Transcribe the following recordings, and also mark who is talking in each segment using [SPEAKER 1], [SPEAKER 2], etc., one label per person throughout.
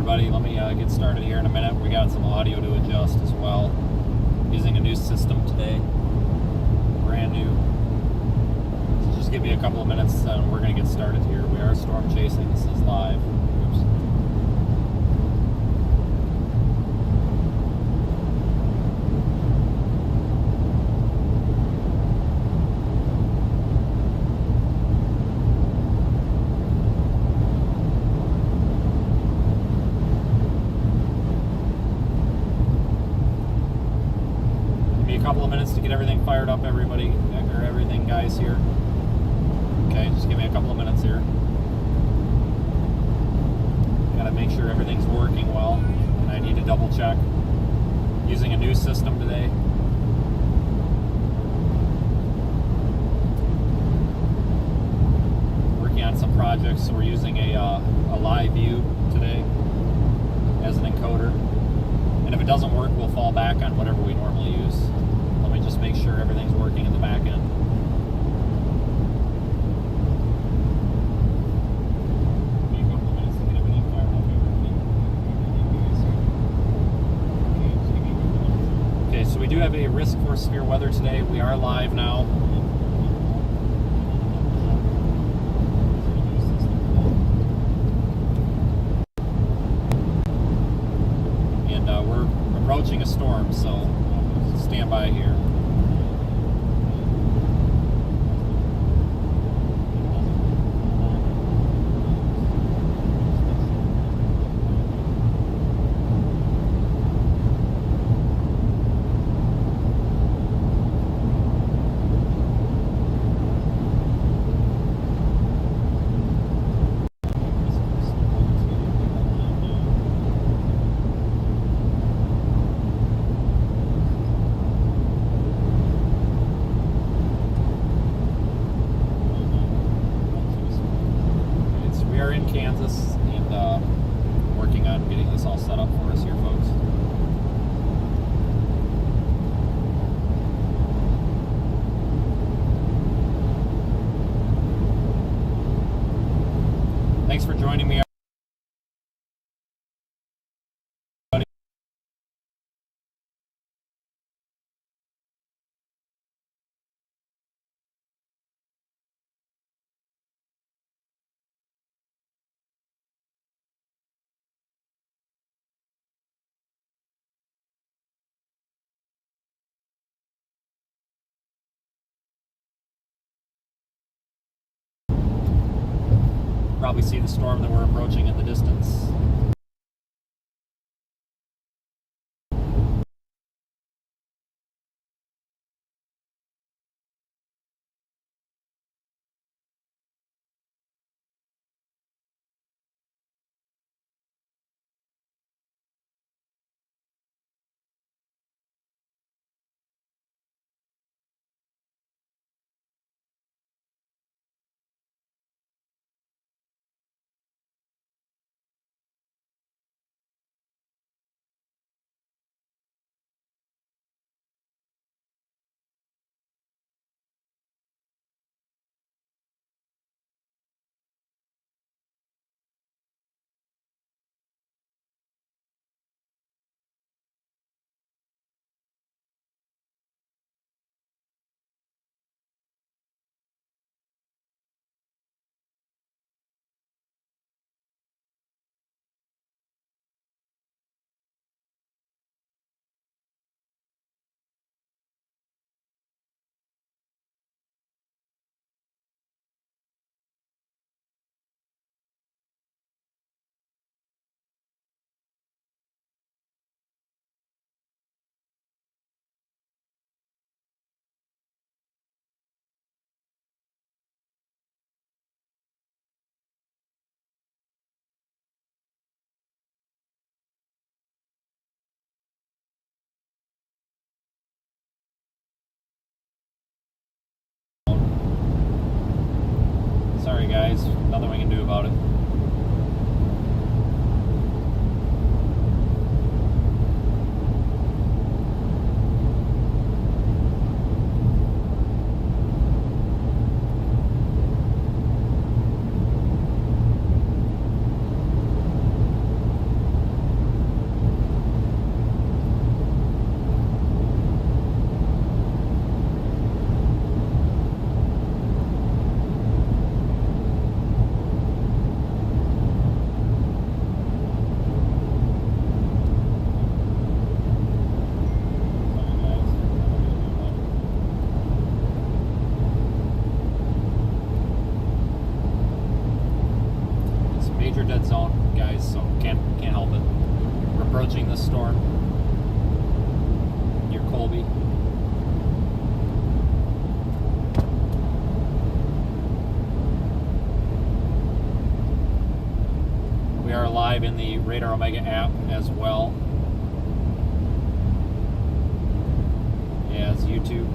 [SPEAKER 1] everybody. Let me get started here in a minute. We got some audio to adjust as well. Using a new system today. Brand new. So just give me a couple of minutes and we're going to get started here. We are storm chasing. This is live. Oops. Couple of minutes to get everything fired up, everybody, or everything, guys, here. Okay, just give me a couple of minutes here. Gotta make sure everything's working well, and I need to double check. Using a new system today. Working on some projects, so we're using a live view today as an encoder. And if it doesn't work, we'll fall back on whatever we normally use. Let me just make sure everything's working in the back end. Okay, so we do have a risk for severe weather today. We are live now. We're approaching a storm, so stand by here. In Kansas and working on getting this all set up for us here, folks. Thanks for joining me. Probably see the storm that we're approaching in the distance. major dead zone, guys, so can't help it. We're approaching this storm near Colby. We are live in the Radar Omega app as well as YouTube.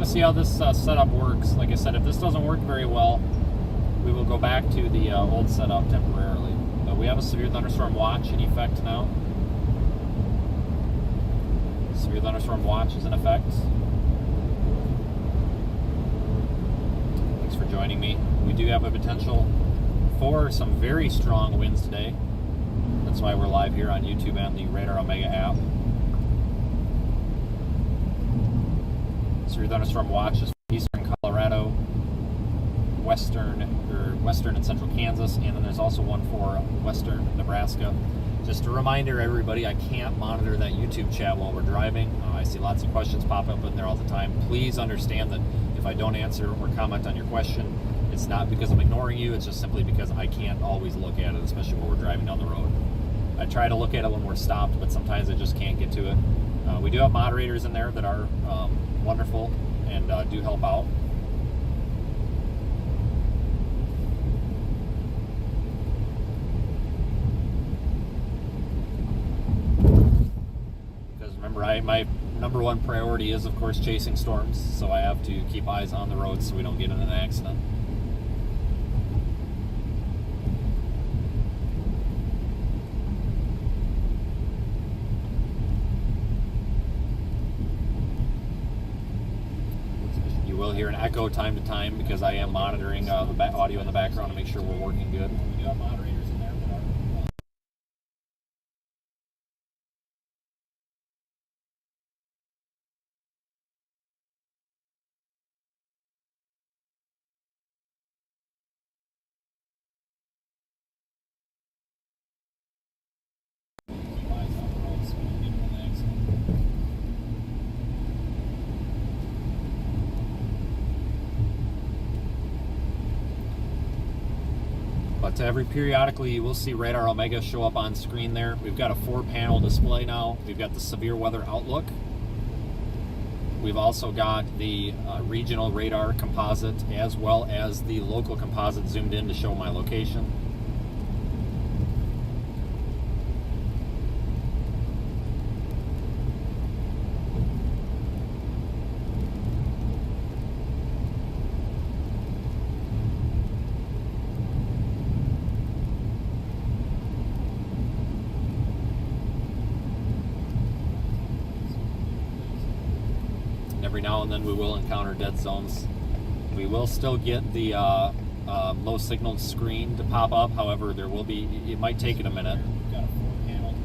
[SPEAKER 1] See how this setup works. Like I said, if this doesn't work very well, we will go back to the old setup temporarily. But we have a severe thunderstorm watch in effect now. Severe thunderstorm watch is in effect. Thanks for joining me. We do have a potential for some very strong winds today. That's why we're live here on YouTube and the Radar Omega app. Severe thunderstorm watch is for eastern Colorado, western and central Kansas, and then there's also one for western Nebraska. Just a reminder, everybody, I can't monitor that YouTube chat while we're driving. I see lots of questions pop up in there all the time. Please understand that if I don't answer or comment on your question, it's not because I'm ignoring you, it's just simply because I can't always look at it, especially when we're driving down the road. I try to look at it when we're stopped, but sometimes I just can't get to it. We do have moderators in there that are wonderful and do help out. Because remember, my number one priority is, of course, chasing storms, so I have to keep eyes on the road so we don't get in an accident. Will hear an echo time to time because I am monitoring the audio in the background to make sure we're working good. We do have moderators in there that are keep eyes on the road so we don't get in an accident. But every periodically you will see Radar Omega show up on screen there. We've got a 4-panel display now. We've got the severe weather outlook. We've also got the regional radar composite as well as the local composite zoomed in to show my location. Every now and then we will encounter dead zones. We will still get the low signal screen to pop up. However, there will be, it might take it a minute. We've got a 4-panel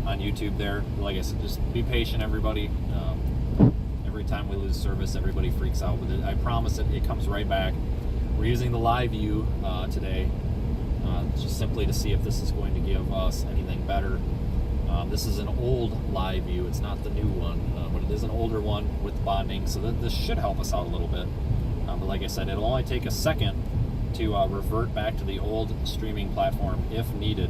[SPEAKER 1] on YouTube there. Like I said, just be patient, everybody. Every time we lose service, everybody freaks out with it. I promise it comes right back. We're using the live view today, just simply to see if this is going to give us anything better. This is an old live view. It's not the new one, but it is an older one with bonding, so this should help us out a little bit. But like I said, it'll only take a second to revert back to the old streaming platform if needed.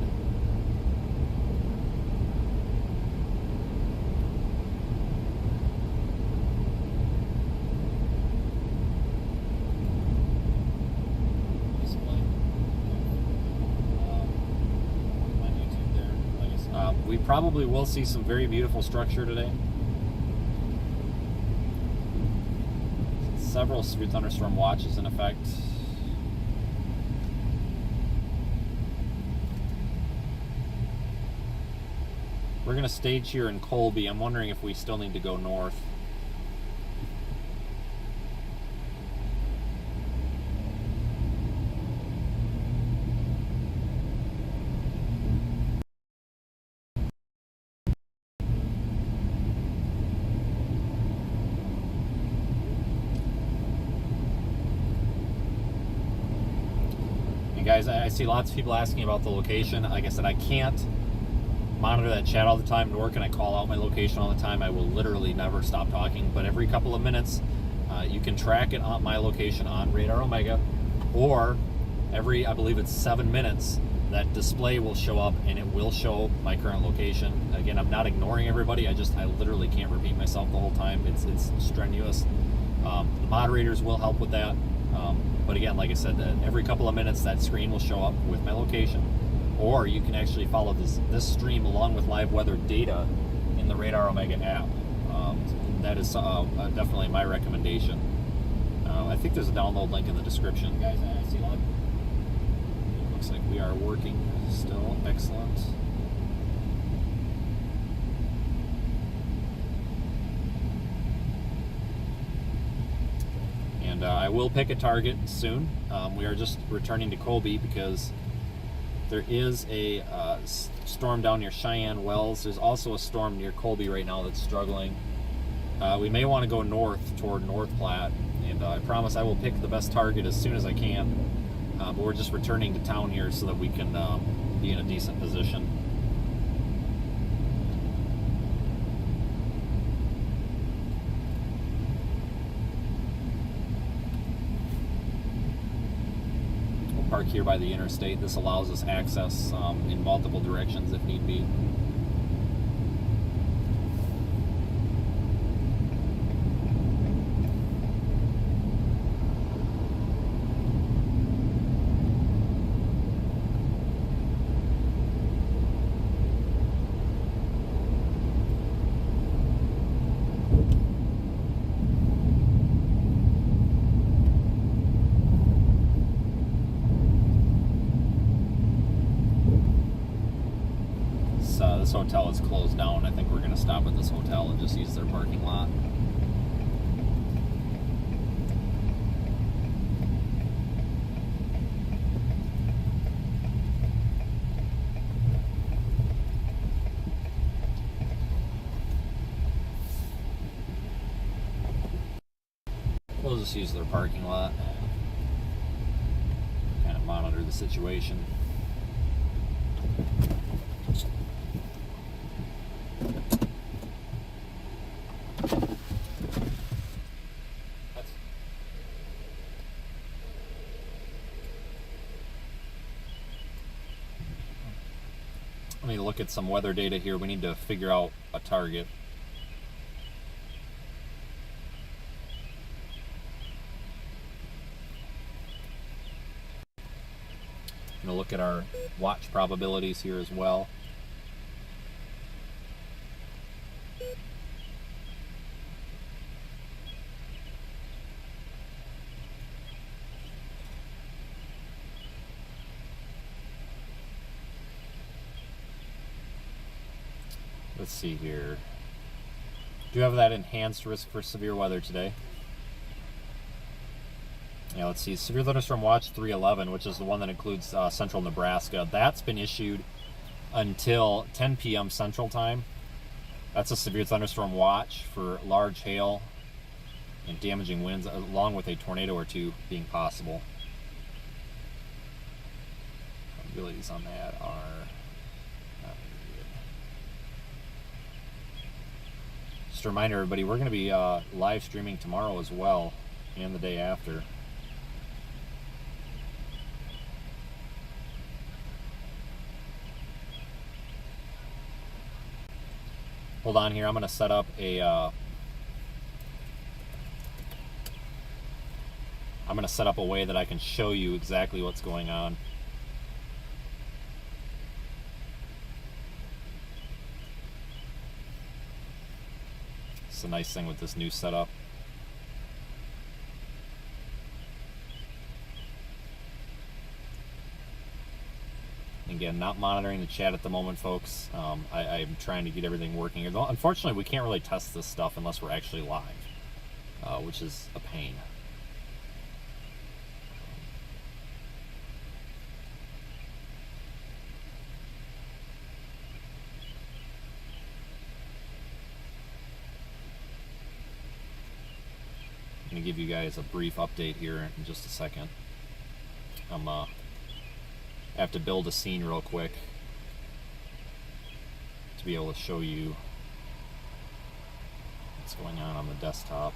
[SPEAKER 1] We probably will see some very beautiful structure today. Several severe thunderstorm watches in effect. We're going to stage here in Colby. I'm wondering if we still need to go north. Guys, I see lots of people asking about the location. Like I said, I can't monitor that chat all the time, nor can I call out my location all the time. I will literally never stop talking, but every couple of minutes you can track it on my location on Radar Omega, or every, I believe it's 7 minutes, that display will show up and it will show my current location. Again, I'm not ignoring everybody. I literally can't repeat myself the whole time. It's strenuous. The moderators will help with that. But again, like I said, every couple of minutes that screen will show up with my location, or you can actually follow this stream along with live weather data in the Radar Omega app. That is definitely my recommendation. I think there's a download link in the description. Guys, I see one. Looks like we are working still. Excellent. And I will pick a target soon. We are just returning to Colby because there is a storm down near Cheyenne Wells. There's also a storm near Colby right now that's struggling. We may want to go north toward North Platte, and I promise I will pick the best target as soon as I can. But we're just returning to town here so that we can be in a decent position. Park here by the interstate. This allows us access in multiple directions if need be. This hotel is closed down. I think we're going to stop at this hotel and just use their parking lot. We'll just use their parking lot. Kind of monitor the situation. Let me look at some weather data here. We need to figure out a target. I'm going to look at our watch probabilities here as well. Let's see here. Do you have that enhanced risk for severe weather today? Yeah, let's see. Severe thunderstorm watch 311, which is the one that includes central Nebraska. That's been issued until 10 p.m. Central Time. That's a severe thunderstorm watch for large hail and damaging winds, along with a tornado or two being possible. Probabilities on that are not very good. just a reminder, everybody, we're going to be live streaming tomorrow as well, and the day after. Hold on here, I'm going to set up a way that I can show you exactly what's going on. It's a nice thing with this new setup. Again, not monitoring the chat at the moment, folks. I'm trying to get everything working here. Unfortunately, we can't really test this stuff unless we're actually live, which is a pain. I'm going to give you guys a brief update here in just a second. I have to build a scene real quick to be able to show you what's going on the desktop.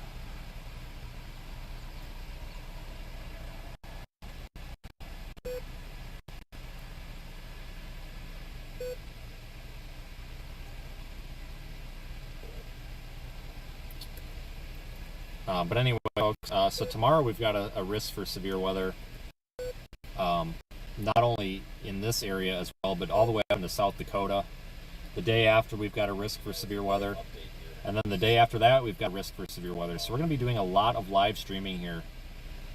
[SPEAKER 1] But anyway, folks, so tomorrow we've got a risk for severe weather. Not only in this area as well, but all the way up into South Dakota. The day after, we've got a risk for severe weather. And then the day after that, we've got a risk for severe weather. So we're going to be doing a lot of live streaming here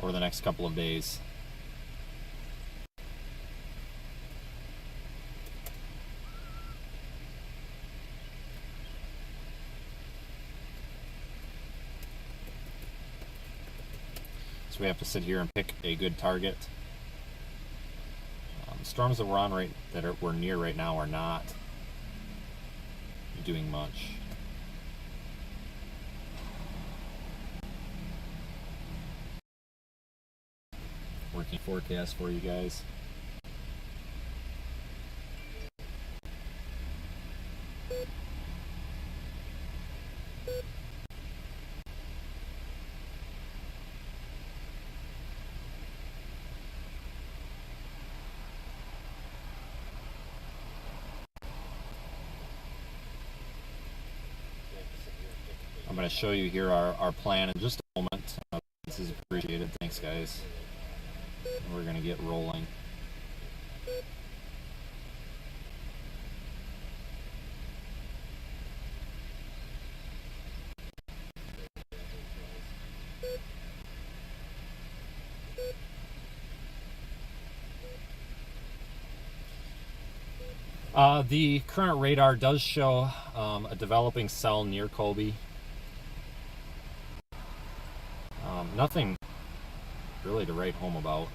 [SPEAKER 1] over the next couple of days. So we have to sit here and pick a good target. The storms that we're on we're near right now are not doing much. Working forecast for you guys. I'm going to show you here our plan in just a moment. This is appreciated. Thanks, guys. We're going to get rolling. The current radar does show a developing cell near Colby. Nothing really to write home about.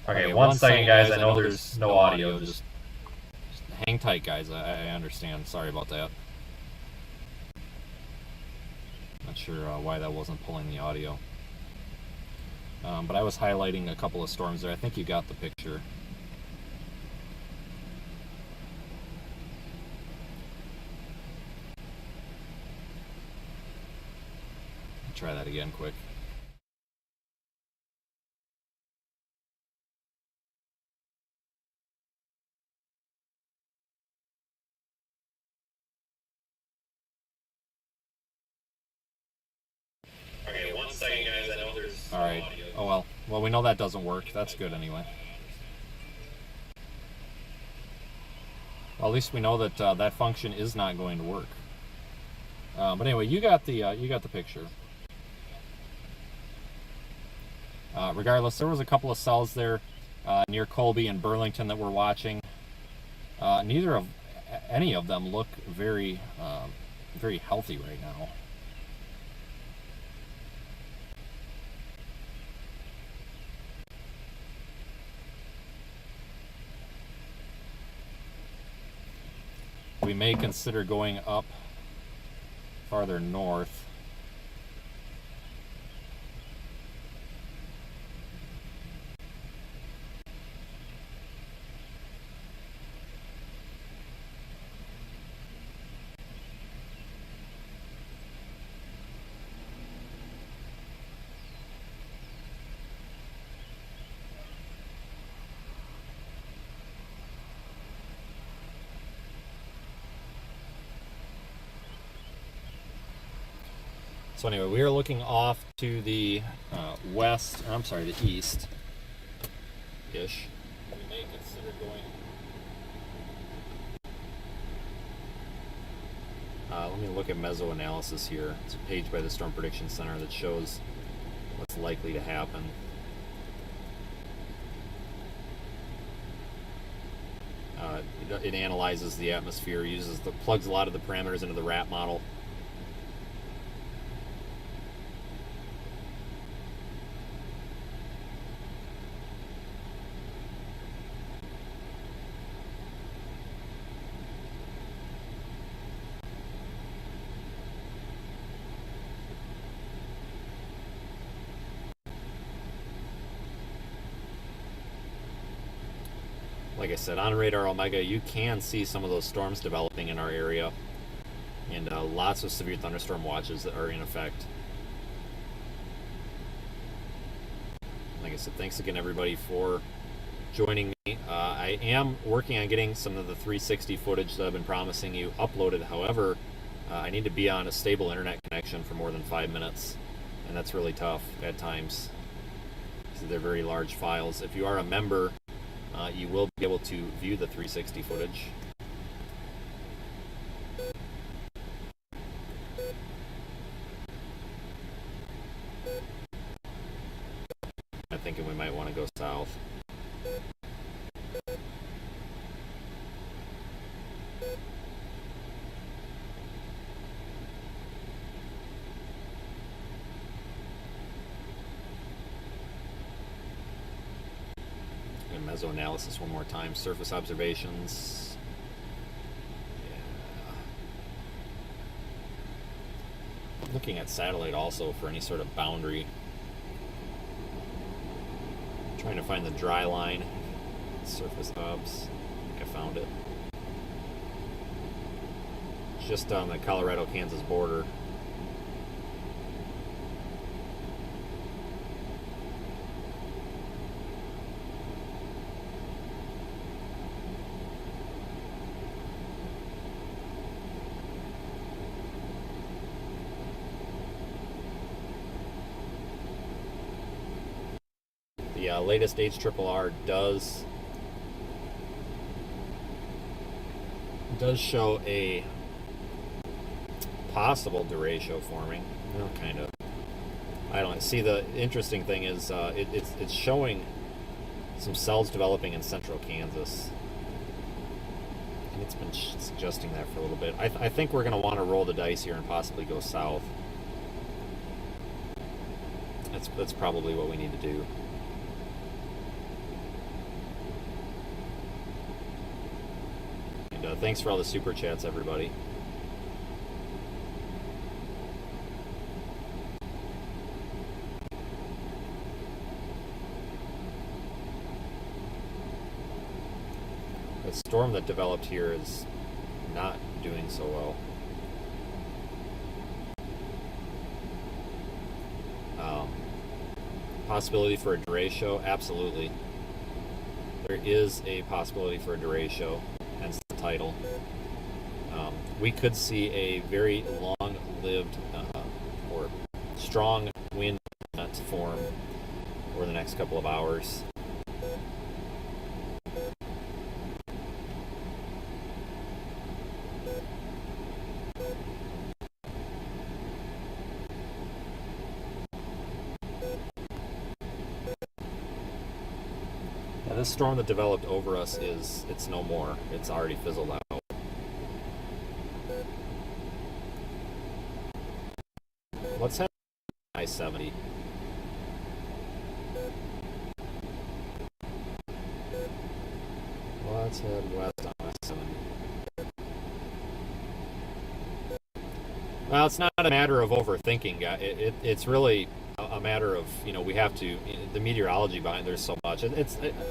[SPEAKER 1] Okay, one second, guys. I know there's no audio. Just hang tight, guys. I understand. Sorry about that. Not sure why that wasn't pulling the audio. But I was highlighting a couple of storms there. I think you got the picture. Try that again quick.
[SPEAKER 2] Okay, one second, guys. I know there's.
[SPEAKER 1] All right. Oh well. Well, we know that doesn't work. That's good anyway. Well, at least we know that that function is not going to work. But anyway, you got the picture. Regardless, there was a couple of cells there near Colby and Burlington that we're watching. Any of them look very healthy right now. We may consider going up farther north. So anyway, we are looking off to the the east-ish. We may consider going... let me look at mesoanalysis here. It's a page by the Storm Prediction Center that shows what's likely to happen. It analyzes the atmosphere, plugs a lot of the parameters into the RAP model. Like I said, on Radar Omega, you can see some of those storms developing in our area, and lots of severe thunderstorm watches that are in effect. Like I said, thanks again, everybody, for joining me. I am working on getting some of the 360 footage that I've been promising you uploaded. However, I need to be on a stable internet connection for more than 5 minutes, and that's really tough at times. So they're very large files. If you are a member, you will be able to view the 360 footage. I'm thinking we might want to go south. Mesoanalysis one more time. Surface observations. Yeah. Looking at satellite also for any sort of boundary. Trying to find the dry line. Surface obs. I think I found it. Just on the Colorado-Kansas border. The latest HRRR does show a possible Derecho forming. Well, kind of. I don't know. See, the interesting thing is it's showing some cells developing in central Kansas. And it's been suggesting that for a little bit. I think we're going to want to roll the dice here and possibly go south. That's probably what we need to do. Thanks for all the super chats, everybody. The storm that developed here is not doing so well. Possibility for a Derecho? Absolutely. There is a possibility for a Derecho, hence the title. We could see a very long-lived or strong wind form over the next couple of hours. This storm that developed over us it's no more. It's already fizzled out. Let's head I-70. Let's head west on I-70. Well, it's not a matter of overthinking. It's really a matter of, we have to, the meteorology behind there's so much.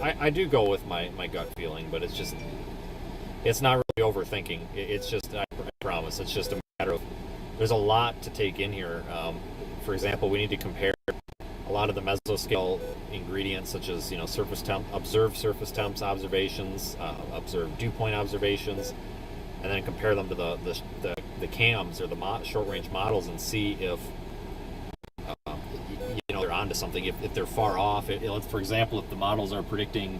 [SPEAKER 1] I do go with my gut feeling, but it's not really overthinking. It's just, I promise, it's just a matter of, there's a lot to take in here. For example, we need to compare a lot of the mesoscale ingredients, such as, surface temp, observed surface temps observations, observed dew point observations, and then compare them to the cams or the short-range models and see if they're onto something. If they're far off, for example, if the models are predicting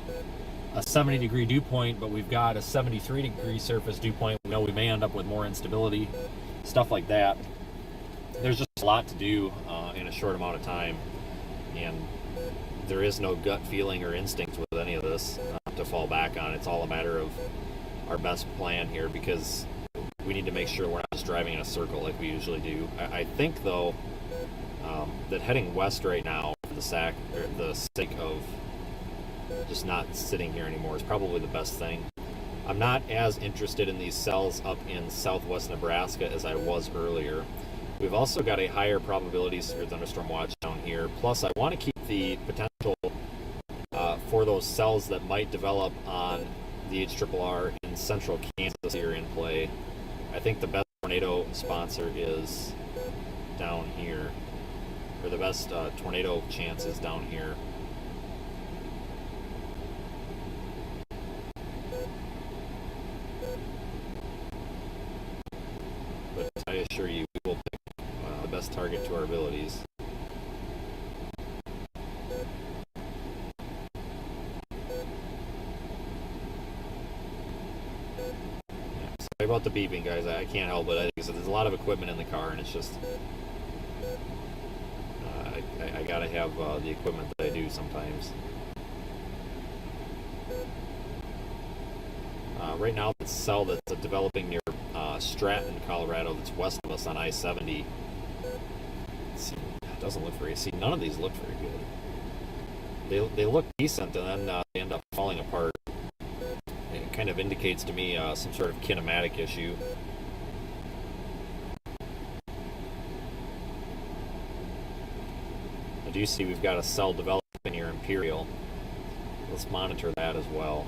[SPEAKER 1] a 70-degree dew point, but we've got a 73-degree surface dew point, we know we may end up with more instability, stuff like that. There's just a lot to do in a short amount of time, and there is no gut feeling or instinct with any of this to fall back on. It's all a matter of our best plan here, because we need to make sure we're not just driving in a circle like we usually do. I think, though, that heading west right now for the sake of just not sitting here anymore is probably the best thing. I'm not as interested in these cells up in southwest Nebraska as I was earlier. We've also got a higher probability of severe thunderstorm watch down here. Plus, I want to keep the potential for those cells that might develop on the HRRR in central Kansas here in play. I think the best tornado sponsor is down here, or the best tornado chance is down here. But I assure you, we will pick the best target to our abilities. Sorry about the beeping, guys. I can't help it. There's a lot of equipment in the car, and it's just I gotta have the equipment that I do sometimes. Right now, the cell that's developing near Stratton, Colorado, that's west of us on I-70. It doesn't look very. See, none of these look very good. They look decent, and then they end up falling apart. It kind of indicates to me some sort of kinematic issue. I do see we've got a cell developing near Imperial. Let's monitor that as well.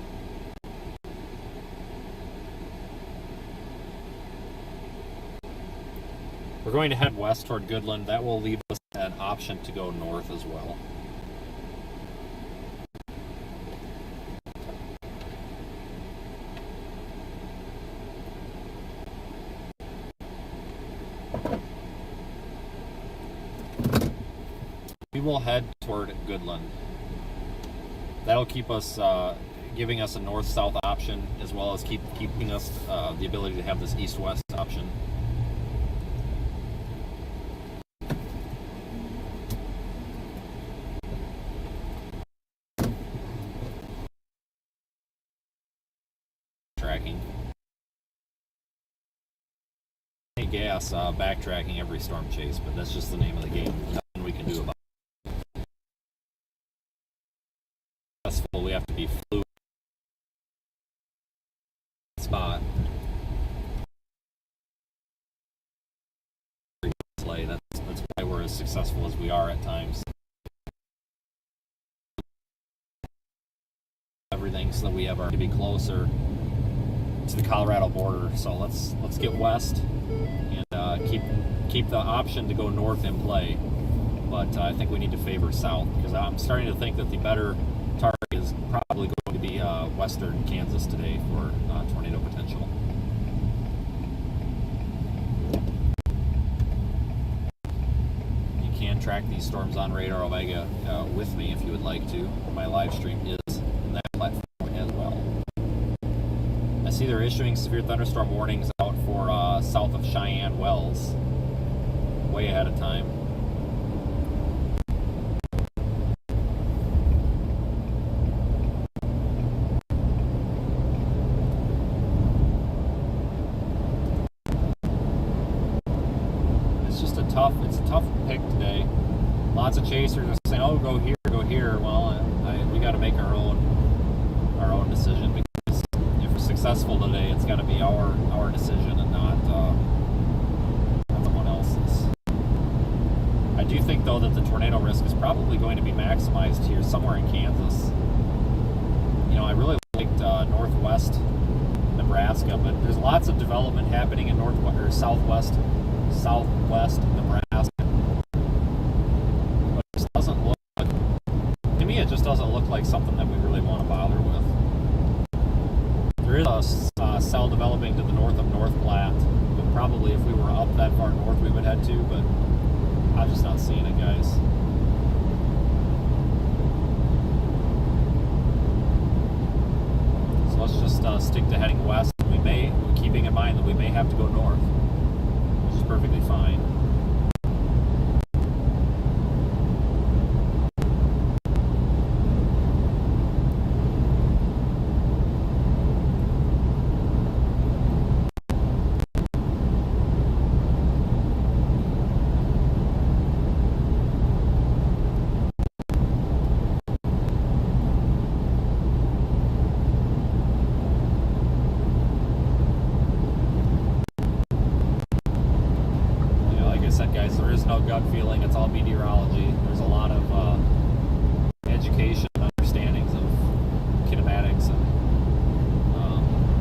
[SPEAKER 1] We're going to head west toward Goodland. That will leave us an option to go north as well. We will head toward Goodland. That'll keep us, giving us a north-south option, as well as keeping us the ability to have this east-west option. Tracking. Gas backtracking every storm chase, but that's just the name of the game. Nothing we can do about it. We have to be fluid spot. as successful as we are at times. Everything so that we have to be closer to the Colorado border. So let's get west and keep the option to go north in play. But I think we need to favor south, because I'm starting to think that the better target is probably going to be western Kansas today for tornado potential. You can track these storms on Radar Omega with me if you would like to. My live stream is on that platform as well. I see they're issuing severe thunderstorm warnings out for south of Cheyenne Wells, way ahead of time. It's a tough pick today. Lots of chasers are saying, "Oh, go here, go here." Well, we got to make our own decision, because if we're successful today, it's got to be our decision and not someone else's. I do think, though, that the tornado risk is probably going to be maximized here somewhere in Kansas. You know, I really liked northwest Nebraska, but there's lots of development happening in southwest Nebraska. But it just doesn't look, to me, it just doesn't look like something that we really want to bother with. There is a cell developing to the north of North Platte, but probably if we were up that far north we would head to, but I'm just not seeing it, guys. So let's just stick to heading west. Keeping in mind that we may have to go north, which is perfectly fine. Guys, there is no gut feeling. It's all meteorology. There's a lot of education and understandings of kinematics and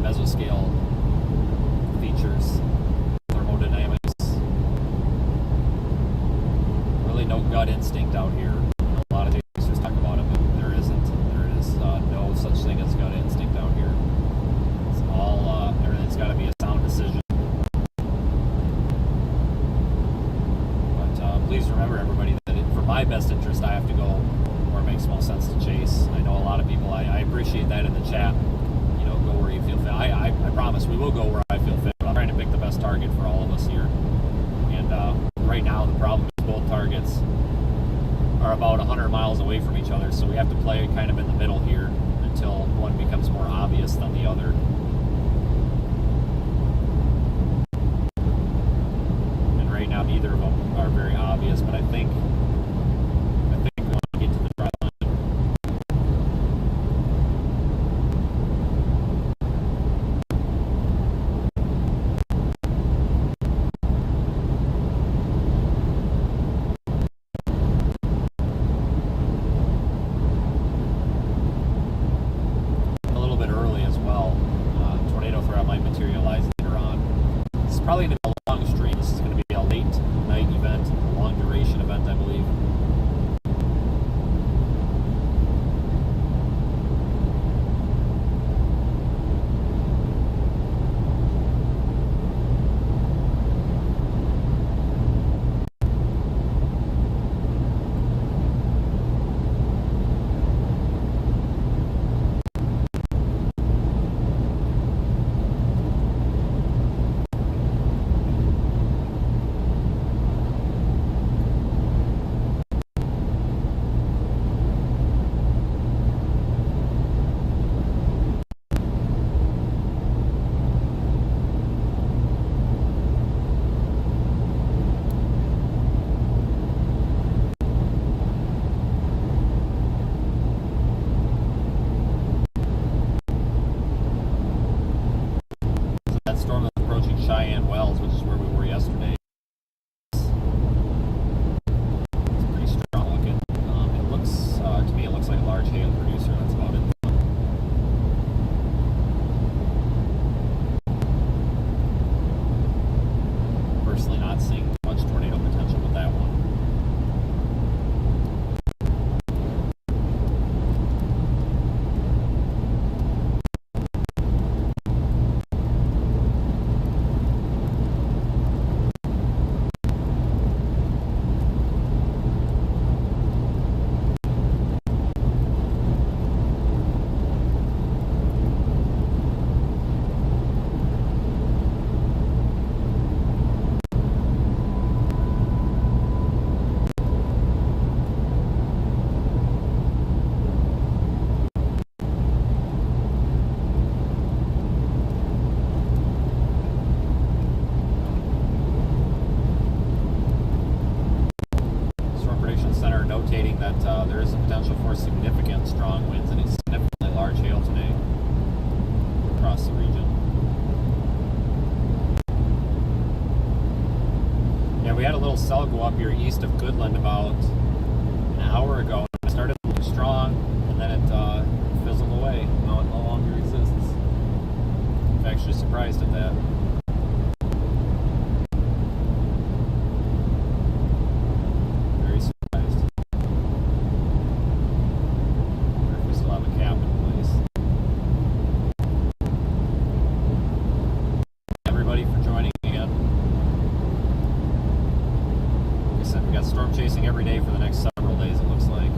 [SPEAKER 1] mesoscale features, thermodynamics. Really no gut instinct out here. A lot of chasers talk about it, but there isn't. There is no such thing as gut instinct out here. It's all everything's got to be a sound decision. Please remember, everybody, that for my best interest, I have to go where it makes most sense to chase. I know a lot of people, I appreciate that in the chat, you know, go where you feel fit. I promise we will go where I feel fit, but I'm trying to pick the best target for all of us here. And right now, the problem is both targets are about 100 miles away from each other, so we have to play kind of in the middle here until one becomes more obvious than the other. Right now, neither of them are very obvious, but I think we want to get to the dry line. A little bit early as well. Tornado threat might materialize later on. It's probably going to be a long stream. This is going to be a late night event, a long duration event, I believe. Cheyenne Wells, which is where we were yesterday. we had a little cell go up here east of Goodland about an hour ago. It started looking strong, and then it fizzled away. Now it no longer exists. I'm actually surprised at that. Very surprised. Wonder if we still have a cap in place. Everybody for joining again. Like I said, we got storm chasing every day for the next several days, it looks like.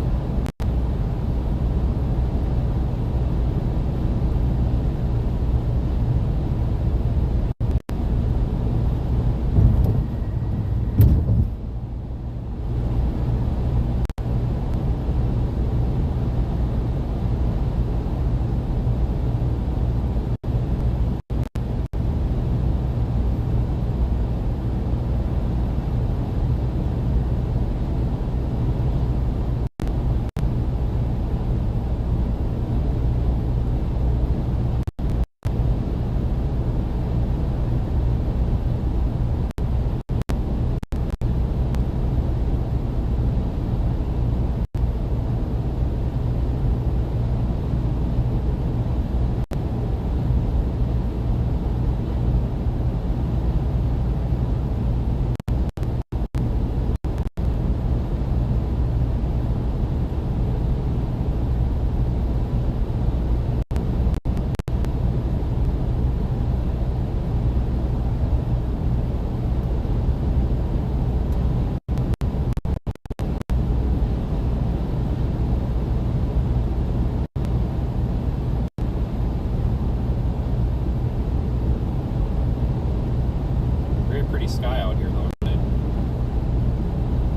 [SPEAKER 1] Pretty sky out here though, isn't it?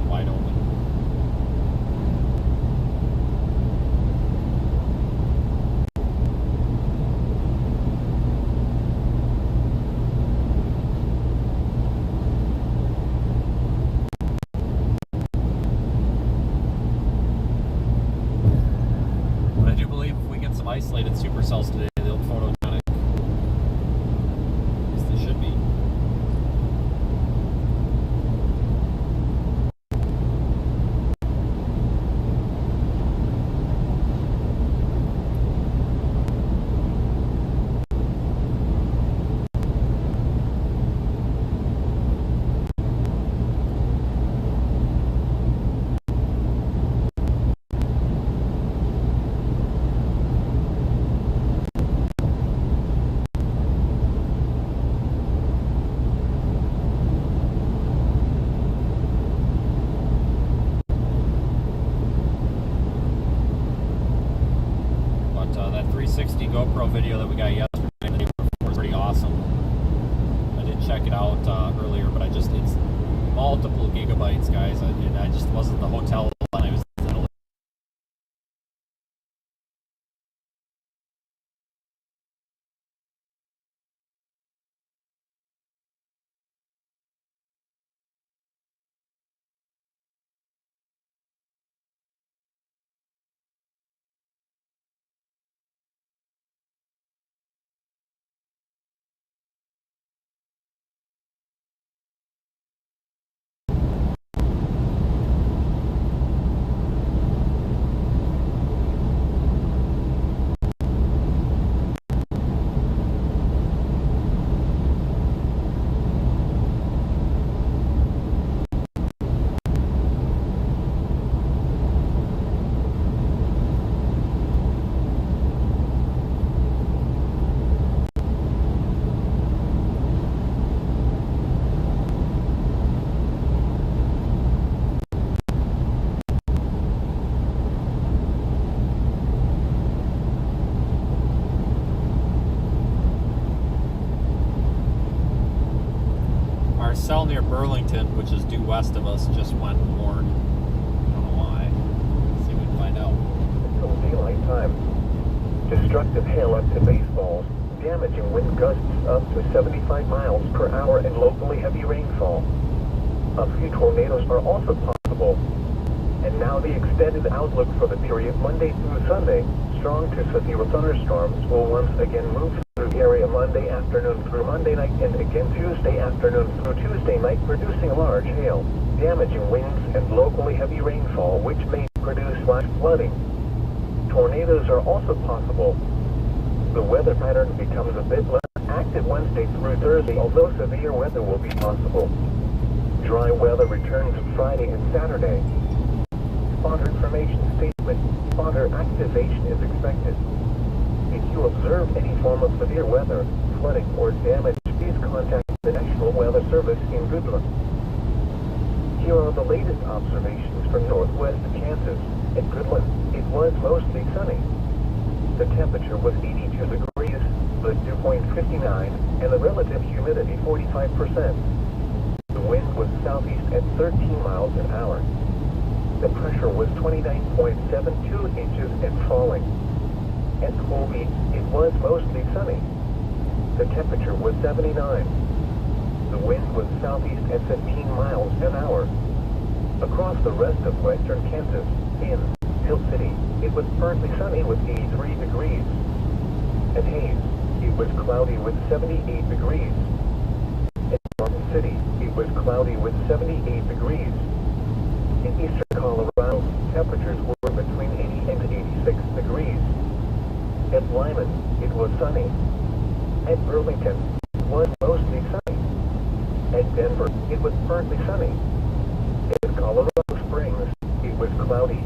[SPEAKER 1] Wide open. But I do believe if we get some isolated supercells today, they'll be photogenic. At least they should be. That 360 GoPro video that we got yesterday and the day before was pretty awesome. I did check it out earlier, but it's multiple gigabytes, guys. I just wasn't the hotel and I was in Italy. Our cell near Burlington, which is due west of us, just went warm. I don't know why. Let's see if we can find out.
[SPEAKER 3] Until daylight time. Destructive hail up to baseballs, damaging wind gusts up to 75 miles per hour and locally heavy rainfall. A few tornadoes are also possible. And now the extended outlook for the period Monday through Sunday. Strong to severe thunderstorms will once again move through the area Monday. Monday afternoon through Monday night and again Tuesday afternoon through Tuesday night, producing large hail, damaging winds, and locally heavy rainfall, which may produce flash flooding. Tornadoes are also possible. The weather pattern becomes a bit less active Wednesday through Thursday, although severe weather will be possible. Dry weather returns Friday and Saturday. Spotter information statement. Spotter activation is expected. If you observe any form of severe weather, flooding, or damage, please contact the National Weather Service in Goodland. Here are the latest observations from northwest Kansas. At Goodland, it was mostly sunny. The temperature was 82 degrees, the dew point 59, and the relative humidity 45%. The wind was southeast at 13 miles an hour. The pressure was 29.72 inches and falling. At Colby, it was mostly sunny. The temperature was 79. The wind was southeast at 15 miles an hour. Across the rest of western Kansas, in Hill City, it was partly sunny with 83 degrees. At Hayes, it was cloudy with 78 degrees. In Norton City, it was cloudy with 78 degrees. In eastern Colorado, temperatures were between 80 and 86 degrees. At Lyman, it was sunny. At Burlington, it was mostly sunny. At Denver, it was partly sunny. In Colorado Springs, it was cloudy.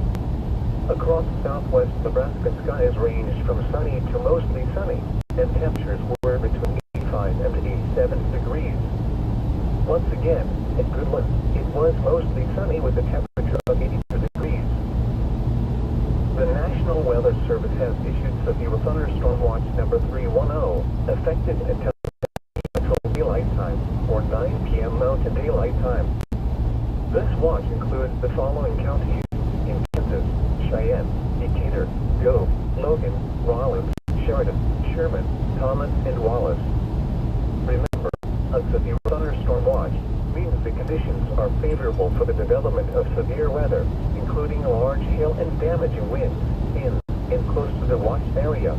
[SPEAKER 3] Across southwest Nebraska, skies ranged from sunny to mostly sunny, and temperatures were between 85 and 87 degrees. Once again, at Goodland, it was mostly sunny with a temperature of 82 degrees. The National Weather Service has issued severe thunderstorm watch number 310, effective until Central Daylight Time, or 9 p.m. Mountain Daylight Time. This watch includes the following counties in Kansas: Cheyenne, Decatur, Gove, Logan, Rollins, Sheridan, Sherman, Thomas, and Wallace. Remember, a severe thunderstorm watch means the conditions are favorable for the development of severe weather, including large hail and damaging winds in and close to the watch area.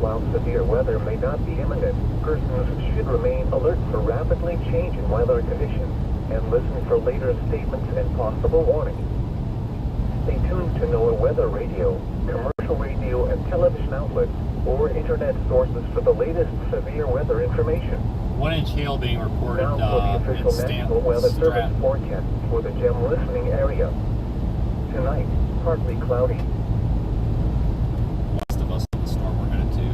[SPEAKER 3] While severe weather may not be imminent, persons should remain alert for rapidly changing weather conditions and listen for later statements and possible warnings. Stay tuned to NOAA Weather Radio, commercial radio and television outlets, or internet sources for the latest severe weather information.
[SPEAKER 1] 1-inch hail being reported
[SPEAKER 3] Now for the official National Weather Service forecast for the GEM listening area. Tonight, partly cloudy.
[SPEAKER 1] West of us in the storm we're headed to.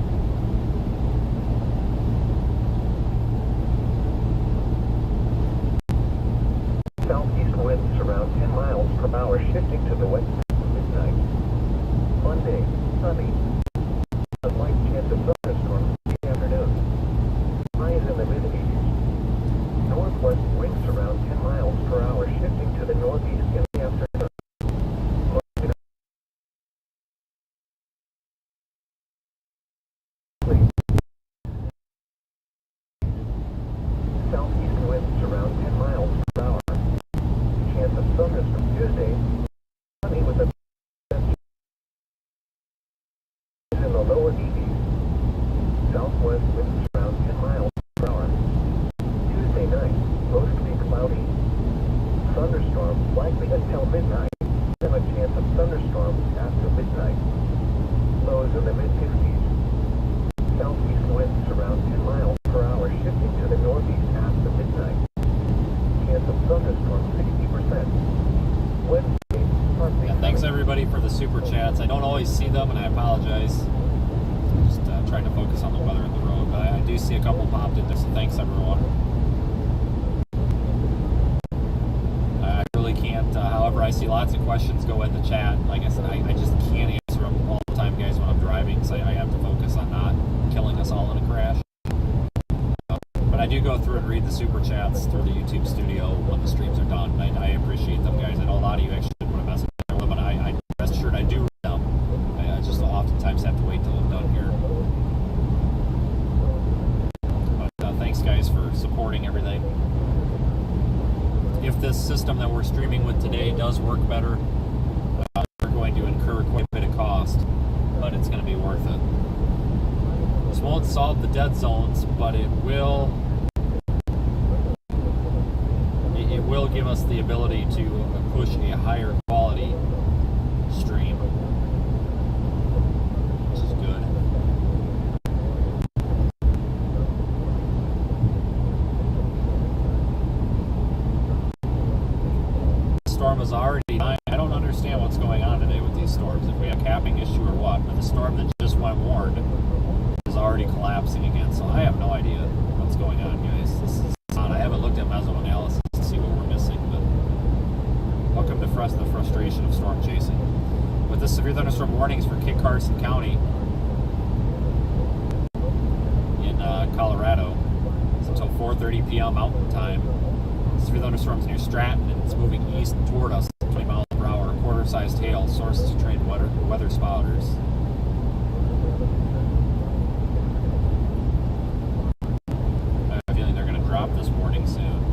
[SPEAKER 3] Southeast winds around 10 miles per hour, shifting to the west at midnight. Monday, sunny. A slight chance of thunderstorms in the afternoon. Highs in the mid-80s. Northwest winds around 10 miles per hour, shifting to the northeast in the afternoon. Southeast winds around 10 miles per hour. Chance of thunderstorms Tuesday. Sunny with a in the lower 80s. Southwest winds around 10 miles per hour. Tuesday night, mostly cloudy. Thunderstorms likely until midnight. Then a chance of thunderstorms after midnight. Lows in the mid-50s. Southeast winds around 10 miles per hour, shifting to the northeast after midnight. Chance of thunderstorms 60%. Wednesday, partly
[SPEAKER 1] Yeah, thanks everybody for the super chats. I don't always see them, and I apologize. Just trying to focus on the weather and the road, but I do see a couple popped in there, so thanks everyone. I really can't, however, I see lots of questions go in the chat. Like I said, I just can't answer them all the time, guys, when I'm driving, so I have to focus on not killing us all in a crash. But I do go through and read the super chats through the YouTube studio when the streams are done. I appreciate them, guys. I know a lot of you actually put a message in there, but I rest assured I do read them. I just oftentimes have to wait till I'm done here. But thanks, guys, for supporting everything. If this system that we're streaming with today does work better, we're going to incur quite a bit of cost, but it's going to be worth it. This won't solve the dead zones, but it will give us the ability to push a higher quality stream, which is good. The storm is already dying. I don't understand what's going on today with these storms, if we have a capping issue or what, but the storm that just went warned is already collapsing again, so I have no idea what's going on, guys. This is on. I haven't looked at mesoanalysis to see what we're missing, but welcome to the frustration of storm chasing. With the severe thunderstorm warnings for Kit Carson County in Colorado, it's until 4:30 p.m. Mountain Time. Severe thunderstorms near Stratton, and it's moving east toward us at 20 miles per hour. Quarter-sized hail. Sources to trained weather spotters. I have a feeling they're going to drop this warning soon.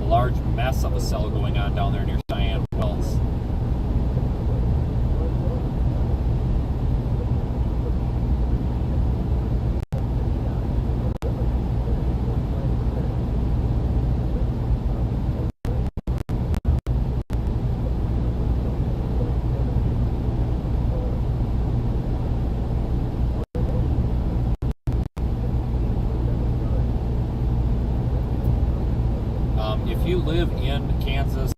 [SPEAKER 1] A large mess of a cell going on down there near Cheyenne Wells. If you live in Kansas,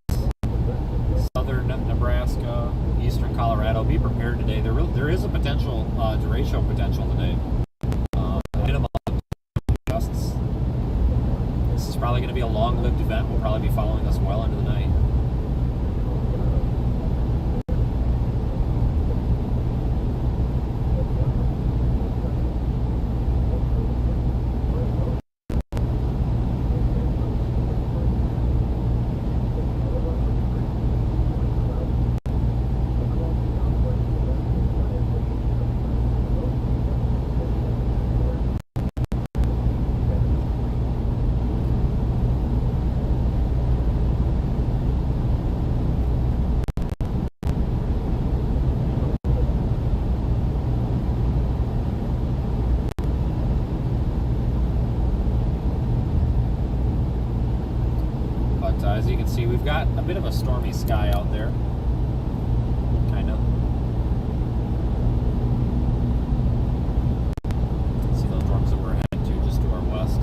[SPEAKER 1] southern Nebraska, eastern Colorado, be prepared today. There is a potential derecho potential today. Minimum gusts. This is probably going to be a long-lived event. We'll probably be following us well into the night. As you can see, we've got a bit of a stormy sky out there. Kind of. See those storms that we're heading to just to our west.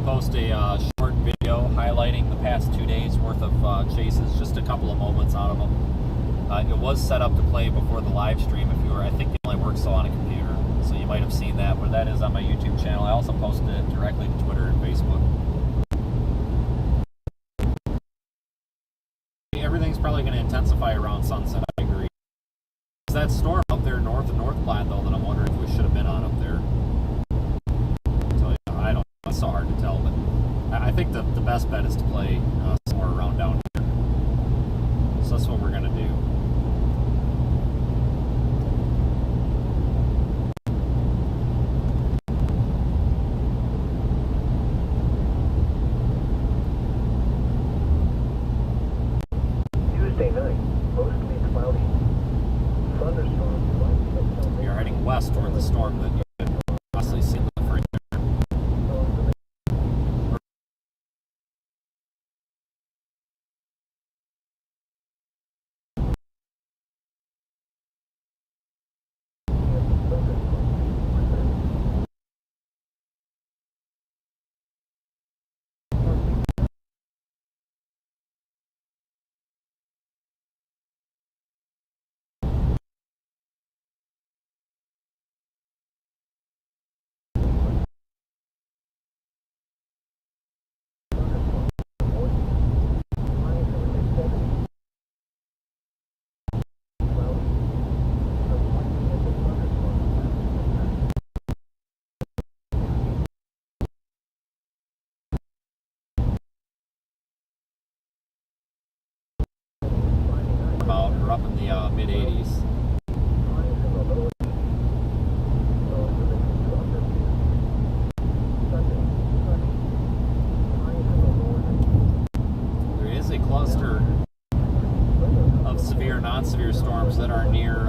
[SPEAKER 1] Post a short video highlighting the past 2 days worth of chases, just a couple of moments out of them. It was set up to play before the live stream. If you were, I think it only works so on a computer, so you might have seen that, but that is on my YouTube channel. I also posted it directly to Twitter and Facebook. Everything's probably going to intensify around sunset, I agree. It's that storm up there north of North Platte, though, that I'm wondering if we should have been on up there. It's so hard to tell, but I think the best bet is to play somewhere around down here. So that's what we're going to do.
[SPEAKER 3] Tuesday night, mostly cloudy. Thunderstorms.
[SPEAKER 1] We are heading west toward the storm that you can possibly see in the frame. up in the mid 80s. There is a cluster of severe, non-severe storms that are near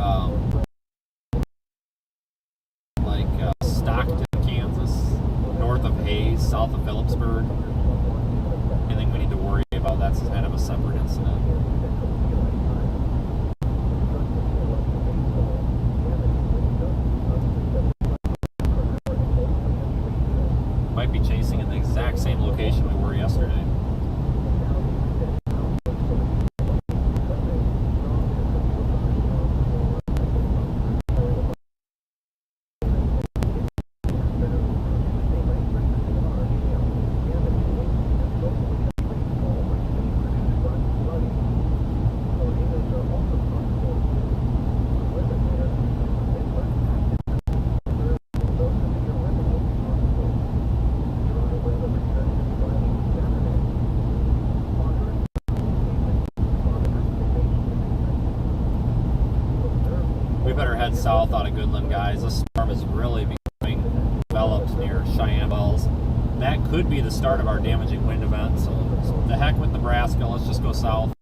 [SPEAKER 1] Stockton, Kansas, north of Hayes, south of Phillipsburg. Anything we need to worry about, that's kind of a separate incident. Might be chasing in the exact same location we were yesterday. South out of Goodland, guys. This storm is really becoming developed near Cheyenne Wells. That could be the start of our damaging wind event. So the heck with Nebraska, let's just go south.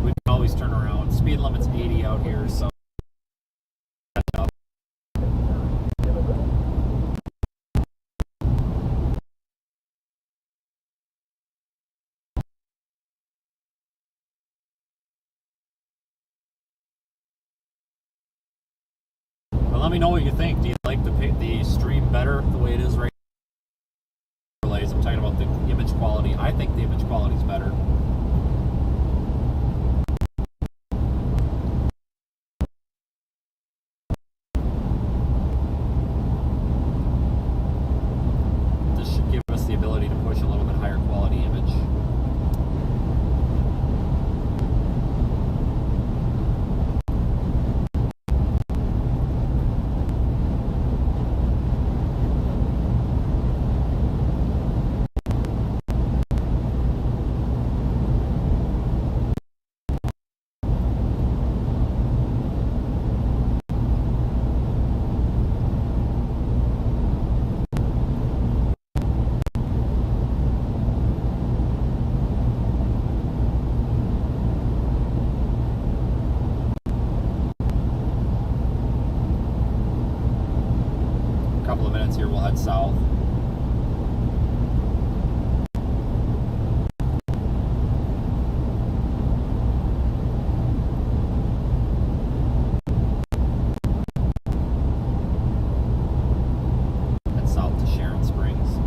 [SPEAKER 1] We can always turn around. Speed limit's 80 out here, so let me know what you think. Do you like the stream better the way it is right now? I'm talking about the image quality. I think the image quality is better. This should give us the ability to push a little bit higher quality image. Here we'll head south. Head south to Sharon Springs.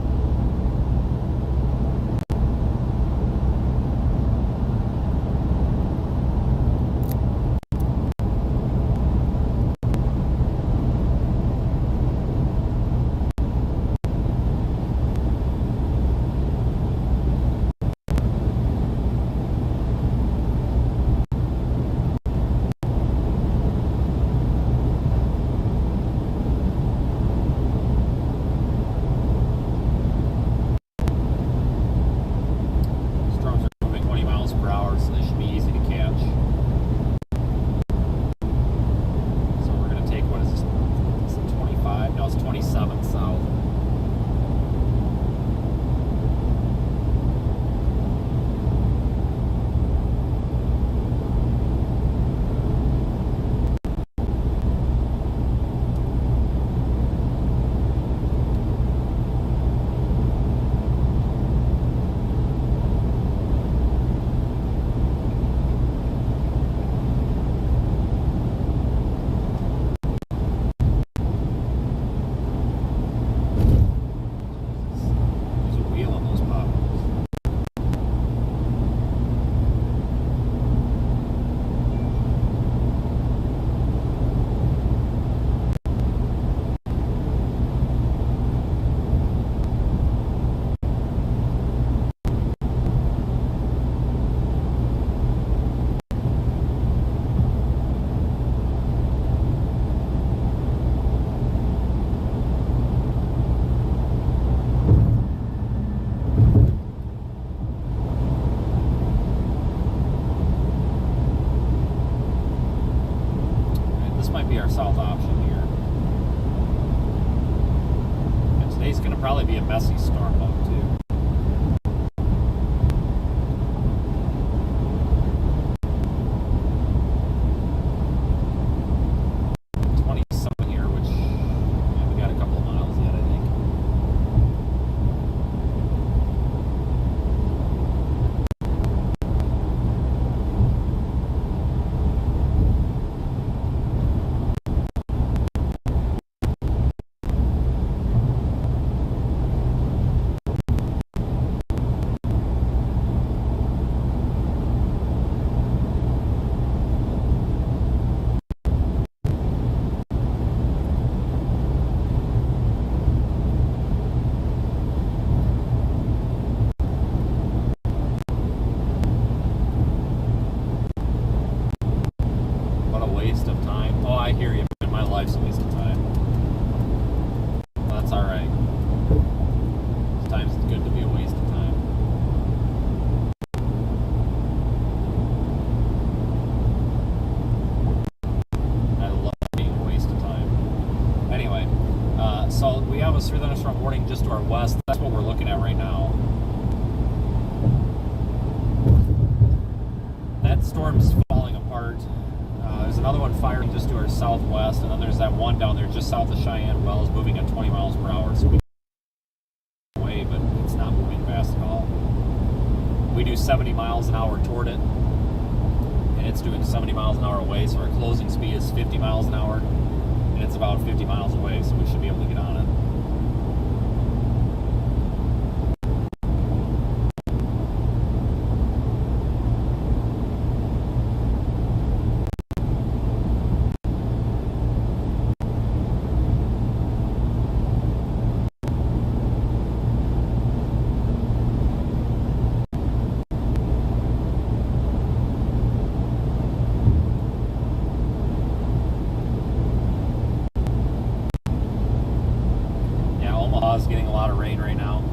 [SPEAKER 1] probably be a messy storm out too. Waste of time. Oh, I hear you, man. My life's a waste of time. Well, that's alright. Sometimes it's good to be a waste of time. I love being a waste of time. Anyway, so we have a severe thunderstorm warning just to our west. That's what we're looking at right now. That storm's falling apart. There's another one firing just to our southwest, and then there's that one down there just south of Cheyenne Wells moving at 20 miles per hour. So we away, but it's not moving fast at all. We do 70 miles an hour toward it, and it's doing 70 miles an hour away, so our closing speed is 50 miles an hour, and it's about 50 miles away, so we should be able to get on it. Omaha's getting a lot of rain right now.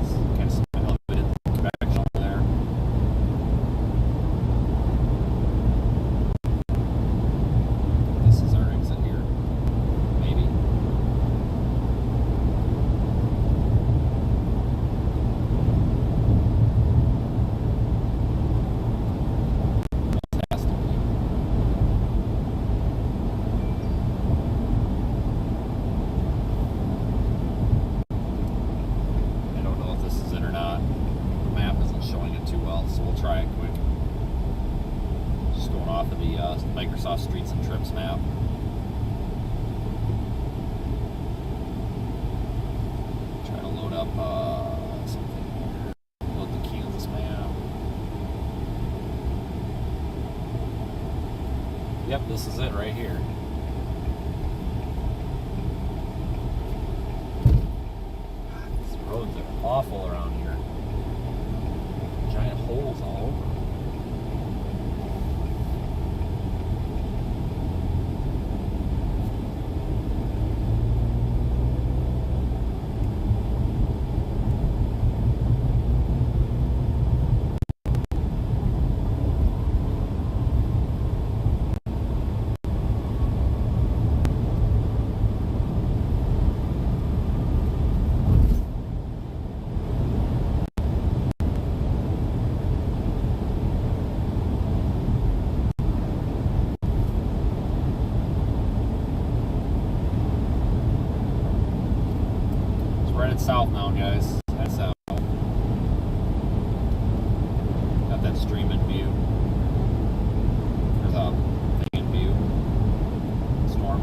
[SPEAKER 1] It's kind of elevated convection over there. This is our exit here. Maybe. Try it quick. Just going off of the Microsoft Streets and Trips map. Try to load up something here. Load the Kansas map. Yep, this is it right here. These roads are awful around here. Giant holes all over. South now, guys. That's south. Got that stream in view. There's a thing in view. Storm.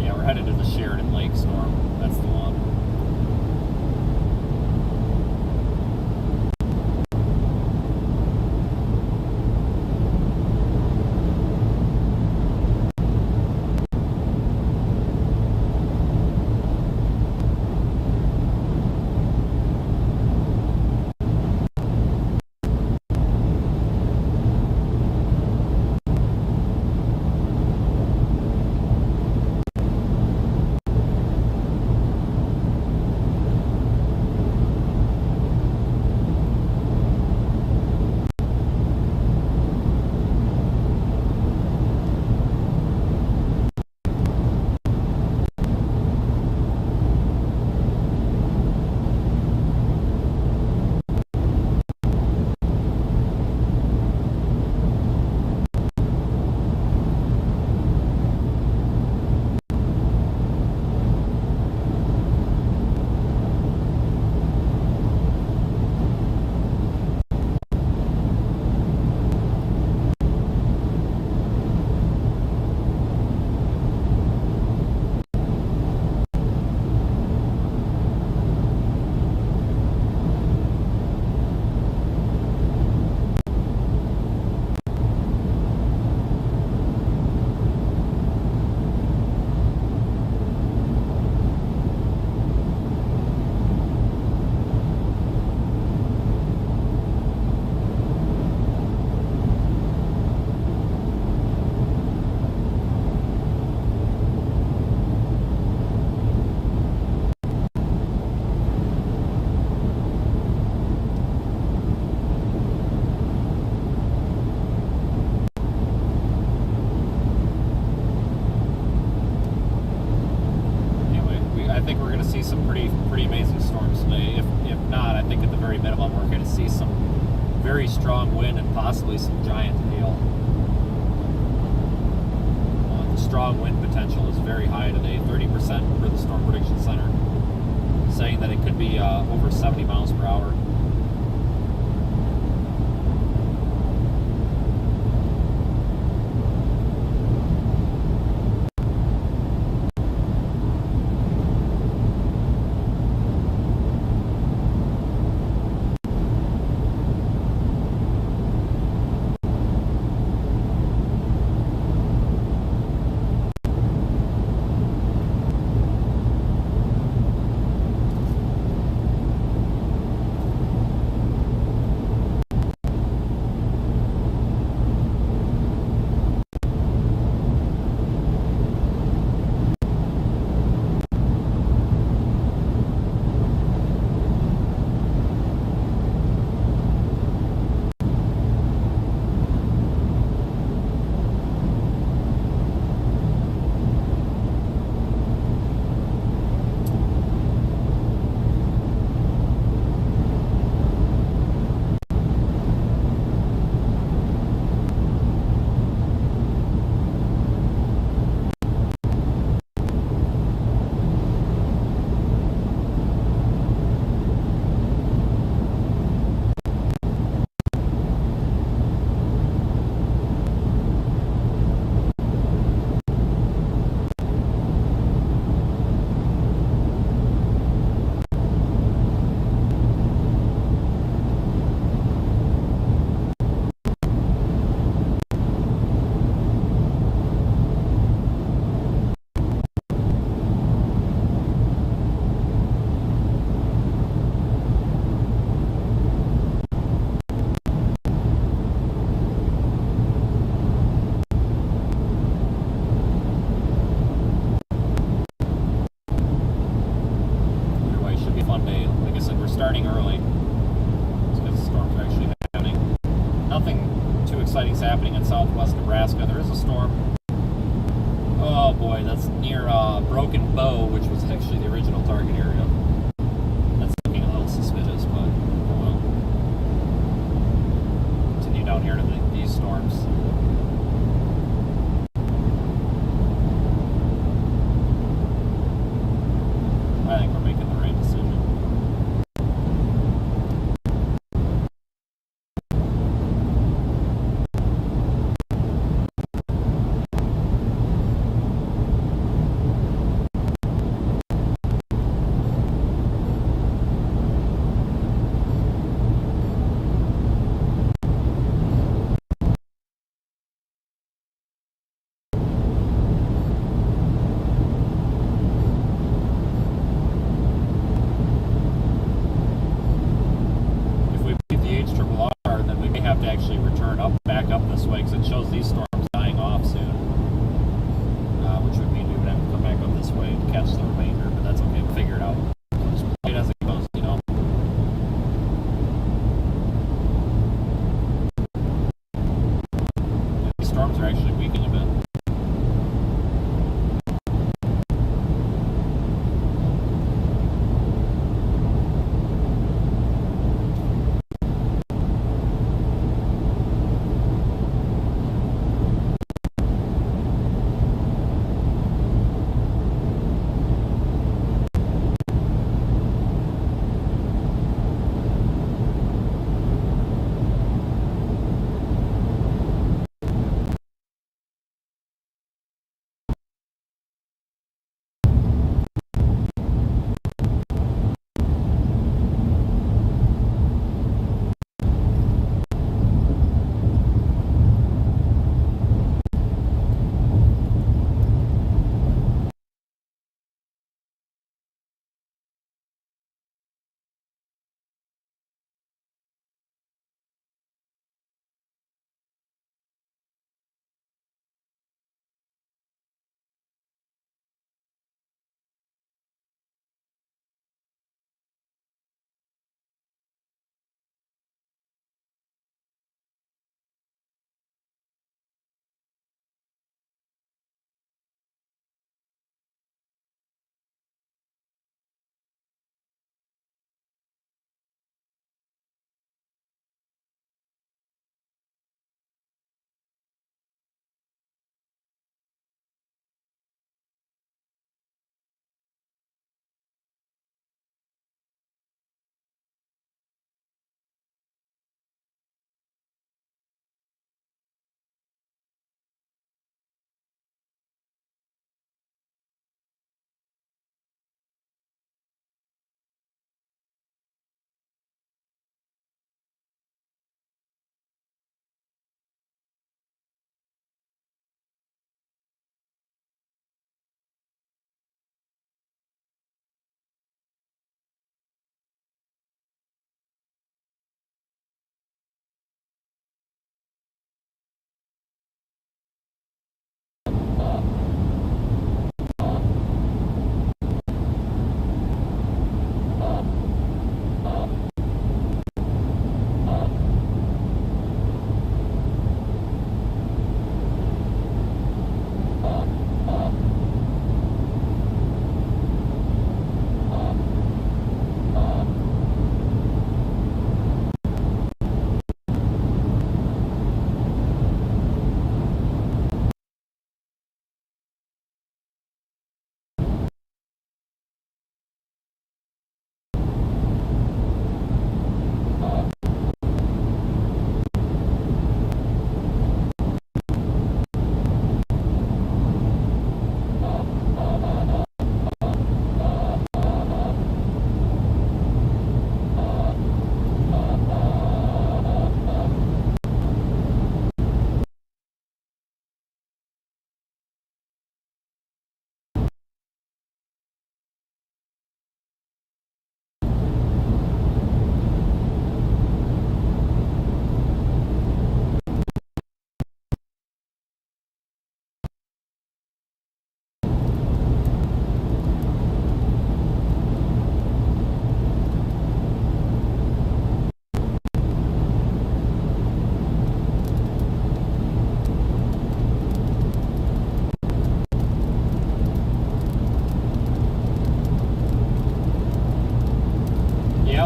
[SPEAKER 1] Yeah, we're headed to the Sheridan Lake storm. That's the one. think we're going to see some pretty amazing storms today. If not, I think at the very minimum we're going to see some very strong wind and possibly some giant hail. The strong wind potential is very high today, 30% for the Storm Prediction Center, saying that it could be over 70 miles per hour. Starting early. It's because the storms are actually happening. Nothing too exciting is happening in southwest Nebraska. There is a storm. Oh boy, that's near Broken Bow, which was actually the original target area. That's looking a little suspicious, but oh well. Continue down here to these storms. I think we're making the right decision.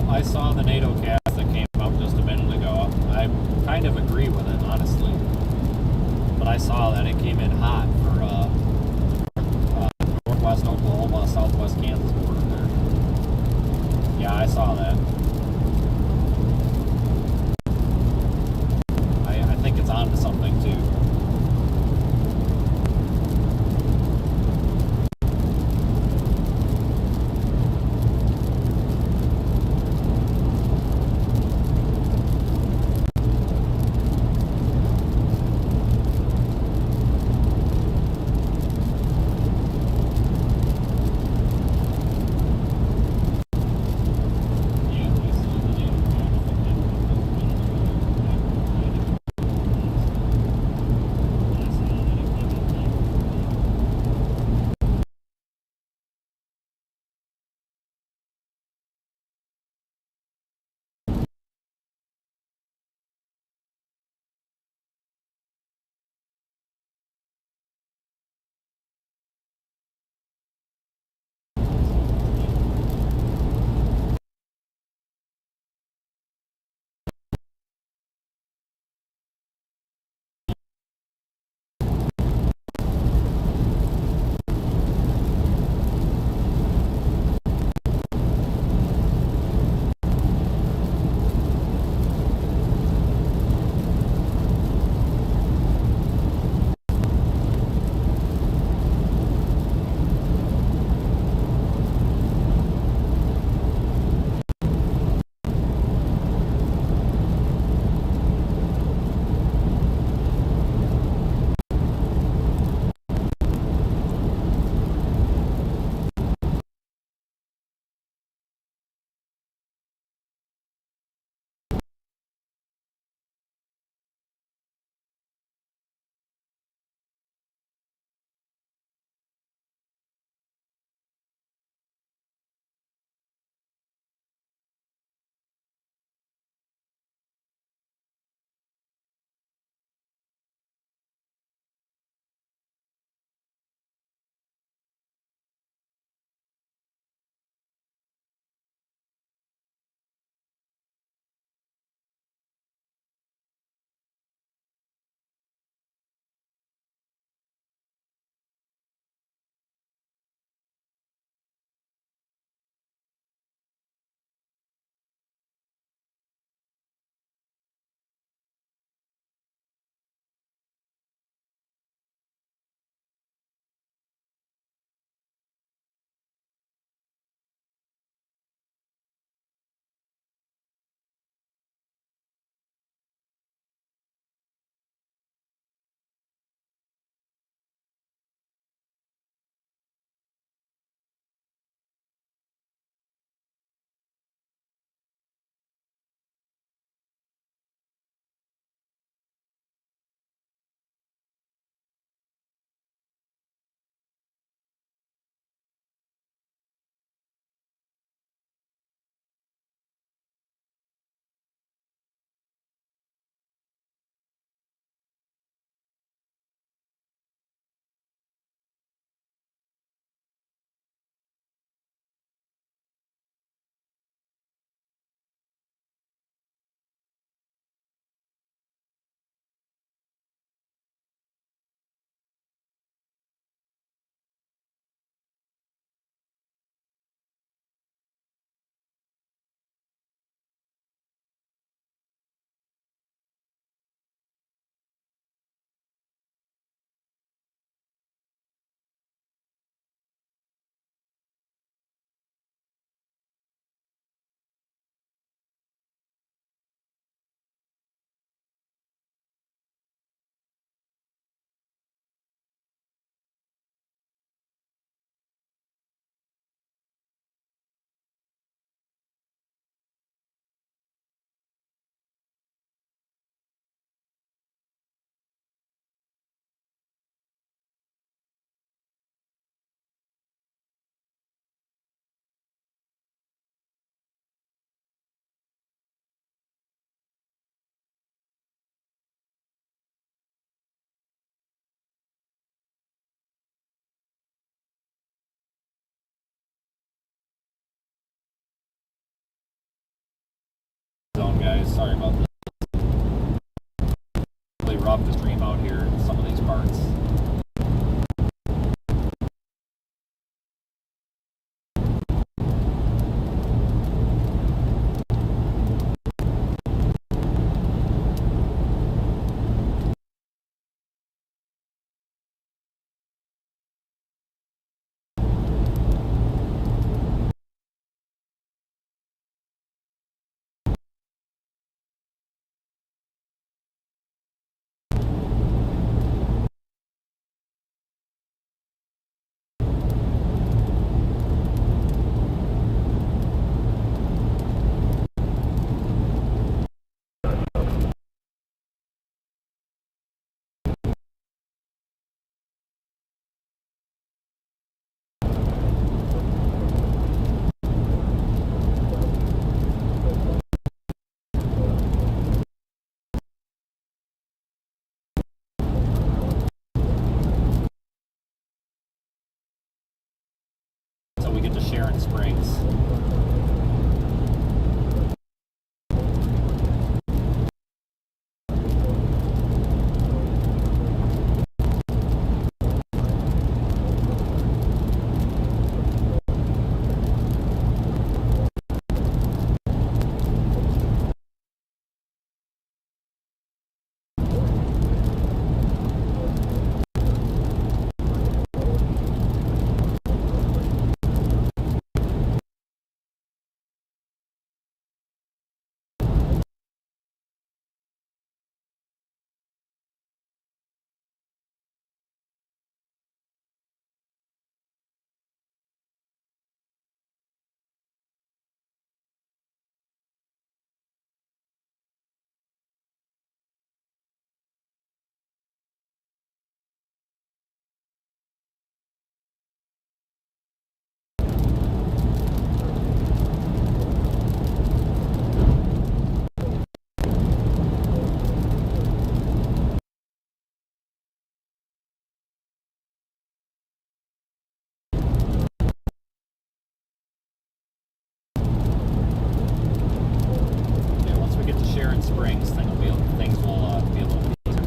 [SPEAKER 1] Yep, I saw the NATO cast that came out just a minute ago. I kind of agree with it, honestly. But I saw that it came in hot for northwest Oklahoma, southwest Kansas border there. Yeah, I saw that. I think it's on to something too. Yeah. guys. Sorry about this. Really rough to stream out here in some of these parts. So we get to Sharon Springs. Springs, things will be a little bit easier.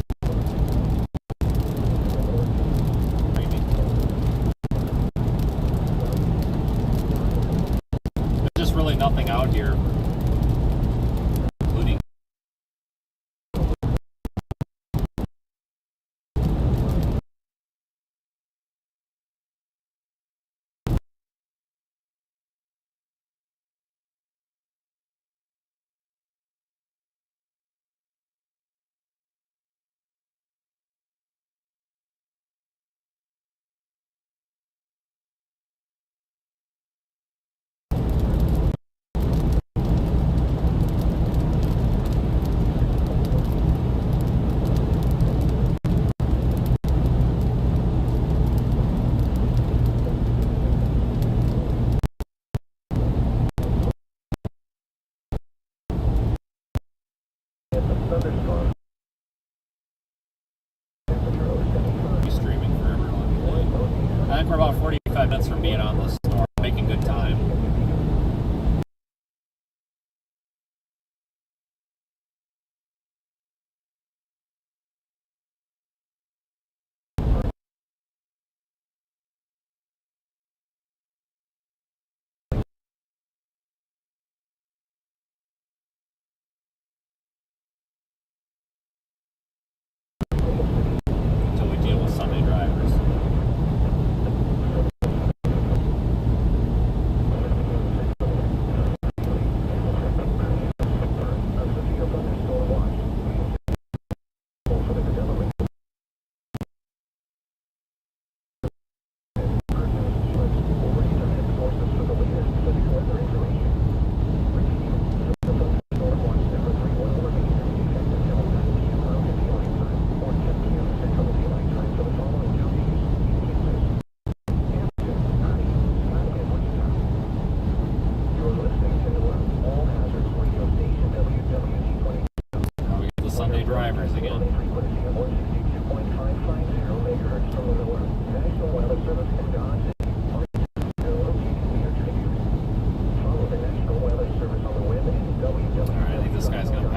[SPEAKER 1] Maybe. There's just really nothing out here, including
[SPEAKER 3] thunderstorm.
[SPEAKER 1] streaming for everyone. I think we're about 45 minutes from being on this storm, making good time. Until we deal with Sunday drivers. Drivers again. Alright, I think this guy's gonna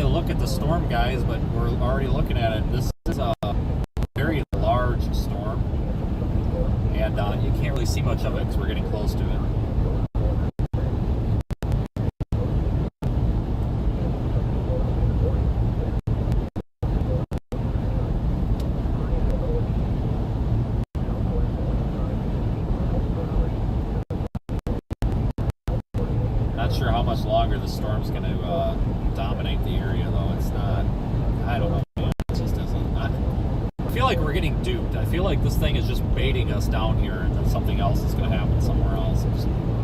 [SPEAKER 1] a look at the storm, guys, but we're already looking at it. This is a very large storm, and you can't really see much of it because we're getting close to it. Not sure how much longer the storm's going to dominate the area, though. It's not. I don't know. Man. It just isn't. I feel like we're getting duped. I feel like this thing is just baiting us down here, and then something else is going to happen somewhere else.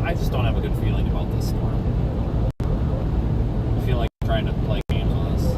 [SPEAKER 1] I just don't have a good feeling about this storm. I feel like I'm trying to play games with us.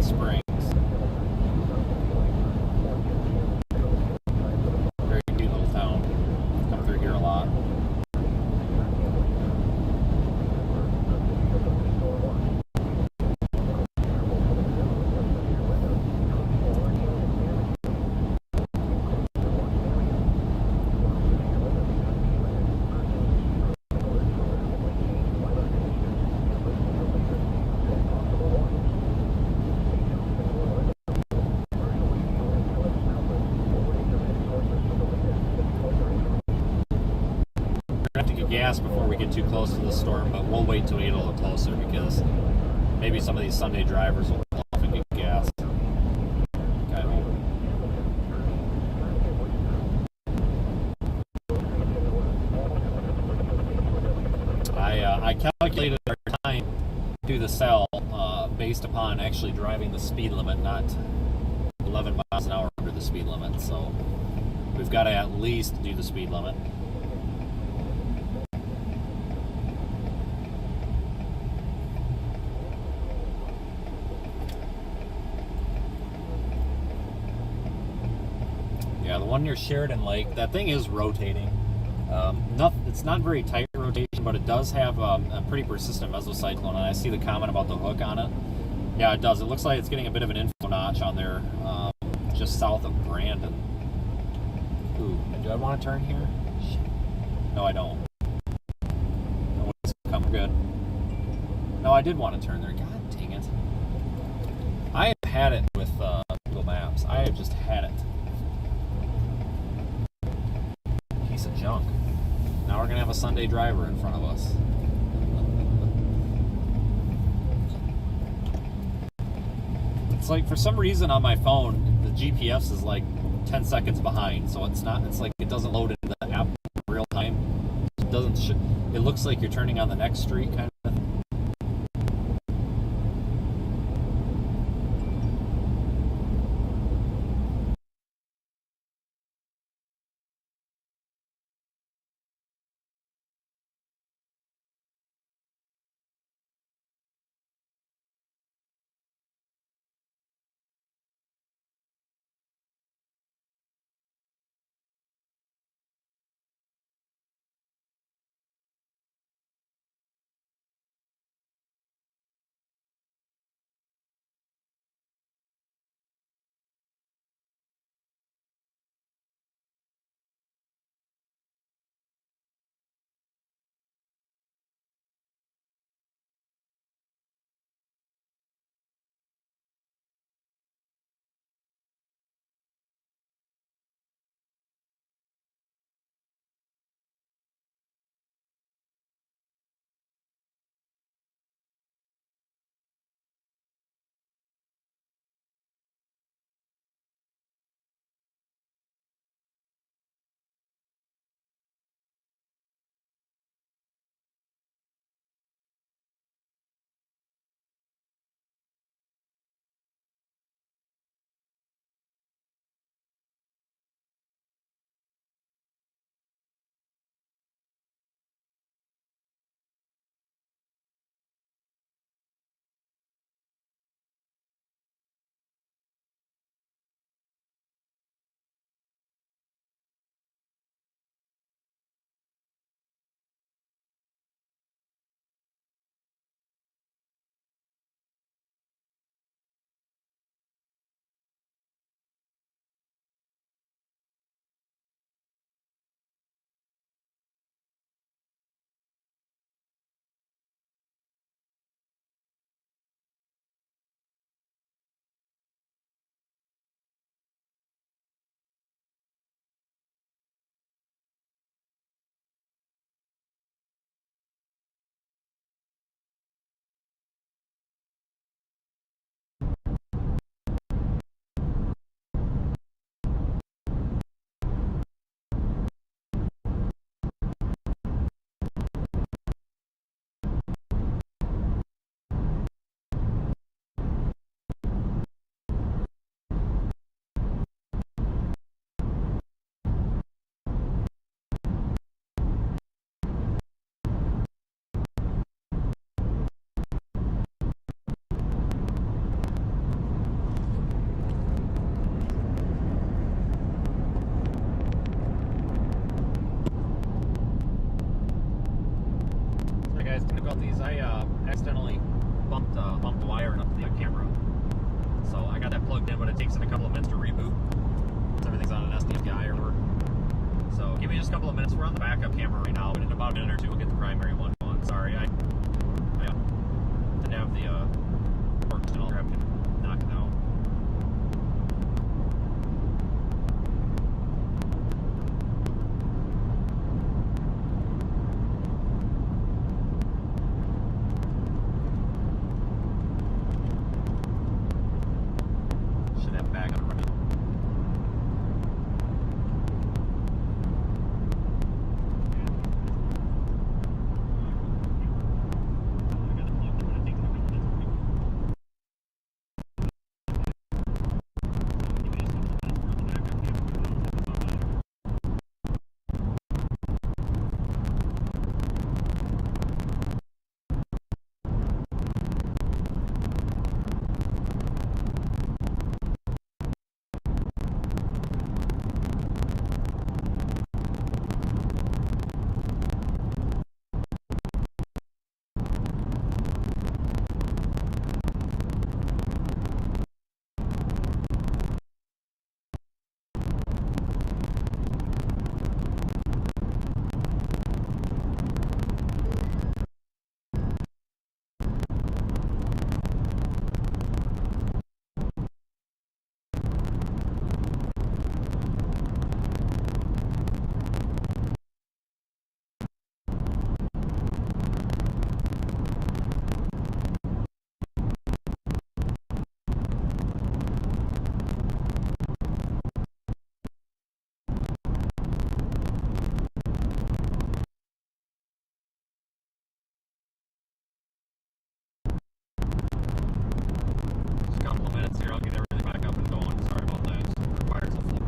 [SPEAKER 1] Springs. Very cute little town. Come through here a lot. Gas before we get too close to the storm, but we'll wait till we get a little closer because maybe some of these Sunday drivers will pull off and get gas. Okay. I calculated our time to the cell based upon actually driving the speed limit, not 11 miles an hour under the speed limit. So we've got to at least do the speed limit. Yeah, the one near Sheridan Lake, that thing is rotating. It's not very tight rotation, but it does have a pretty persistent mesocyclone, and I see the comment about the hook on it. Yeah, it does. It looks like it's getting a bit of an info notch on there, just south of Brandon. Ooh, do I want to turn here? Shit. No, I don't. No, it's come good. No, I did want to turn there. God dang it. I have had it with Google Maps. I have just had it. Piece of junk. Now we're gonna have a Sunday driver in front of us. It's like for some reason on my phone the GPS is like 10 seconds behind, so it's like it doesn't load into the app in real time. It doesn't. It looks like you're turning on the next street kind of. guys, about these. I accidentally bumped the wire up the camera. So I got that plugged in, but it takes it a couple of minutes to reboot. Everything's on an SDI or whatever. So give me just a couple of minutes. We're on the backup camera right now, but in about a minute or two, we'll get the primary one going. Sorry, I didn't have the work still. I can knock it out. Should have back up running. Here, I'll get everything back up and going. Sorry about that. It requires a flip.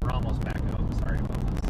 [SPEAKER 1] We're almost back up. Sorry about this.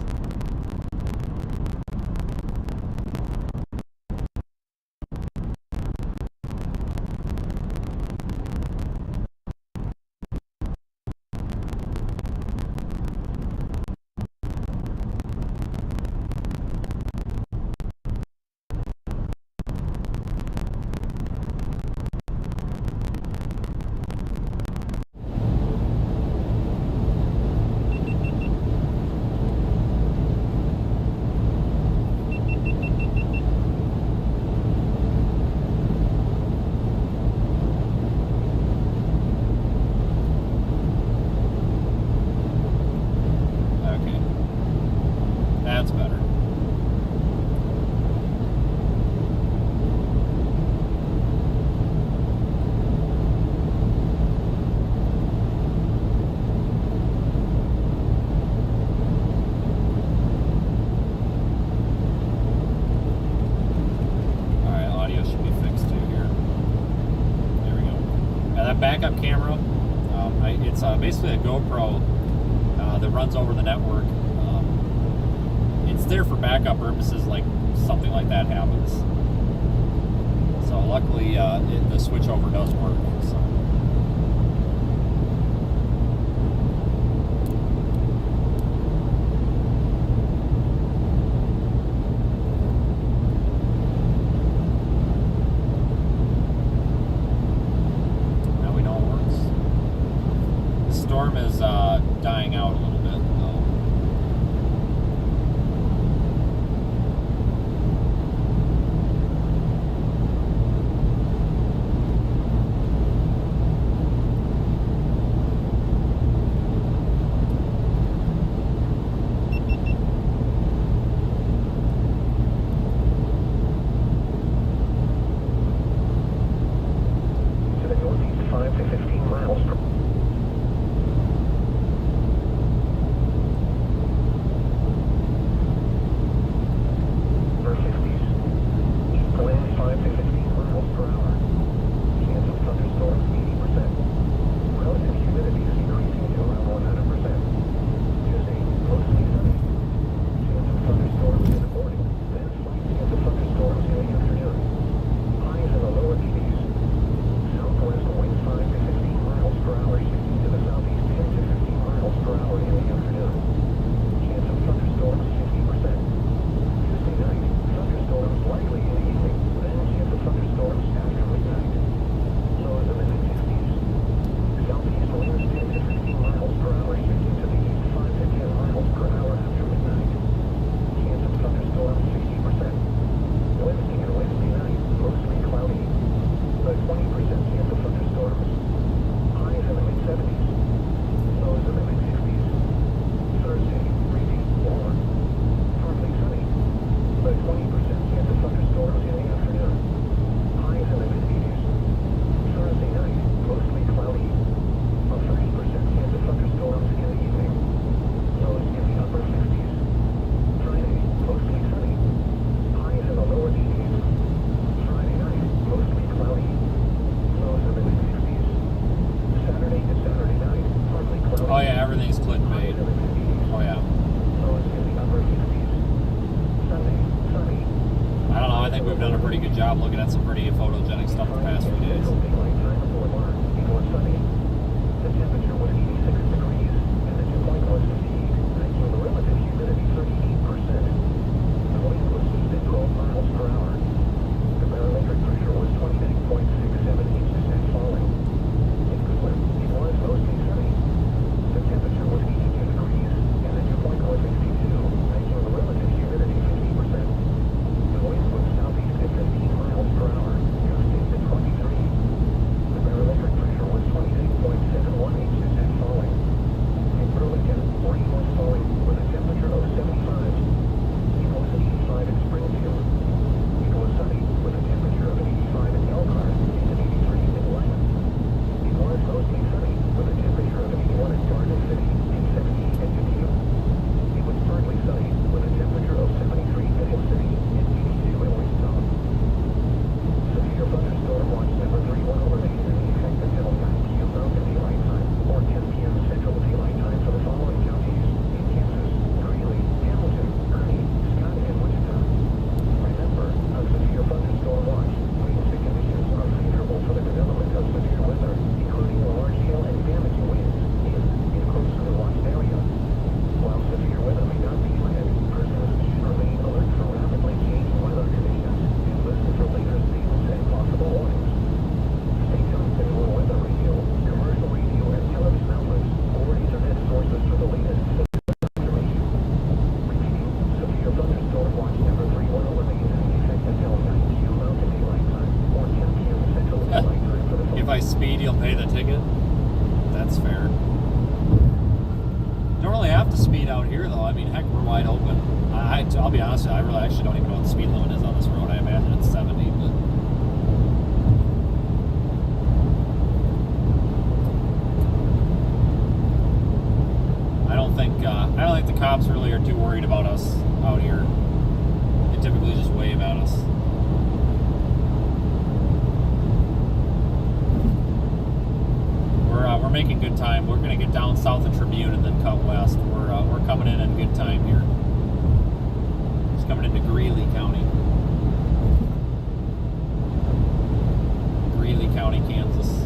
[SPEAKER 1] Backup camera. It's basically a GoPro that runs over the network. It's there for backup purposes, like something like that happens. So luckily, the switchover does work. So. storm is dying out a little bit, though.
[SPEAKER 3] To the northeast, 5 to 15 miles per for 50s. East wind 5 to 15 miles per hour. Chance of thunderstorms 80%. Relative humidity is increasing to around 100%. Tuesday, mostly sunny. Chance of thunderstorms in the morning, then slight chance of thunderstorms in the afternoon. Highs in the lower 80s. Southwest winds 5 to 15 miles per hour, shifting to the southeast 10 to 15 miles per hour in the afternoon. Chance of thunderstorms 50%. Tuesday night, thunderstorms likely in the evening, then chance of thunderstorms after midnight. Lows in the mid-50s. Southeast winds 10 to 15 miles per hour, shifting to the east 5 to 10 miles per hour after midnight. Chance of thunderstorms 60%. Wednesday and Wednesday night, mostly cloudy. A 20% chance of thunderstorms. Highs in the mid-70s. Lows in the mid-50s. Thursday, breezy, warm. Partly sunny. A 20% chance of thunderstorms in the afternoon. Highs in the mid-80s. Thursday night, mostly cloudy. A 30% chance of thunderstorms in the evening. Lows in the upper 50s. Friday, mostly sunny. Highs in the lower 80s. Friday night, mostly cloudy. Lows in the mid-50s. Saturday to Saturday night, partly cloudy.
[SPEAKER 1] Oh yeah, everything's clickbait.
[SPEAKER 3] Highs in the mid-80s.
[SPEAKER 1] Oh yeah.
[SPEAKER 3] Lows in the upper 50s. Sunday, sunny.
[SPEAKER 1] I don't know, I think we've done a pretty good job looking at some pretty photogenic stuff the past few days.
[SPEAKER 3] Daylight time boulevard, it was sunny. The temperature was 86 degrees, and the dew point was 58, making the relative humidity 38%. The wind was east at 12 miles per hour. The barometric pressure was 29.67 inches and falling. In Goodland, it was mostly sunny. The temperature was 82 degrees, and the dew point was 62, making the relative humidity 50%. The wind was southeast at 15 miles per hour, gusts at 23. The barometric pressure was 28.71 inches and falling. In Burlington, rain was falling with a temperature of 75. It was 85 in Springfield. It was sunny with a temperature of 85 in Elkhart and 83 in Lyman. It was mostly sunny with a temperature of 81 in Garden City and 78 in Dubuque. It was partly sunny with a temperature of 73 in Hill City and 82 in Wichita. Severe thunderstorm watch number 3 will remain in effect until 9 p.m. Mountain Daylight Time or 10 p.m. Central Daylight Time for the following counties in Kansas: Greeley, Hamilton, Kearney, Scott, and Wichita. Remember, a severe thunderstorm watch means the conditions are favorable for the development of severe weather, including large hail and damaging winds in close to the watched area. While severe weather may not be imminent, persons should remain alert for rapidly changing weather conditions and listen for later statements and possible warnings. Stay tuned to your weather radio, commercial radio, and television outlets, or internet sources for the latest information. Repeating, severe thunderstorm watch number 3 will remain in effect until 9 p.m. Mountain Daylight Time or 10 p.m. Central Daylight Time for the
[SPEAKER 1] If I speed, you'll pay the ticket. That's fair. Don't really have to speed out here, though. I mean, heck, we're wide open. I'll be honest, I really actually don't even know what the speed limit is on this road. I imagine it's 70, but I don't think the cops really are too worried about us out here. They typically just wave at us. We're making good time. We're going to get down south of Tribune and then cut west. We're coming in good time here. Just coming into Greeley County. Greeley County, Kansas.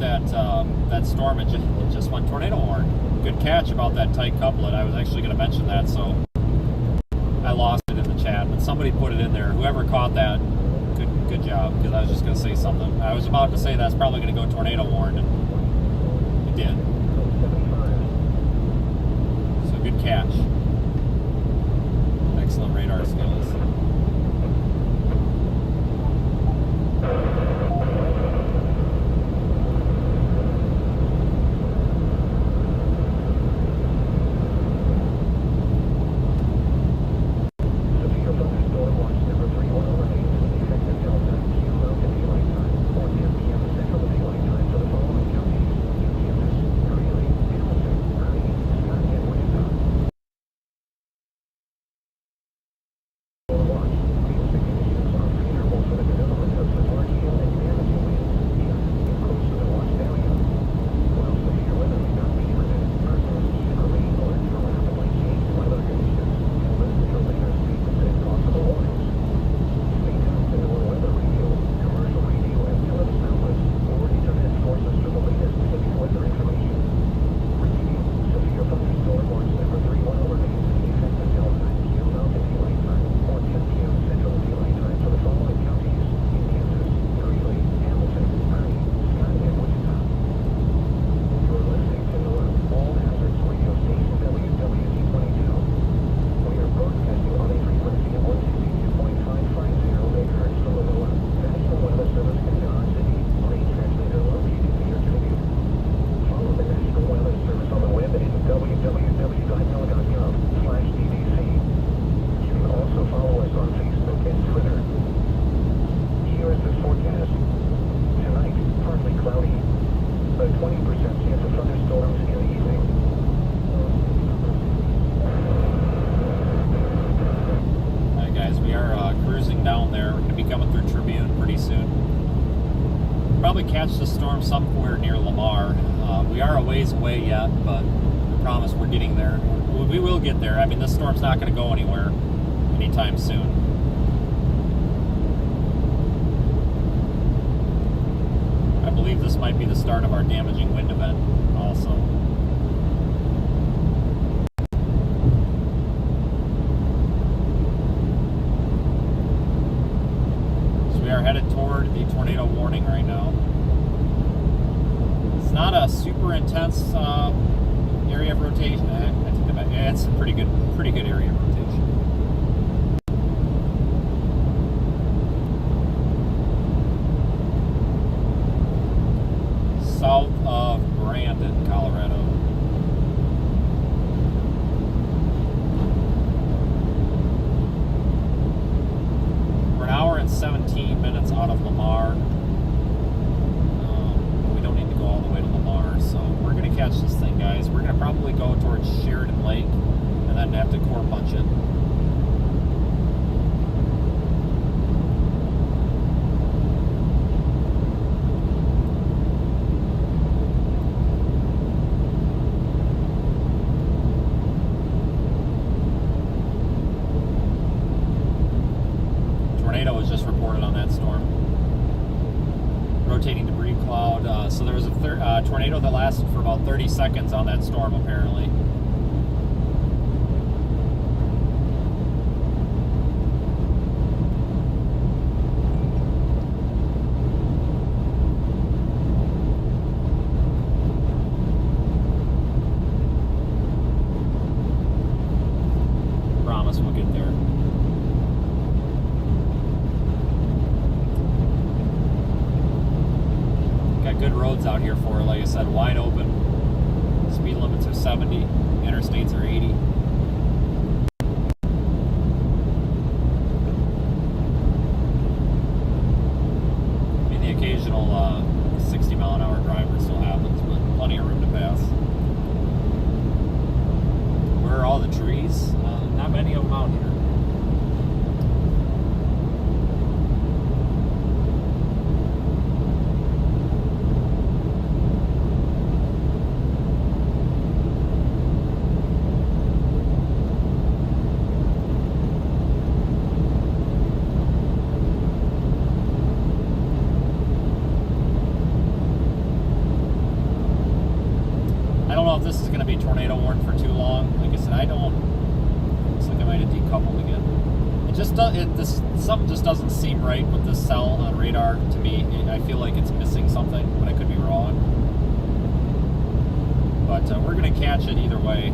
[SPEAKER 1] that storm, it just went tornado warn. Good catch about that tight couplet. I was actually going to mention that, so I lost it in the chat, but somebody put it in there. Whoever caught that, good job, because I was just going to say something. I was about to say that's probably going to go tornado warn, and it did. So good catch. Excellent radar skills. Catch the storm somewhere near Lamar. We are a ways away yet, but I promise we're getting there. We will get there. I mean, this storm's not going to go anywhere anytime soon. I believe this might be the start of our damaging wind event also. So we are headed toward the tornado warning right now. Not a super intense area of rotation. I think about, yeah, it's a pretty good area of rotation. South of Brandon, Colorado. We're an hour and 17 minutes out of Lamar. All the way to Lamar, so we're going to catch this thing, guys. We're going to probably go towards Sheridan Lake and then have to core punch it. Tornado was just reported on that storm. Rotating debris cloud. So there was a tornado that lasted for about 30 seconds on that storm, apparently. Promise we'll get there. Good roads out here for, like I said, wide open. Speed limits are 70, interstates are 80. I mean, the occasional 60 mile an hour driver still happens, but plenty of room to pass. Where are all the trees? Not many of them out here. know if this is going to be tornado warned for too long. Like I said, I don't. Looks like I might have decoupled again. It just does. Something just doesn't seem right with this cell on radar to me. I feel like it's missing something, but I could be wrong. But we're going to catch it either way.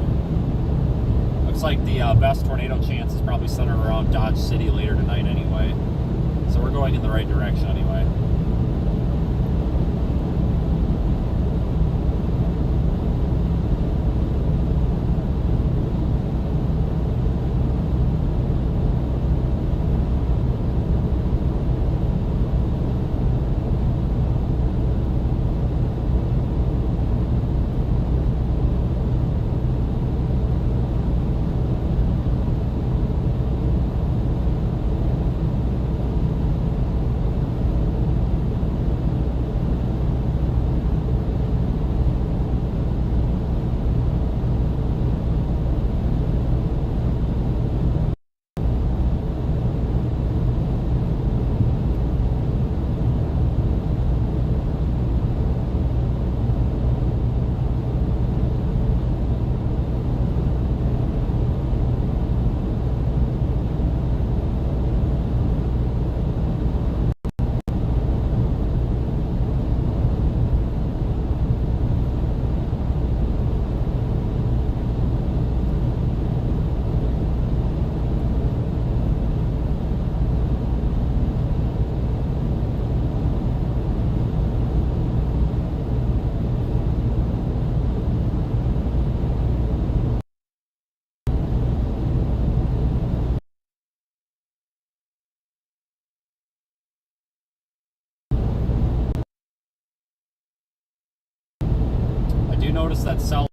[SPEAKER 1] Looks like the best tornado chance is probably centered around Dodge City later tonight anyway. So we're going in the right direction anyway. Notice that cell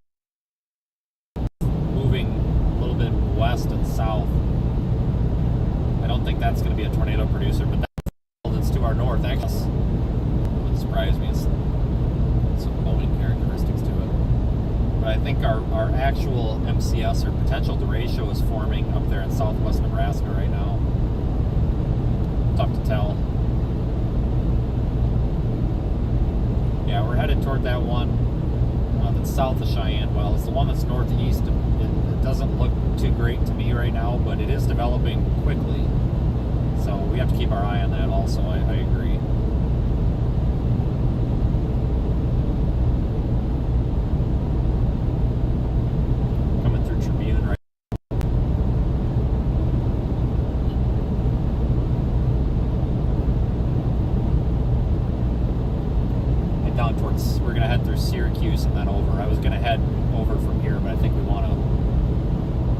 [SPEAKER 1] moving a little bit west and south. I don't think that's going to be a tornado producer, but that's to our north. Actually, wouldn't surprise me. It's some Boeing characteristics to it. But I think our actual MCS or potential derecho is forming up there in southwest Nebraska right now. Tough to tell. Yeah, we're headed toward that one. That's south of Cheyenne Wells. The one that's northeast, it doesn't look too great to me right now, but it is developing quickly. So we have to keep our eye on that also, I agree. Coming through Tribune right down towards, we're going to head through Syracuse and then over. I was going to head over from here, but I think we want to,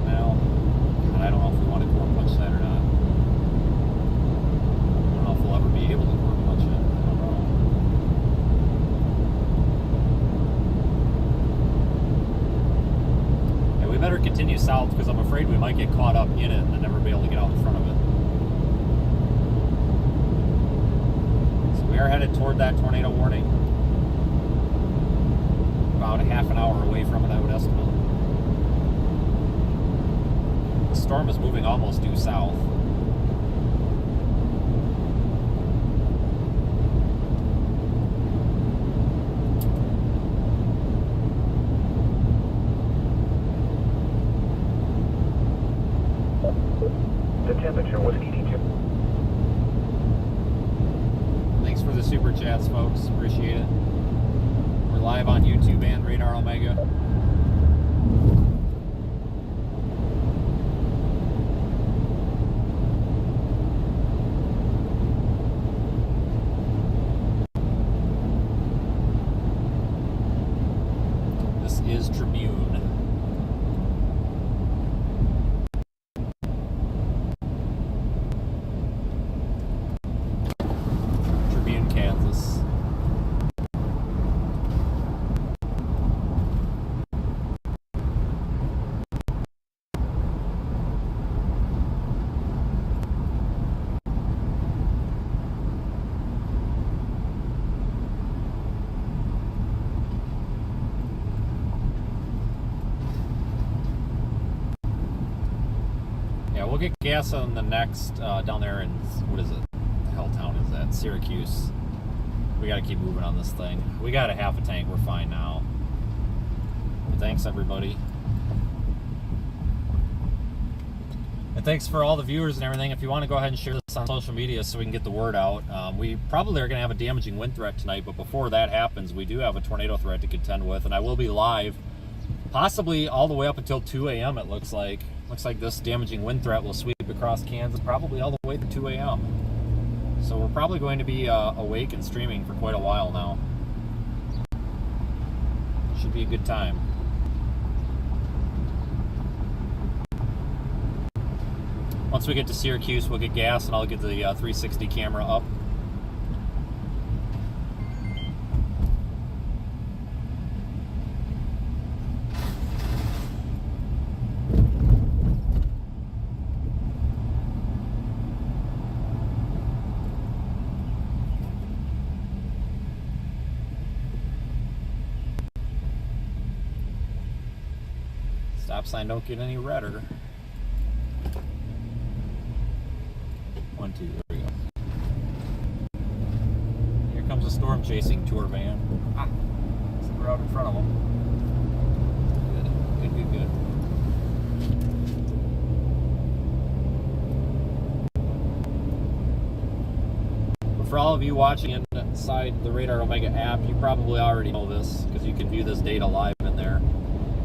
[SPEAKER 1] well, God, I don't know if we want to core punch that or not. I don't know if we'll ever be able to core punch it. I don't know. Yeah, we better continue south because I'm afraid we might get caught up in it and then never be able to get out in front of it. So we are headed toward that tornado warning. About a half an hour away from it, I would estimate. The storm is moving almost due south.
[SPEAKER 3] The temperature was 82.
[SPEAKER 1] Thanks for the super chats, folks. Appreciate it. We're live on YouTube and Radar Omega. This is Tribune. Tribune, Kansas. We'll get gas on the next down there in, what is it? The hell town is that? Syracuse. We got to keep moving on this thing. We got a half a tank. We're fine now. But thanks everybody. And thanks for all the viewers and everything. If you want to go ahead and share this on social media so we can get the word out. We probably are going to have a damaging wind threat tonight, but before that happens, we do have a tornado threat to contend with, and I will be live possibly all the way up until 2 a.m. it looks like. Looks like this damaging wind threat will sweep across Kansas probably all the way to 2 a.m. So we're probably going to be awake and streaming for quite a while now. Should be a good time. Once we get to Syracuse, we'll get gas and I'll get the 360 camera up. Stop sign don't get any redder. 1, 2, there we go. Here comes a storm chasing tour van. So we're out in front of them. Good. But for all of you watching inside the Radar Omega app, you probably already know this because you can view this data live in there.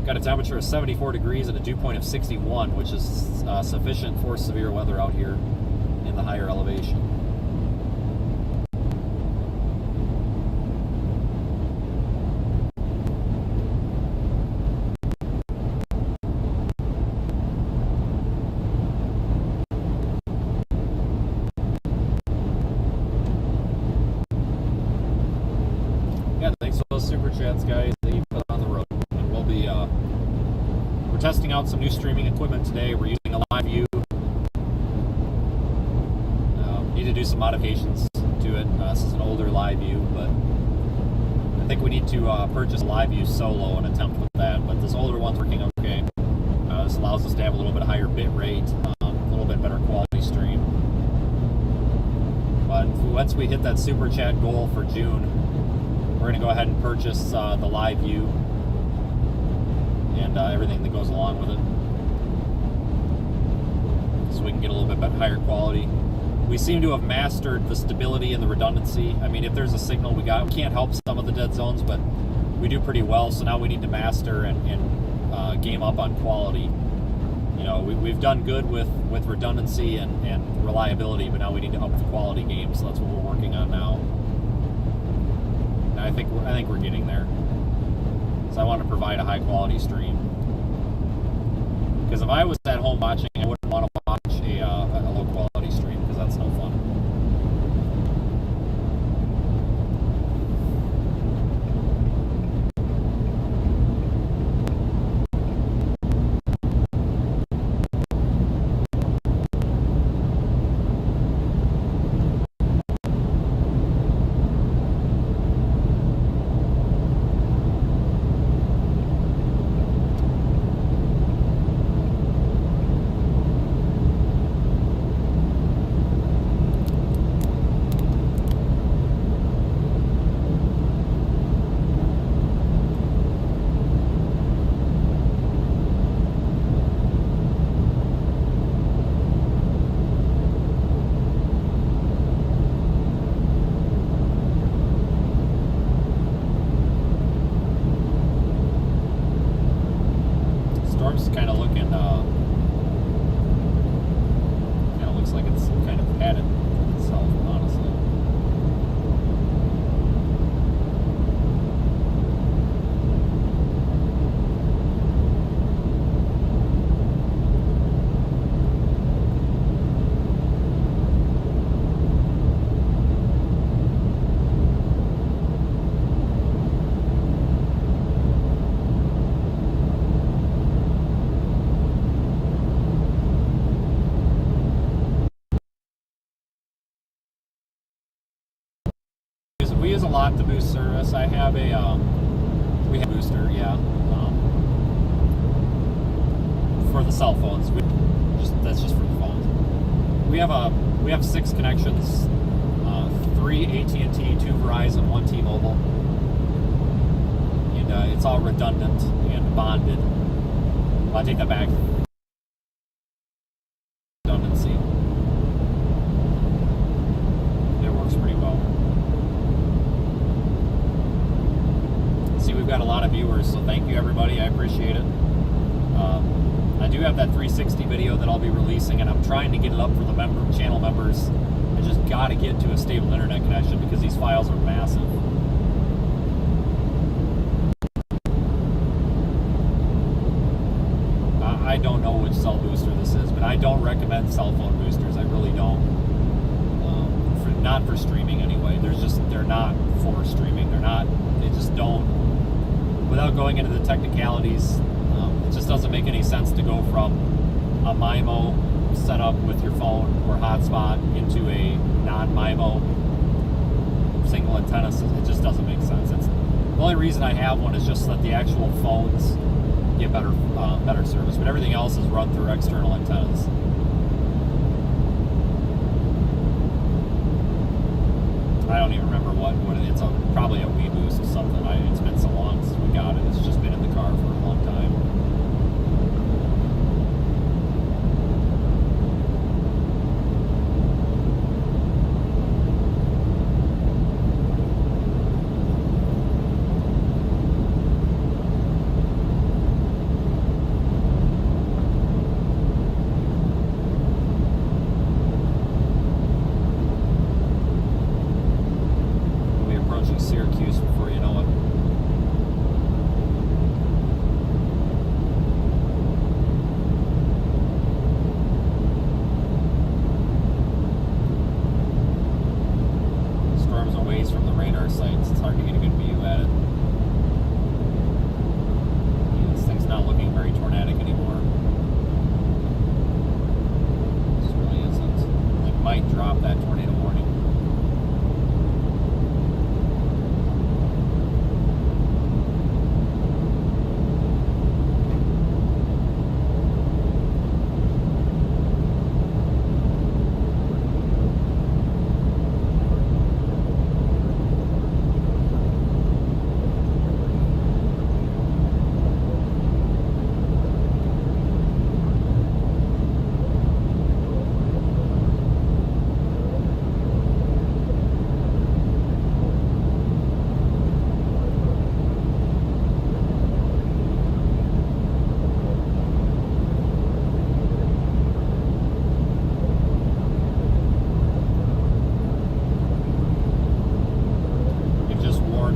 [SPEAKER 1] Got a temperature of 74 degrees and a dew point of 61, which is sufficient for severe weather out here in the higher elevation. Yeah, thanks for those super chats, guys, that you put on the road. And we'll be we're testing out some new streaming equipment today. We're using a live view. Need to do some modifications to it. This is an older live view, but I think we need to purchase a live view solo and attempt with that. But this older one's working okay. This allows us to have a little bit higher bit rate, a little bit better quality stream. But once we hit that super chat goal for June, we're going to go ahead and purchase the live view and everything that goes along with it, so we can get a little bit higher quality. We seem to have mastered the stability and the redundancy. I mean, if there's a signal we can't help some of the dead zones, but we do pretty well. So now we need to master and game up on quality. You know, we've done good with redundancy and reliability, but now we need to up the quality game. So that's what we're working on now. And I think we're getting there. So I want to provide a high quality stream. Because if I was at home watching, I wouldn't want to watch a low quality stream because that's no fun. Storm's kind of looking, looks like it's kind of padded itself, honestly. We use a lot to boost service. I have we have a booster, yeah, for the cell phones. That's just for the phones. We have 6 connections, 3 AT&T, 2 Verizon, 1 T-Mobile, and it's all redundant and bonded. Well, I take that back. Redundancy. It works pretty well. See, we've got a lot of viewers, so thank you everybody. I appreciate it. I do have that 360 video that I'll be releasing, and I'm trying to get it up for the channel members. I just got to get to a stable internet connection because these files are massive. I don't know which cell booster this is, but I don't recommend cell phone boosters. I really don't. Not for streaming anyway. They're not for streaming. They just don't. Without going into the technicalities, it just doesn't make any sense to go from a MIMO setup with your phone or hotspot into a non-MIMO single antenna. It just doesn't make sense. The only reason I have one is just so that the actual phones get better service, but everything else is run through external antennas. I don't even remember what it is. It's probably a Wii Boost or something. It's been so long since we got it. It's just been in the car for a long time. Syracuse before you know it. Storms are ways from the radar sites. It's hard to get a good view at it. This thing's not looking very tornadic anymore. This really isn't. It might drop that tornado warning.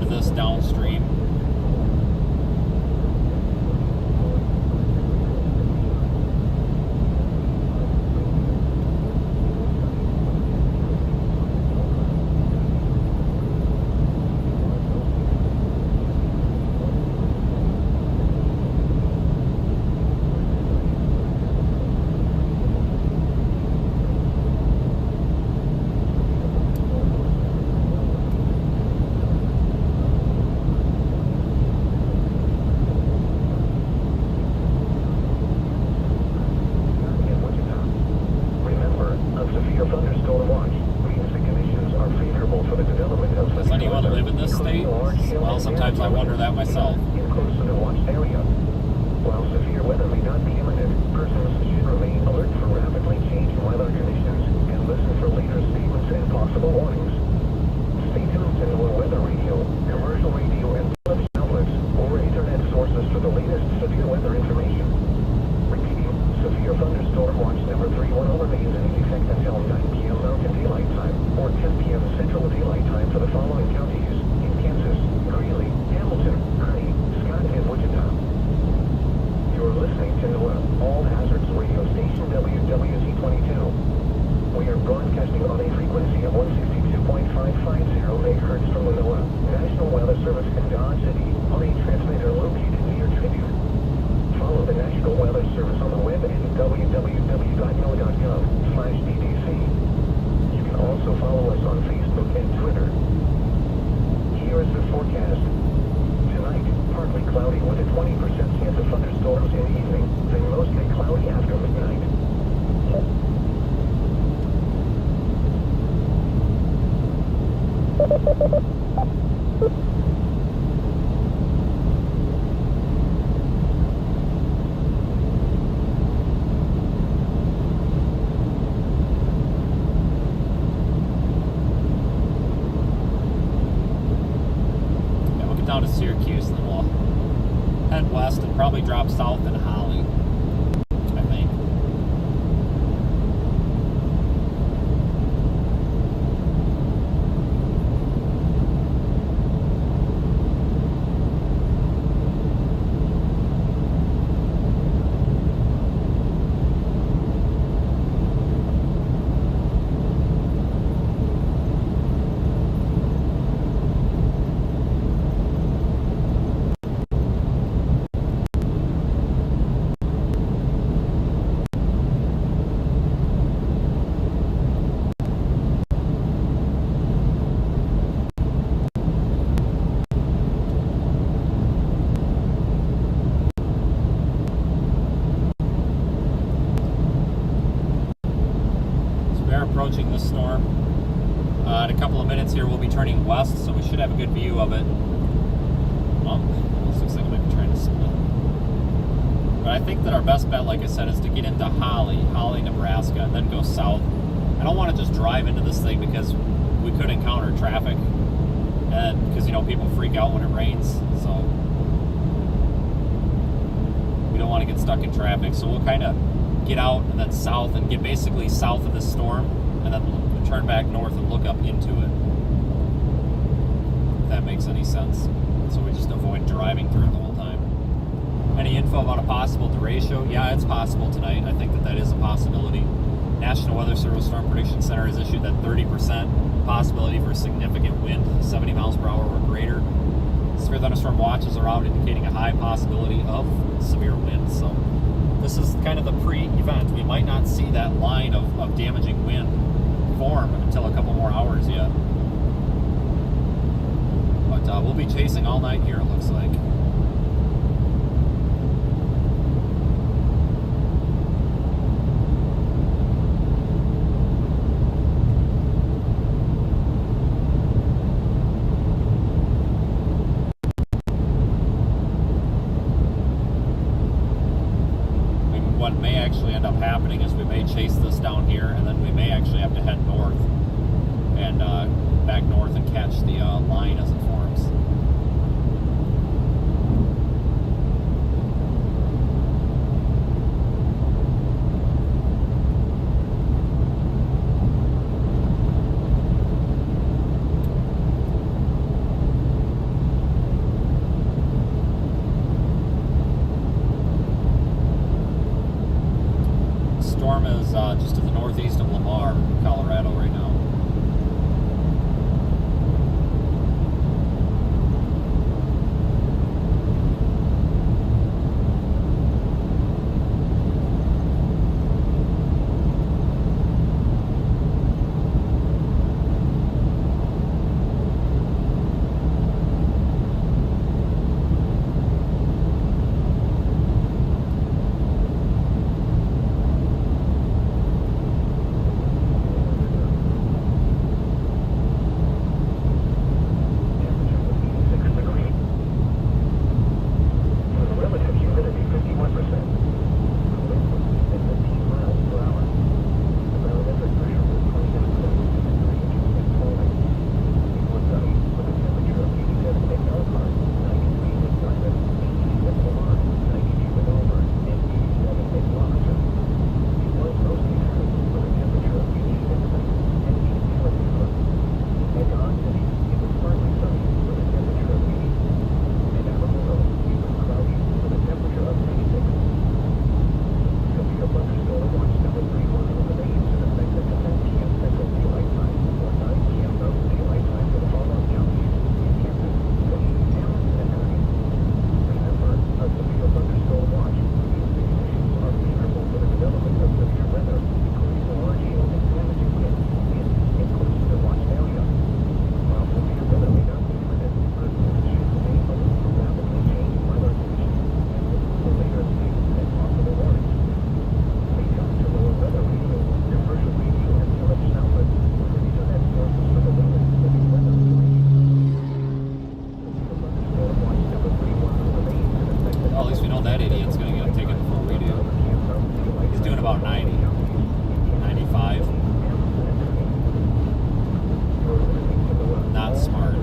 [SPEAKER 1] This downstream. Does anyone live in this state? Well, sometimes I wonder that myself.
[SPEAKER 3] Close to the watched area. While severe weather may not be imminent, persons should remain alert for rapidly changing weather conditions and listen for later statements and possible warnings. Stay tuned to NOAA weather radio, commercial radio, and television outlets or internet sources for the latest severe weather information. Repeating, severe thunderstorm watch number 310 remains in effect until 9 p.m. Mountain Daylight Time or 10 p.m. Central Daylight Time for the following counties in Kansas, Greeley, Hamilton, Kearney, Scott, and Wichita. You're listening to NOAA All Hazards Radio Station WWZ22. We are broadcasting on a frequency of 162.550 MHz from the NOAA National Weather Service in Dodge City on a transmitter located near Tribute. Follow the National Weather Service on the web at www.noaa.gov/DDC. You can also follow us on Facebook and Twitter. Here is the forecast. Tonight, partly cloudy with a 20% chance of thunderstorms in the evening, then mostly cloudy after midnight.
[SPEAKER 1] west and probably drop south in Holly, I think. Approaching the storm. In a couple of minutes here, we'll be turning west, so we should have a good view of it. Oh, this looks like I might be trying to split. But I think that our best bet, like I said, is to get into Holly, Nebraska, and then go south. I don't want to just drive into this thing because we could encounter traffic, and because people freak out when it rains, so we don't want to get stuck in traffic. So we'll kind of get out and then south and get basically south of the storm, and then turn back north and look up into it, if that makes any sense. So we just avoid driving through it the whole time. Any info about a possible derecho? Yeah, it's possible tonight. I think that is a possibility. National Weather Service Storm Prediction Center has issued that 30% possibility for significant wind, 70 miles per hour or greater. Severe thunderstorm watches are out, indicating a high possibility of severe winds. So this is kind of the pre-event. We might not see that line of damaging wind form until a couple more hours yet. But we'll be chasing all night here, it looks like. What may actually end up happening is we may chase this down here, and then we may actually have to head north and back north and catch the line as it forms. Storm is just to the northeast of Lamar, Colorado right now. about 90, 95. Not smart.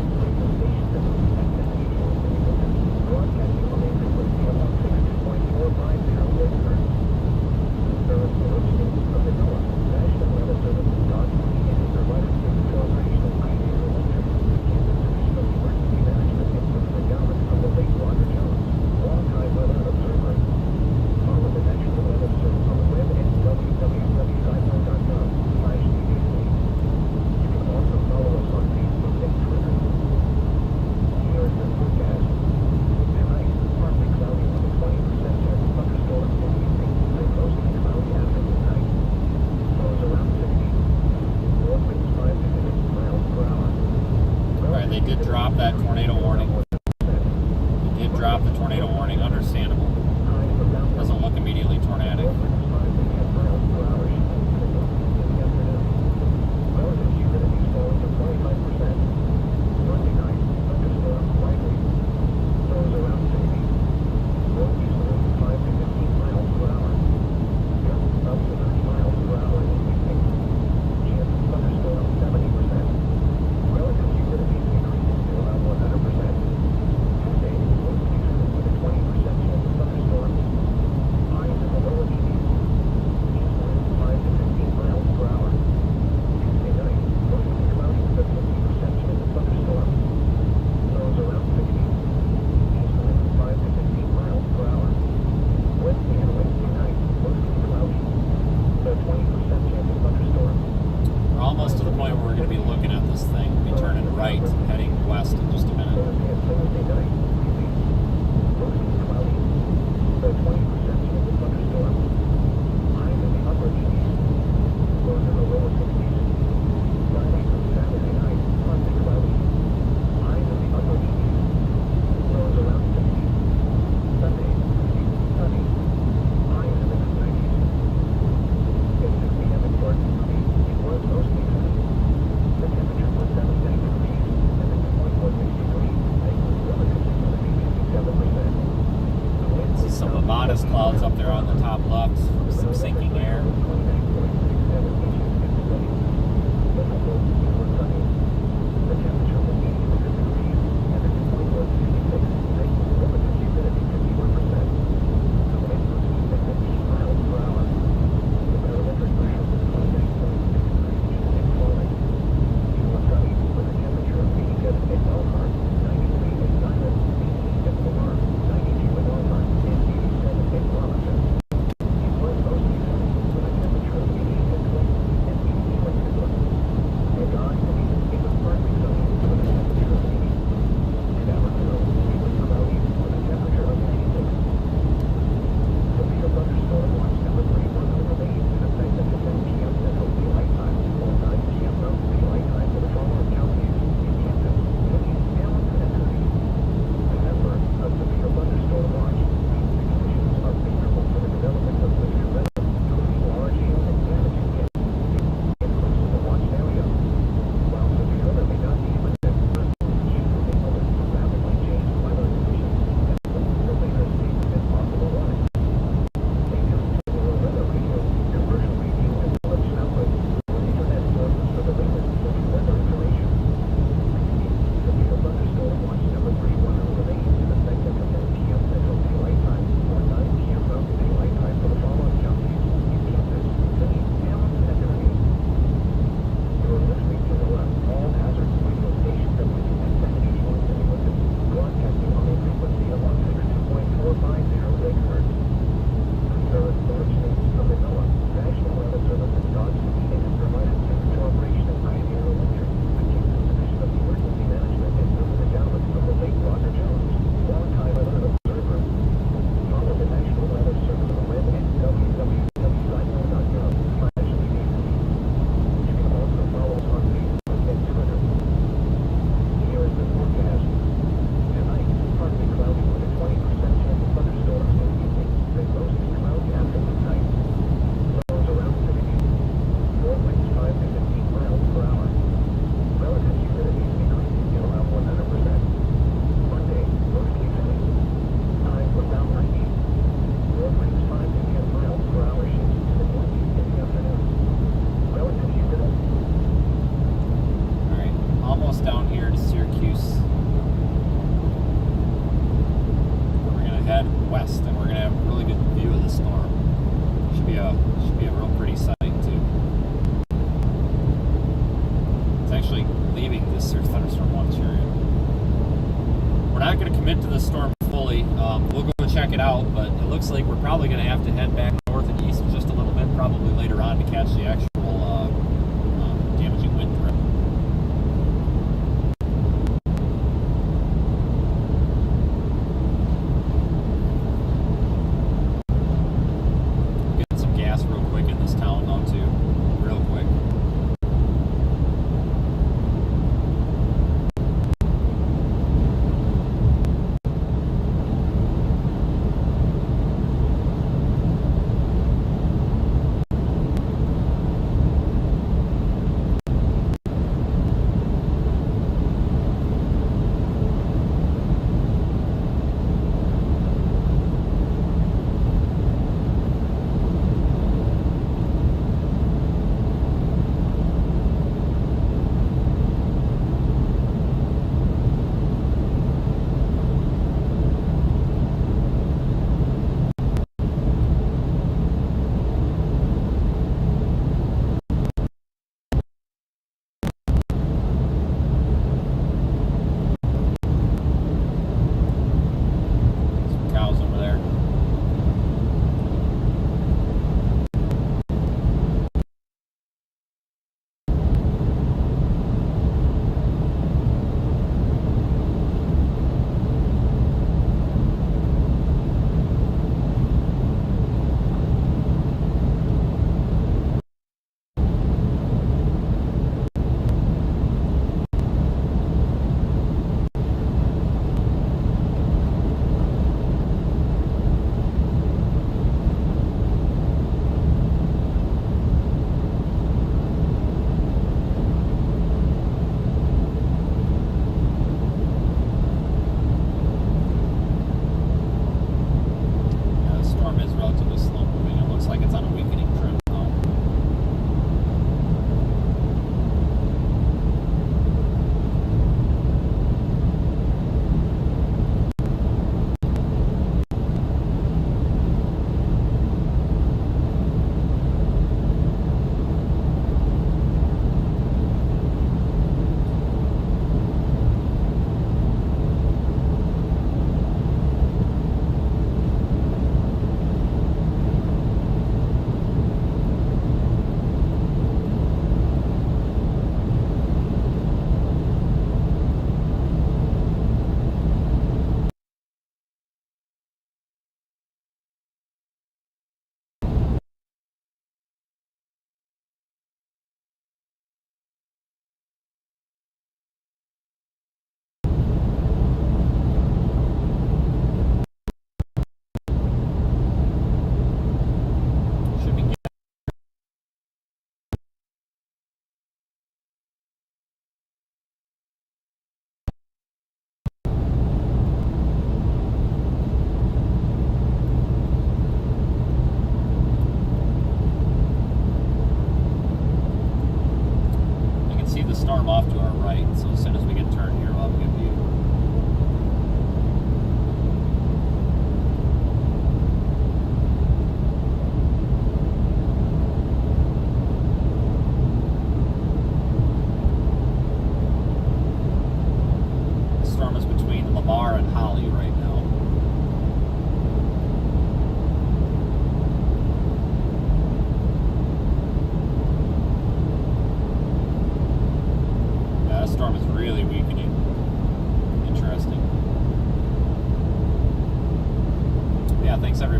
[SPEAKER 1] understandable. Doesn't look immediately tornadic. Almost to the point where we're going to be looking at this thing, be turning right, heading west in just a minute. Modest clouds up there on the top left, some sinking air. Check it out, but it looks like we're probably going to have to head back north and east just a little bit, probably later on, to catch the actual damaging wind threat. Getting some gas real quick in this town now too, real quick.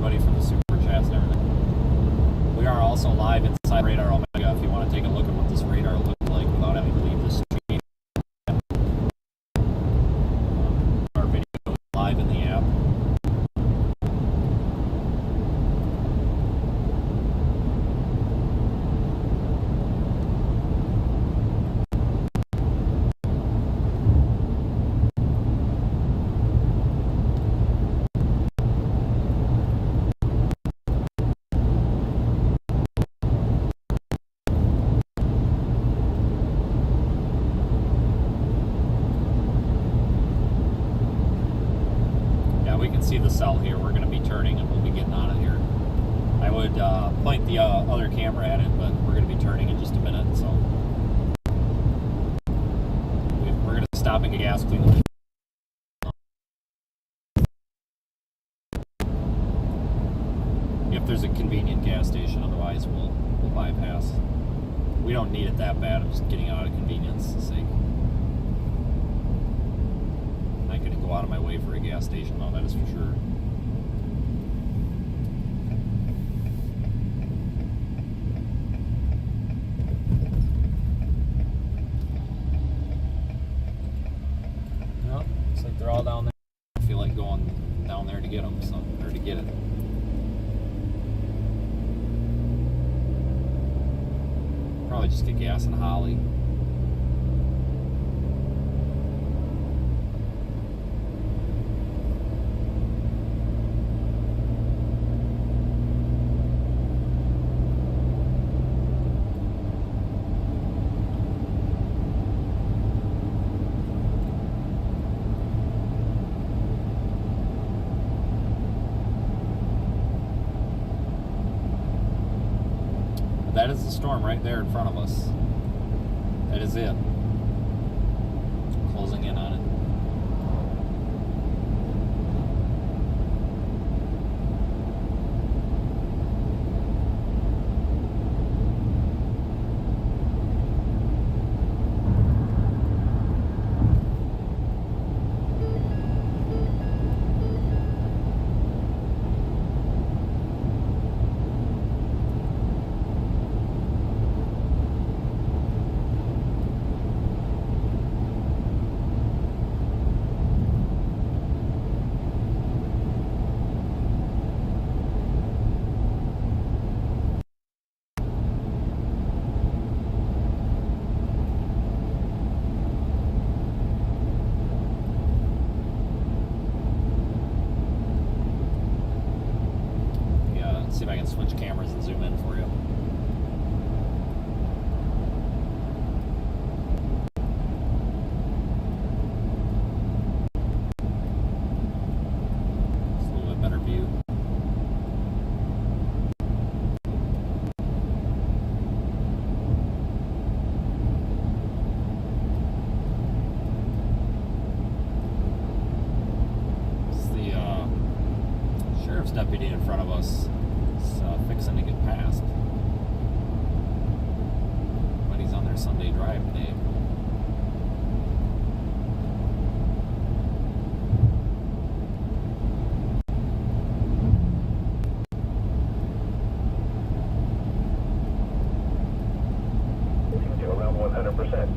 [SPEAKER 1] everybody for the super chats and everything. We are also live inside Radar Omega if you want to take a look at what this radar looks like without having to leave the stream. Our video is live in the app. See the cell here. We're going to be turning and we'll be getting out of here. I would point the other camera at it, but we're going to be turning in just a minute, so we're going to stop and get gas, clean the if there's a convenient gas station. Otherwise we'll bypass. We don't need it that bad. I'm just getting out of convenience sake. Go out of my way for a gas station though, that is for sure. Well, looks like they're all down there. I feel like going down there to get them, so, or to get it. Probably just get gas in Holly. That is the storm right there in front of us. That is it. Closing in on it. See if I can switch cameras and zoom in for you. Just a little bit better view. It's the sheriff's deputy in front of us. Fixing to get past, but he's on their Sunday drive today.
[SPEAKER 3] Around 100%.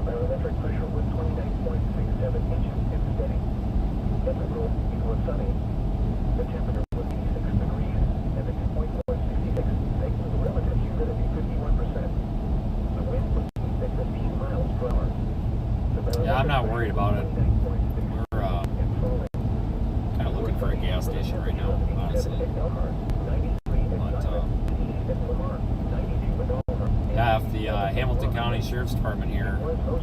[SPEAKER 3] Barometric pressure was 29.67 inches and steady. Typical, it was sunny. The temperature was 86 degrees and the dew point was 66, making the relative humidity 51%. The wind was at 15 miles per hour.
[SPEAKER 1] Yeah, I'm not worried about it. We're kind of looking for a gas station right now, honestly. Yeah, if the Hamilton County Sheriff's Department here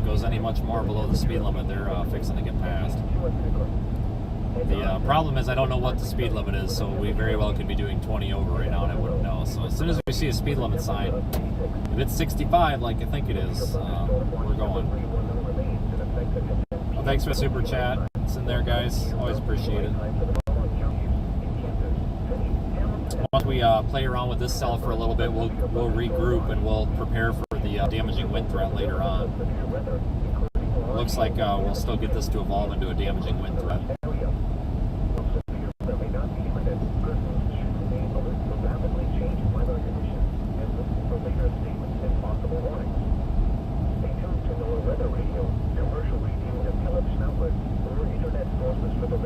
[SPEAKER 1] goes any much more below the speed limit, they're fixing to get passed. The problem is I don't know what the speed limit is, so we very well could be doing 20 over right now and I wouldn't know. So as soon as we see a speed limit sign, if it's 65 like I think it is, we're going. Well, thanks for the super chat. It's in there, guys. Always appreciate it. Once we play around with this cell for a little bit, we'll regroup and we'll prepare for the damaging wind threat later on. It looks like we'll still get this to evolve into a damaging wind threat.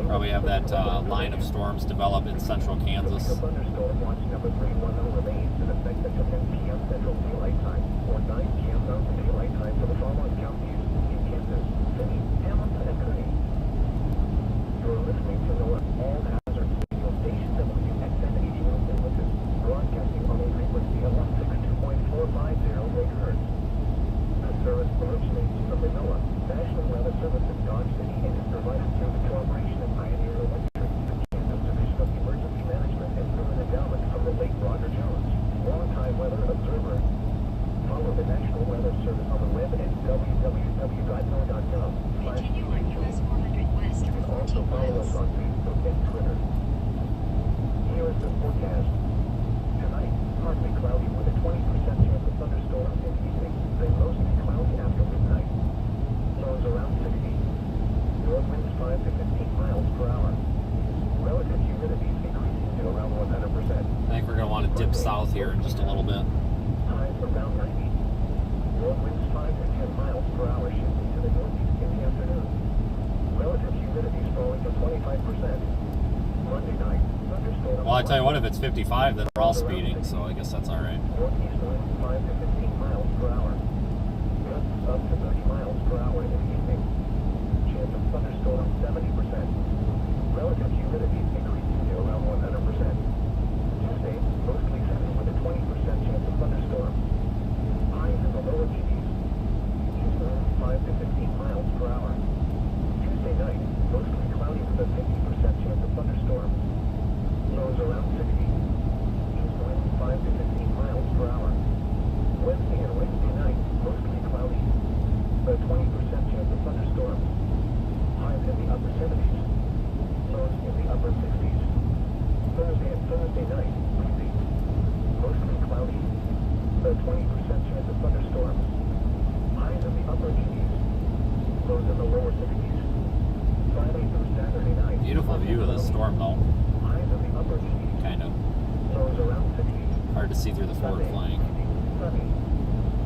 [SPEAKER 1] Probably have that line of storms develop in central Kansas.
[SPEAKER 3] Thunderstorm watch number 310 remains in effect until 10 p.m. Central Daylight Time or 9 p.m. Mountain Daylight Time for the following counties in Kansas City, Hamilton, and Kearney. You're listening to NOAA All Hazard Radio Station WXN 81 Limited, broadcasting on a frequency of 162.450 MHz. This service originates from the NOAA National Weather Service in Dodge City and is provided through the cooperation of Pioneer Electric, the Kansas Division of Emergency Management and through an endowment from the late Roger Jones, longtime weather observer. Follow the National Weather Service on the web at www.noaa.gov.
[SPEAKER 4] Continue on US 400 West
[SPEAKER 3] You can
[SPEAKER 4] for
[SPEAKER 3] also
[SPEAKER 4] 14
[SPEAKER 3] follow us
[SPEAKER 4] miles.
[SPEAKER 3] on Facebook and Twitter. Here is the forecast. Tonight, partly cloudy with a 20% chance of thunderstorms in the evening, then mostly cloudy after midnight. Lows around 60. North winds 5 to 15 miles per hour. Relative humidity decreasing to around 100%.
[SPEAKER 1] I think we're going to want to dip south here in just a little bit.
[SPEAKER 3] Highs around 90. North winds 5 to 10 miles per hour shifting to the northeast in the afternoon. Relative humidity is falling to 25%. Monday night, thunderstorms.
[SPEAKER 1] Well, I tell you what, if it's 55, then we're all speeding, so I guess that's all right.
[SPEAKER 3] Northeast winds 5 to 15 miles per hour. Gusts up to 30 miles per hour in the evening. Chance of thunderstorms 70%. Relative humidity increasing to around 100%. Tuesday, mostly sunny with a 20% chance of thunderstorms. Highs in the lower 80s. East winds 5 to 15 miles per hour. Tuesday night, mostly cloudy with a 50% chance of thunderstorms. Lows around 60. East winds 5 to 15 miles per hour. Wednesday and Wednesday night, mostly cloudy. A 20% chance of thunderstorms. Highs in the upper 70s. Lows in the upper 60s. Thursday and Thursday night, breezy. Mostly cloudy. A 20% chance of thunderstorms. Highs in the upper 80s. Lows in the lower 60s. Friday through Saturday night.
[SPEAKER 1] Beautiful view of this storm, though.
[SPEAKER 3] Highs in the upper 80s.
[SPEAKER 1] Kind of
[SPEAKER 3] Lows around 60s.
[SPEAKER 1] hard to see through the forward flank.
[SPEAKER 3] Sunny.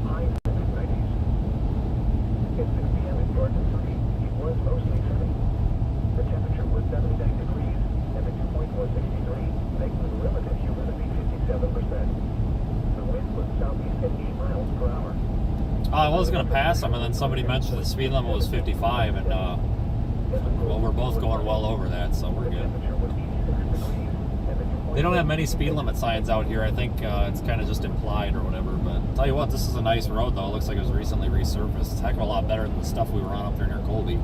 [SPEAKER 3] Highs in the mid-90s. At 6 p.m. in Garden City, it was mostly sunny. The temperature was 79 degrees, and the dew point was 63, making the relative humidity 57%. The wind was southeast at 8 miles per hour.
[SPEAKER 1] I was going to pass them, and then somebody mentioned the speed limit was 55, and well, we're both going well over that, so we're good.
[SPEAKER 3] Temperature was 86 degrees, and the dew point
[SPEAKER 1] They don't have many speed limit signs out here. I think it's kind of just implied or whatever. But tell you what, this is a nice road, though. It looks like it was recently resurfaced. It's a heck of a lot better than the stuff we were on up there near Colby.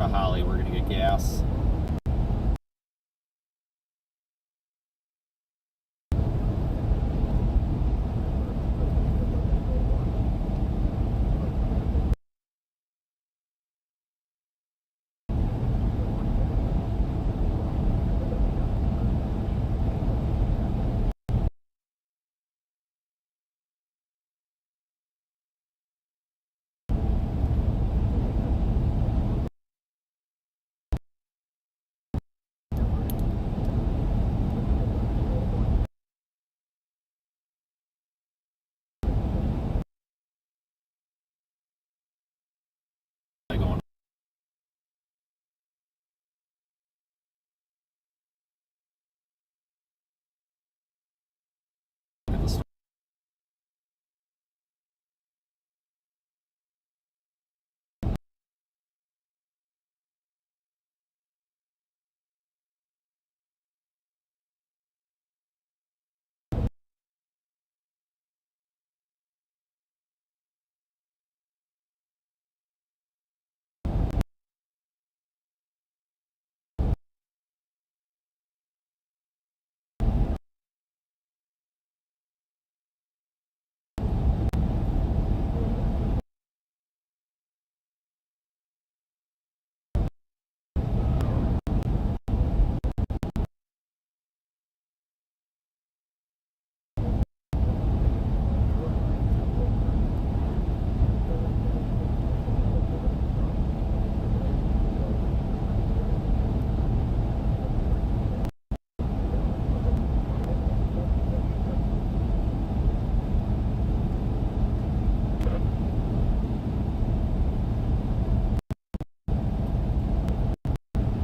[SPEAKER 1] to Holly. We're going to get gas. Going at the store.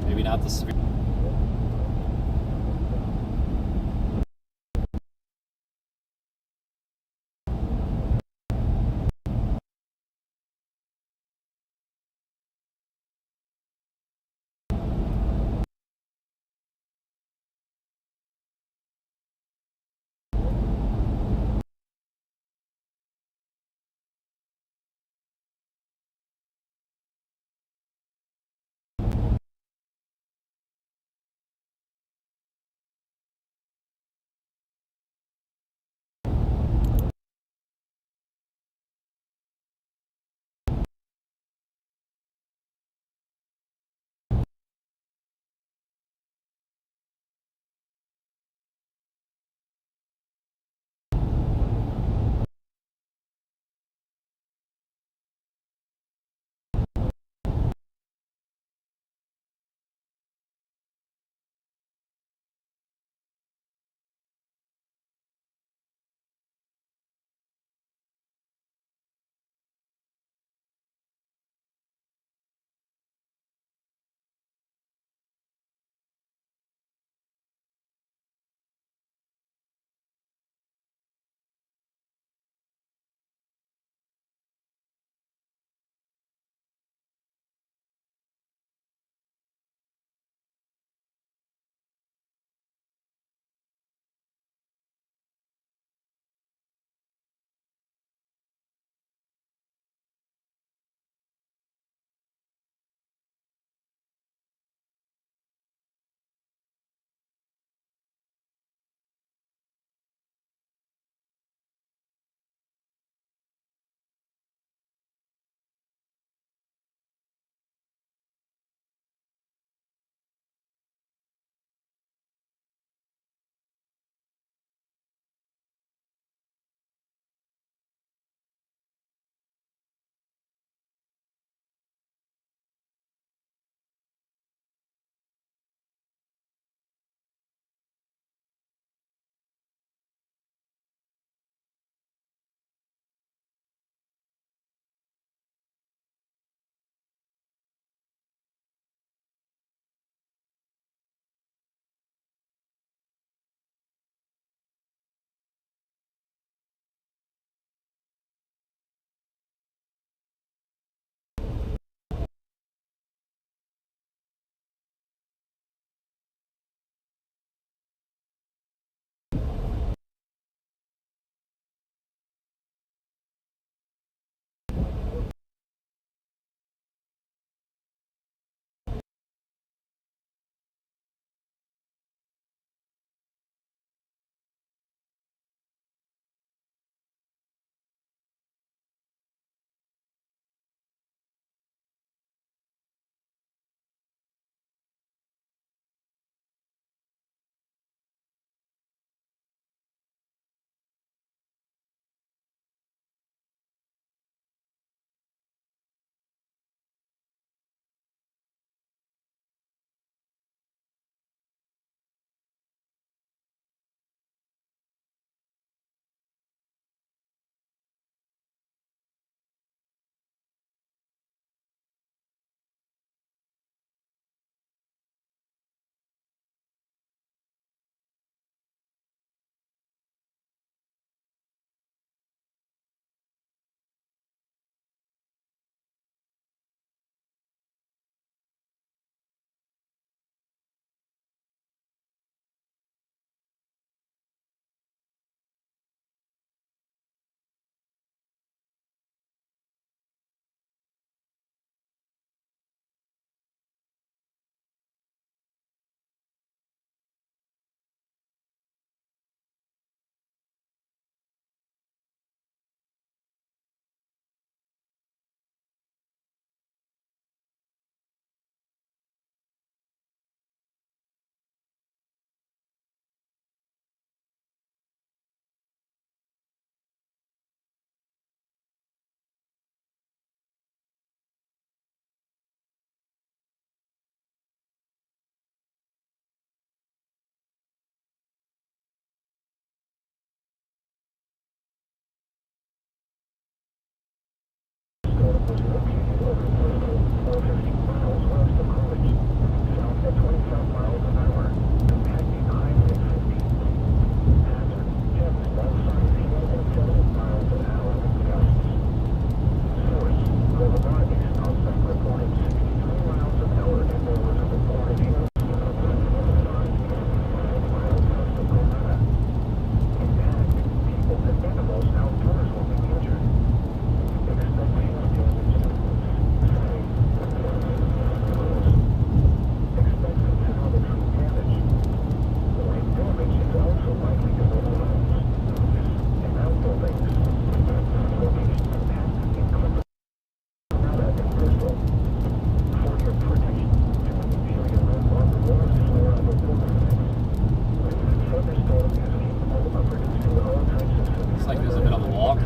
[SPEAKER 1] Maybe not the severe.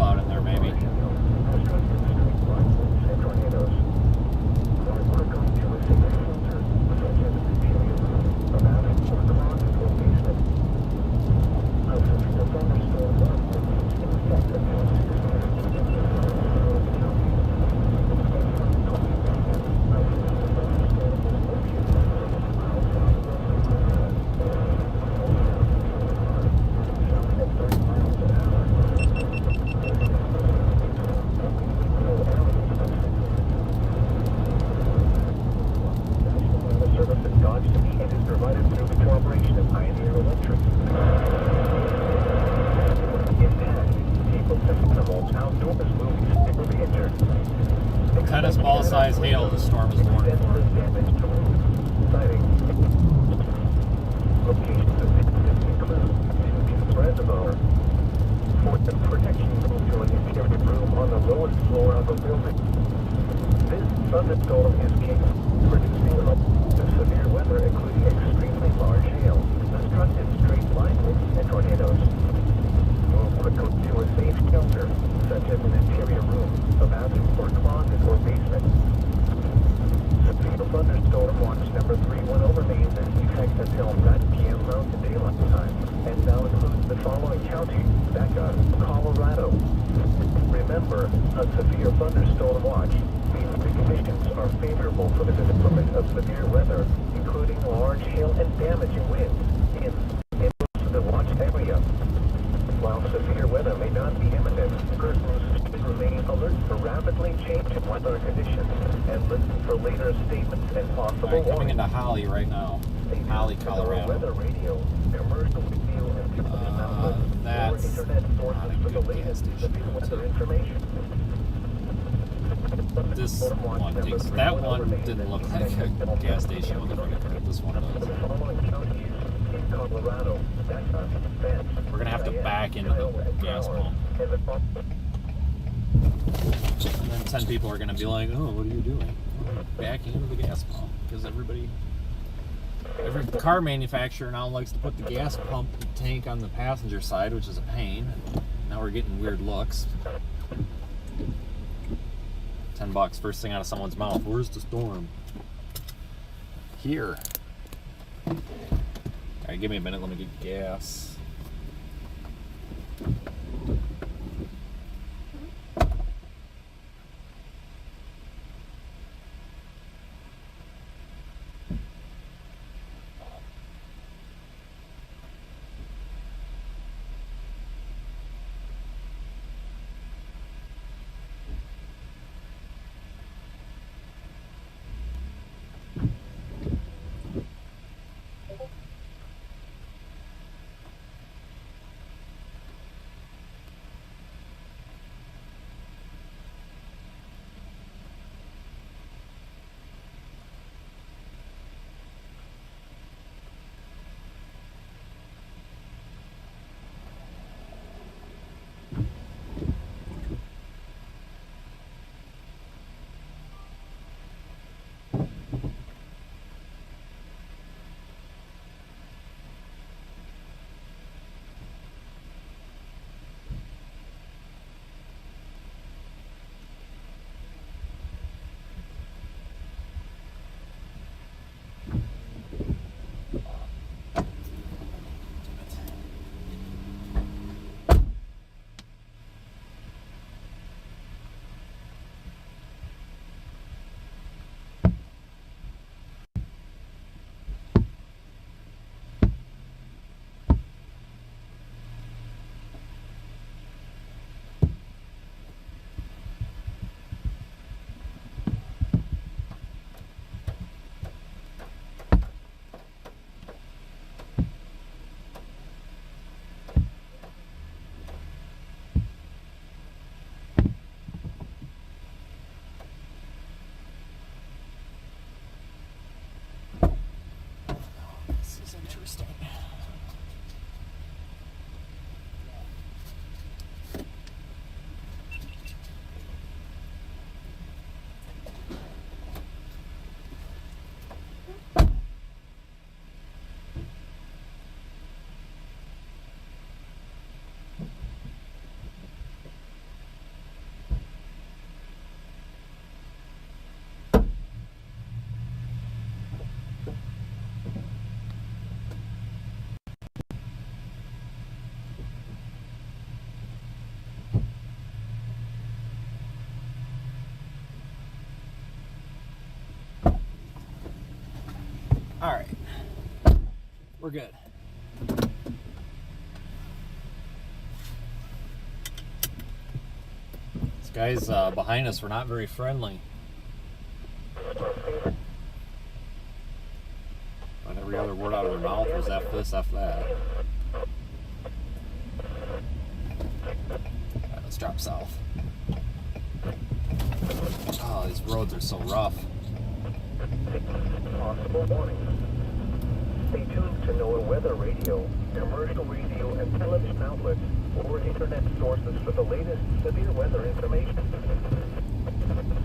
[SPEAKER 1] cloud in there, maybe. Tennis ball size hail the storm is warned for.
[SPEAKER 3] Locations of intercept include two reservoir. For the protection, move to an interior room on the lowest floor of a building. This thunderstorm is capable of producing severe weather, including extremely large hail, destructive straight line winds, and tornadoes. Move quickly to a safe shelter, such as an interior room, a bathroom, or closet, or basement. Severe thunderstorm watch number 3 went over Maine in effect until 9 p.m. Mountain Daylight Time, and now includes the following counties: Becca, Colorado. Remember, a severe thunderstorm watch means the conditions are favorable for the development of severe weather, including large hail and damaging winds in most of the watch area. While severe weather may not be imminent, persons should remain alert for rapidly changing weather conditions and listen for later statements and possible
[SPEAKER 1] Alright, coming
[SPEAKER 3] warnings.
[SPEAKER 1] into Holly right now. Holly, Colorado.
[SPEAKER 3] Weather radio, commercial radio, and television outlets, or
[SPEAKER 1] That's
[SPEAKER 3] internet
[SPEAKER 1] not
[SPEAKER 3] sources
[SPEAKER 1] a
[SPEAKER 3] for the
[SPEAKER 1] good gas
[SPEAKER 3] latest
[SPEAKER 1] station.
[SPEAKER 3] severe weather information.
[SPEAKER 1] This one takes. That one didn't look like a gas station with a credit card. This one does.
[SPEAKER 3] The following counties in Colorado: Becca, Vance,
[SPEAKER 1] We're gonna have to back into the gas pump.
[SPEAKER 3] and the
[SPEAKER 1] And then 10 people are gonna be like, "Oh, what are you doing?" Backing into the gas pump because every car manufacturer now likes to put the gas pump tank on the passenger side, which is a pain. Now we're getting weird looks. $10 first thing out of someone's mouth. Where's the storm? Here. All right, give me a minute. Let me get gas. All right. We're good. These guys behind us were not very friendly. And every other word out of their mouth was F this, F that. Alright, let's drop south. Oh, these roads are so rough.
[SPEAKER 3] Possible warnings. Stay tuned to NOAA weather radio, commercial radio, and television outlets, or internet sources for the latest severe weather information.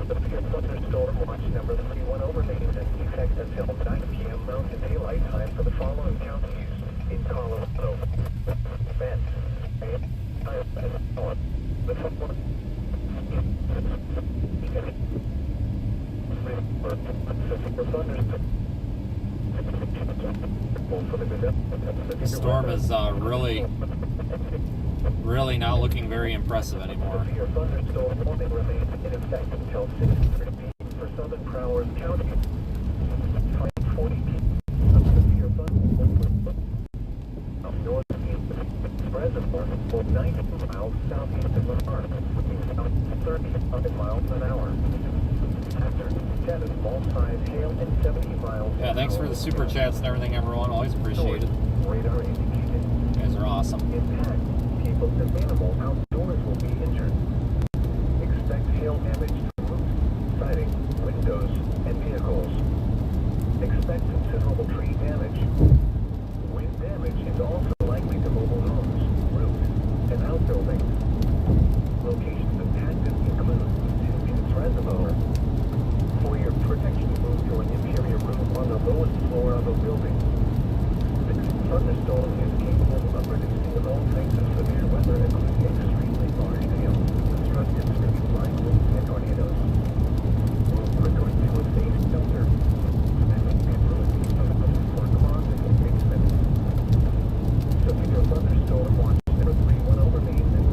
[SPEAKER 3] Severe thunderstorm watch number 310 remains in effect until 9 p.m. Mountain Daylight Time for the following counties in Colorado. Bend,
[SPEAKER 1] The storm is really not looking very impressive anymore.
[SPEAKER 3] Severe thunderstorm warning remains in effect until 6:30 p.m. for Southern Broward County. 5:40 p.m. Severe thunderstorm northeast reservoir for 90 miles southeast of Lamar, south 35 miles an hour. After 10 small-sized hail and 70 miles.
[SPEAKER 1] Yeah, thanks for the super chats and everything, everyone. Always appreciate it.
[SPEAKER 3] Radar indicated.
[SPEAKER 1] You guys are awesome.
[SPEAKER 3] Impact. People and animals outdoors will be injured. Expect hail damage to roofs, siding, windows, and vehicles. Expect considerable tree damage. Wind damage is also likely to mobile homes, roofs, and outbuildings. Locations impacted include 2 Minutes Reservoir. For your protection, move to an interior room on the lowest floor of a building. This thunderstorm is capable of producing all types of severe weather, including extremely large hail, destructive street lightning, and tornadoes. Move quickly to a safe shelter. For closet and basement. Severe thunderstorm watch number 310 remains in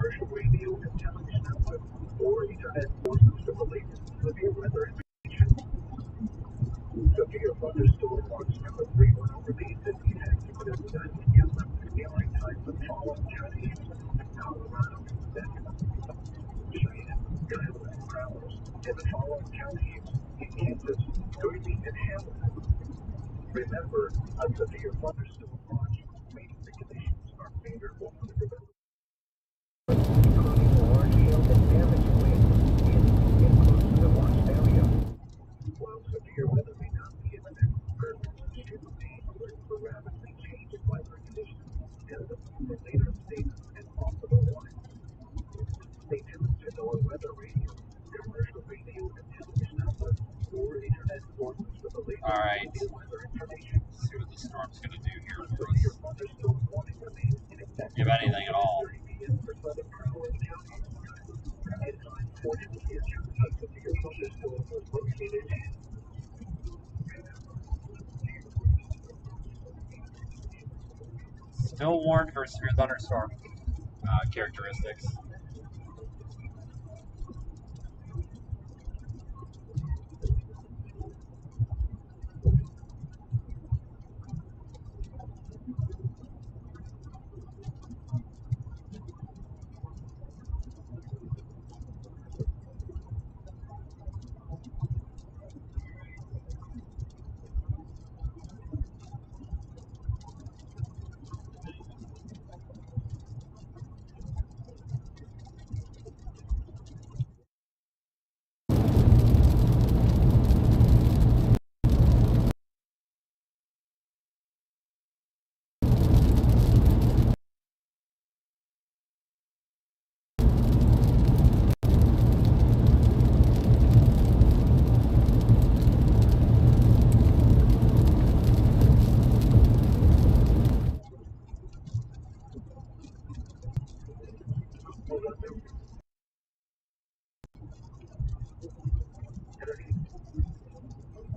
[SPEAKER 3] commercial radio and television output, or internet sources with the latest severe weather information. Severe thunderstorm watch number 3 went over the existing active airline time for the following counties: Colorado, Cheyenne, Iowa, Broward, and the following counties in Kansas, Colby, and Hamilton. Remember, a severe thunderstorm watch means the conditions are favorable for the development, including large hail and damaging winds in the watched area. While severe weather may not be imminent, persons should remain alert for rapidly changing weather conditions and for later states and possible warnings. Stay tuned to NOAA weather radio, commercial radio and television outlets, or internet sources for the latest
[SPEAKER 1] Alright,
[SPEAKER 3] weather information.
[SPEAKER 1] let's see what the storm's going to do here
[SPEAKER 3] A
[SPEAKER 1] for
[SPEAKER 3] severe
[SPEAKER 1] us.
[SPEAKER 3] thunderstorm warning remains in effect
[SPEAKER 1] If anything at all.
[SPEAKER 3] 30 p.m. for Southern Broward County. At 9:40 p.m., a severe thunderstorm was located in
[SPEAKER 1] Still warned for severe thunderstorm characteristics.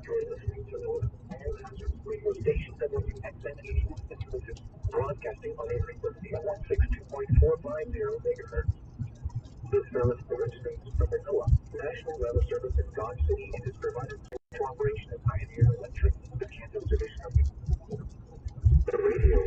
[SPEAKER 3] You're listening to NOAA All Hazards radio station WXN 81 Intelligence, broadcasting on a frequency of 162.450 megahertz. This service originates from the NOAA National Weather Service in Dodge City and is provided through cooperation of Pioneer Electric, the Kansas division of the radio.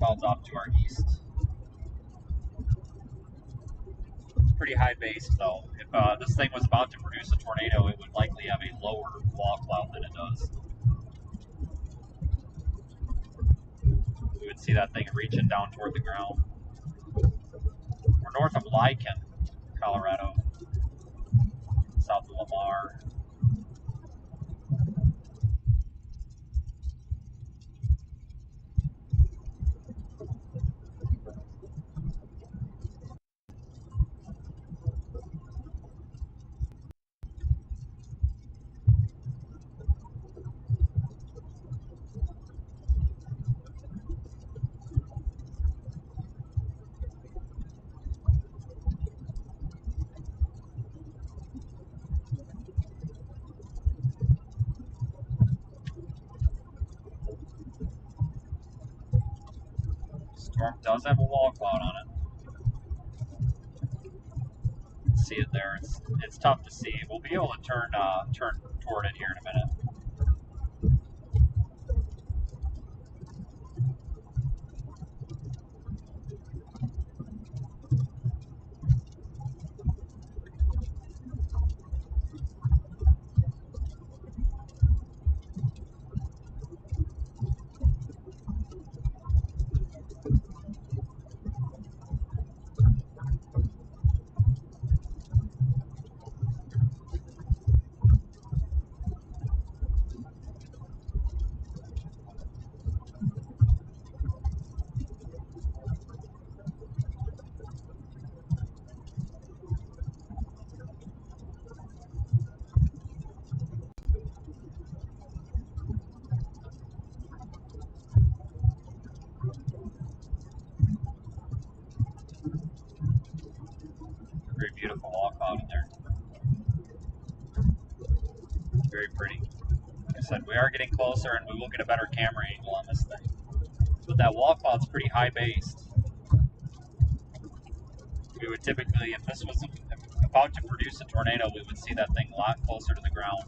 [SPEAKER 1] clouds off to our east. Pretty high base though. If this thing was about to produce a tornado, it would likely have a lower wall cloud than it does. We would see that thing reaching down toward the ground. We're north of Lycan, Colorado, south of Lamar. Storm does have a wall cloud on it. See it there. It's tough to see. We'll be able to turn toward it here in a minute. Very beautiful wall cloud in there. Very pretty. Like I said, we are getting closer and we will get a better camera angle on this thing. But that wall cloud's pretty high based. We would typically, if this was about to produce a tornado, we would see that thing a lot closer to the ground.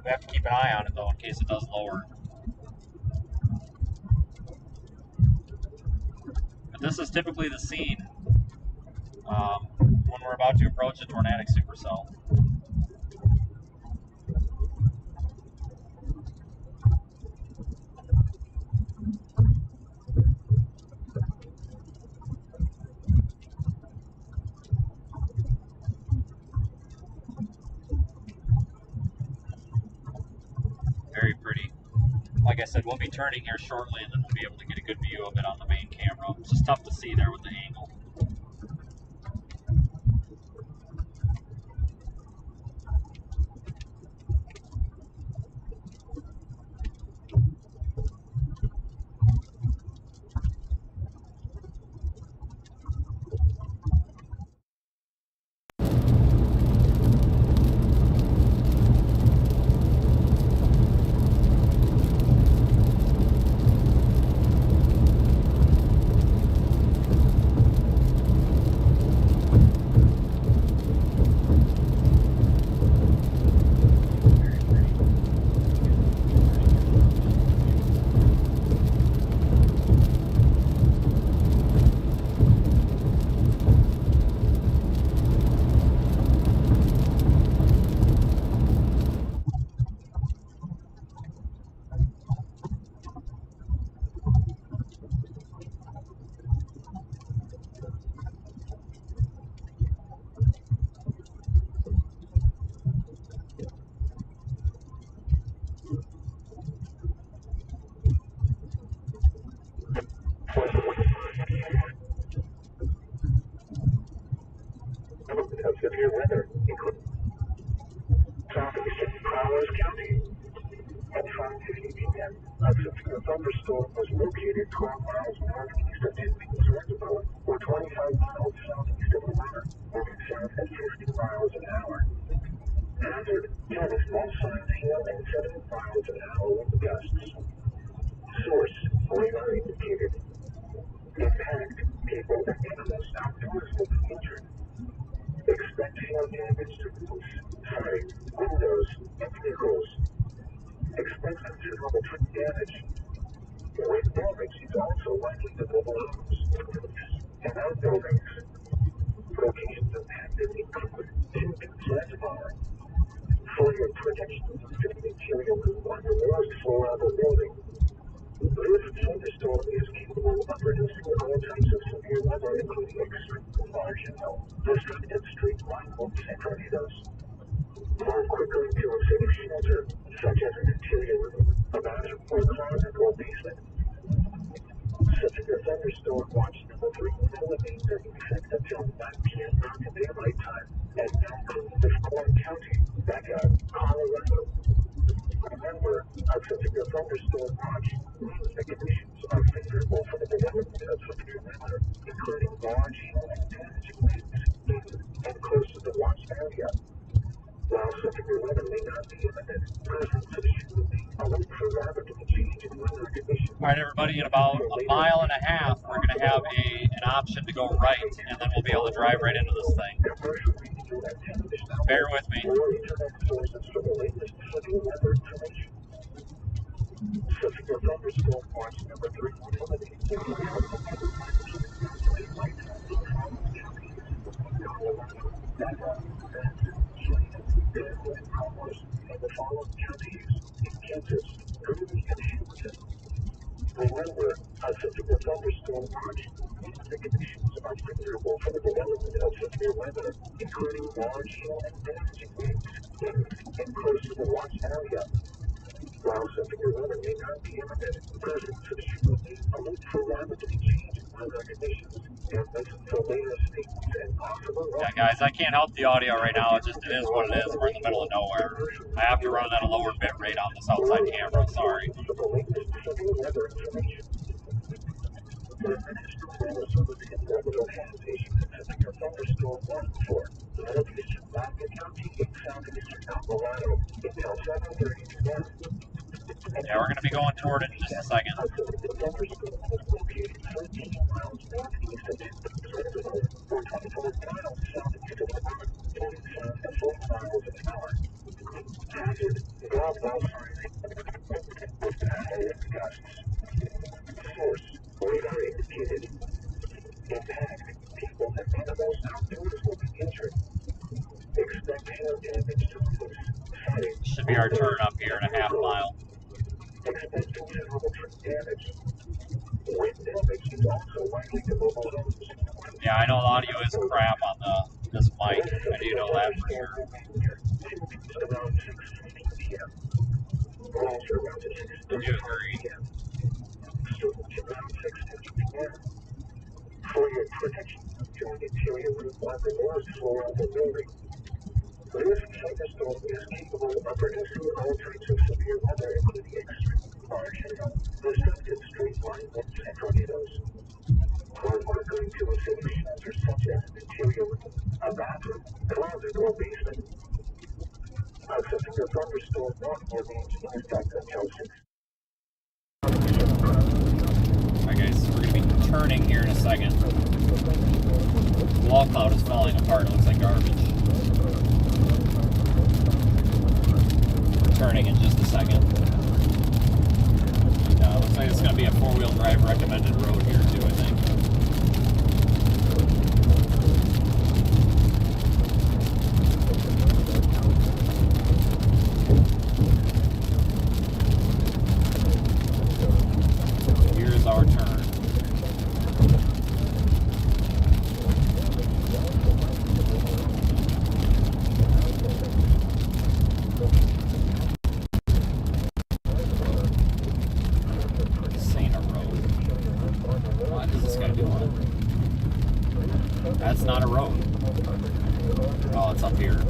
[SPEAKER 1] We have to keep an eye on it though in case it does lower. But this is typically the scene when we're about to approach a tornadic supercell. Very pretty. Like I said, we'll be turning here shortly and then we'll be able to get a good view of it on the main camera. It's just tough to see there with the angle.
[SPEAKER 3] Severe weather, including traffic in Prowers County. At 5:50 p.m., a severe thunderstorm was located 12 miles northeast of Tisby, or 25 miles southeast of Atlanta, moving south at 50 miles an hour. Hazard, 10 small signs hail and 7 miles an hour wind gusts. Source, radar indicated. Impact, people and animals outdoors will be injured. Expect hail damage to roofs, siding, windows, and vehicles. Expect considerable tree damage. Wind damage is also likely to mobile homes and outbuildings. Locations impacted include 2 Plaza Bar. For your protection, the interior roof on the lowest floor of the building. This thunderstorm is capable of producing all types of severe weather, including extreme large hail, destructive street lightning, and tornadoes. Move quickly to a safe shelter, such as an interior room, a bathroom, or closet, or basement. Severe thunderstorm watch number 3 will remain in effect until 9 p.m. Mountain Daylight Time at Corn County, Becca, Colorado. Remember, a severe thunderstorm watch means the conditions are favorable for the development of severe weather, including large hail and damaging winds in and close to the watch area. While severe weather may not be imminent, present citizens will be alert for rapidly changing weather conditions.
[SPEAKER 1] All right, everybody, in about a mile and a half, we're going to have an option to go right, and then we'll be able to drive right into this thing. Bear with me.
[SPEAKER 3] Severe thunderstorm watch number 3 and the following counties in Kansas, Colby, and Hamilton. Remember, a severe thunderstorm watch means the conditions are favorable for the development of severe weather, including large hail and damaging winds in close to the watch area. While severe weather may not be imminent, present citizens will be alert for rapidly changing weather conditions and listen for latest statements and possible.
[SPEAKER 1] Yeah, guys, I can't help the audio right now. It is what it is. We're in the middle of nowhere. I have to run at a lower bit rate on this outside camera. Sorry. Yeah, we're going to be going toward it in just a second.
[SPEAKER 3] Source, radar indicated. Impact, people and animals outdoors will be injured. Expect hail damage to roofs, siding.
[SPEAKER 1] Should be our turn up here in a half mile.
[SPEAKER 3] Expect considerable tree damage. Wind damage is also likely to mobile homes.
[SPEAKER 1] Yeah, I know the audio is crap on this mic. I do know that for sure.
[SPEAKER 3] Around 6:15 p.m. Also around 6:30
[SPEAKER 1] I do agree.
[SPEAKER 3] p.m. Storage around 6:50 p.m. For your protection, join interior roof on the lowest floor of the building. This thunderstorm is capable of producing all types of severe weather, including extreme large hail, destructive straight line winds, and tornadoes. Move quickly to a safe shelter such as an interior room, a bathroom, closet, or basement. A severe thunderstorm warning remains in effect until 6.
[SPEAKER 1] Alright, guys, we're going to be turning here in a second. The wall cloud is falling apart. It looks like garbage. Turning in just a second. Looks like it's going to be a 4-wheel drive recommended road here too, I think. Here's our turn. That's not a road. Oh, it's up here.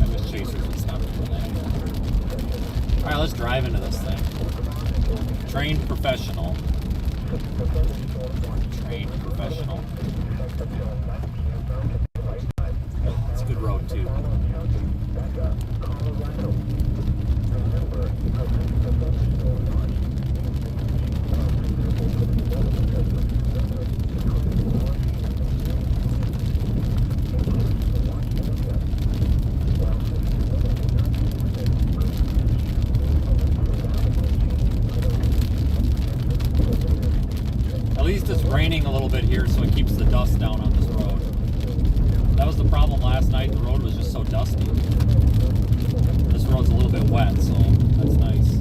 [SPEAKER 1] I wish chasers would stop doing that. Alright, let's drive into this thing. Trained professional. Trained professional. It's a good road, too. raining a little bit here, so it keeps the dust down on this road. That was the problem last night. The road was just so dusty. This road's a little bit wet, so that's nice.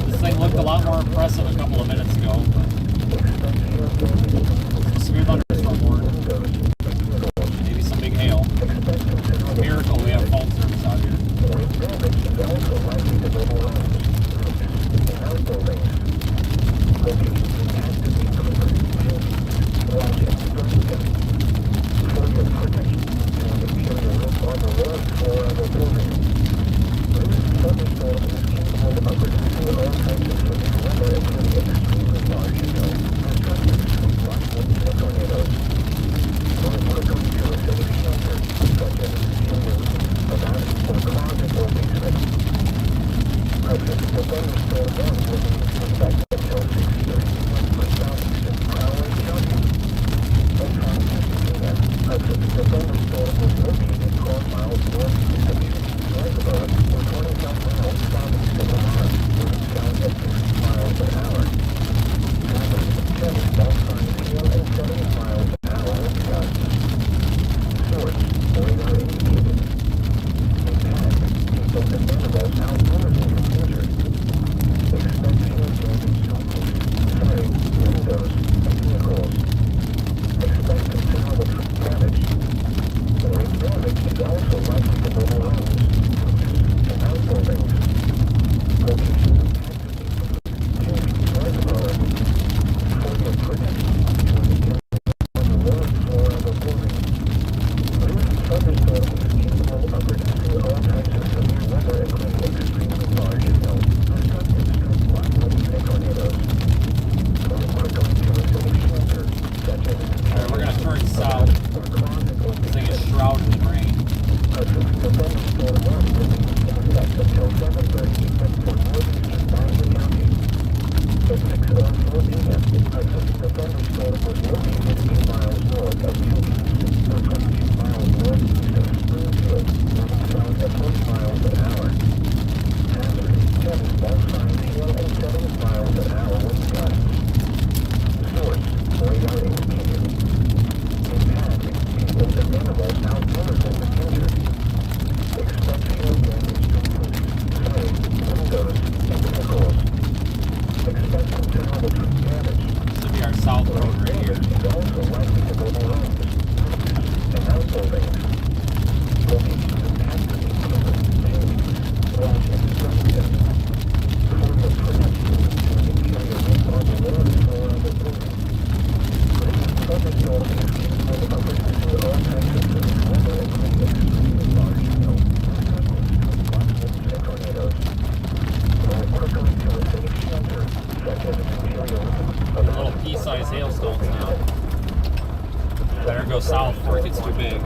[SPEAKER 3] This thing looked a lot more impressive a couple of minutes ago. more likely to go to homes and outbuildings. Locations of hazard equipment, tanks, wash instructions. Form of protection to interior ring on the roads or on the building. Thunderstorm is capable of producing all types of severe weather, including extremely large hail, and tornadoes. Move quickly to a safe shelter, such as an interior ring.
[SPEAKER 1] Little pea-sized hailstones now. Better go south before it gets too big.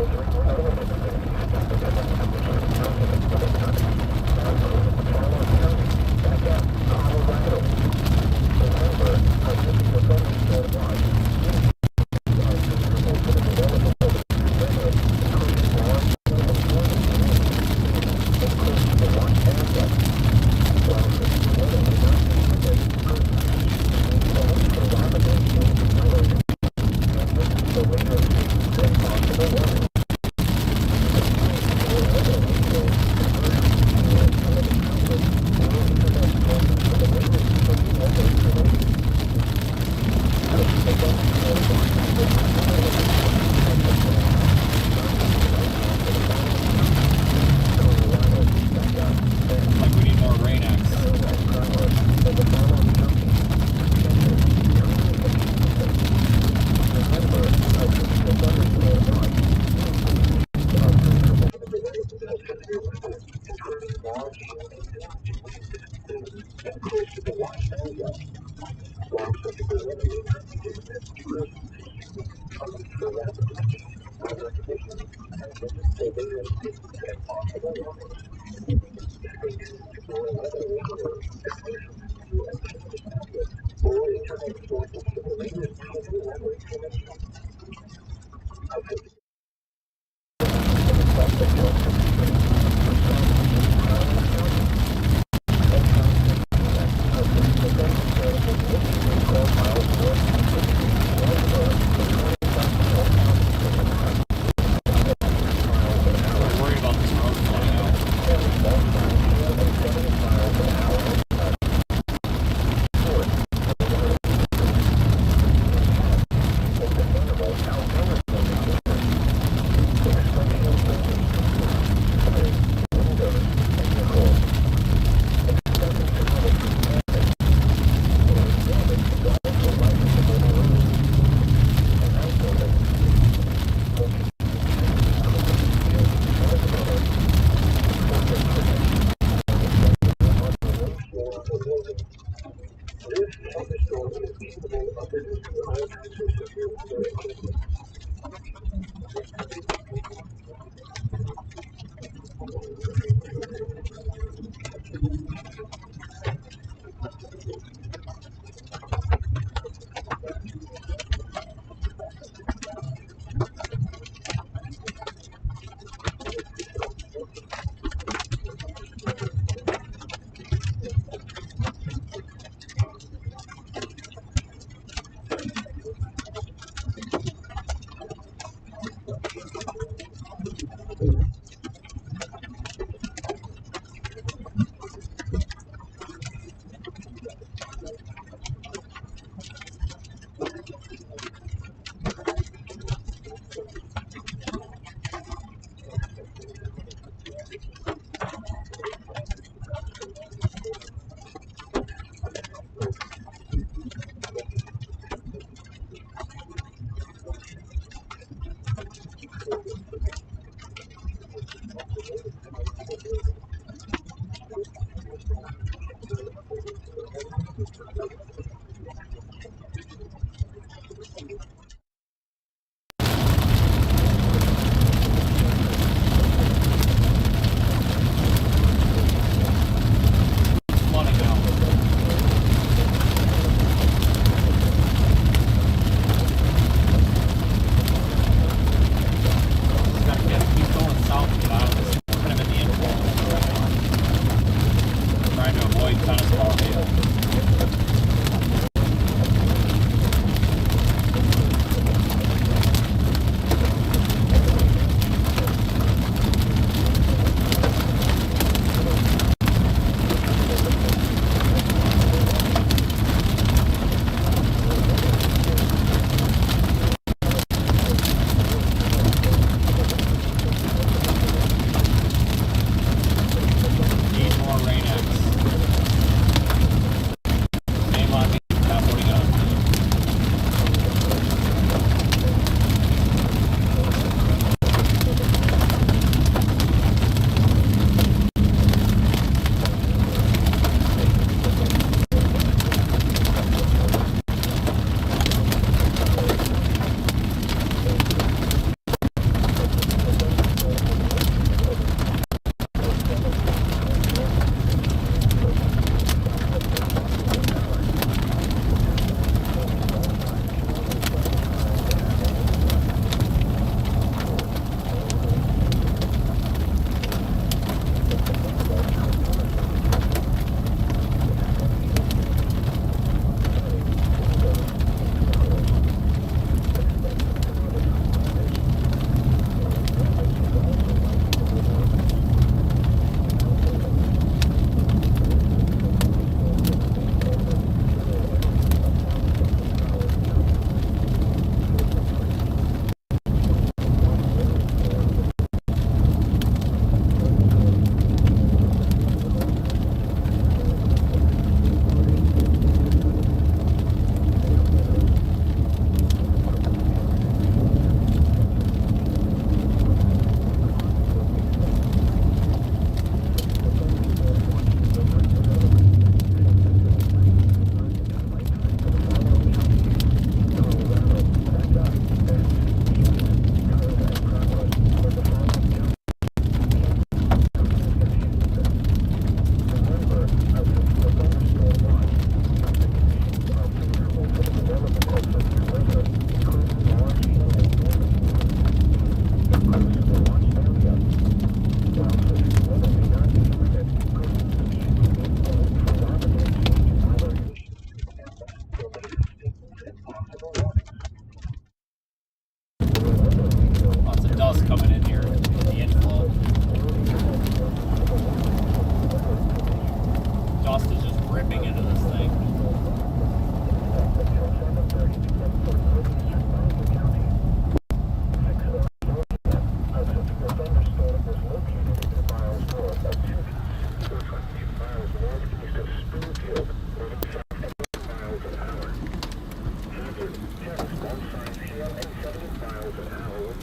[SPEAKER 1] tennis ball field.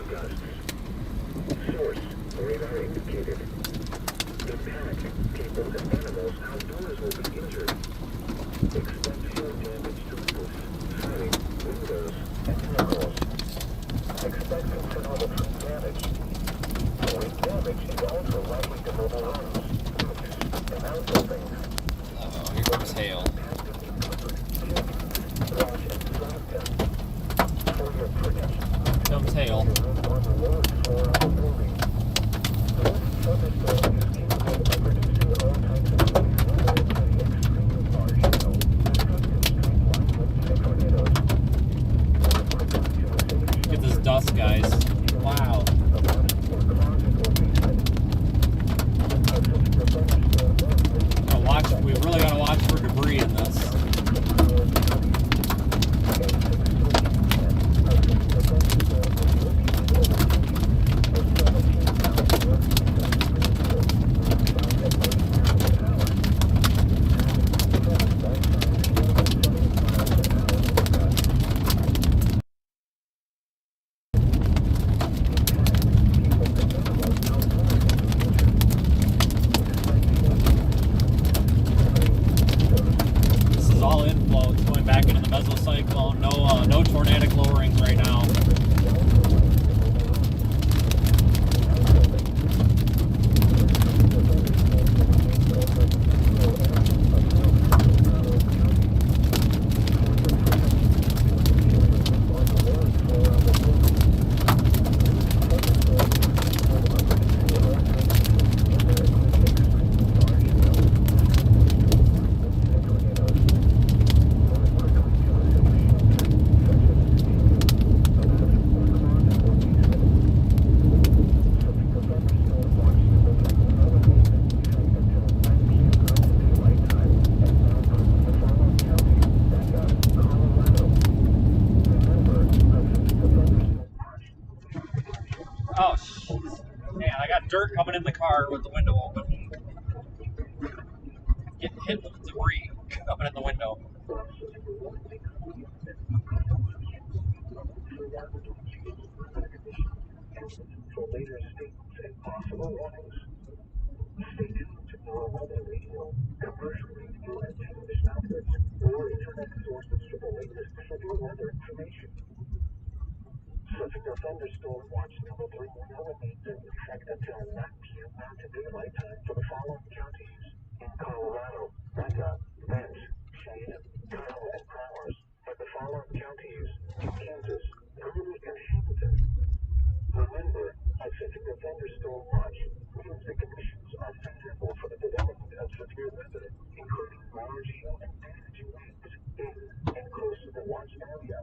[SPEAKER 3] gusts. Source, radar indicated. Impact, people and animals outdoors will be injured. Expect hail damage to roofs, siding, windows, and vehicles. Expect considerable tree damage. Wind damage is also likely to mobile homes, roofs, and outbuildings.
[SPEAKER 1] Uh-oh, here comes hail. Comes hail. Look at this dust, guys. Wow. We really gotta watch for debris in this. This is all inflow. It's going back into the mesocyclone. No tornadic lowerings right now. Oh, man, I got dirt coming in the car with the window open. Getting hit with debris coming in the window.
[SPEAKER 3] For later statements and possible warnings, stay tuned to more weather radio, commercial radio, and television outlets, or internet sources for the latest severe weather information. Severe thunderstorm watch number 3 will remain in effect until 9 p.m. Mountain Daylight Time for the following counties: in Colorado, Utah, Bench, Cheyenne, Kyle, and Powers, and the following counties: in Kansas, Colby, and Hamilton. Remember, a severe thunderstorm watch means the conditions are favorable for the development of severe weather, including large hail and damaging winds in and close to the watch area.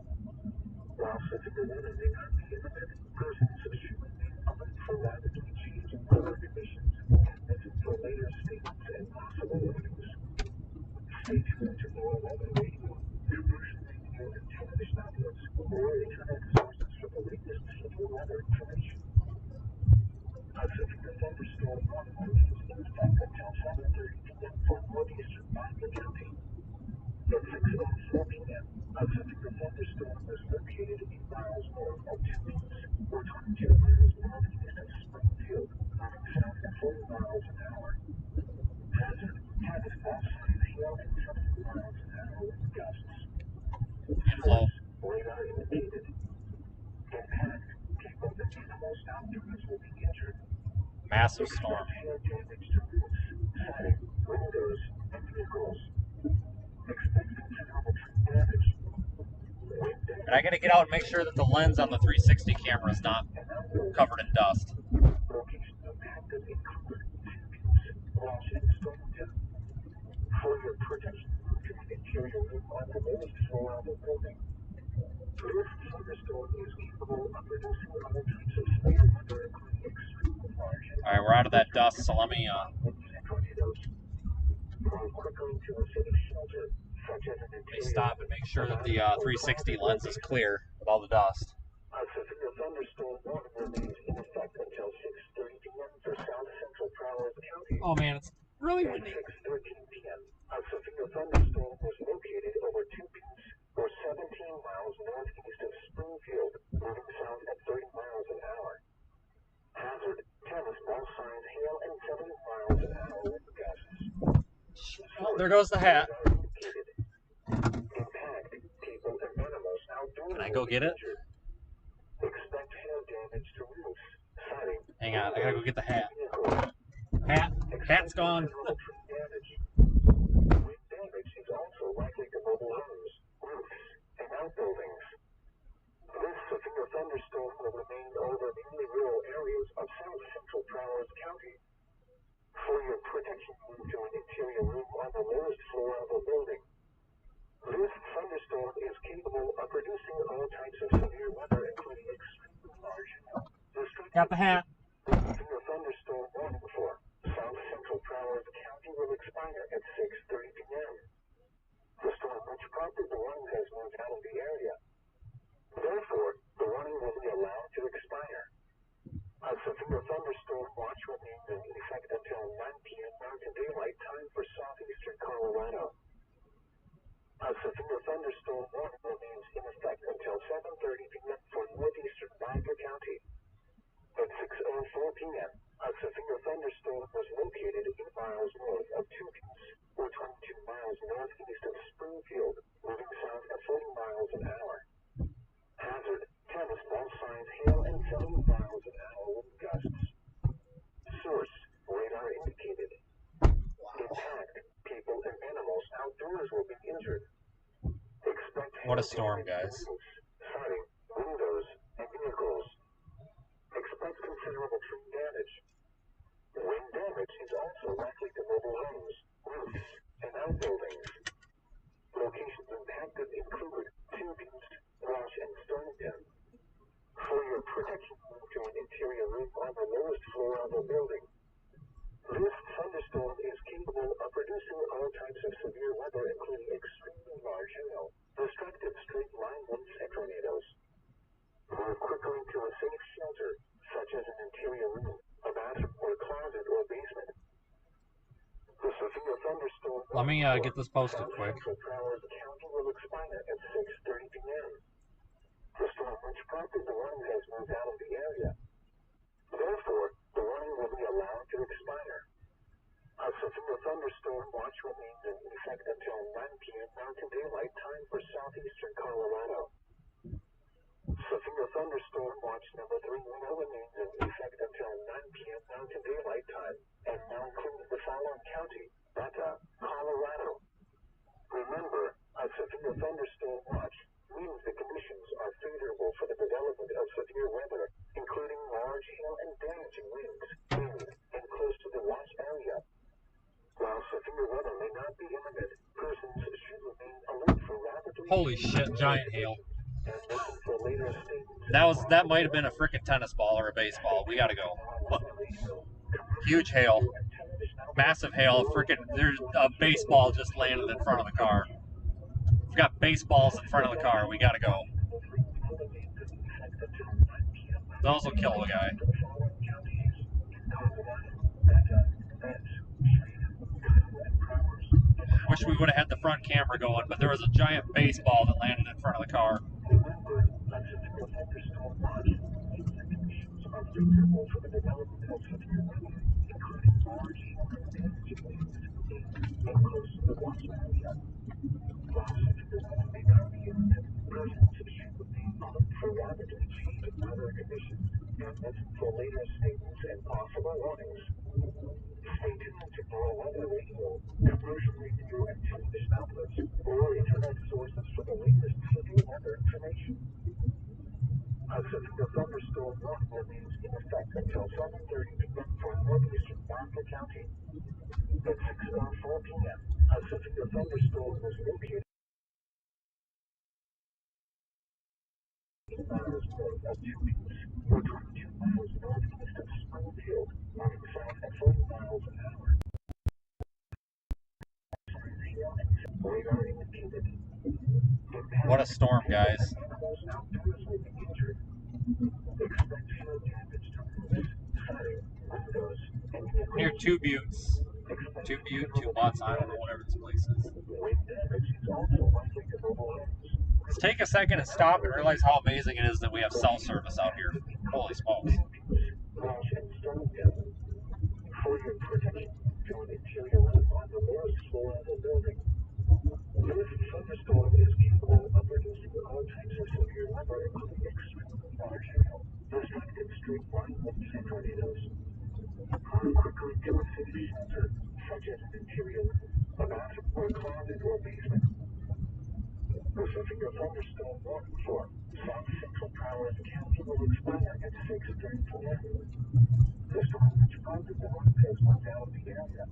[SPEAKER 3] While severe weather may not be imminent, persons should remain alert for rapidly changing weather conditions and listen for later statements and possible warnings. Stay tuned to more weather radio, commercial radio, and television outlets, or internet sources for the latest severe weather information. A severe thunderstorm warning remains in effect until 7:30 p.m. for northeastern Miami County. At 6:04 p.m., a severe thunderstorm was located 8 miles north of Two Peaks, or 22 miles northeast of Springfield, moving south at 40 miles an hour. Hazard had offside hail at 70 miles an hour with gusts.
[SPEAKER 1] Inflow.
[SPEAKER 3] Radar indicated. Impact, people and animals outdoors will be injured.
[SPEAKER 1] Massive storm.
[SPEAKER 3] Hail damage to roofs, siding, windows, and vehicles. Expect considerable tree damage. Wind damage.
[SPEAKER 1] And I gotta get out and make sure that the lens on the 360 camera is not covered in dust.
[SPEAKER 3] Location impacted include Phoenix, Los Angeles. For your protection, you can carry your room on the lowest floor of the building. This thunderstorm is capable of producing all types of severe weather, including extremely large and
[SPEAKER 1] Alright, we're out of that dust, so let me
[SPEAKER 3] tornadoes. Move quickly to a safe shelter, such as an interior.
[SPEAKER 1] stop and make sure that the 360 lens is clear with all the dust.
[SPEAKER 3] A severe thunderstorm warning remains in effect until 6:30 p.m. for South Central Broward County.
[SPEAKER 1] Oh man, it's really
[SPEAKER 3] At
[SPEAKER 1] windy.
[SPEAKER 3] 6:13 p.m., a severe thunderstorm was located over Two Peaks, or 17 miles northeast of Springfield, moving south at 30 miles an 70 miles an hour wind gusts.
[SPEAKER 1] Oh, there goes the hat.
[SPEAKER 3] Impact people and animals outdoors.
[SPEAKER 1] Can I go get it?
[SPEAKER 3] Expect hail damage to roofs, siding.
[SPEAKER 1] Hang on, I gotta go get the hat. Hat's gone.
[SPEAKER 3] Wind damage is also likely to mobile homes, roofs, and outbuildings. This severe thunderstorm will remain over mainly rural areas of south central Broward County. For your protection, move to an interior room on the lowest floor of a building. This thunderstorm is capable of producing all types of severe weather, including extremely large hail.
[SPEAKER 1] Got the hat.
[SPEAKER 3] Severe thunderstorm warning for south central Broward County will expire at 6:30 p.m. The storm which prompted the warning has moved out of the area. Therefore, the warning will be allowed to expire. A severe thunderstorm watch remains in effect until 9 p.m. Mountain Daylight Time for southeastern Colorado. A severe thunderstorm warning remains in effect until 7:30 p.m. for northeastern Baker County. At 6:04 p.m., a severe thunderstorm was located 8 miles north of Tupes, or 22 miles northeast of Springfield, moving south at 40 miles an hour. Hazard, tennis ball size hail and 70 miles an hour wind gusts. Source, radar indicated. Impact, people and animals outdoors will be injured. Expect
[SPEAKER 1] What a storm, guys.
[SPEAKER 3] siding, windows, and vehicles. Expect considerable tree damage. Wind damage is also likely to mobile homes, roofs, and outbuildings. Locations impacted include Tupes, Wash, and Stonington. For your protection, move to an interior room on the lowest floor of a building. This thunderstorm is capable of producing all types of severe weather, including extremely large hail, destructive straight-line winds, and tornadoes. Move quickly to a safe shelter, such as an interior room, a bathroom, or closet, or basement. The severe thunderstorm.
[SPEAKER 1] Let me get this posted quick.
[SPEAKER 3] Broward County will expire at 6:30 p.m. The storm which prompted the warning has moved out of the area. Therefore, the warning will be allowed to expire. A severe thunderstorm watch remains in effect until 9 p.m. Mountain Daylight Time for southeastern Colorado. Severe thunderstorm watch number 3 will remain in effect until 9 p.m. Mountain Daylight Time and now includes the following county: Beta, Colorado. Remember, a severe thunderstorm watch means the conditions are favorable for the development of severe weather, including large hail and damaging winds, and close to the watch area. While severe weather may not be imminent, persons should remain alert for rapidly.
[SPEAKER 1] Holy shit, giant hail.
[SPEAKER 3] And listen for later statements.
[SPEAKER 1] That might have been a freaking tennis ball or a baseball. We gotta go. Huge hail. Massive hail. Freaking, there's a baseball just landed in front of the car. We've got baseballs in front of the car. We gotta go. Those will kill the guy. Wish we would have had the front camera going, but there was a giant baseball that landed in front of the car.
[SPEAKER 3] For later statements and possible warnings. Stay tuned to Rural Weather Radio, commercial radio, and television outlets, or internet sources for the latest severe weather information. A severe thunderstorm warning remains in effect until 7:30 p.m. for northeastern Baker County. At 6:04 p.m., a severe thunderstorm was located 8 miles north of Tupes, or 22 miles northeast of Springfield, moving south at 40 miles an hour. Radar indicated.
[SPEAKER 1] What a storm, guys.
[SPEAKER 3] Animals outdoors will be injured. Expect hail damage to roofs, siding, windows, and vehicles.
[SPEAKER 1] Near Two Buttes. Two Butts, I don't know, whatever this place is.
[SPEAKER 3] Wind damage is also likely to mobile homes.
[SPEAKER 1] Let's take a second and stop and realize how amazing it is that we have cell service out here. Holy smokes.
[SPEAKER 3] Wash and Stonington. For your Large hail, destructive street line winds and tornadoes. Quickly to a safe shelter, such as an interior, a bathroom or closet or basement. Pacific thunderstorm warning for South Central Broward County will expire at 6:30 p.m. The storm which prompted the wind has moved out of the area.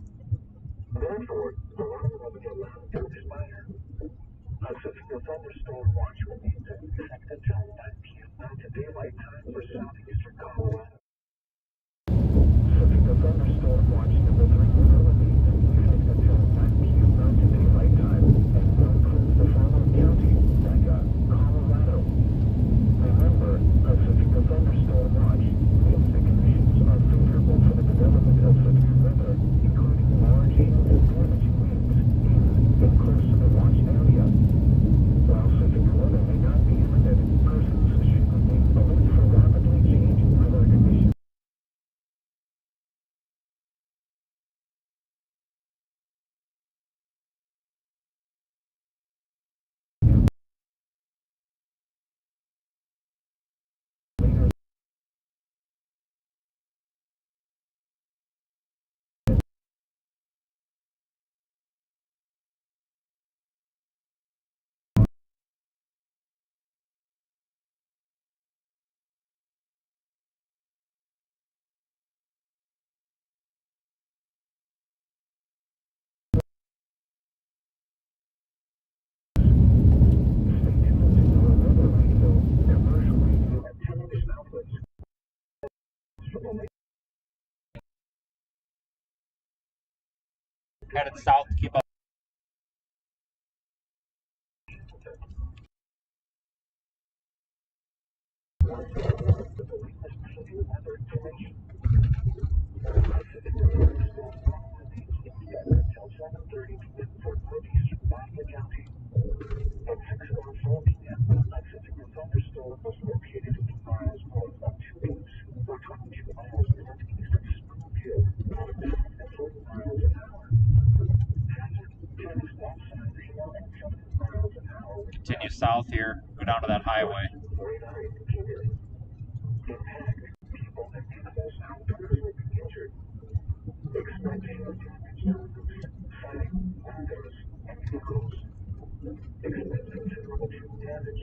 [SPEAKER 3] Therefore, the warning will be allowed to expire. Pacific thunderstorm watch remains in effect until 9 p.m. Mountain Daylight Time for southeastern Colorado. Pacific thunderstorm watch number 3 will remain in effect until 9 p.m. Mountain Daylight Time and will include the following counties: Becca, Colorado. Remember, Pacific thunderstorm watch means the conditions are favorable for the development of severe weather, including large hail and damaging winds in and close to the watch area. While severe weather may not be imminent, persons should remain alert for rapidly changing weather conditions.
[SPEAKER 1] Headed south to keep up.
[SPEAKER 3] Until 7:30 p.m. for northeastern Boston County. At 6:04 p.m., a severe thunderstorm was located 8 miles north of Two Peaks, or 22 miles northeast of Springfield, moving south at 40 miles an hour. Hazard: tennis ball sign hail at 70 miles an hour.
[SPEAKER 1] Continue south here. Go down to that highway.
[SPEAKER 3] Radar indicator. Impact: people and animals outdoors will be injured. Expect hail damage to roofs, siding, windows, and vehicles. Expect considerable tree damage.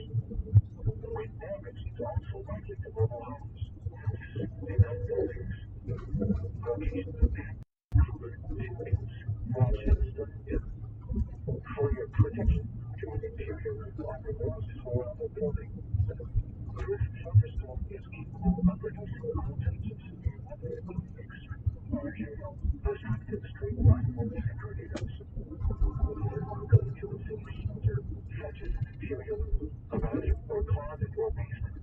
[SPEAKER 3] Wind damage is also likely to mobile homes, roofs, and outbuildings. Location impact: Colby, Two Peaks, Rochester, and for your protection to an interior roof on the most horrible building. This thunderstorm is capable of producing all types of severe weather, including extreme large hail, destructive straight line winds, and tornadoes. Welcome to a safe shelter, such as an interior room, a bathroom or closet or basement.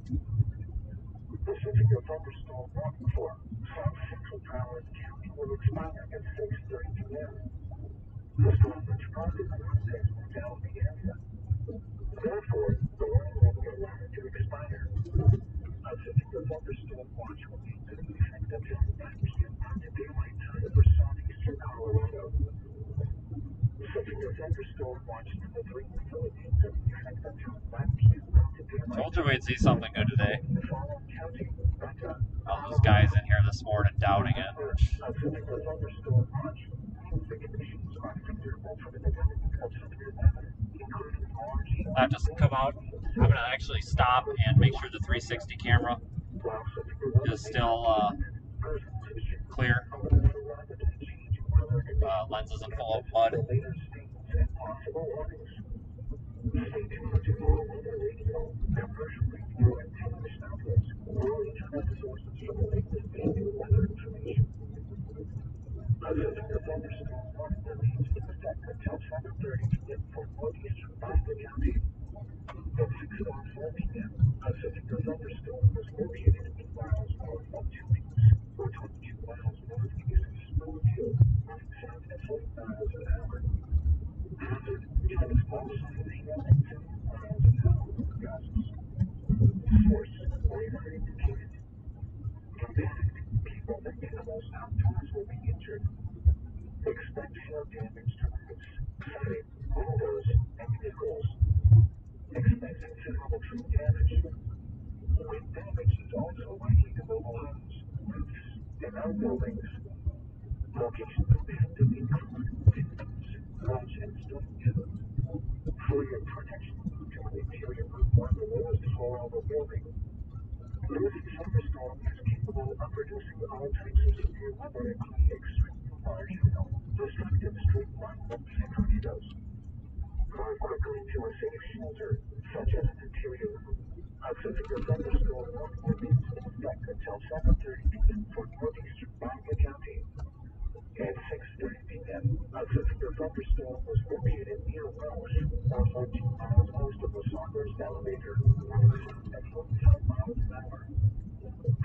[SPEAKER 3] Pacific thunderstorm warning for South Central Broward County will expire at 6:30 p.m. The storm which prompted the wind has moved out of the area. Therefore, the warning will be allowed to expire. Pacific thunderstorm watch remains in effect until 9 p.m. Mountain Daylight Time for southeastern Colorado. Pacific thunderstorm watch number 3 will remain in effect until 9 p.m. Mountain Daylight.
[SPEAKER 1] Told you we'd see something good today.
[SPEAKER 3] The following county: Becca,
[SPEAKER 1] All those guys in here this morning doubting it.
[SPEAKER 3] Pacific thunderstorm watch means the conditions are favorable for the development of severe weather, including large hail.
[SPEAKER 1] I just come out. I'm gonna actually stop and make sure the 360 camera is still clear. Lens isn't full of mud.
[SPEAKER 3] Stay tuned to all weather radio, commercial radio, and television outlets, or internet sources for the latest daily weather information. Pacific thunderstorm warning remains in effect until 7:30 p.m. for northeastern Boston County. At 6:04 p.m., Pacific thunderstorm was located 8 miles north of Two Peaks, or 22 miles northeast of Springfield, moving south at 40 miles an hour. Hazard: tennis ball sign hail at 70 miles an hour with gusts. Source: radar indicated. Impact: people and animals outdoors will be injured. Expect hail damage to roofs, siding, windows, and vehicles. Expect considerable tree damage. outbuildings. Locations impacted include windows, walls, and stone. For your protection, to an interior roof on the lowest floor of a building. This thunderstorm is capable of producing all types of severe weather, including extremely large hail, destructive straight line winds, and tornadoes. Move quickly to a safe shelter, such as an interior room. A severe thunderstorm warning remains in effect until 7:30 p.m. for northeastern Baca County. At 6:30 p.m., a severe thunderstorm was located near Welsh, or 14 miles west of the Saunders elevator, moving south at 45 miles an hour.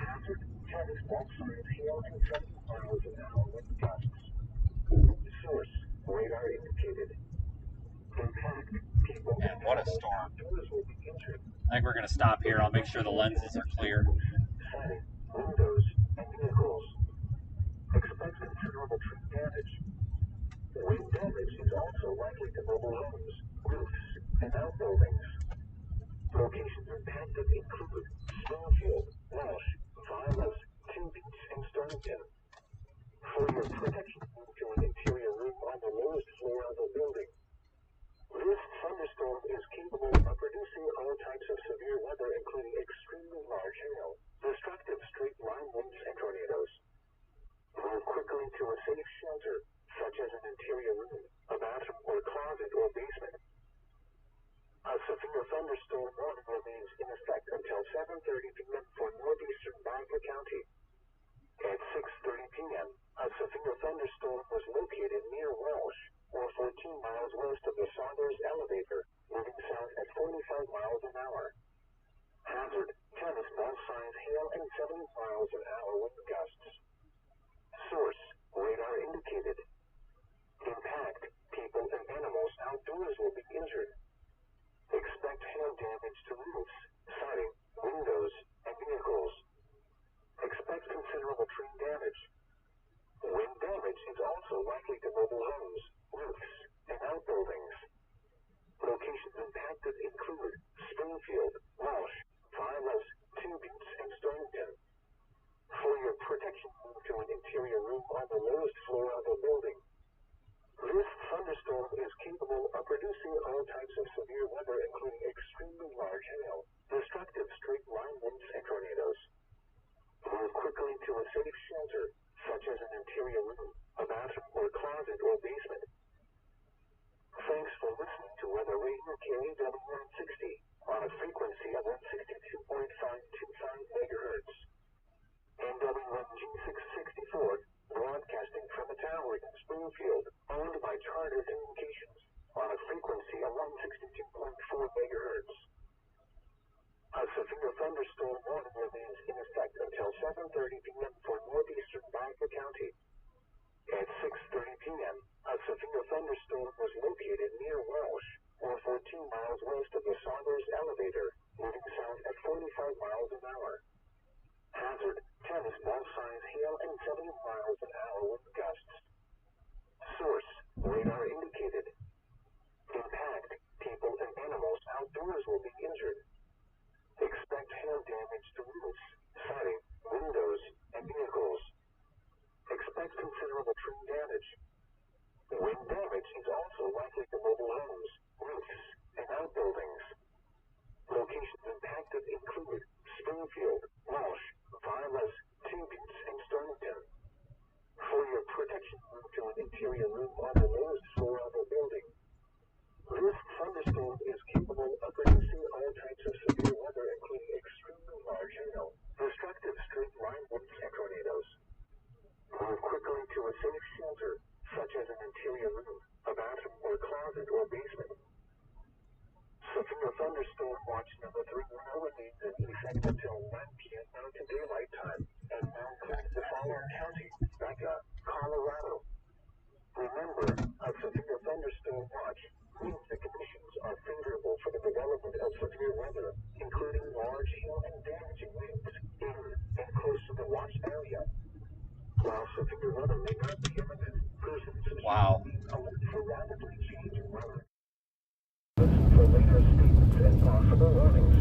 [SPEAKER 3] Hazard: tennis ball signs, hail, and 70 miles an hour wind gusts. Source: radar indicated. Impact: people
[SPEAKER 1] Man, what a storm.
[SPEAKER 3] outdoors will be injured.
[SPEAKER 1] I think we're going to stop here. I'll make sure the lenses are clear.
[SPEAKER 3] Siding, windows, and vehicles. Expect considerable tree damage. Wind damage is also likely to mobile homes, roofs, and outbuildings. Locations impacted include Springfield, Welsh, Vilas, Two Beach, and Stonington. For your protection, move to an interior room on the lowest floor of a building. This thunderstorm is capable of producing all types of severe weather, including extremely large hail, destructive straight line winds, and tornadoes. Move quickly to a safe shelter, such as an interior room, a bathroom, or closet, or basement. A severe thunderstorm warning remains in effect until 7:30 p.m. for northeastern Baca County. At 6:30 p.m., a severe thunderstorm was located near Welsh, or 14 miles west of the Saunders elevator, moving south at 45 miles an hour. Hazard: tennis ball signs, hail, and 70 miles an hour wind gusts. Source: radar indicated. Impact: people and animals outdoors will be injured. Expect hail damage to roofs, siding, windows, and vehicles. Expect considerable tree damage. Wind damage is also likely to mobile homes, roofs, and outbuildings. Locations impacted include Springfield, Welsh, Vilas, Two Beach, and Stonington. For your protection, move to an interior room on the lowest floor of a building. This thunderstorm is capable of producing all types of severe weather, including extremely large hail, destructive straight line winds, and tornadoes. Move quickly to a safe shelter, such as an interior room, a bathroom, or closet, or basement. Thanks for listening to Weather Radio KW160 on a frequency of 162.525 MHz. And W1G664, broadcasting from a tower in Springfield, owned by Charter Communications, on a frequency of 162.4 MHz. A severe thunderstorm warning remains in effect until 7:30 p.m. for northeastern Baca County. At 6:30 p.m., a severe thunderstorm was located near Welsh, or 14 miles west of the Saunders elevator, moving south at 45 miles an hour. Hazard: tennis ball signs, hail, and 70 miles an hour wind gusts. Source: radar indicated. Impact: people and animals outdoors will be injured. Expect hail damage to roofs, siding, windows, and vehicles. Expect considerable tree damage. Wind damage is also likely to mobile homes, roofs, and outbuildings. Locations impacted include Springfield, Welsh, Vilas, Two Beach, and Stonington. For your protection, move to an interior room on the lowest floor of a building. This thunderstorm is capable of producing all types of severe weather, including extremely large hail, destructive straight line winds, and tornadoes. Move quickly to a safe shelter, such as an interior room, a bathroom, or closet, or basement. Severe thunderstorm watch number 3 now remains in effect until 9 p.m. Mountain Daylight Time, and now includes the following counties: Baca, Colorado. Remember, a severe thunderstorm watch means the conditions are favorable for the development of severe weather, including large hail and damaging winds in and close to the watch area. While severe weather may not be imminent, persons should be alert for rapidly changing weather. Listen for later statements and possible warnings.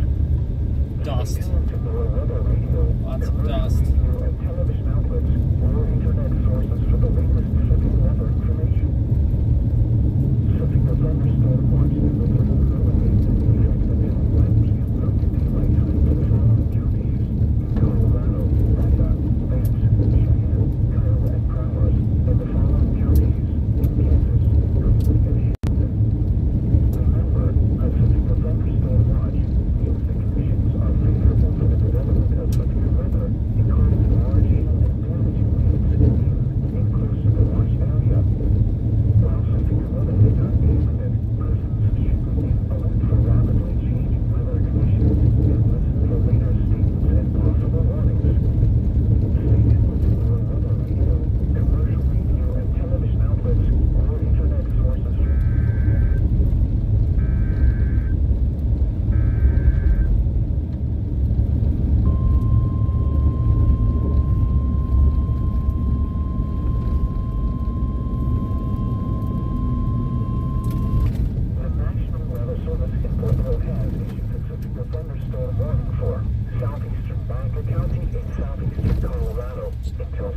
[SPEAKER 1] Dust.
[SPEAKER 3] Stay tuned to the Weather Radio,
[SPEAKER 1] Lots of
[SPEAKER 3] commercial
[SPEAKER 1] dust.
[SPEAKER 3] radio and television outlets, or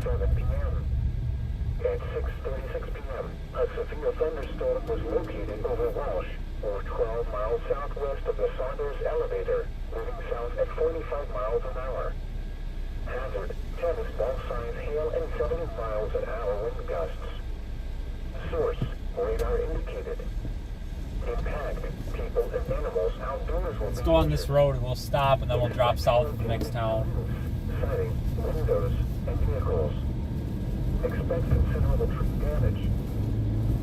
[SPEAKER 3] 7 p.m. At 6:36 p.m., a severe thunderstorm was located over Walsh, or 12 miles southwest of the Saunders elevator, moving south at 45 miles an hour. Hazard, tennis ball size hail and 70 miles an hour wind gusts. Source, radar indicated. Impact, people and animals outdoors will
[SPEAKER 1] Let's go on this road and we'll stop and then we'll drop south of the next town.
[SPEAKER 3] Siding, windows, and vehicles. Expect considerable tree damage.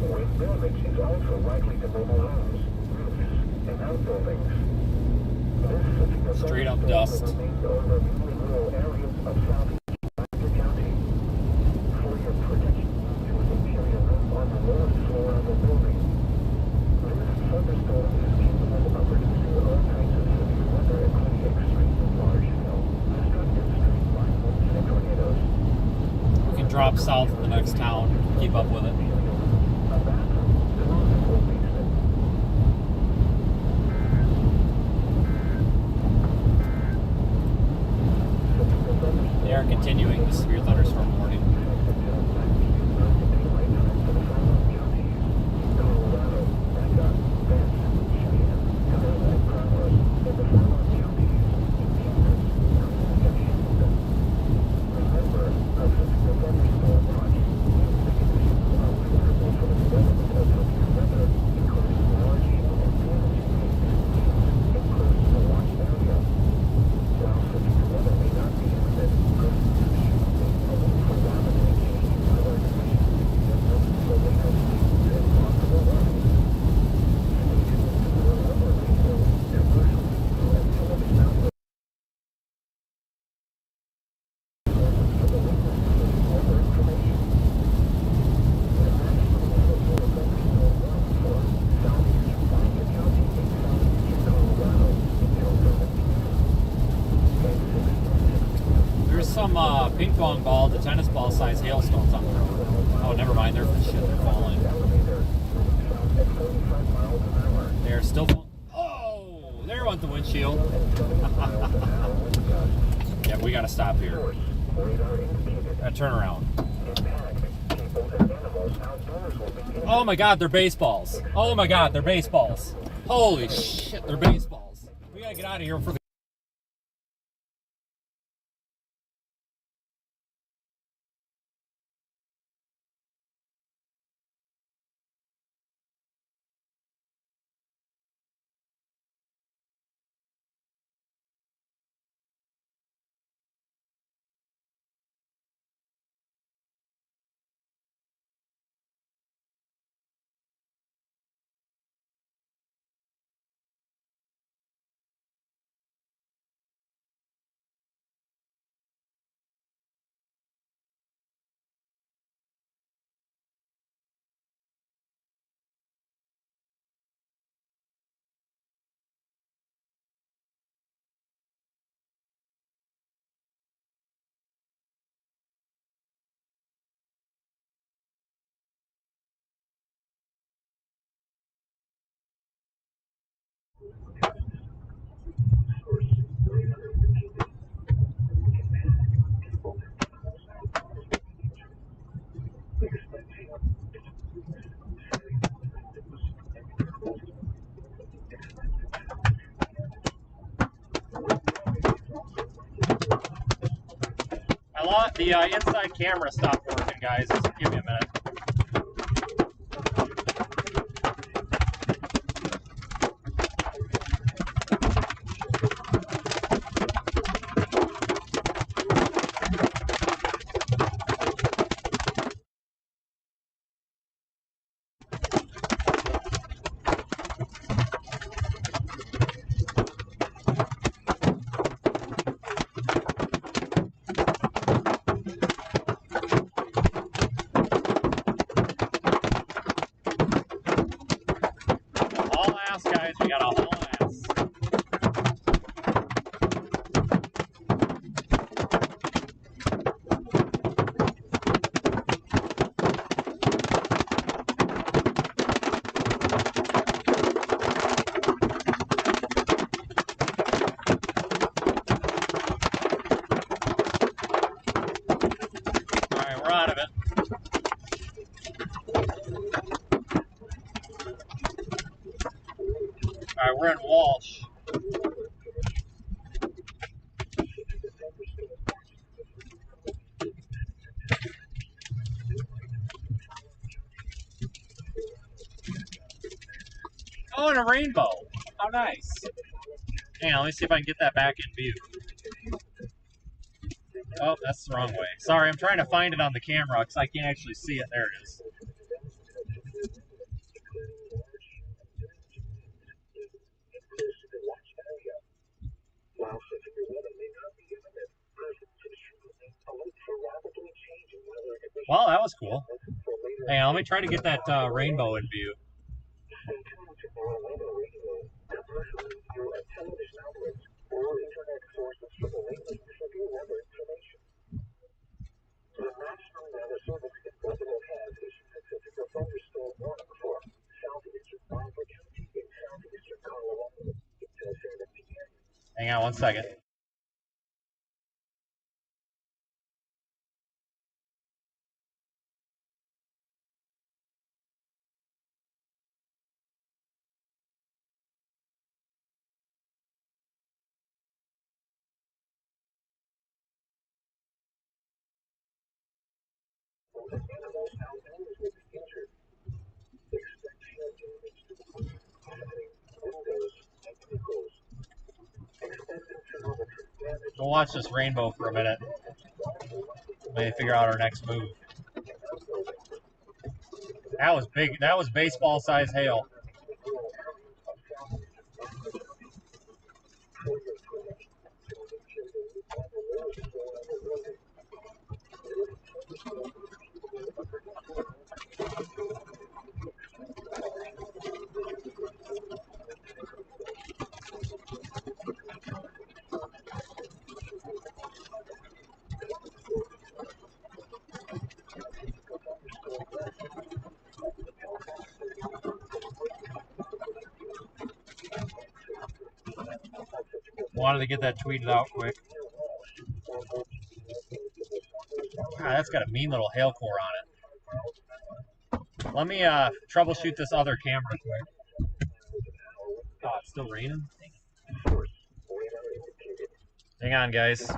[SPEAKER 3] Wind damage is also likely to mobile homes, roofs, and outbuildings. This severe
[SPEAKER 1] Straight up
[SPEAKER 3] thunderstorm
[SPEAKER 1] dust.
[SPEAKER 3] will remain over many rural areas of southeast Lancaster County. For your protection, to an interior room on the lowest floor of the building. This thunderstorm is capable of producing all kinds of severe weather, including extremely large hail, destructive street lightning, and tornadoes.
[SPEAKER 1] We can drop south of the next town, keep up with it.
[SPEAKER 3] A bathroom, closet, or basement.
[SPEAKER 1] They are continuing the severe thunderstorm warning. Some ping pong ball to tennis ball size hailstones on the road. Oh, never mind. They're falling. They're still falling. Oh, there went the windshield. Yeah, we got to stop here. Turn around. Oh my God, they're baseballs. Oh my God, they're baseballs. Holy shit, they're baseballs. We got to get out of here for the The inside camera stopped working, guys. Just give me a minute. Ren Walsh. Oh, and a rainbow. How nice. Hang on, let me see if I can get that back in view. Oh, that's the wrong way. Sorry, I'm trying to find it on the camera because I can't actually see it. There it is. Well, that was cool. Hang on, let me try to get that rainbow in view. Hang on one second. We'll watch this rainbow for a minute. Maybe figure out our next move. That was big. That was baseball-sized hail. Wanted to get that tweeted out quick. Wow, that's got a mean little hail core on it. Let me troubleshoot this other camera quick. Oh, it's still raining? Hang on, guys.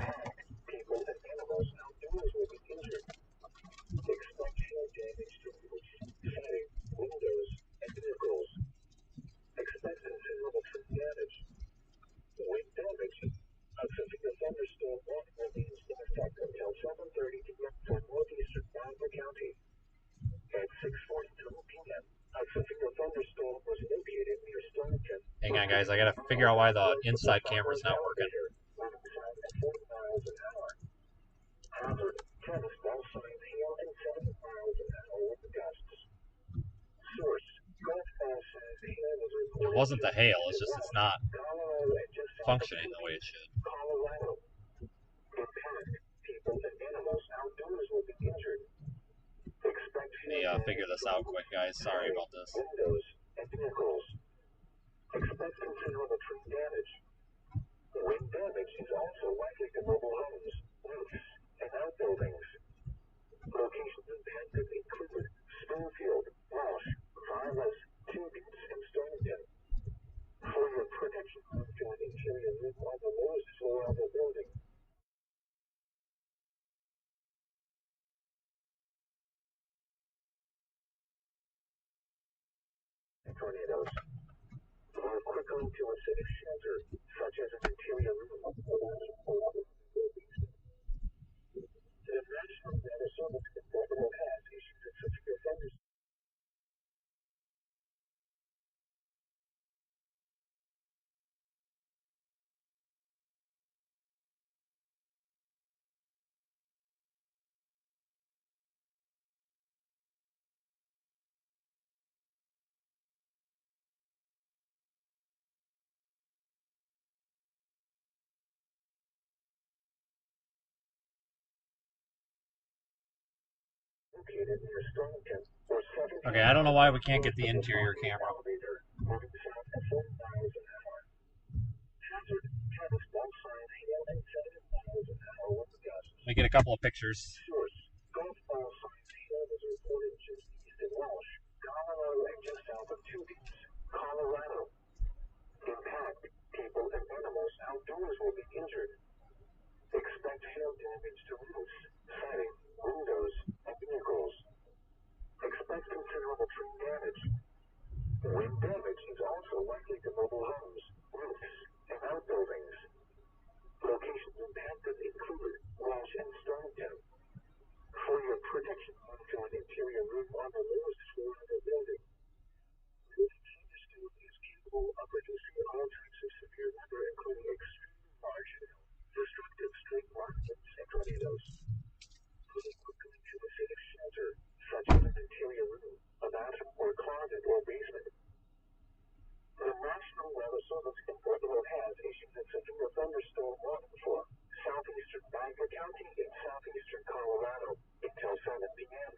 [SPEAKER 1] Hang on, guys. I gotta figure out why the inside camera's not working. It wasn't the hail, it's just it's not functioning the way it should. Let me figure this out quick, guys. Sorry about this. Wind damage is also likely to mobile homes, roofs, and outbuildings. Locations impacted include Springfield, Walsh, Varlas, Tubings, and Stonington. For your protection, move to an interior room on the lowest floor of the building. Tornadoes. Move quickly to a safe shelter, such as an interior room. The National Weather Service Portable has issued a severe thunderstorm. Okay, I don't know why we can't get the interior camera. Let me get a couple of pictures.
[SPEAKER 3] damage to roofs, siding, windows, and vehicles. Expect considerable tree damage. Wind damage is also likely to mobile homes, roofs, and outbuildings. Locations impacted include Walsh and Stonington. For your protection, onto an interior roof on the lowest floor of the building. This thunderstorm is capable of producing all types of severe weather, including extremely large hail, destructive straight line winds, and tornadoes. Move quickly to a safe shelter, such as an interior room, a bathroom, or closet or basement. The National Weather Service in Pueblo has issued a severe thunderstorm warning for southeastern Baker County in southeastern Colorado until 7 p.m.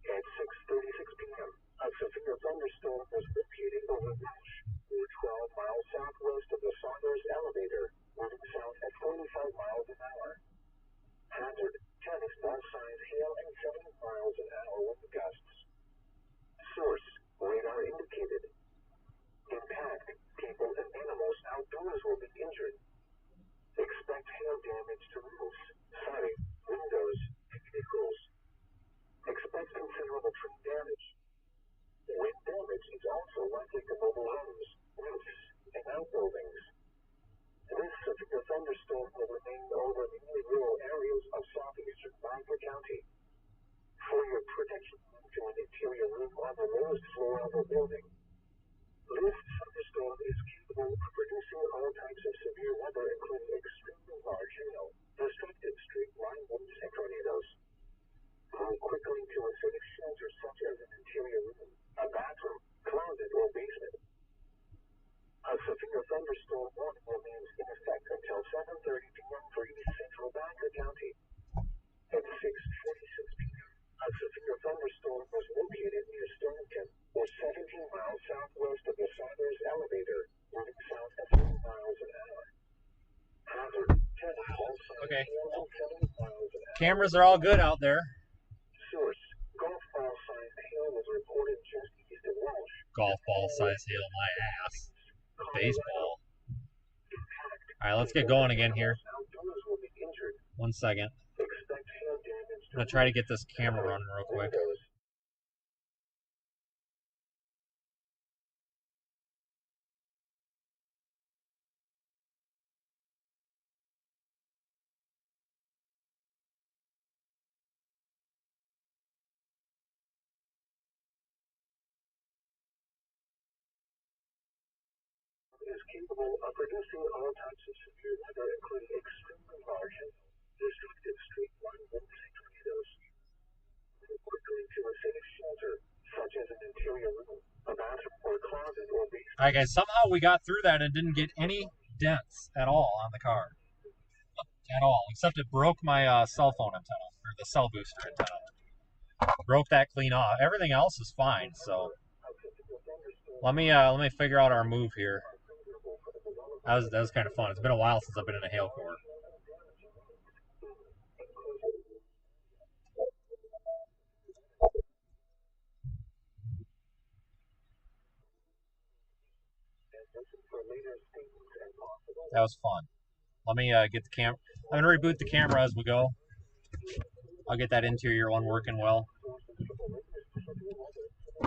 [SPEAKER 3] At 6:36 p.m., a severe thunderstorm was located over Walsh, 12 miles southwest of the Saunders elevator, moving south at 45 miles an hour. Hazard: 10 small-size hail and 70 miles an hour wind gusts. Source: radar indicated. Impact: people and animals outdoors will be injured. Expect hail damage to roofs, siding, windows, and vehicles. Expect considerable tree damage. Wind damage is also likely to mobile homes, roofs, and outbuildings. This severe thunderstorm will remain over many rural areas of southeastern Baker County. For your protection, to an interior room on the lowest floor of a building. This thunderstorm is capable of producing all types of severe weather, including extremely large hail, destructive straight line winds, and tornadoes. Move quickly to a safe shelter such as an interior room, a bathroom, closet, or basement. A severe thunderstorm warning remains in effect until 7:30 p.m. for East Central Baker County. At 6:46 p.m., a severe thunderstorm was located near Stonington, or 17 miles southwest of the Saunders elevator, moving south at 30 miles an hour. Hazard: 10 small-size
[SPEAKER 1] Okay.
[SPEAKER 3] hail and 70 miles an hour.
[SPEAKER 1] Cameras are all good out there.
[SPEAKER 3] Source: golf ball-sized hail was reported just east of Walsh.
[SPEAKER 1] Golf ball size hail, my ass. Baseball. All right, let's get going again here.
[SPEAKER 3] Outdoors will be injured.
[SPEAKER 1] 1 second.
[SPEAKER 3] Expect hail damage
[SPEAKER 1] I'm gonna try to get this camera running real quick.
[SPEAKER 3] windows. Is capable of producing all types of severe weather, including extremely large hail, destructive straight line winds, and tornadoes. Move quickly to a safe shelter, such as an interior room, a bathroom, or closet, or basement.
[SPEAKER 1] All right, guys. Somehow we got through that and didn't get any dents at all on the car. At all, except it broke my cell phone antenna, or the cell booster antenna. Broke that clean off. Everything else is fine. So let me figure out our move here. That was kind of fun. It's been a while since I've been in a hail core. That was fun. Let me get the camera. I'm gonna reboot the camera as we go. I'll get that interior one working well.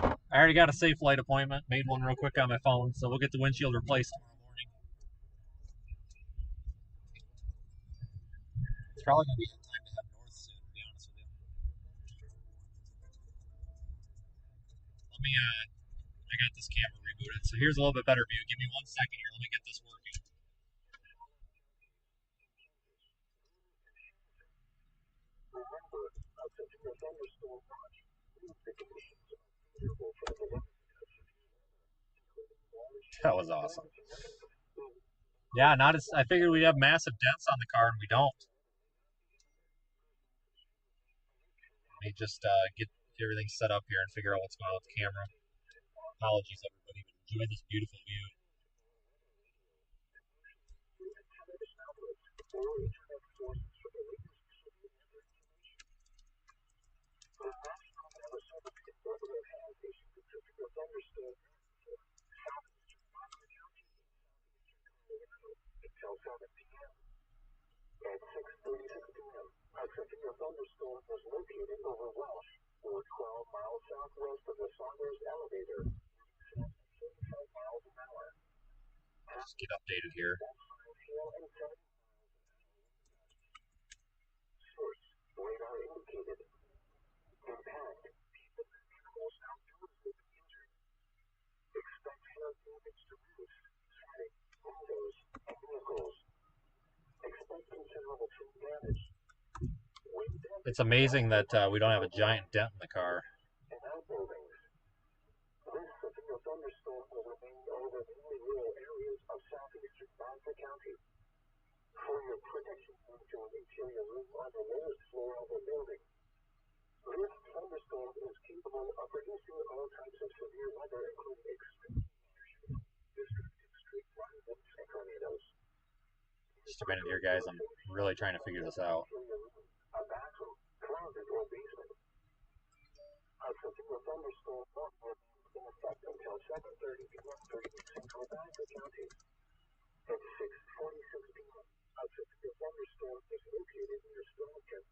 [SPEAKER 1] I already got a safe light appointment. Made one real quick on my phone, so we'll get the windshield replaced tomorrow morning. It's probably gonna be time to head north soon, to be honest with you. Let me I got this camera rebooted, so here's a little bit better view. Give me 1 second here. Let me get this working. That was awesome. Yeah, not as I figured we'd have massive dents on the car, and we don't. Let me just get everything set up here and figure out what's going on with the camera. Apologies, everybody, but enjoy this beautiful view.
[SPEAKER 3] Until 7 p.m. At 6:36 p.m., thunderstorm is located over Welsh, or 12 miles southwest of the Saunders elevator, moving south at 75 miles an hour.
[SPEAKER 1] Just get updated here.
[SPEAKER 3] Hail and 70 miles an hour. Source, radar indicated. Impact, people and animals outdoors will be injured. Expect hail damage to roofs, siding, windows, and vehicles. Expect considerable tree damage.
[SPEAKER 1] It's amazing that we don't have a giant dent in the car.
[SPEAKER 3] And outbuildings. This severe thunderstorm will remain over mainly rural areas of southeastern Bonta County. For your protection, move to an interior room on the lowest floor of the building. This thunderstorm is capable of producing all types of severe weather, including extreme destructive street line winds and tornadoes.
[SPEAKER 1] Just a minute here, guys. I'm really trying to figure this out.
[SPEAKER 3] A bathroom, closet, or basement. A severe thunderstorm will remain in effect until 7:30 p.m. for central Bonta County. At 6:46 p.m., a severe thunderstorm is located near Stonington,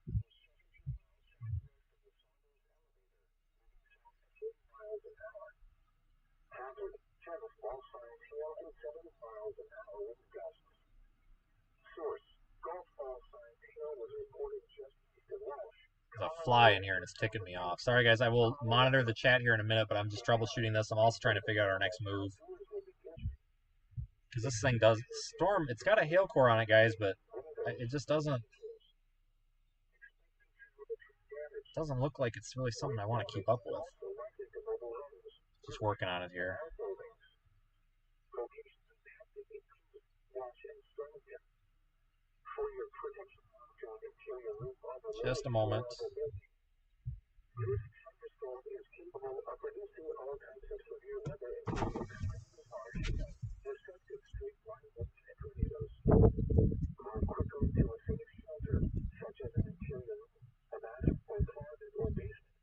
[SPEAKER 3] 70 miles an hour. Hazard, 10 small signs, hail, and 70 miles an hour wind gusts. Source, Gulf Fall signs, hail was reported just east of Welsh.
[SPEAKER 1] There's a fly in here and it's ticking me off. Sorry, guys. I will monitor the chat here in a minute, but I'm just troubleshooting this. I'm also trying to figure out our next move. Because this thing does storm. It's got a hail core on it, guys, but it just doesn't look like it's really something I want to keep up with. Just working on it here. Just a moment.
[SPEAKER 3] This thunderstorm is capable of producing all types of severe weather, including extremely harsh, destructive street line winds and tornadoes. Move quickly to a safe shelter, such as an interior room, a bathroom, or closet, or basement.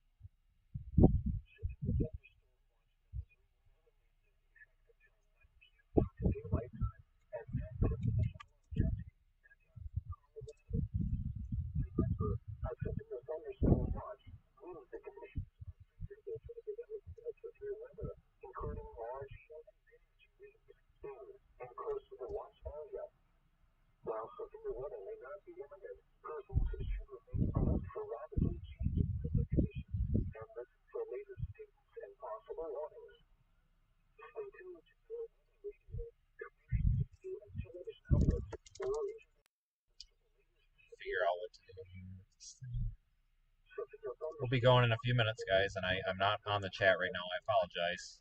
[SPEAKER 3] Should the thunderstorm watch level 3 daylight time at 10 p.m. Remember, a severe thunderstorm watch means the conditions are favorable for the development of severe weather, including large hail and damaging winds, and close to the watch area. While severe weather may not be imminent, persons should remain alert for rapidly changing weather conditions and listen for latest statements and possible warnings. Stay tuned to your weather radio, community and television outlets, or
[SPEAKER 1] Figure out what to do here with this thing. We'll be going in a few minutes, guys, and I'm not on the chat right now. I apologize.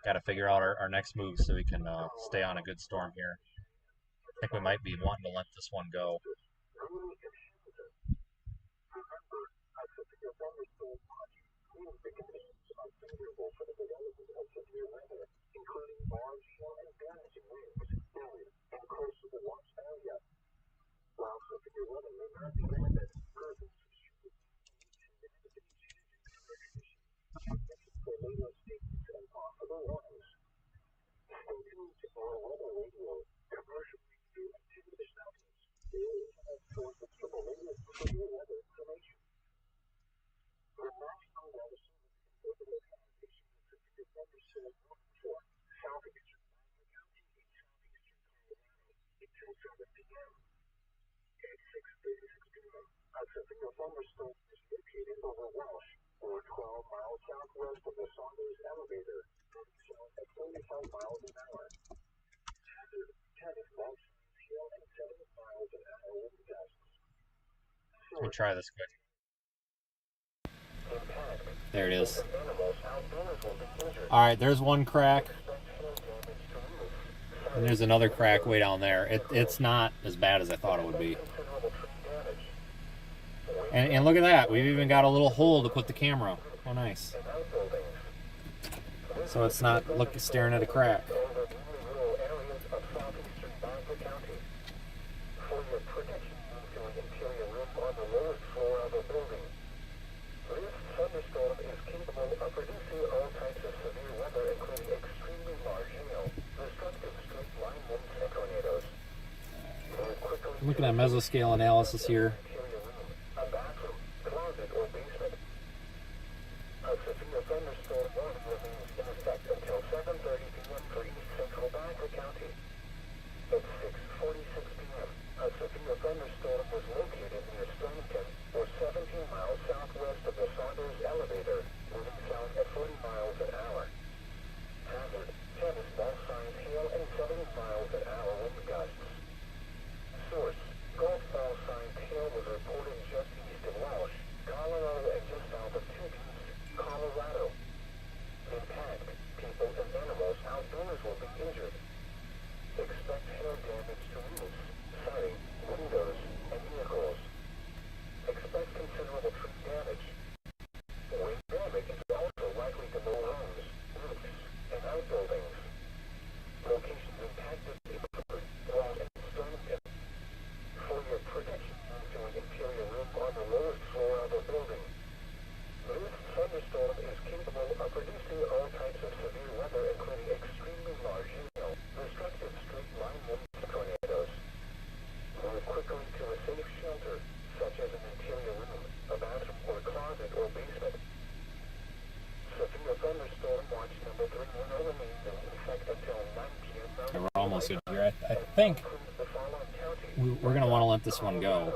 [SPEAKER 1] Got to figure out our next move so we can stay on a good storm here. I think we might be wanting to let this one go.
[SPEAKER 3] Remember, a severe thunderstorm watch means the conditions are favorable for the development of severe weather, including large hail and damaging winds, and close to the watch area. While severe weather may not be imminent, persons should remain alert for rapidly changing weather conditions and listen for latest statements and possible warnings. Stay tuned to our weather radio, commercial radio, and television outlets, your internet sources for the latest severe weather information. The National Weather Service Conservative has issued a severe thunderstorm warning for southeastern Bonta County and southeastern Colorado until 7 p.m. At 6:36 p.m., a severe thunderstorm is located over Welsh, or 12 miles southwest of the Saunders elevator, moving south at 45 miles an hour. Hazard, 10 small signs, hail, and 70 miles an hour wind gusts.
[SPEAKER 1] Let me try this quick.
[SPEAKER 3] Impact.
[SPEAKER 1] There it is.
[SPEAKER 3] Animals outdoors will be injured.
[SPEAKER 1] All right, there's one crack,
[SPEAKER 3] Expect hail damage to roofs.
[SPEAKER 1] and there's another crack way down there. It's not as bad as I thought it would be.
[SPEAKER 3] Considerable tree damage.
[SPEAKER 1] And look at that. We've even got a little hole to put the camera. Oh, nice.
[SPEAKER 3] And outbuildings.
[SPEAKER 1] So it's not staring at a crack.
[SPEAKER 3] Over mainly rural areas of southeastern Bonta County. For your protection, move to an interior room on the lowest floor of a building. This thunderstorm is capable of producing all types of severe weather, including extremely large hail, destructive street line winds, and tornadoes. Move quickly
[SPEAKER 1] I'm looking at mesoscale analysis here.
[SPEAKER 3] interior room, a bathroom,
[SPEAKER 1] think we're going to want to let this one go.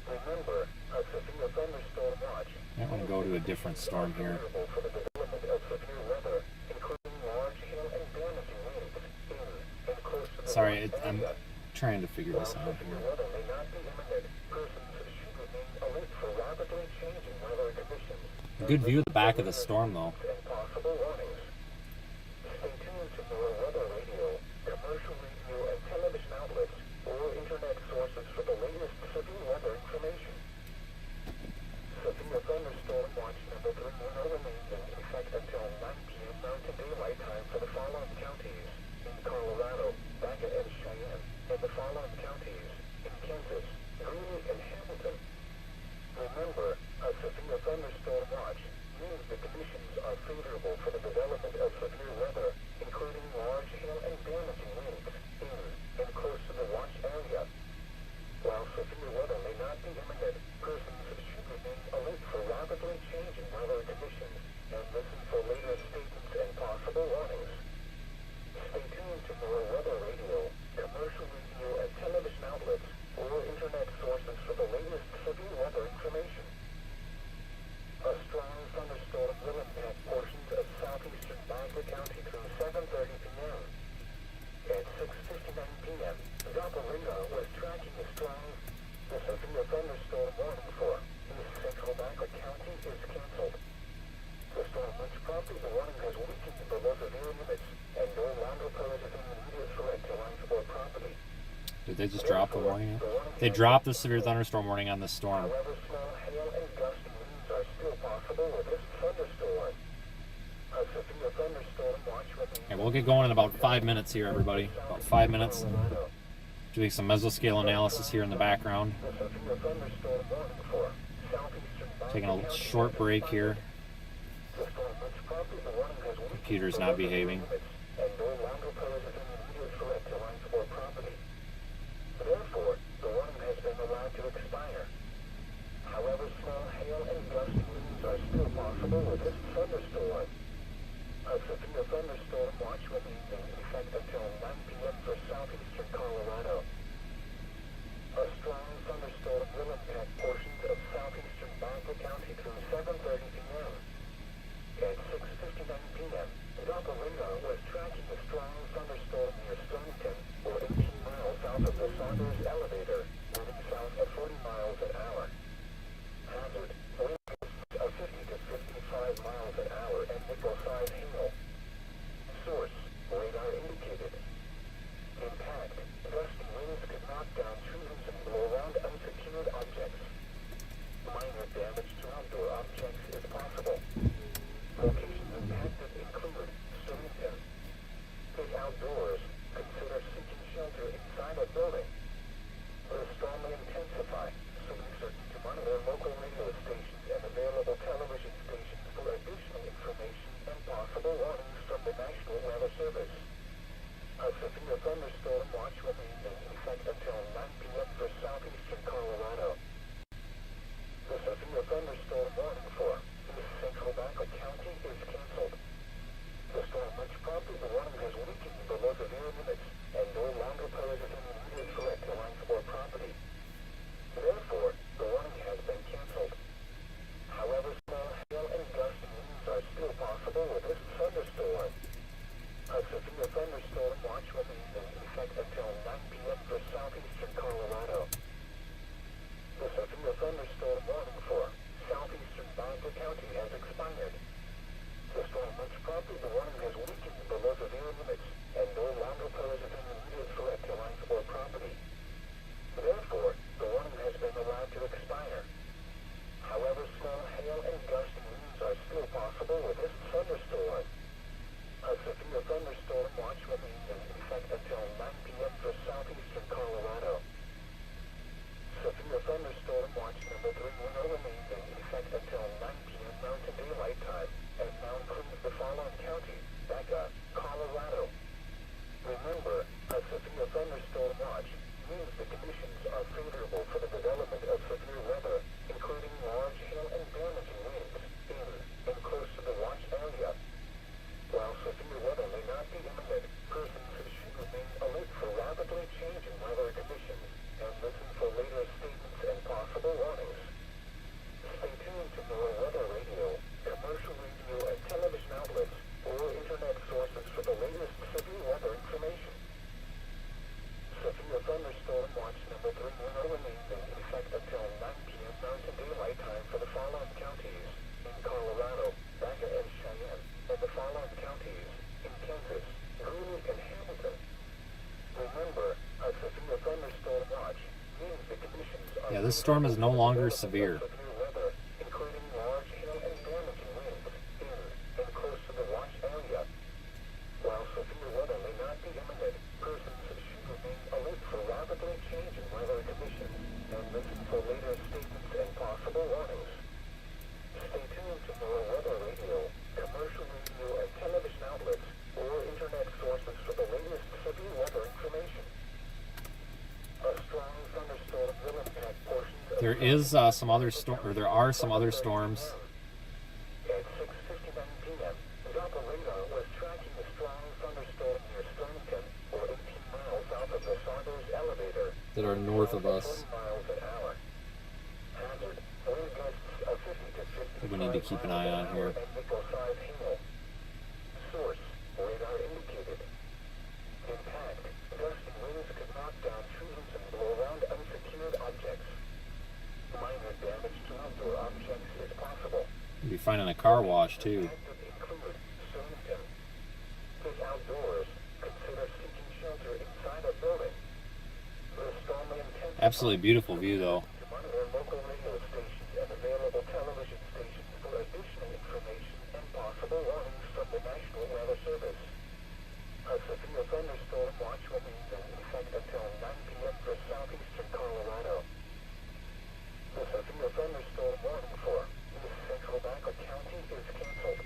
[SPEAKER 3] Remember, a severe thunderstorm watch
[SPEAKER 1] I want to go to a different storm here.
[SPEAKER 3] for the development of severe weather, including large hail and damaging winds in and close to the
[SPEAKER 1] Sorry,
[SPEAKER 3] watch
[SPEAKER 1] I'm
[SPEAKER 3] area.
[SPEAKER 1] trying to figure this out
[SPEAKER 3] Severe
[SPEAKER 1] here.
[SPEAKER 3] weather may not be imminent. Persons should remain alert for rapidly changing weather conditions
[SPEAKER 1] Good view of the back of the storm, though.
[SPEAKER 3] and possible warnings. Stay tuned to more weather radio, commercial radio, and television outlets or internet sources for the latest severe weather information. Severe thunderstorm watch number 3 will remain in effect until 9 p.m. Mountain Daylight Time for the following counties: in Colorado, Baca and Cheyenne, and the following counties: in Kansas, Greeley, and Hamilton. Remember, a severe thunderstorm watch means the conditions are favorable for the development of severe weather, including large hail and damaging winds in and close to the watch area. While severe weather may not be imminent, persons should remain alert for rapidly changing weather conditions and listen for latest statements and possible warnings. Stay tuned to more weather radio, commercial radio, and television outlets or internet sources for the latest severe weather information. A strong thunderstorm will impact portions of southeastern Baca County through 7:30 p.m. At 6:59 p.m., Doppelganger was tracking the severe thunderstorm warning for East Central Baca County is canceled. The storm, which prompted the warning, has weakened below severe limits and no longer poses an immediate threat to life or property.
[SPEAKER 1] Did they just drop the warning? They dropped the severe thunderstorm warning on this storm.
[SPEAKER 3] However, small hail and gusty winds are still possible with this thunderstorm. A severe thunderstorm watch remains
[SPEAKER 1] Okay, we'll get going in about 5 minutes here, everybody. About 5 minutes.
[SPEAKER 3] Colorado.
[SPEAKER 1] Doing some mesoscale analysis here in the background.
[SPEAKER 3] The severe thunderstorm warning for southeastern Baca
[SPEAKER 1] Taking a
[SPEAKER 3] County
[SPEAKER 1] short break here.
[SPEAKER 3] The storm, which prompted the warning, has weakened
[SPEAKER 1] Computer's
[SPEAKER 3] below
[SPEAKER 1] not
[SPEAKER 3] severe
[SPEAKER 1] behaving.
[SPEAKER 3] limits and no longer poses an immediate threat to life or property. Therefore, the warning has been allowed to expire. However, small hail and gusty winds are still possible with this thunderstorm. A severe thunderstorm watch remains in effect until 9 p.m. for southeastern Colorado. A strong thunderstorm will impact portions of southeastern Baca County through 7:30 p.m. At 6:59 p.m., Doppelganger was tracking a strong thunderstorm near Stonington, or 18 miles south of the Saunders elevator.
[SPEAKER 1] this storm is no longer severe.
[SPEAKER 3] Severe weather, including large hail and damaging winds in and close to the watch area. While severe weather may not be imminent, persons should remain alert for rapidly changing weather conditions and listen for later statements and possible warnings. Stay tuned to more weather radio, commercial radio and television outlets, or internet sources for the latest severe weather information. A strong thunderstorm will impact portions of
[SPEAKER 1] There are some other storms.
[SPEAKER 3] At 6:59 p.m., Doppler radar was tracking a strong thunderstorm near Stonington, or 18 miles south of the Saunders elevator.
[SPEAKER 1] That are north of us.
[SPEAKER 3] 20 miles an hour. Hazard, wind gusts of 50 to 55
[SPEAKER 1] We need to keep an eye on here.
[SPEAKER 3] and nickel-sized hail. Source, radar indicated. Impact, gusty winds could knock down trees and blow around unsecured objects. Minor damage to outdoor objects is possible.
[SPEAKER 1] You'll be finding a car wash too.
[SPEAKER 3] Include Stonington. If outdoors, consider seeking shelter inside a building. The stormy intent
[SPEAKER 1] Absolutely beautiful view though.
[SPEAKER 3] to monitor local radio stations and available television stations for additional information and possible warnings from the National Weather Service. A severe thunderstorm watch remains in effect until 9 p.m. for southeastern Colorado. The severe thunderstorm warning for East Central Baca County is canceled.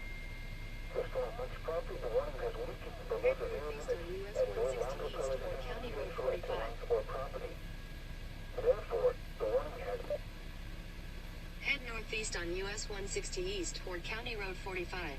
[SPEAKER 3] The storm which prompted the warning has weakened below the air limit and no longer poses any
[SPEAKER 4] County Road
[SPEAKER 3] danger to
[SPEAKER 4] 45.
[SPEAKER 3] life or property. Therefore, the warning has
[SPEAKER 4] Head northeast on US 160 East toward County Road 45.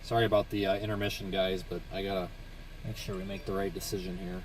[SPEAKER 1] Sorry about the intermission, guys, but I gotta make sure we make the right decision here.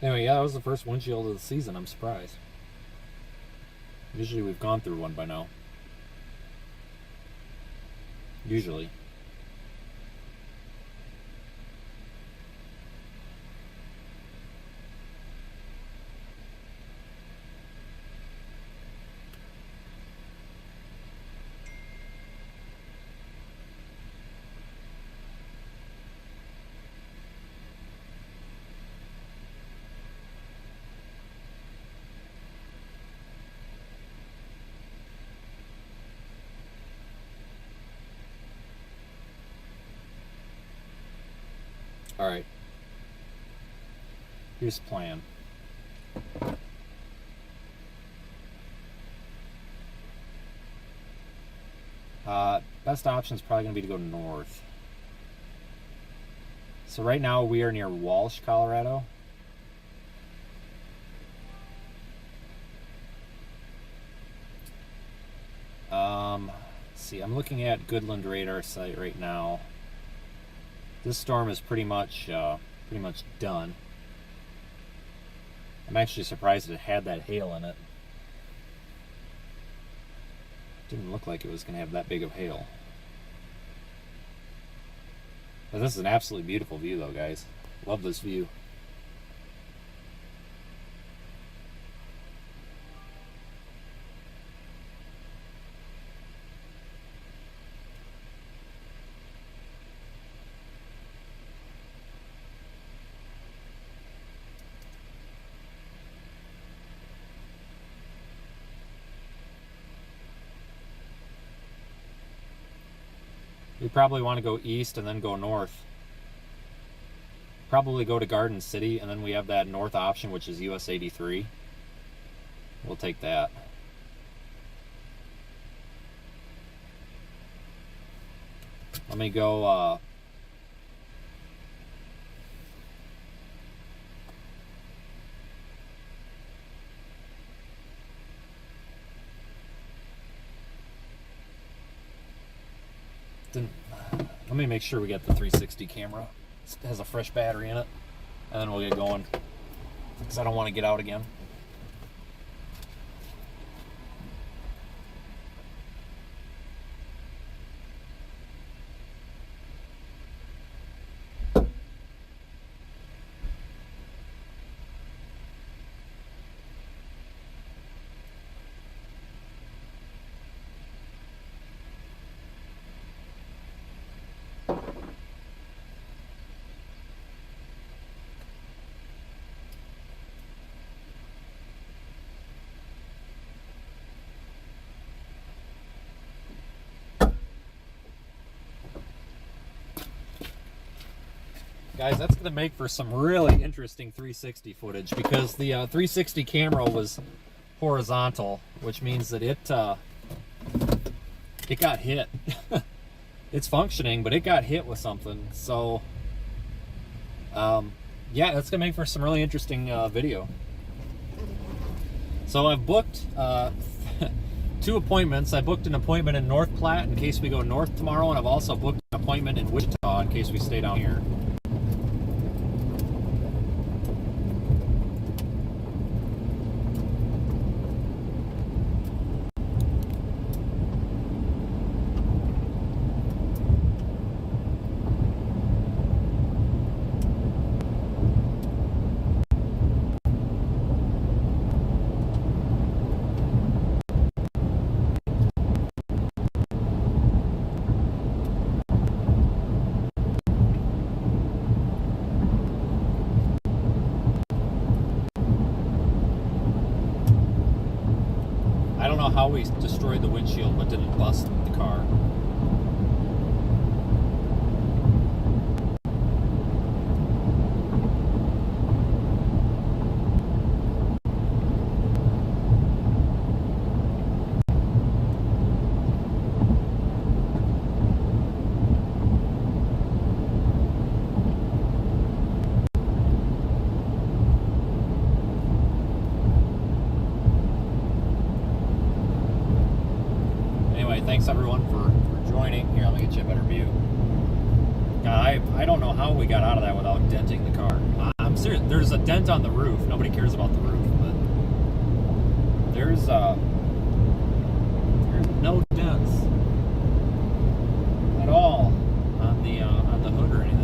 [SPEAKER 1] Anyway, yeah, that was the first windshield of the season. I'm surprised. Usually we've gone through one by now. Usually. Alright. Here's the plan. Best option is probably going to be to go north. So right now we are near Walsh, Colorado. Let's see, I'm looking at Goodland radar site right now. This storm is pretty much done. I'm actually surprised it had that hail in it. Didn't look like it was going to have that big of hail. But this is an absolutely beautiful view though, guys. Love this view. We probably want to go east and then go north. Probably go to Garden City, and then we have that north option, which is US 83. We'll take that. Let me go let me make sure we get the 360 camera. It has a fresh battery in it, and then we'll get going, because I don't want to get out again. Guys, that's going to make for some really interesting 360 footage, because the 360 camera was horizontal, which means that it got hit. It's functioning, but it got hit with something. So, yeah, that's going to make for some really interesting video. So I've booked 2 appointments. I booked an appointment in North Platte in case we go north tomorrow, and I've also booked an appointment in Wichita in case we stay down here. I don't know how we destroyed the windshield but didn't bust the car. Thanks everyone for joining. Here, let me get you a better view. God, I don't know how we got out of that without denting the car. I'm serious. There's a dent on the roof. Nobody cares about the roof, but there's no dents at all on the hood or anything.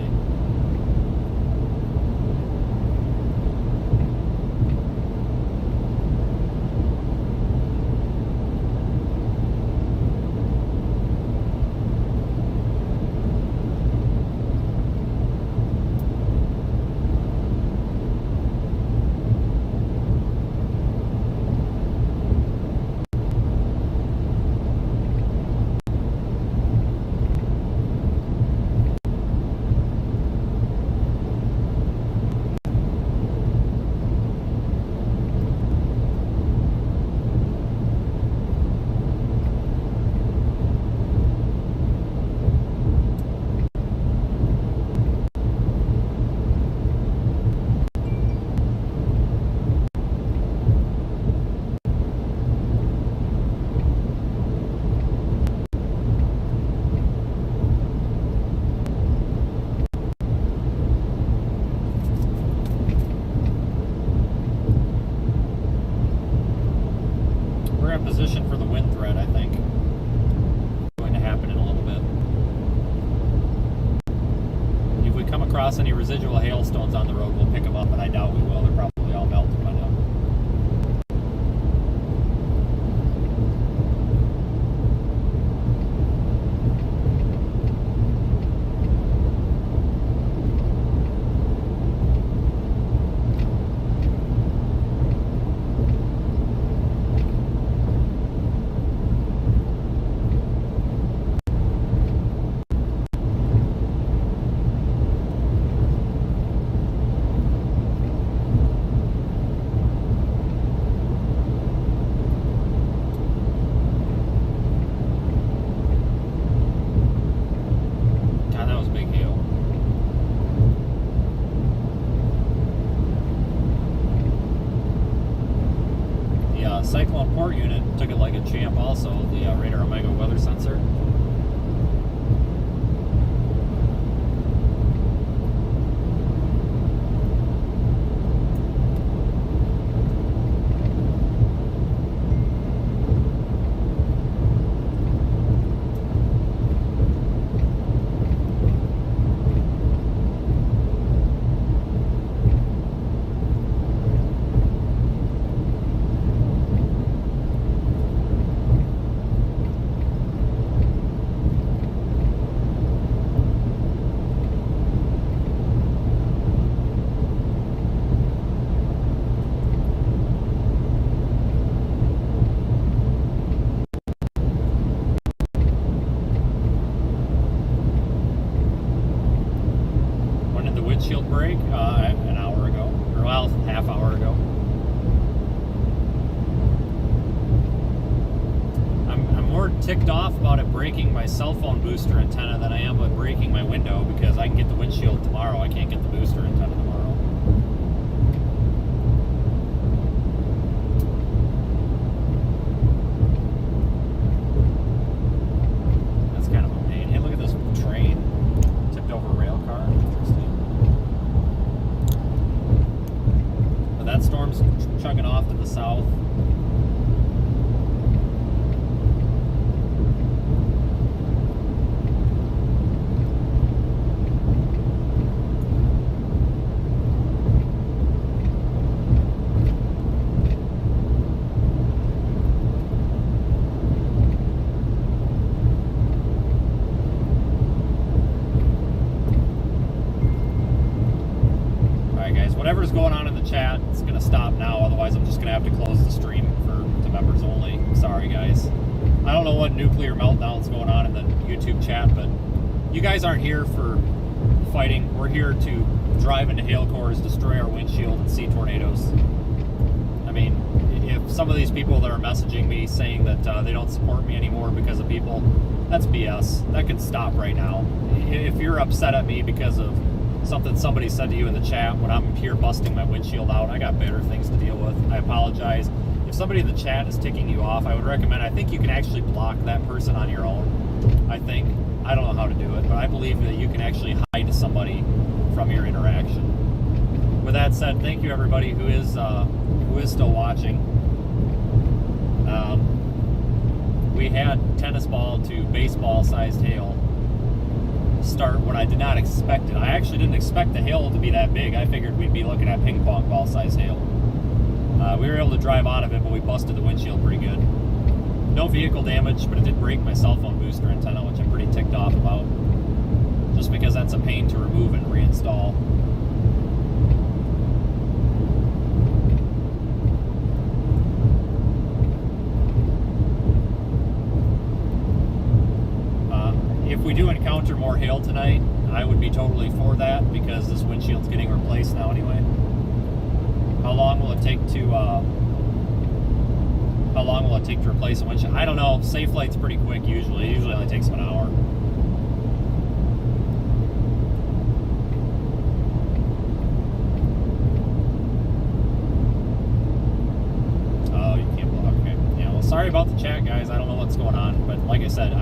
[SPEAKER 1] Position for the wind threat, I think. Going to happen in a little bit. If we come across any residual hailstones on the road, we'll pick them up, but I doubt we will. They're probably all melted by now. Cyclone port unit took it like a champ also, the Radar Omega weather sensor. Windshield break an hour ago, or well, half hour ago. I'm more ticked off about it breaking my cell phone booster antenna than I am about breaking my window, because I can get the windshield tomorrow. I can't get the booster antenna tomorrow. That's kind of a pain. Hey, look at this train. Tipped over a rail car. Interesting. That storm's chugging off to the south. Whatever's going on in the chat, it's going to stop now. Otherwise, I'm just going to have to close the stream to members only. Sorry, guys. I don't know what nuclear meltdown's going on in the YouTube chat, but you guys aren't here for fighting. We're here to drive into hail cores, destroy our windshield, and see tornadoes. I mean, if some of these people that are messaging me saying that they don't support me anymore because of people, that's BS. That can stop right now. If you're upset at me because of something somebody said to you in the chat when I'm here busting my windshield out, I got better things to deal with. I apologize. If somebody in the chat is ticking you off, I would recommend, I think you can actually block that person on your own. I don't know how to do it, but I believe that you can actually hide somebody from your interaction. With that said, thank you everybody who is still watching. We had tennis ball to baseball sized hail start when I did not expect it. I actually didn't expect the hail to be that big. I figured we'd be looking at ping pong ball size hail. We were able to drive out of it, but we busted the windshield pretty good. No vehicle damage, but it did break my cell phone booster antenna, which I'm pretty ticked off about, just because that's a pain to remove and reinstall. If we do encounter more hail tonight, I would be totally for that, because this windshield's getting replaced now anyway. How long will it take to replace a windshield? I don't know. Safe Light's pretty quick usually. It usually only takes an hour. Oh, you can't block. Okay. Yeah, well, sorry about the chat, guys. I don't know what's going on, but like I said,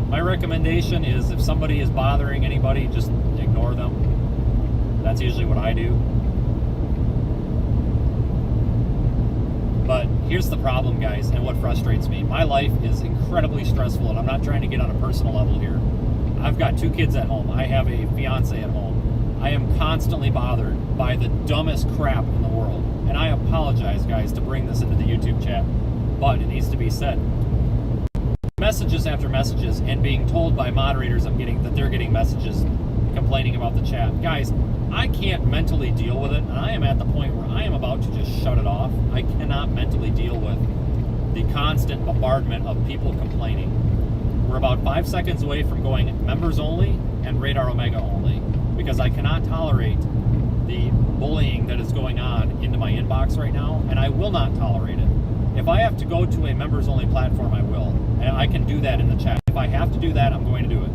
[SPEAKER 1] my recommendation is if somebody is bothering anybody, just ignore them. That's usually what I do. But here's the problem, guys, and what frustrates me. My life is incredibly stressful, and I'm not trying to get on a personal level here. I've got 2 kids at home. I have a fiance at home. I am constantly bothered by the dumbest crap in the world. And I apologize, guys, to bring this into the YouTube chat, but it needs to be said. Messages after messages, and being told by moderators that they're getting messages complaining about the chat. Guys, I can't mentally deal with it, and I am at the point where I am about to just shut it off. I cannot mentally deal with the constant bombardment of people complaining. We're about 5 seconds away from going members only and Radar Omega only, because I cannot tolerate the bullying that is going on into my inbox right now, and I will not tolerate it. If I have to go to a members only platform, I will. And I can do that in the chat. If I have to do that, I'm going to do it.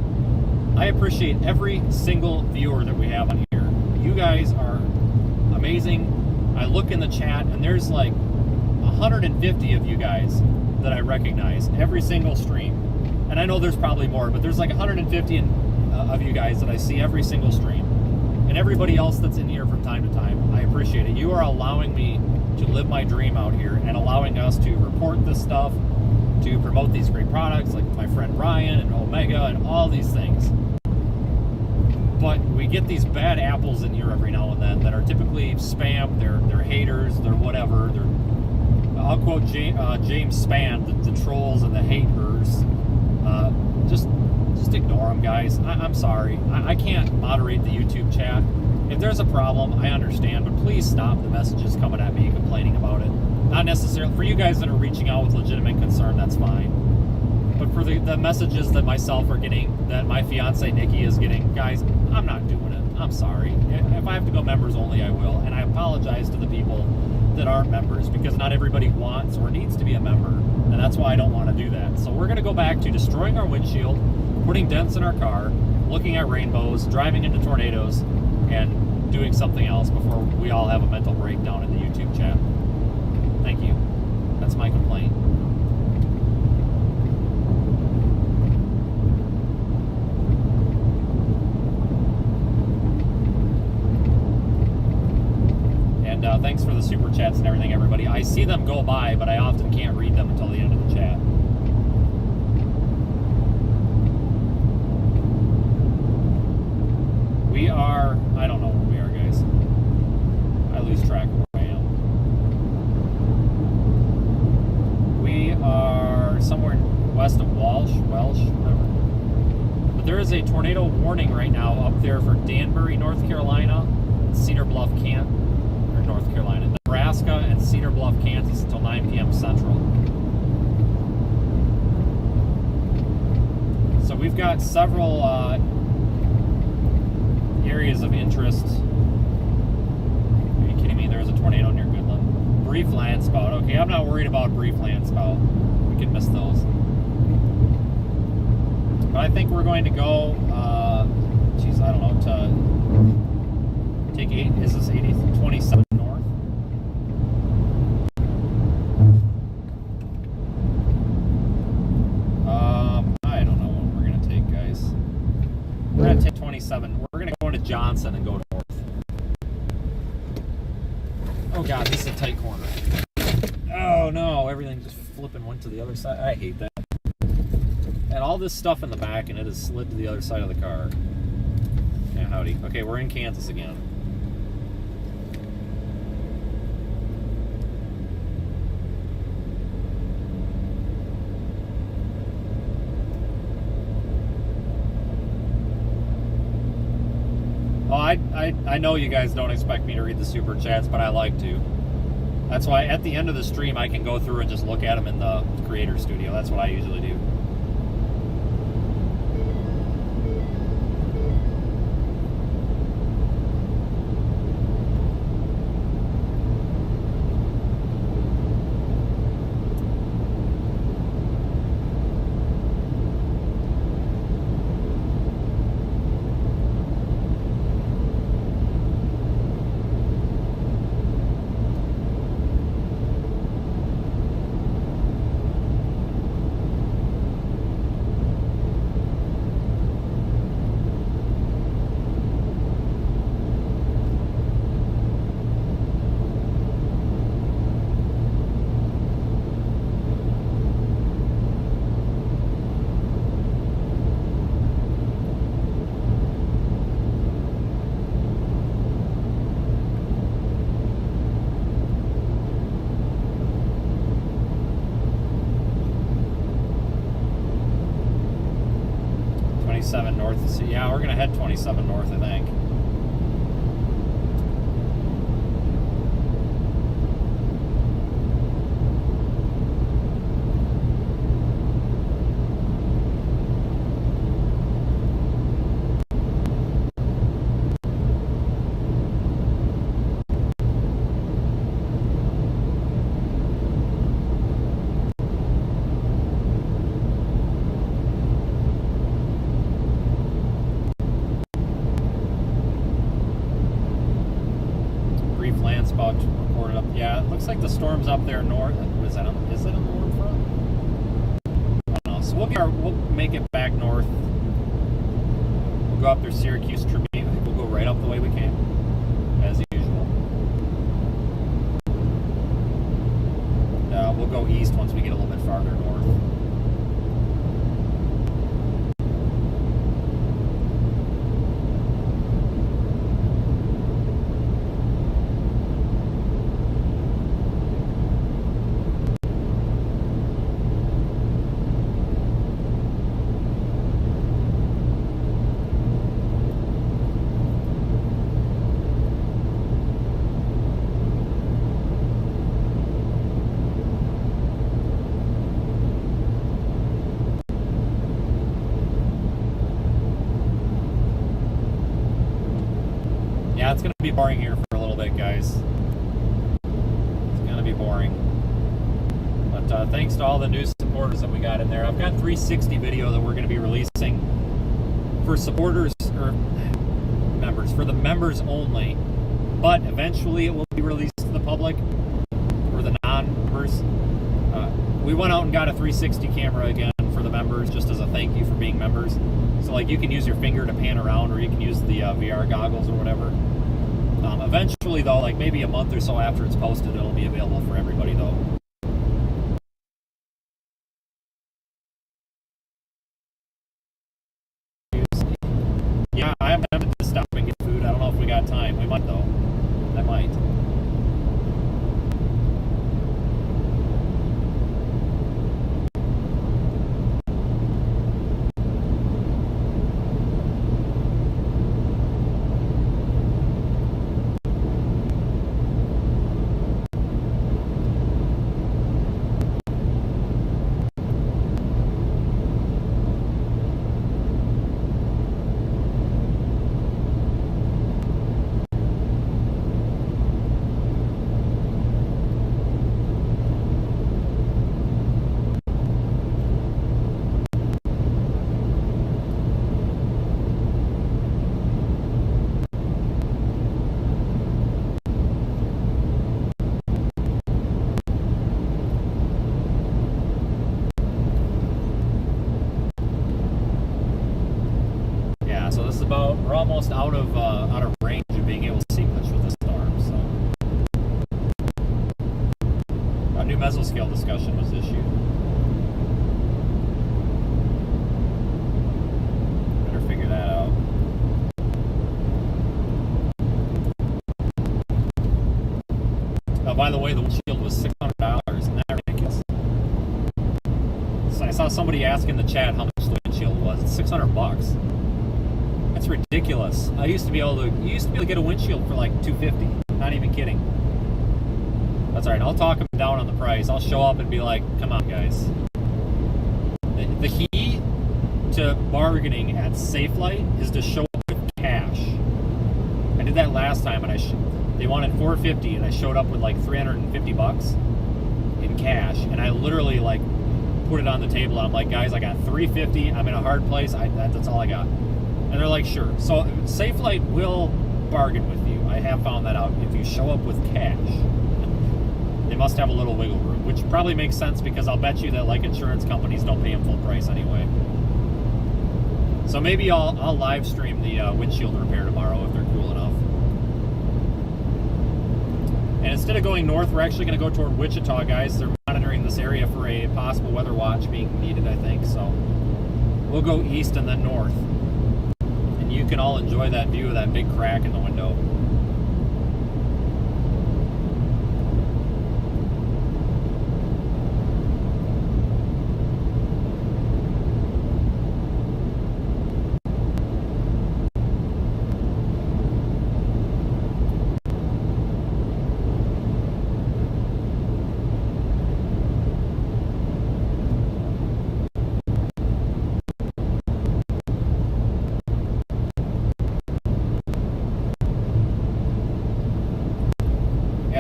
[SPEAKER 1] I appreciate every single viewer that we have on here. You guys are amazing. I look in the chat, and there's like 150 of you guys that I recognize every single stream. And I know there's probably more, but there's like 150 of you guys that I see every single stream. And everybody else that's in here from time to time, I appreciate it. You are allowing me to live my dream out here and allowing us to report this stuff, to promote these great products like my friend Ryan and Omega and all these things. But we get these bad apples in here every now and then that are typically spam, they're haters, they're whatever. I'll quote James Spann, the trolls and the haters. Just ignore them, guys. I'm sorry. I can't moderate the YouTube chat. If there's a problem, I understand, but please stop the messages coming at me complaining about it. Not necessarily for you guys that are reaching out with legitimate concern, that's fine. But for the messages that myself are getting, that my fiance Nikki is getting, guys, I'm not doing it. I'm sorry. If I have to go members only, I will. And I apologize to the people that aren't members, because not everybody wants or needs to be a member. And that's why I don't want to do that. So we're going to go back to destroying our windshield, putting dents in our car, looking at rainbows, driving into tornadoes, and doing something else before we all have a mental breakdown in the YouTube chat. Thank you. That's my complaint. And thanks for the super chats and everything, everybody. I see them go by, but I often can't read them until the end of the chat. We are, I don't know where we are, guys. I lose track of where I am. We are somewhere west of Welsh, whatever. But there is a tornado warning right now up there for Danbury, North Carolina, Cedar Bluff, North Carolina, Nebraska, and Cedar Bluff, Kansas until 9 p.m. Central. So we've got several areas of interest. Are you kidding me? There's a tornado near Goodland. Brief land spout. Okay, I'm not worried about brief land spout. We can miss those. But I think we're going to go, I don't know, to take 8, is this 27 north? I don't know what we're going to take, guys. We're going to take 27. We're going to go into Johnson and go north. Oh god, this is a tight corner. Oh no, everything just flipping went to the other side. I hate that. And all this stuff in the back and it has slid to the other side of the car. Yeah, howdy. Okay, we're in Kansas again. Oh, I know you guys don't expect me to read the super chats, but I like to. That's why at the end of the stream I can go through and just look at them in the creator studio. That's what I usually do. North. So yeah, we're gonna head 27 north, I think. looks like the storm's up there north. Is it on the north front? I don't know. So we'll make it back north. We'll go up through Syracuse, Tribune. We'll go right up the way we came, as usual. We'll go east once we get a little bit farther north. Yeah, it's going to be boring here for a little bit, guys. It's going to be boring. But thanks to all the new supporters that we got in there. I've got 360 video that we're going to be releasing for supporters, or members, for the members only. But eventually it will be released to the public, for the non-members. We went out and got a 360 camera again for the members, just as a thank you for being members. So like you can use your finger to pan around, or you can use the VR goggles or whatever. Eventually though, like maybe a month or so after it's posted, it'll be available for everybody though. Yeah, I am tempted to stop and get food. I don't know if we got time. We might though. I might. We're almost out of range of being able to see much with the storm. So a new mesoscale discussion was issued. Better figure that out. Oh, by the way, the windshield was $600. Isn't that ridiculous? So I saw somebody ask in the chat how much the windshield was. It's $600. That's ridiculous. I used to be able to get a windshield for like $250. Not even kidding. That's all right. I'll talk them down on the price. I'll show up and be like, "Come on, guys." The key to bargaining at Safelite is to show up with cash. I did that last time, and they wanted $450, and I showed up with like $350 in cash, and I literally like put it on the table. And I'm like, "Guys, I got $350. I'm in a hard place. That's all I got." And they're like, "Sure." So Safelite will bargain with you. I have found that out. If you show up with cash, they must have a little wiggle room, which probably makes sense because I'll bet you that like insurance companies don't pay them full price anyway. So maybe I'll live stream the windshield repair tomorrow if they're cool enough. And instead of going north, we're actually going to go toward Wichita, guys. They're monitoring this area for a possible weather watch being needed, I think. So we'll go east and then north. You can all enjoy that view of that big crack in the window.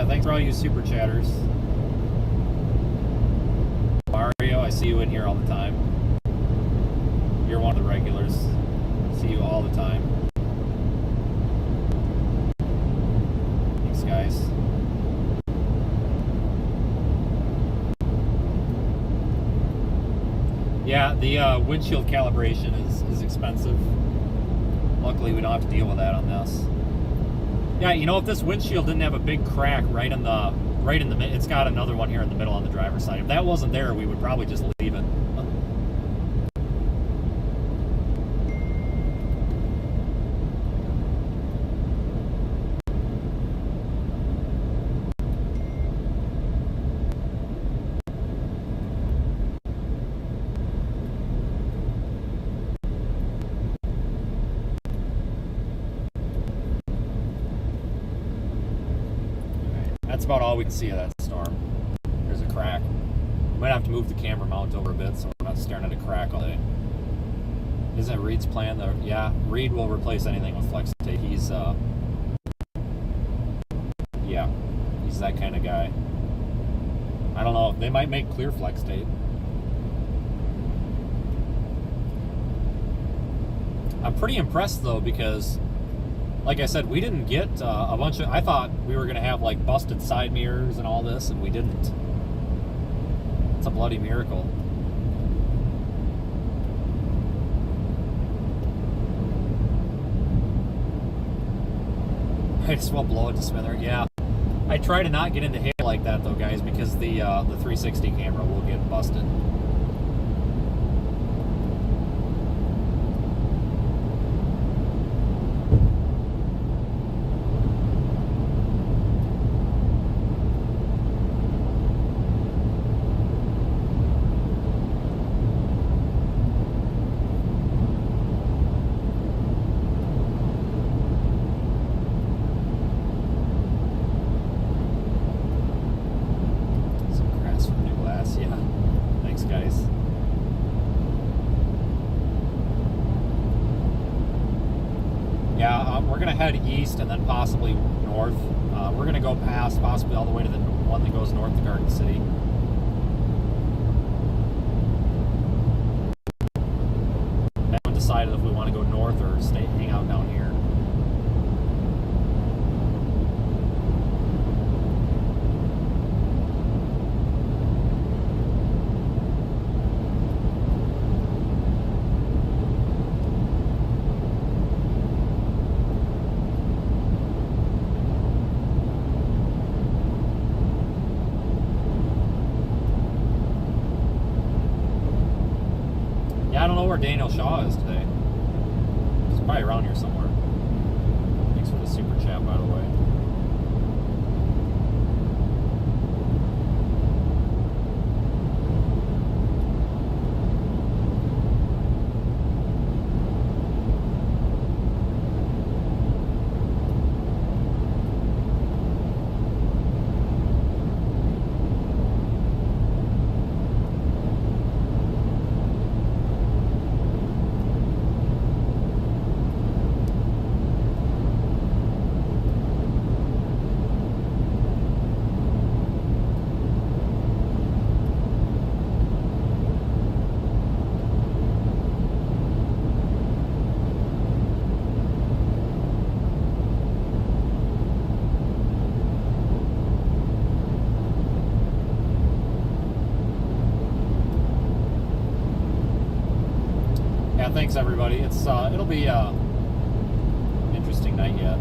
[SPEAKER 1] Thanks for all you super chatters. Mario, I see you in here all the time. You're one of the regulars. I see you all the time. Thanks, guys. Yeah, the windshield calibration is expensive. Luckily, we don't have to deal with that on this. Yeah, you know, if this windshield didn't have a big crack right in the it's got another one here in the middle on the driver's side. If that wasn't there, we would probably just leave it. That's about all we can see of that storm. There's a crack. Might have to move the camera mount over a bit so we're not staring at a crack all day. Isn't it Reed's plan though? Yeah, Reed will replace anything with flex tape. He's yeah, he's that kind of guy. I don't know, they might make clear flex tape. I'm pretty impressed though, because like I said, we didn't get a bunch of... I thought we were going to have, like, busted side mirrors and all this, and we didn't. It's a bloody miracle. I just will blow it to smither. Yeah. I try to not get into hail like that, though, guys, because the 360 camera will get busted. We're going to head east and then possibly north. We're going to go past, possibly all the way to the one that goes north to Garden City. We haven't decided if we want to go north or hang out down here. I don't know where Daniel Shaw is today. He's probably around here somewhere. Thanks for the super chat, by the way. Thanks everybody. It'll be an interesting night yet.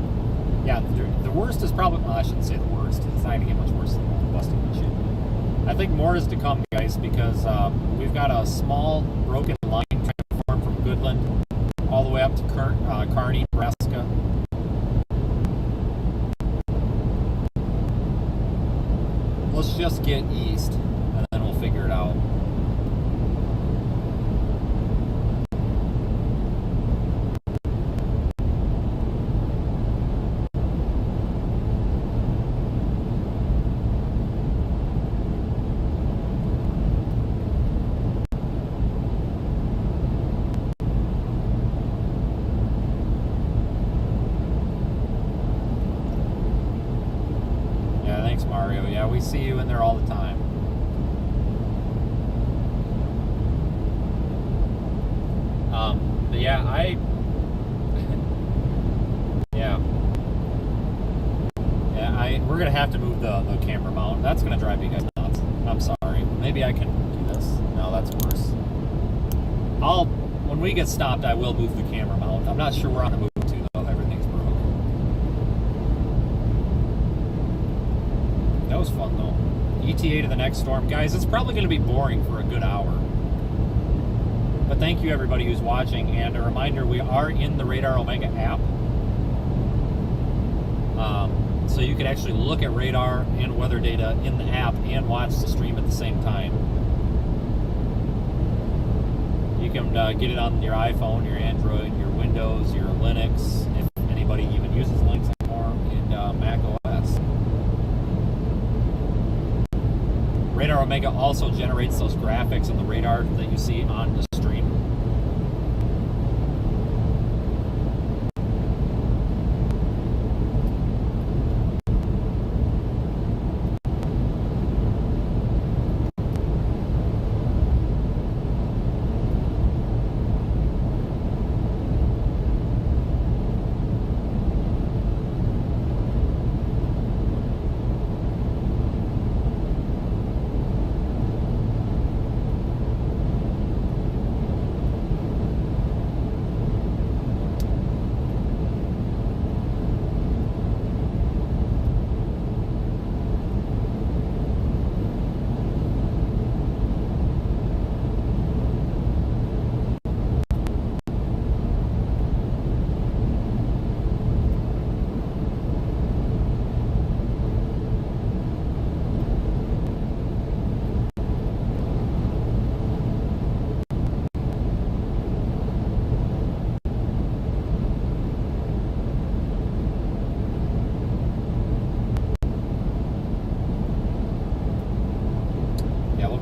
[SPEAKER 1] Yeah, the worst is probably... Well, I shouldn't say the worst. It's not going to get much worse than the busting windshield. I think more is to come, guys, because we've got a small broken line trying to form from Goodland all the way up to Kearney, Nebraska. Let's just get east, and then we'll figure it out. Mario, yeah, we see you in there all the time. But yeah, we're gonna have to move the camera mount. That's gonna drive you guys nuts. I'm sorry. Maybe I can do this. No, that's worse. When we get stopped, I will move the camera mount. I'm not sure where I'm gonna move to though. Everything's broke. That was fun though. ETA to the next storm, guys. It's probably gonna be boring for a good hour. But thank you everybody who's watching, and a reminder, we are in the Radar Omega app. So you can actually look at radar and weather data in the app and watch the stream at the same time. You can get it on your iPhone, your Android, your Windows, your Linux, if anybody even uses Linux anymore, and Mac OS. Radar Omega also generates those graphics on the radar that you see on the stream.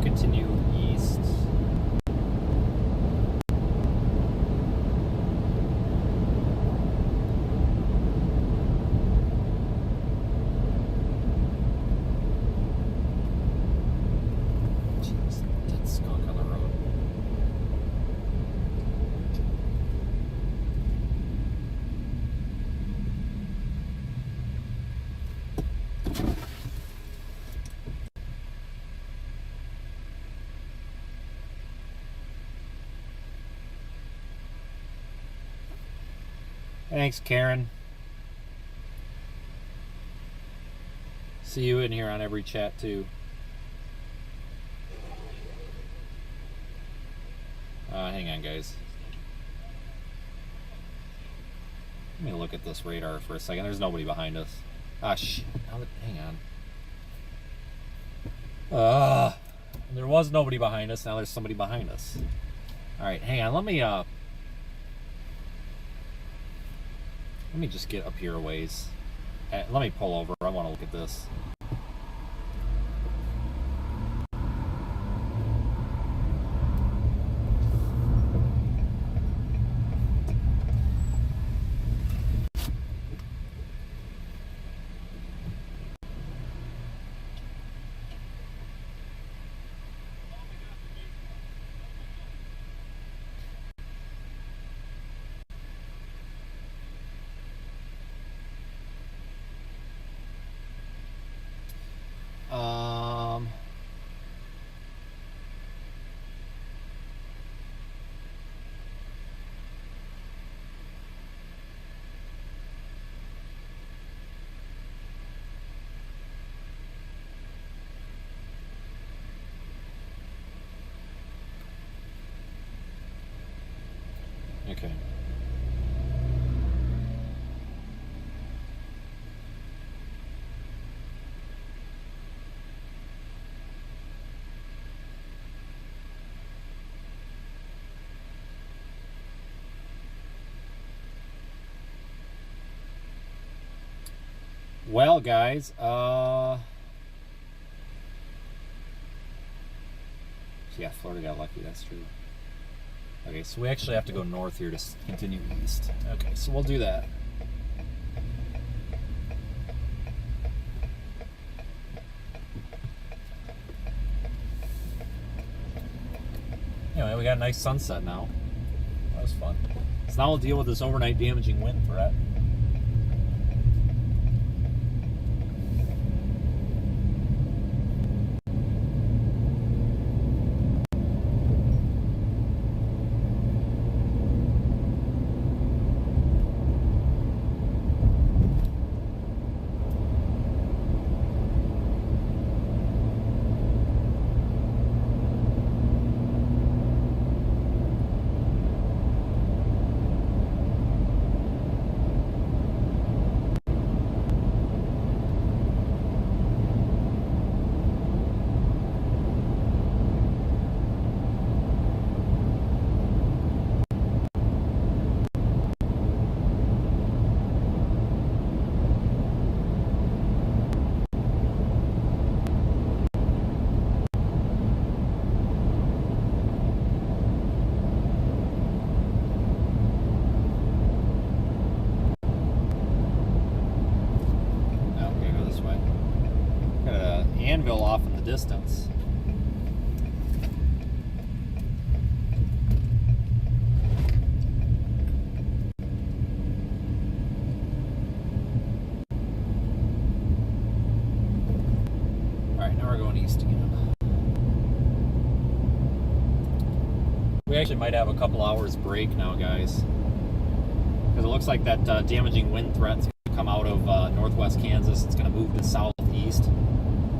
[SPEAKER 1] Continue east. Jeez, dead skunk on the road. Thanks, Karen. See you in here on every chat, too. Hang on, guys. Let me look at this radar for a second. There's nobody behind us. Ah, shit. Hang on. There was nobody behind us. Now there's somebody behind us. All right, hang on. Let me just get up here a ways. Let me pull over. I want to look at this. Okay. Well, guys, yeah, Florida got lucky, that's true. Okay, so we actually have to go north here to continue east. Okay, so we'll do that. Anyway, we got a nice sunset now. That was fun. So now we'll deal with this overnight damaging wind threat. windmill off in the distance. Alright, now we're going east again. We actually might have a couple hours break now, guys. Because it looks like that damaging wind threat's going to come out of northwest Kansas. It's going to move to southeast.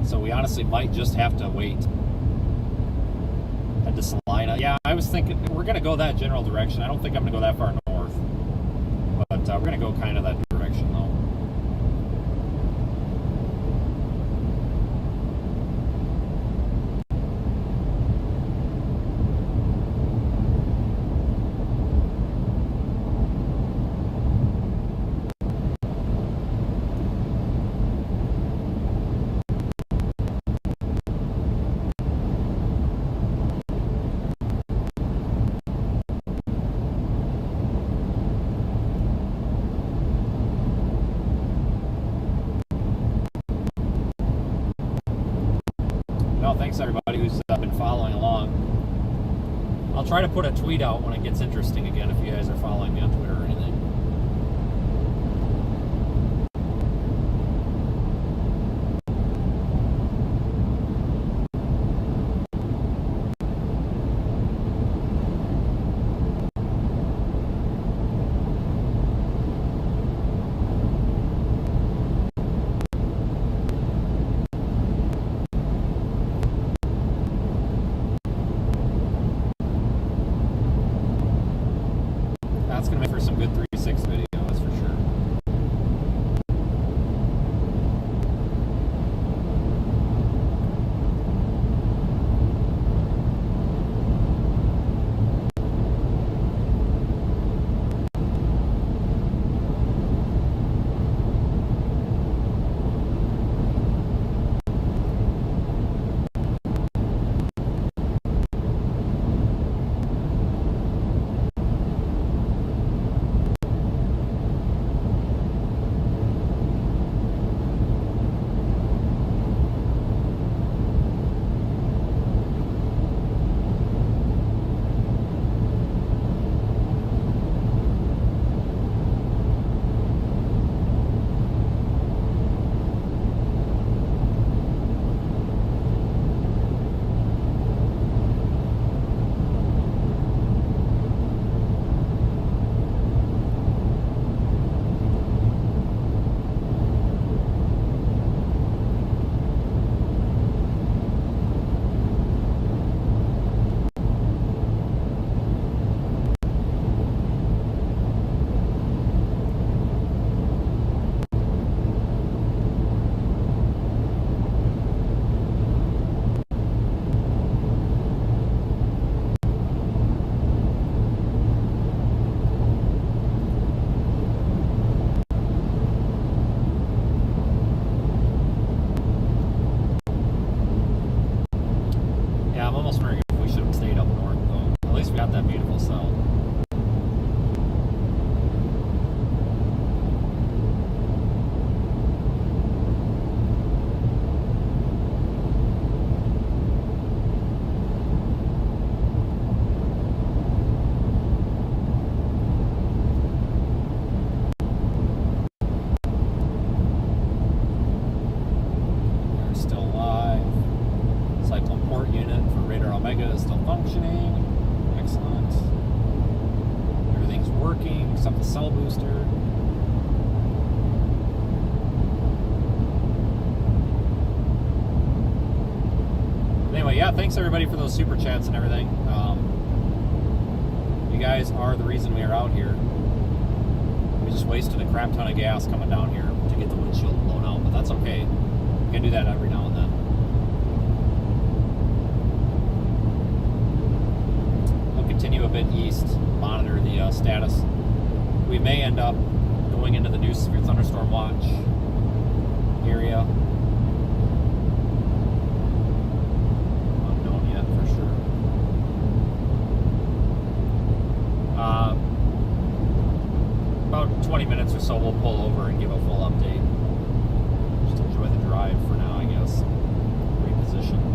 [SPEAKER 1] So we honestly might just have to wait. Head to Salina. Yeah, I was thinking we're going to go that general direction. I don't think I'm going to go that far north. But we're going to go kind of that direction, though. Thanks everybody who's been following along. I'll try to put a tweet out when it gets interesting again if you guys are following me on Twitter or anything. That's going to make for some good 3.6 video, that's for sure. I'm almost wondering if we should have stayed up north, though. At least we got that beautiful south. Omega is still functioning. Excellent. Everything's working except the cell booster. Anyway, yeah, thanks everybody for those super chats and everything. You guys are the reason we are out here. We just wasted a crap ton of gas coming down here to get the windshield blown out, but that's okay. We can do that every now and then. Continue a bit east, monitor the status. We may end up going into the new severe thunderstorm watch area. Unknown yet for sure. About 20 minutes or so we'll pull over and give a full update. Just enjoy the drive for now, I guess. position.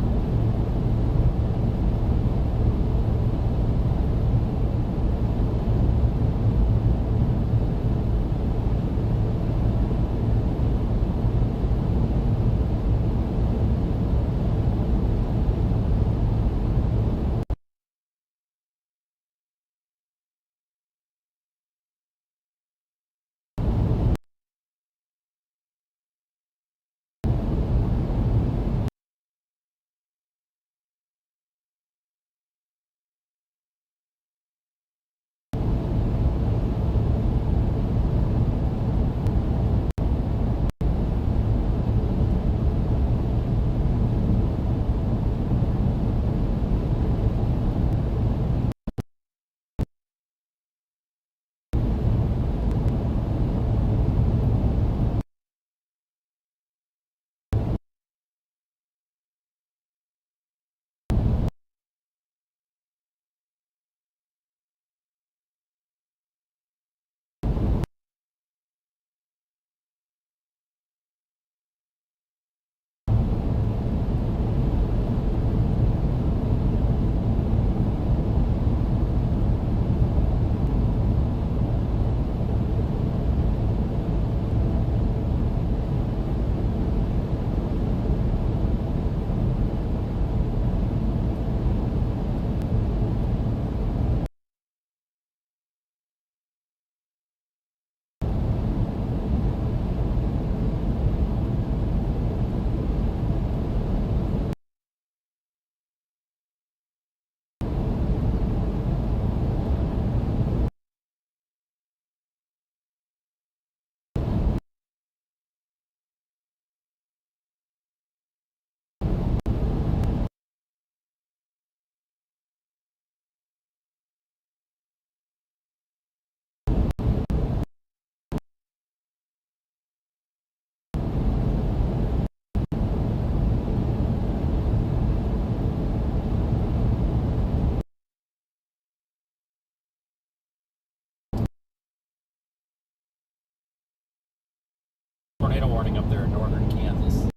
[SPEAKER 1] Tornado warning up there in northern Kansas.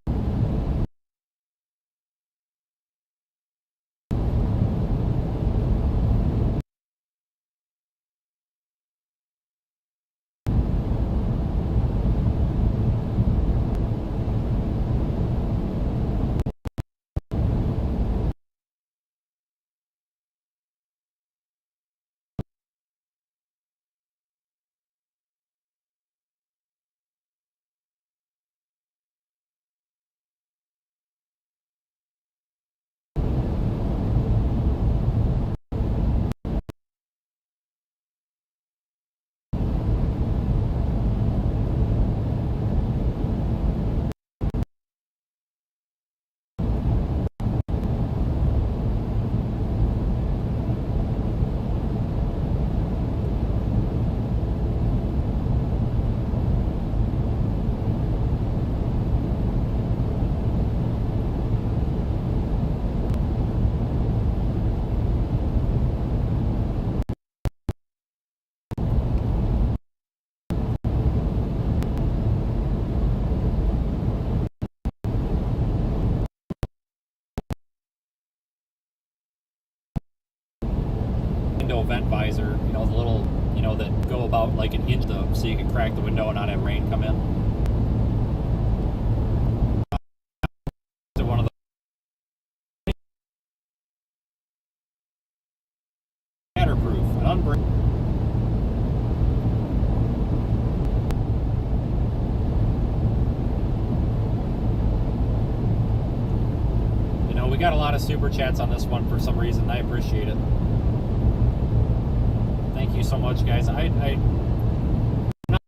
[SPEAKER 1] Window vent visor, you know, the little, you know, that go about like an inch up so you can crack the window and not have rain come in. So one of the shatterproof and unbreak. You know, we got a lot of super chats on this one for some reason. I appreciate it. Thank you so much, guys. I'm not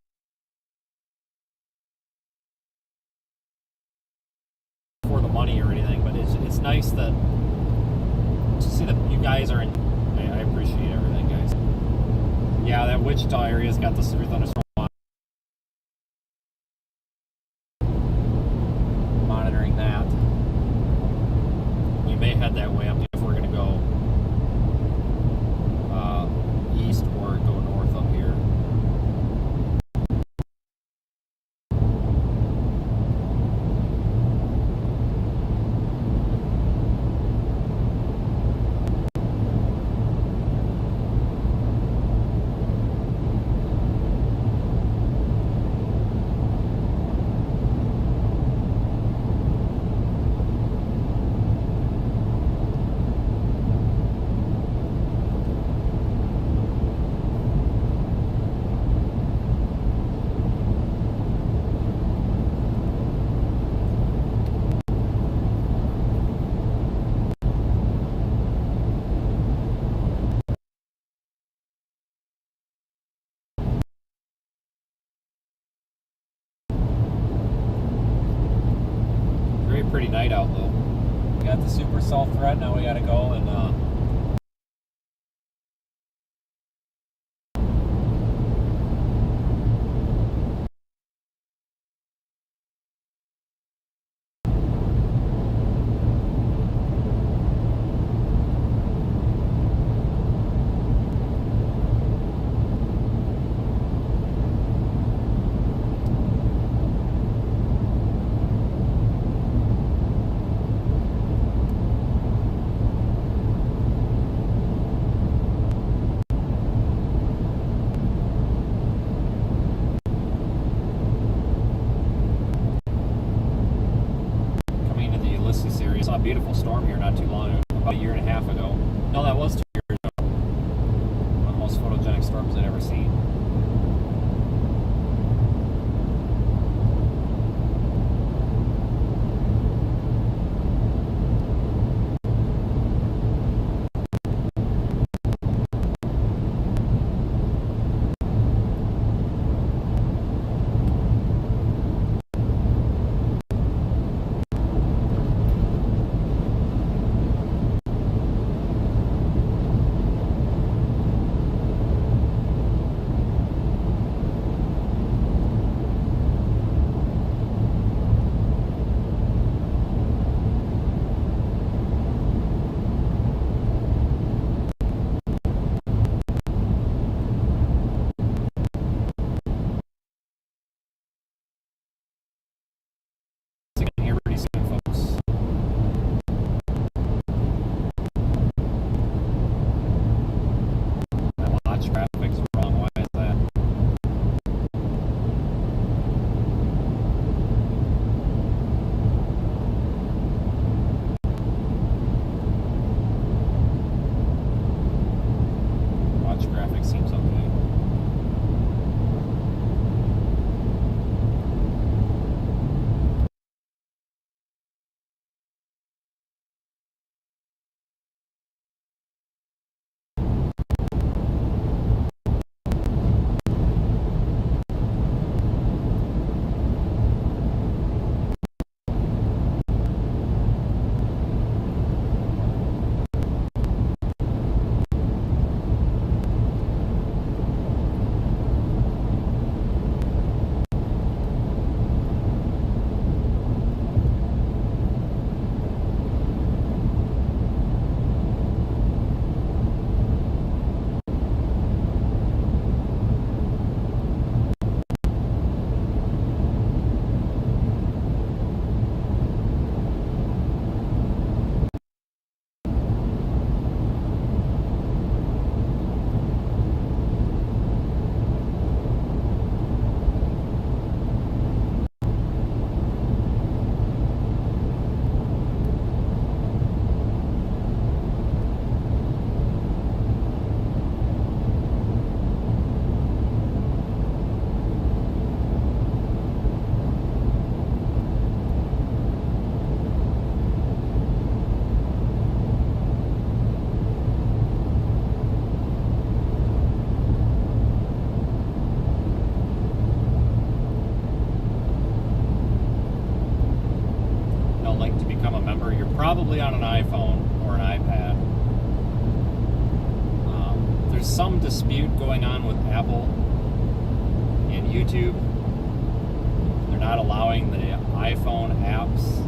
[SPEAKER 1] for the money or anything, but it's nice that to see that you guys are in. I appreciate everything, guys. Yeah, that Wichita area's got the severe thunderstorm monitoring that. We may head that way up if we're going to go east or go north up here. hideout though. We got the supercell threat. Now we got to go and a beautiful storm here not too long ago, about a year and a half ago. No, that was 2 years ago. One of the most photogenic storms I'd ever seen. Probably on an iPhone or an iPad. There's some dispute going on with Apple and YouTube. They're not allowing the iPhone apps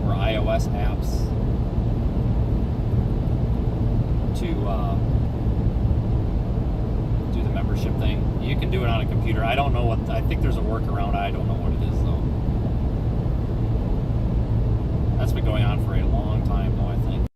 [SPEAKER 1] or iOS apps to do the membership thing. You can do it on a computer. I don't know what, I think there's a workaround. I don't know what it is though. That's been going on for a long time, though, I think.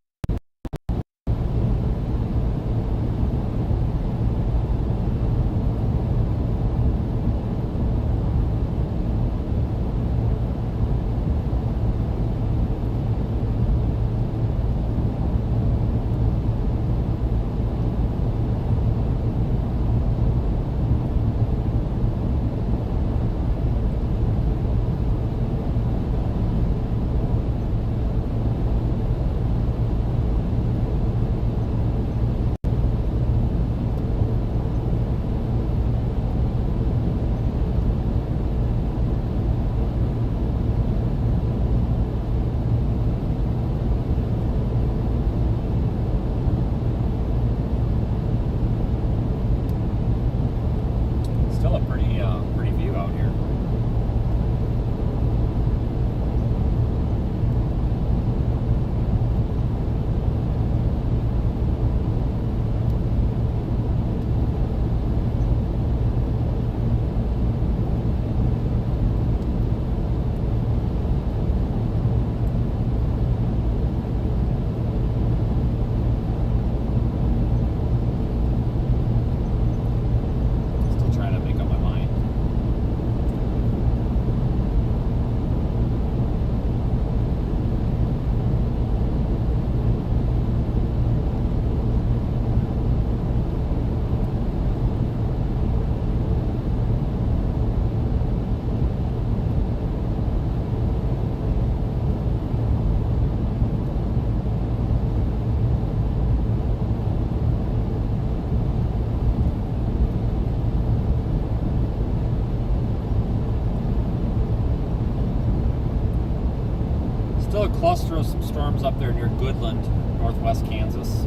[SPEAKER 1] storms up there near Goodland, northwest Kansas.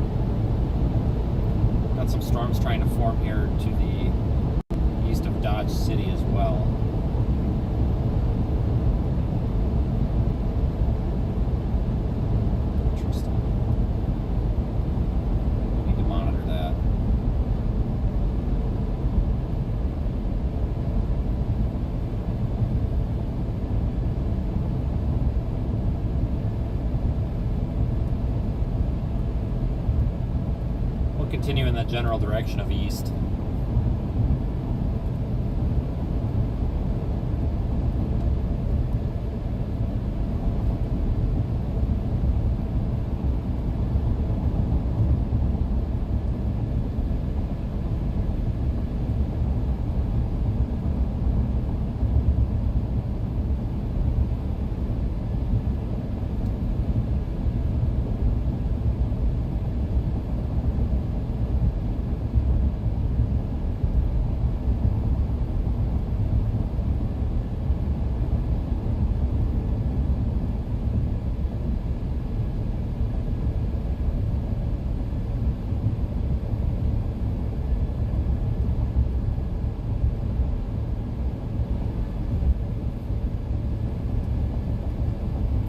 [SPEAKER 1] Got some storms trying to form here to the east of Dodge City as well. Interesting. We need to monitor that. Continue in the general direction of east.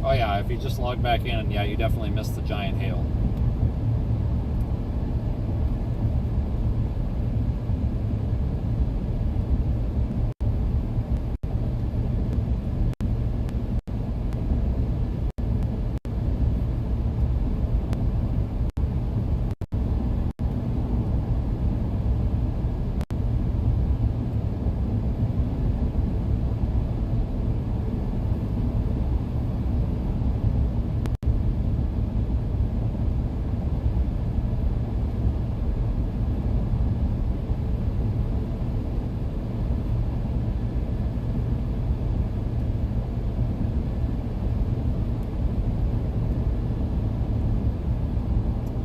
[SPEAKER 1] Oh yeah, if you just log back in, yeah, you definitely missed the giant hail.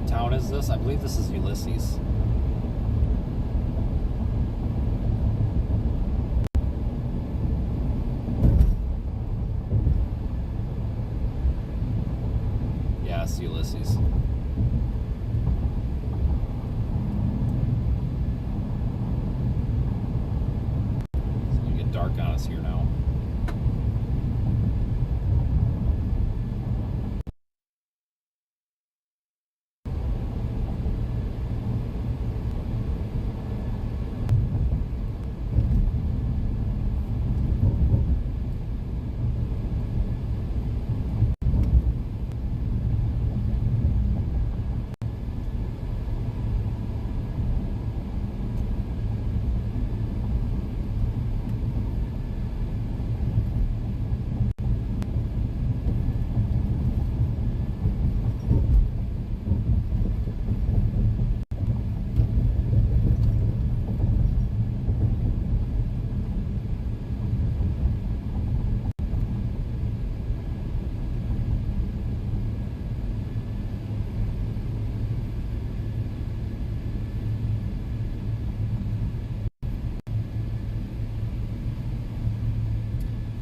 [SPEAKER 1] Town is this? I believe this is Ulysses. Yeah, it's Ulysses. It's gonna get dark on us here now.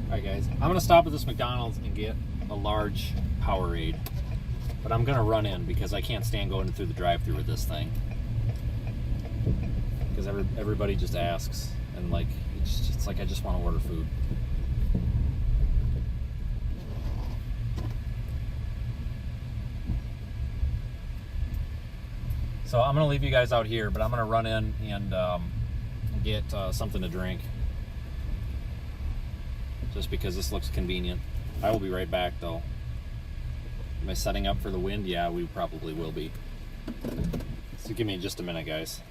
[SPEAKER 1] Alright guys, I'm going to stop at this McDonald's and get a large Powerade. But I'm going to run in because I can't stand going through the drive-thru with this thing. Because everybody just asks. And like, it's like I just want to order food. So I'm going to leave you guys out here, but I'm going to run in and get something to drink. Just because this looks convenient. I will be right back though. Am I setting up for the wind? Yeah, we probably will be. So give me just a minute, guys.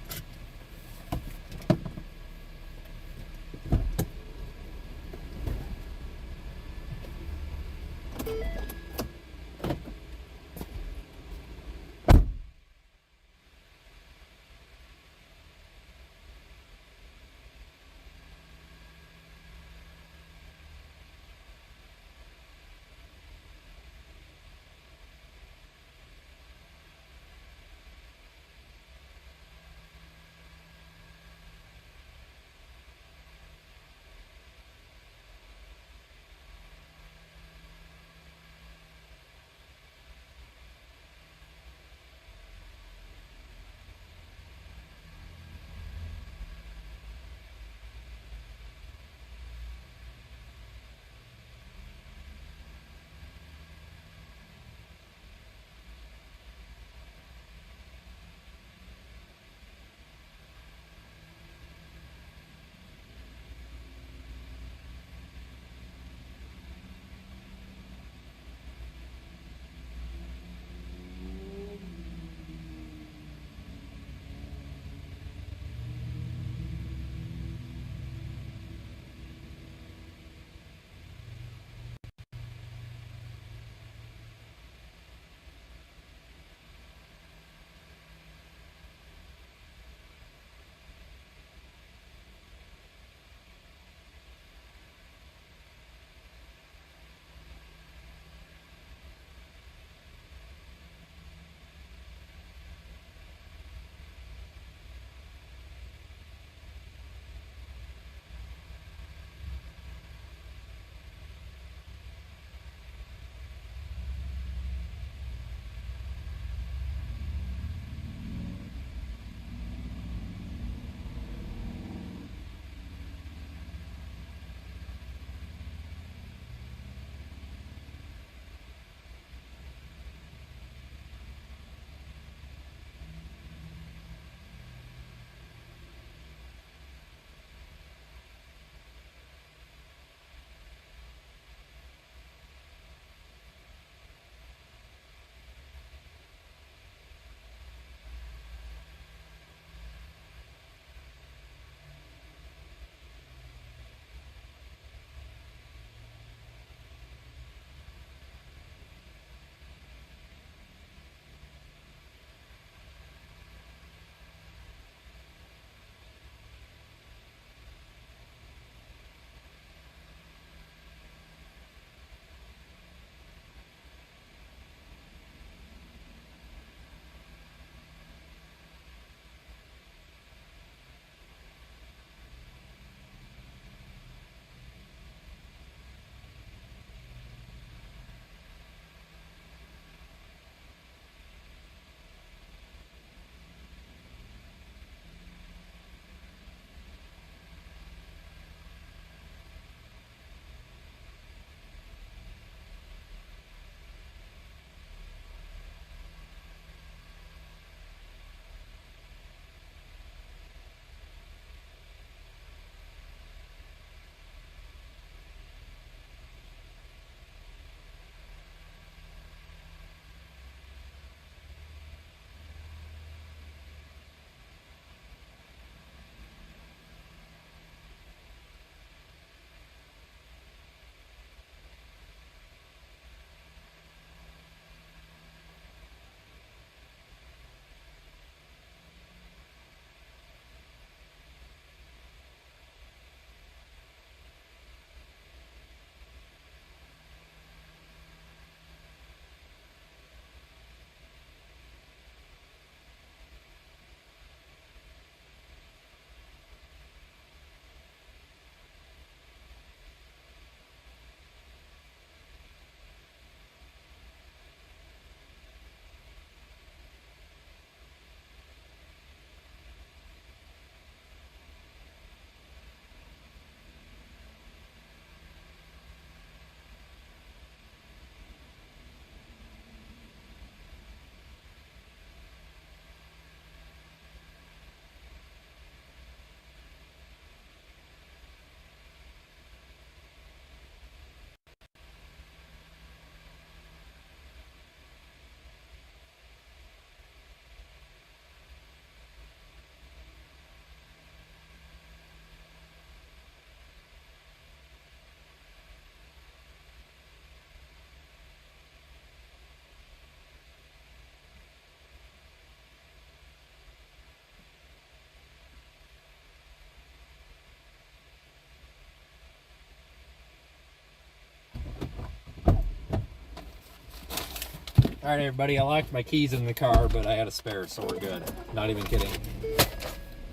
[SPEAKER 1] All right, everybody, I locked my keys in the car, but I had a spare, so we're good. Not even kidding.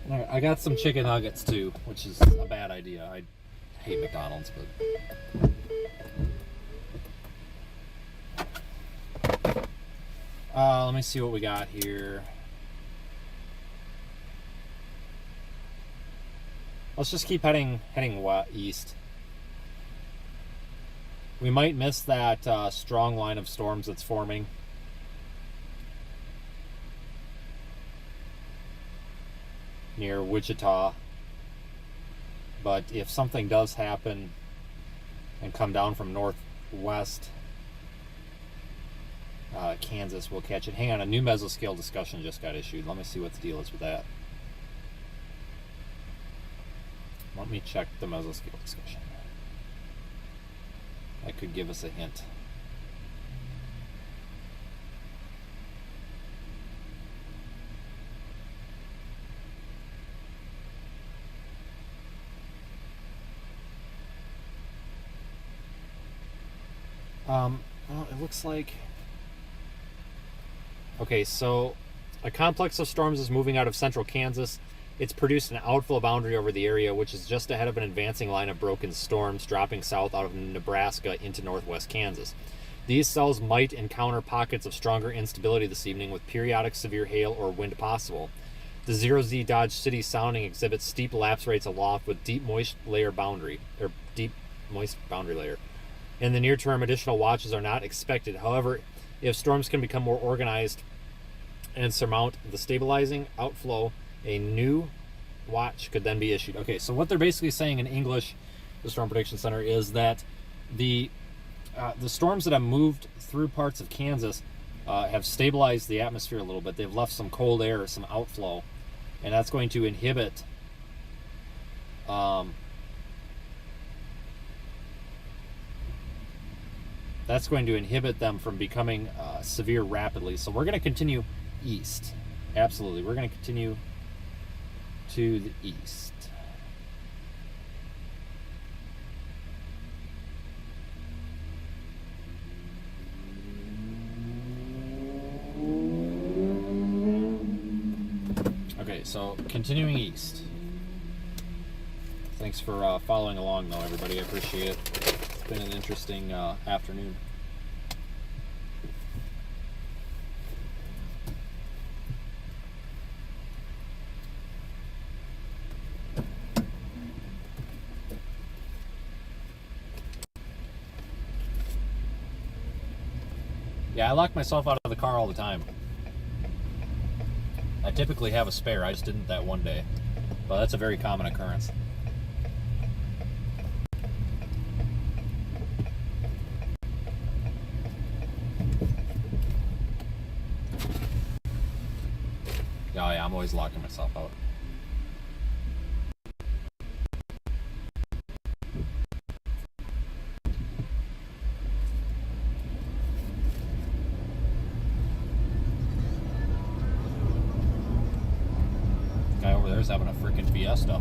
[SPEAKER 1] All right, I got some chicken nuggets too, which is a bad idea. I hate McDonald's, but let me see what we got here. Let's just keep heading east. We might miss that strong line of storms that's forming. Near Wichita. But if something does happen and come down from northwest Kansas, we'll catch it. Hang on, a new mesoscale discussion just got issued. Let me see what the deal is with that. Let me check the mesoscale discussion. That could give us a hint. Well, it looks like... Okay, so a complex of storms is moving out of central Kansas. It's produced an outflow boundary over the area, which is just ahead of an advancing line of broken storms dropping south out of Nebraska into northwest Kansas. These cells might encounter pockets of stronger instability this evening with periodic severe hail or wind possible. The 0Z Dodge City sounding exhibits steep lapse rates aloft with deep moist boundary layer. In the near term, additional watches are not expected. However, if storms can become more organized and surmount the stabilizing outflow, a new watch could then be issued. Okay, so what they're basically saying in English, the Storm Prediction Center, is that the storms that have moved through parts of Kansas have stabilized the atmosphere a little bit. They've left some cold air, some outflow, and that's going to inhibit them from becoming severe rapidly. So we're going to continue east. Absolutely, we're going to continue to the east. Okay, so continuing east. Thanks for following along, though, everybody. I appreciate it. It's been an interesting afternoon. Yeah, I lock myself out of the car all the time. I typically have a spare. I just didn't that one day. But that's a very common occurrence. Oh yeah, I'm always locking myself out. Guy over there is having a freaking fiesta.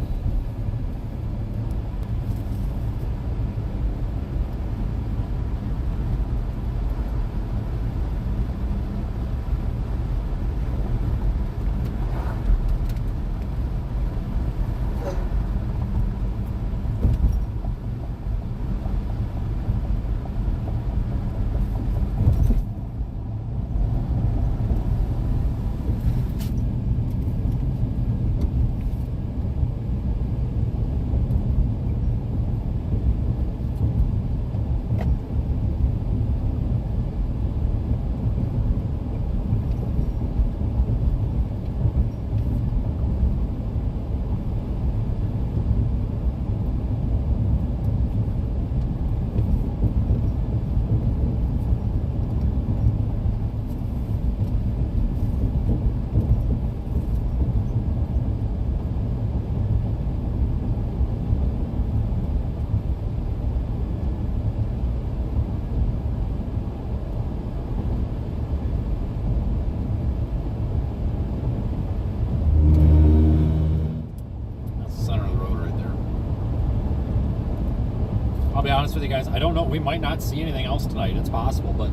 [SPEAKER 1] I'll be honest with you guys, I don't know. We might not see anything else tonight. It's possible, but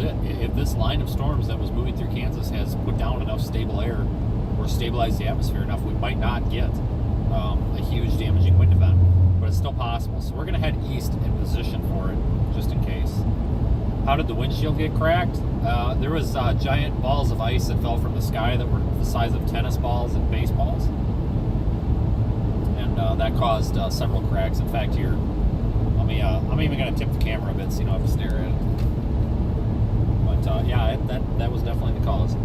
[SPEAKER 1] it. If this line of storms that was moving through Kansas has put down enough stable air or stabilized the atmosphere enough, we might not get a huge damaging wind event, but it's still possible. So we're going to head east in position for it, just in case. How did the windshield get cracked? There was giant balls of ice that fell from the sky that were the size of tennis balls and baseballs, and that caused several cracks. In fact, here, I'm even going to tip the camera a bit so you don't have to stare at it. But yeah, that was definitely the cause.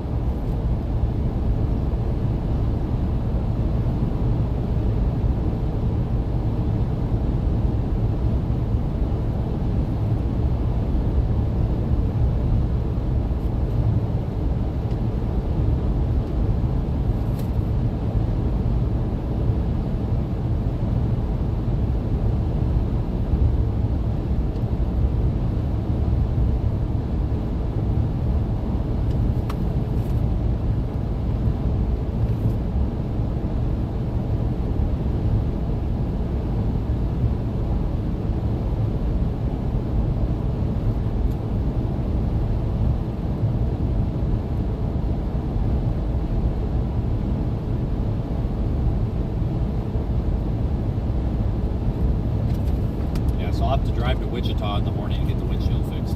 [SPEAKER 1] I'll have to drive to Wichita in the morning to get the windshield fixed.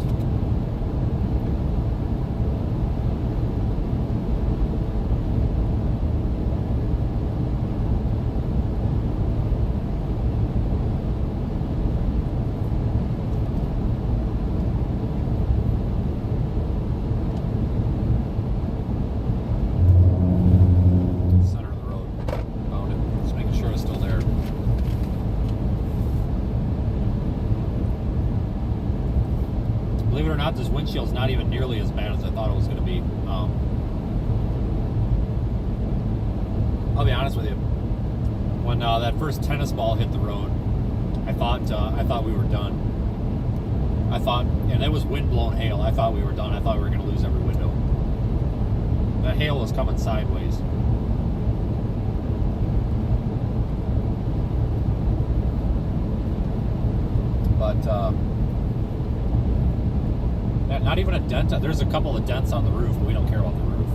[SPEAKER 1] Center of the road. Found it. Just making sure it's still there. Believe it or not, this windshield's not even nearly as bad as I thought it was going to be. I'll be honest with you. When that first tennis ball hit the road, I thought we were done. And it was wind-blown hail. I thought we were done. I thought we were going to lose every window. The hail was coming sideways. But not even a dent. There's a couple of dents on the roof, but we don't care about the roof.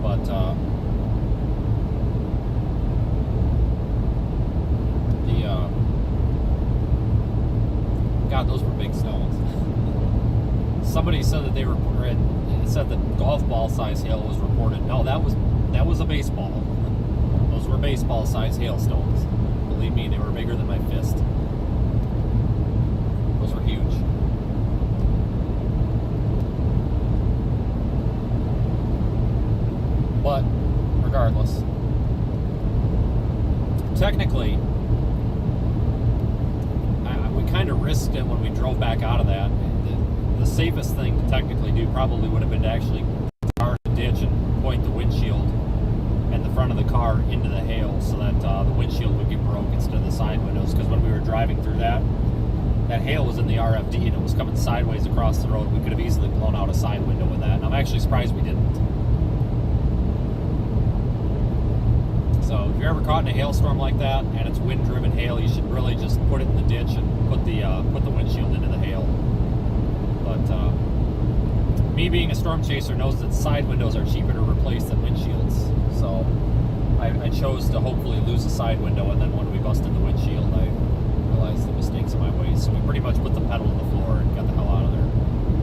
[SPEAKER 1] But God, those were big stones. Somebody said that said that golf ball size hail was reported. No, that was a baseball. Those were baseball size hailstones. Believe me, they were bigger than my fist. Those were huge. But regardless, technically, we kind of risked it when we drove back out of that. The safest thing to technically do probably would have been to actually car in the ditch and point the windshield and the front of the car into the hail so that the windshield would get broke instead of the side windows. Because when we were driving through that hail was in the RFD and it was coming sideways across the road. We could have easily blown out a side window with that, and I'm actually surprised we didn't. So if you're ever caught in a hailstorm like that and it's wind-driven hail, you should really just put it in the ditch and put the windshield into the hail. But me being a storm chaser knows that side windows are cheaper to replace than windshields. So I chose to hopefully lose the side window, and then when we busted the windshield, I realized the mistakes of my ways. So we pretty much put the pedal to the floor and got the hell out of there.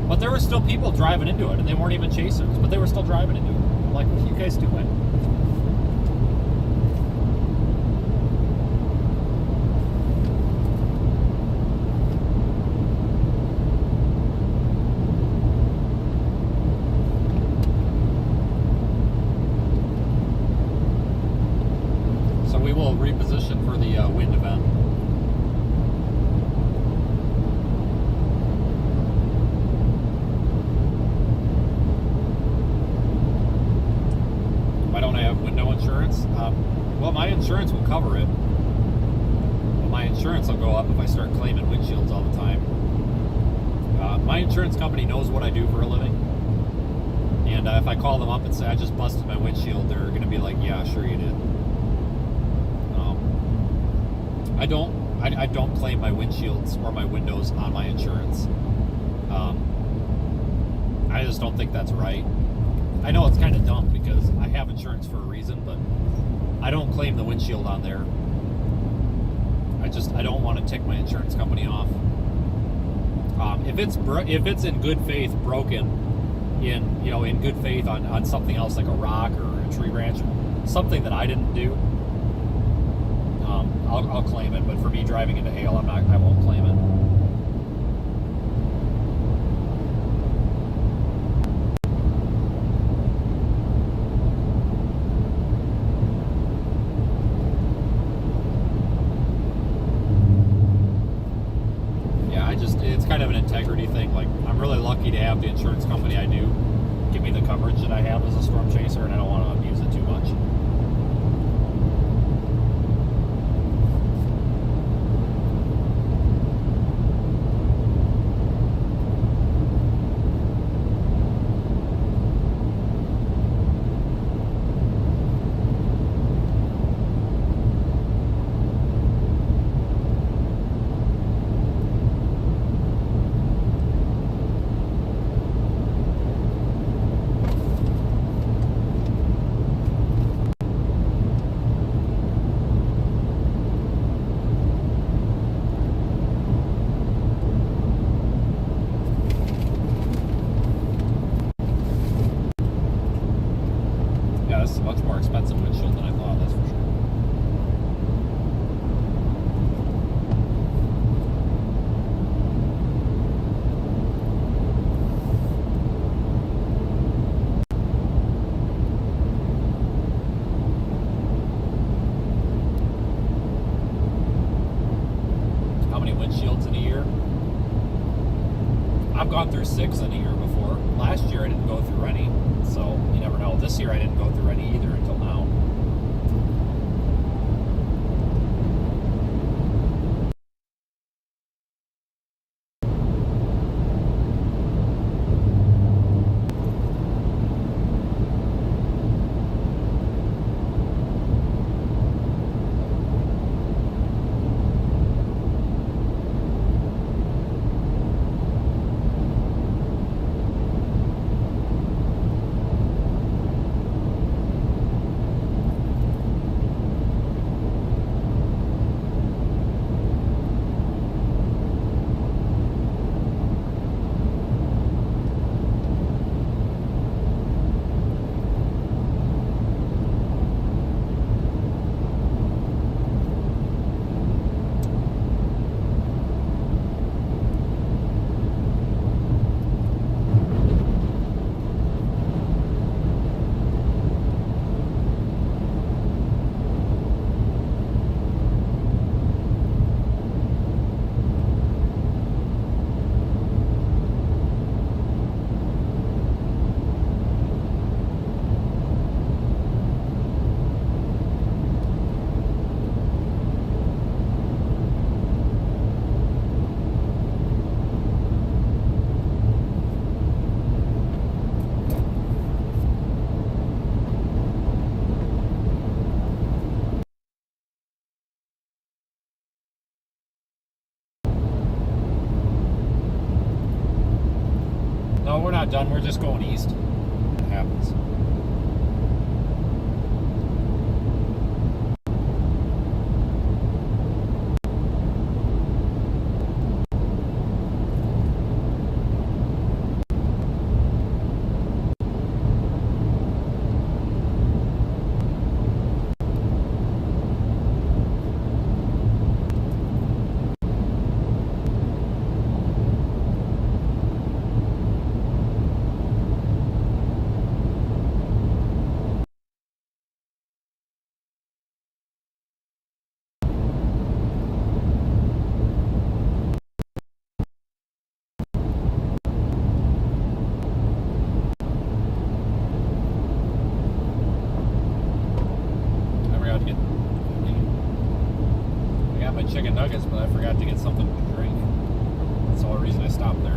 [SPEAKER 1] But there were still people driving into it, and they weren't even chasers, but they were still driving into it. I'm like, what are you guys doing? We will reposition for the wind event. Why don't I have window insurance? Well, my insurance will cover it. But my insurance will go up if I start claiming windshields all the time. My insurance company knows what I do for a living. And if I call them up and say I just busted my windshield, they're going to be like, yeah, sure you did. I don't claim my windshields or my windows on my insurance. I just don't think that's right. I know it's kind of dumb because I have insurance for a reason, but I don't claim the windshield on there. I don't want to tick my insurance company off. If it's in good faith broken, in good faith on something else like a rock or a tree branch, something that I didn't do, I'll claim it. But for me driving into hail, I won't claim it. It's kind of an integrity thing. Like, I'm really lucky to have the insurance company I do give me the coverage that I have as a storm chaser, and I don't want to abuse it too much. This is a much more expensive windshield than I thought, that's for sure. How many windshields in a year? I've gone through 6 in a year before. Last year I didn't go through any, so you never know. This year I didn't go through any either until now. No, we're not done. We're just going east. It happens. Chicken nuggets, but I forgot to get something to drink. That's the only reason I stopped there.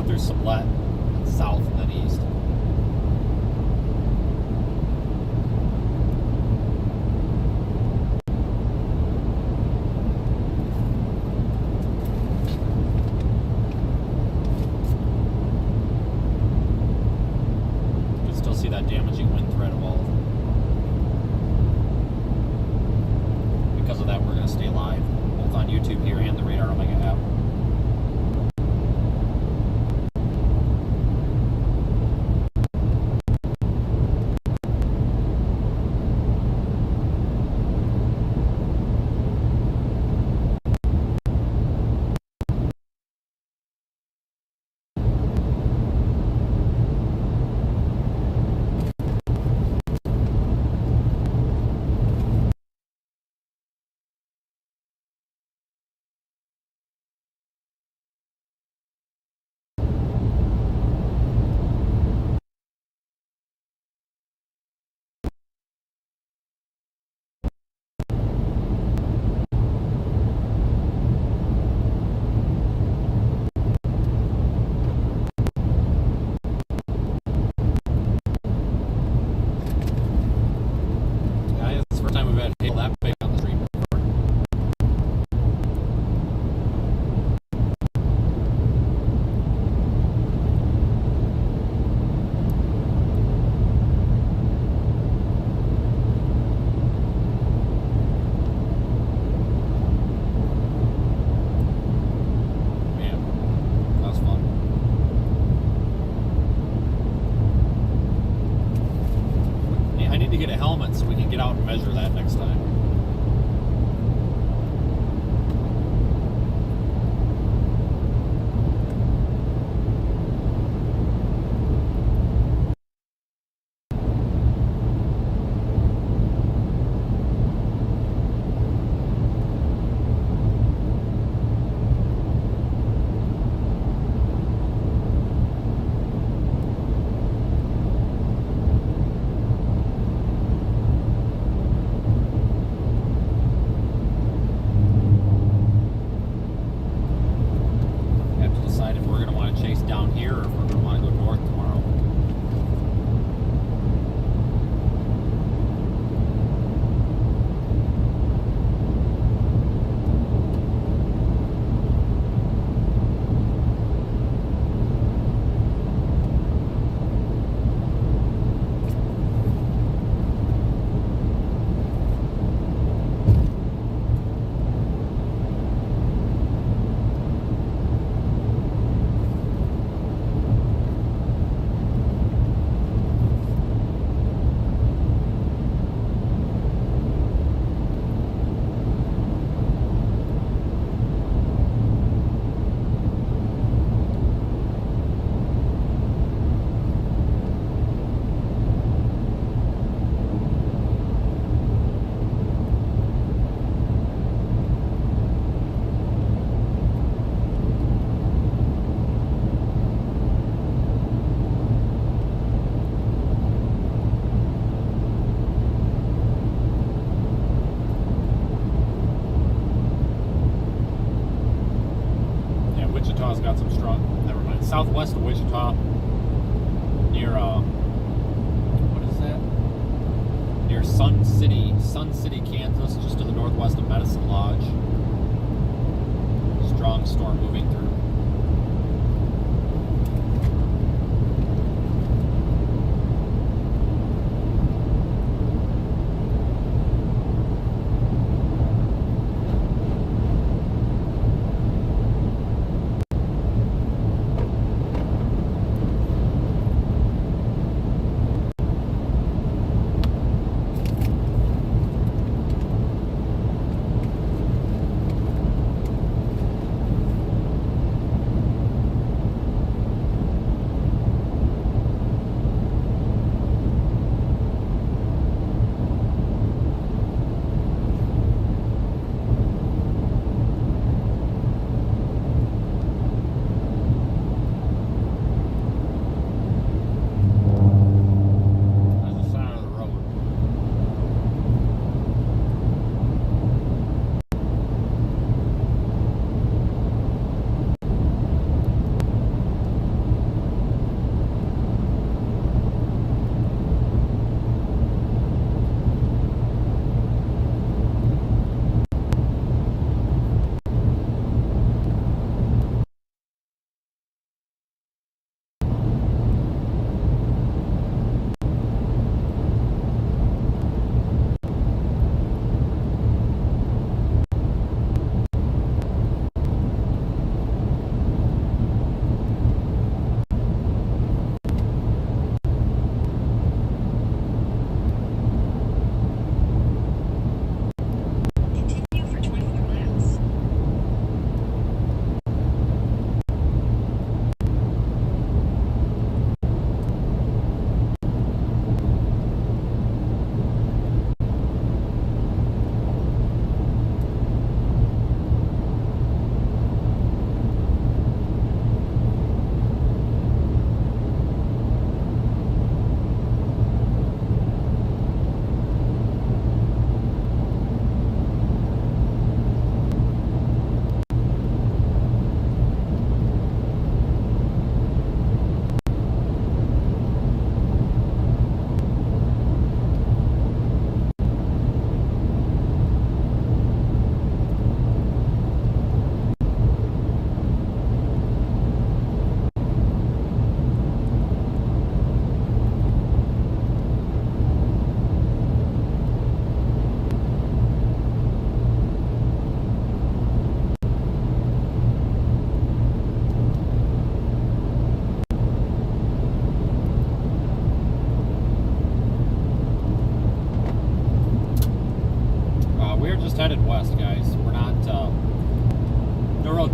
[SPEAKER 1] go through Sublette, south and then east. You can still see that damaging wind threat of all of them. Because of that, we're going to stay live, both on YouTube here and the Radar Omega app. So we can get out and measure that next time. Down here, or if we're going to want to go north tomorrow. Wichita's got some strong, never mind, southwest of Wichita, near, what is that? Near Sun City, Kansas, just to the northwest of Medicine Lodge. Strong storm moving through.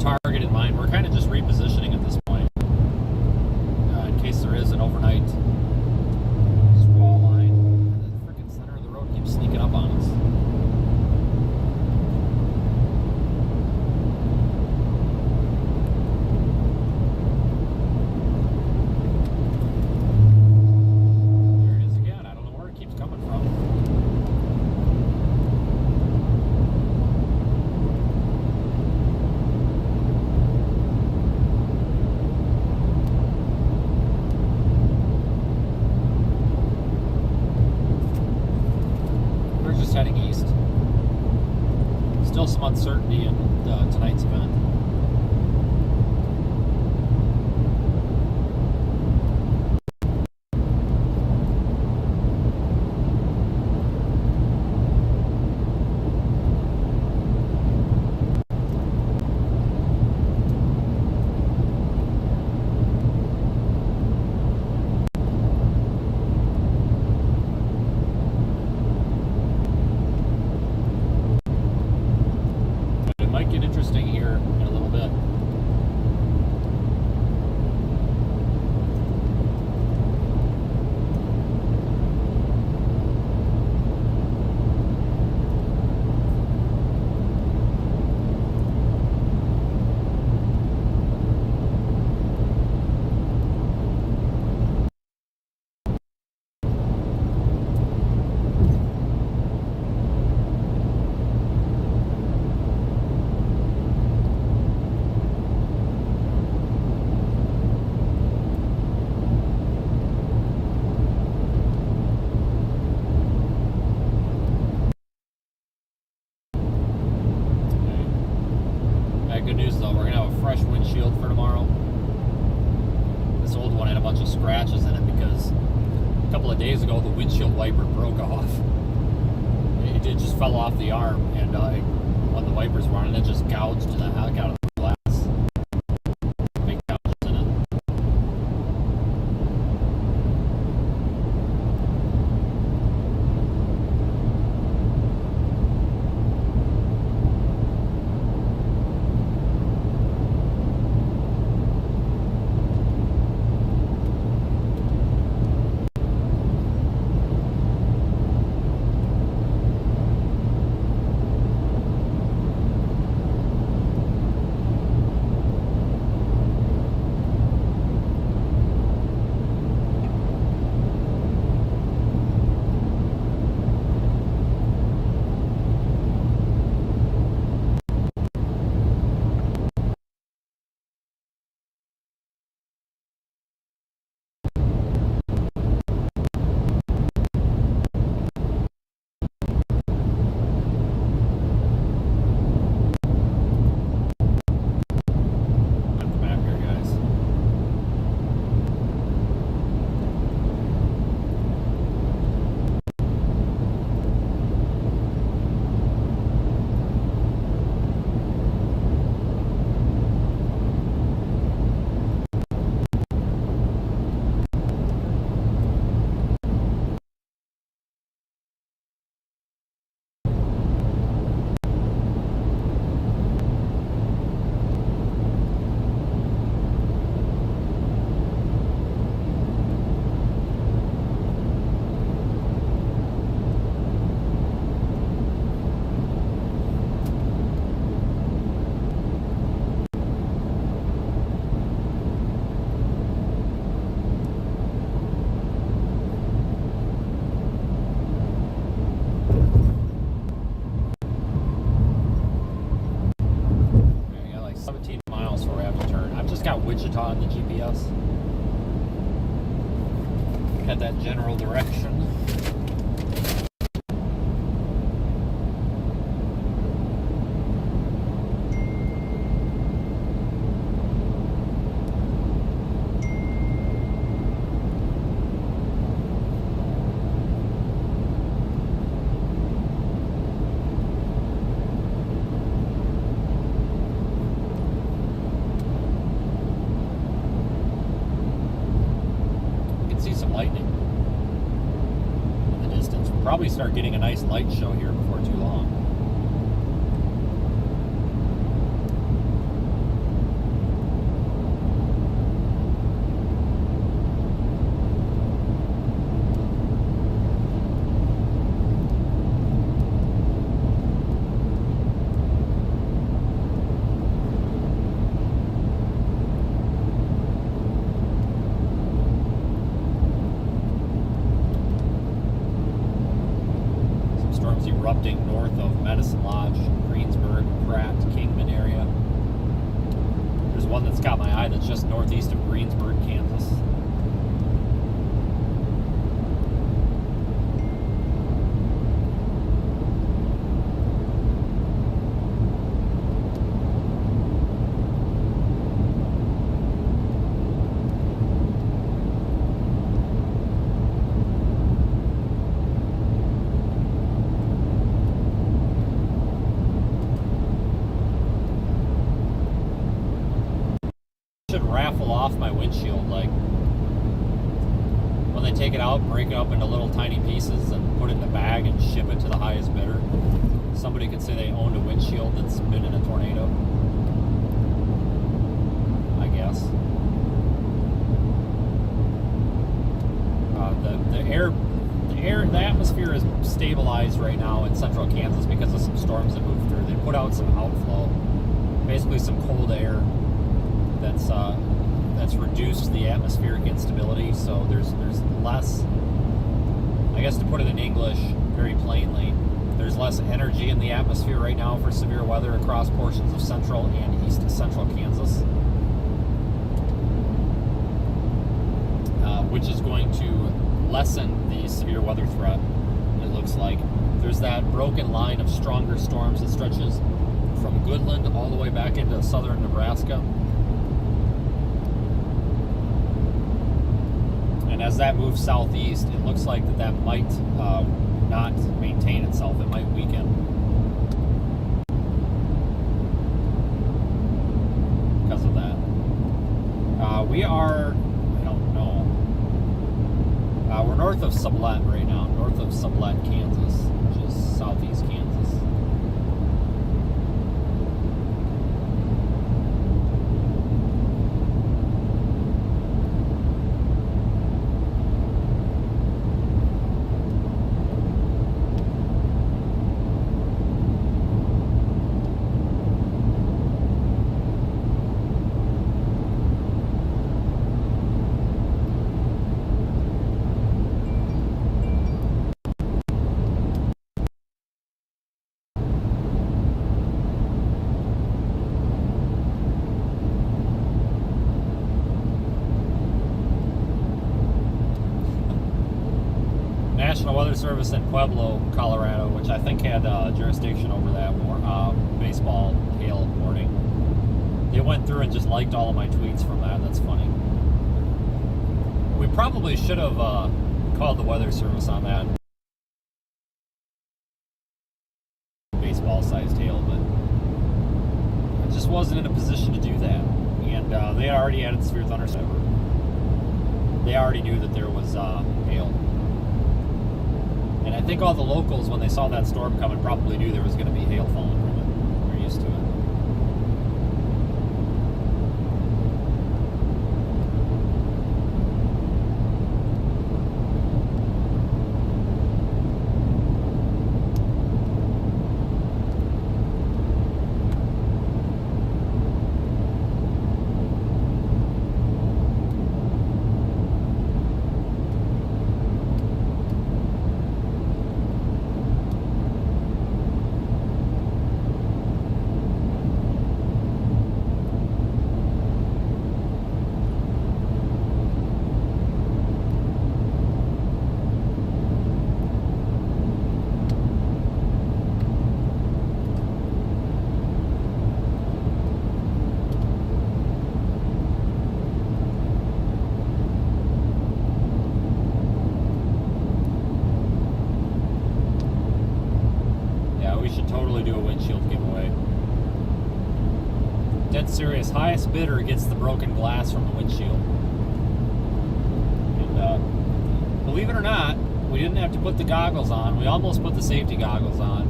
[SPEAKER 1] target in mind. We're kind of just repositioning at this point in case there is an overnight squall line. The freaking center of the road keeps sneaking up on us. There it is again. I don't know where it keeps coming from. Heading east. Still some uncertainty in tonight's event. Might get interesting here in a little bit. Good news though, we're gonna have a fresh windshield for tomorrow. This old one had a bunch of scratches in it because a couple of days ago the windshield wiper broke off. It just fell off the arm, and when the wipers were on, it just gouged the heck out of the glass. Big gouges in it. Wichita on the GPS. Had that general direction. Lightning in the distance. We'll probably start getting a nice light show here before too long. that's caught my eye that's just northeast of Greensburg, Kansas. Raffle off my windshield, like when they take it out, break it up into little tiny pieces and put it in a bag and ship it to the highest bidder. Somebody could say they owned a windshield that's been in a tornado, I guess. The atmosphere is stabilized right now in central Kansas because of some storms that moved through. They put out some outflow, basically some cold air that's reduced the atmospheric instability, so there's less, I guess to put it in English very plainly, there's less energy in the atmosphere right now for severe weather across portions of central and east central Kansas, which is going to lessen the severe weather threat, it looks like. There's that broken line of stronger storms that stretches from Goodland all the way back into southern Nebraska. And as that moves southeast, it looks like that might not maintain itself. It might weaken because of that. We are, I don't know. We're north of Sublette right now, north of Sublette, Kansas, which is southeast Kansas. National Weather Service in Pueblo, Colorado, which I think had jurisdiction over that baseball hail warning. They went through and just liked all of my tweets from that. That's funny. We probably should have called the Weather Service on that baseball-sized hail, but I just wasn't in a position to do that. And they already added severe thunderstorm. They already knew that there was hail. And I think all the locals, when they saw that storm coming, probably knew there was going to be hail falling from it. They're used to it. Serious. Highest bidder gets the broken glass from the windshield. And believe it or not, we didn't have to put the goggles on. We almost put the safety goggles on.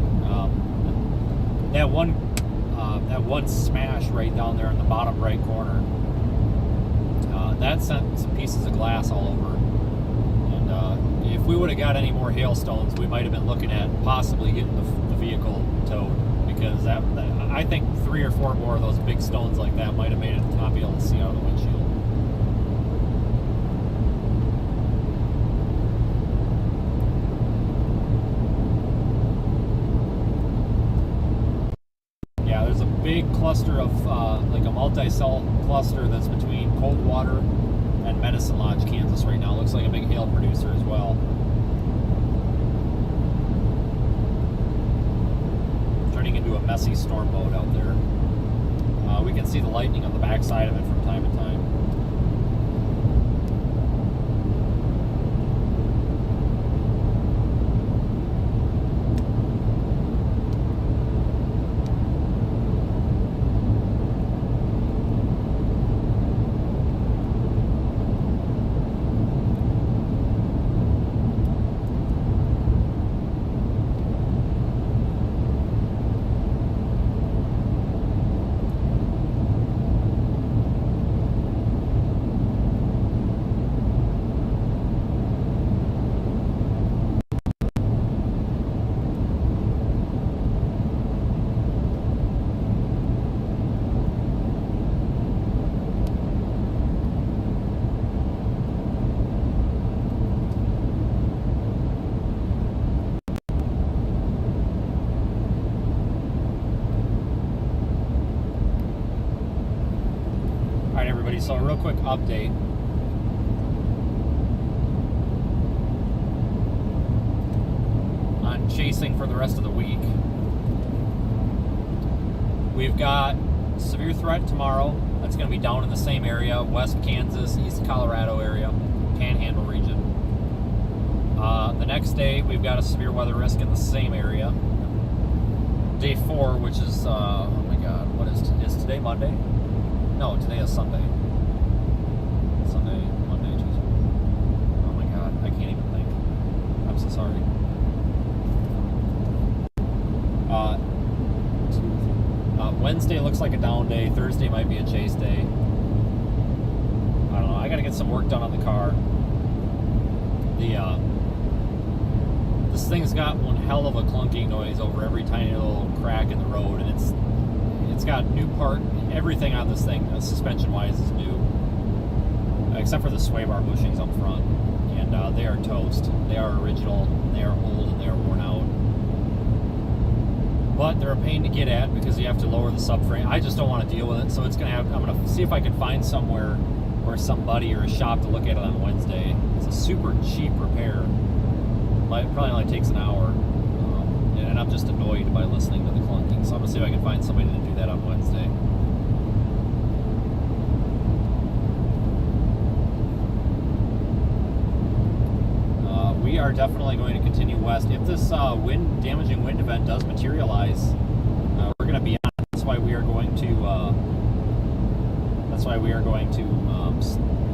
[SPEAKER 1] That one smash right down there in the bottom right corner, that sent some pieces of glass all over. And if we would have got any more hailstones, we might have been looking at possibly getting the vehicle towed. Because I think 3 or 4 more of those big stones like that might have made it not be able to see out of the windshield. Yeah, there's a big cluster of like a multi-cell cluster that's between Coldwater and Medicine Lodge, Kansas right now. Looks like a big hail producer as well. Turning into a messy storm mode out there. We can see the lightning on the backside of it from time to time. So a real quick update. On chasing for the rest of the week. We've got severe threat tomorrow. That's going to be down in the same area, West Kansas, East Colorado area, Panhandle region. The next day, we've got a severe weather risk in the same area. Day 4, which is, oh my God, what is today Monday? No, today is Sunday. Monday, Tuesday. Oh my God, I can't even think. I'm so sorry. Wednesday looks like a down day. Thursday might be a chase day. I don't know. I got to get some work done on the car. This thing's got one hell of a clunking noise over every tiny little crack in the road, and it's got new part. Everything on this thing, suspension-wise, is new. Except for the sway bar bushings up front, and they are toast. They are original, they are old, and they are worn out. But they're a pain to get at because you have to lower the subframe. I just don't want to deal with it, so it's I'm gonna see if I can find somewhere or somebody or a shop to look at it on Wednesday. It's a super cheap repair. It probably only takes an hour, and I'm just annoyed by listening to the clunking. So I'm gonna see if I can find somebody to do that on Wednesday. We are definitely going to continue west. If this damaging wind event does materialize, we're going to be on. That's why we are going to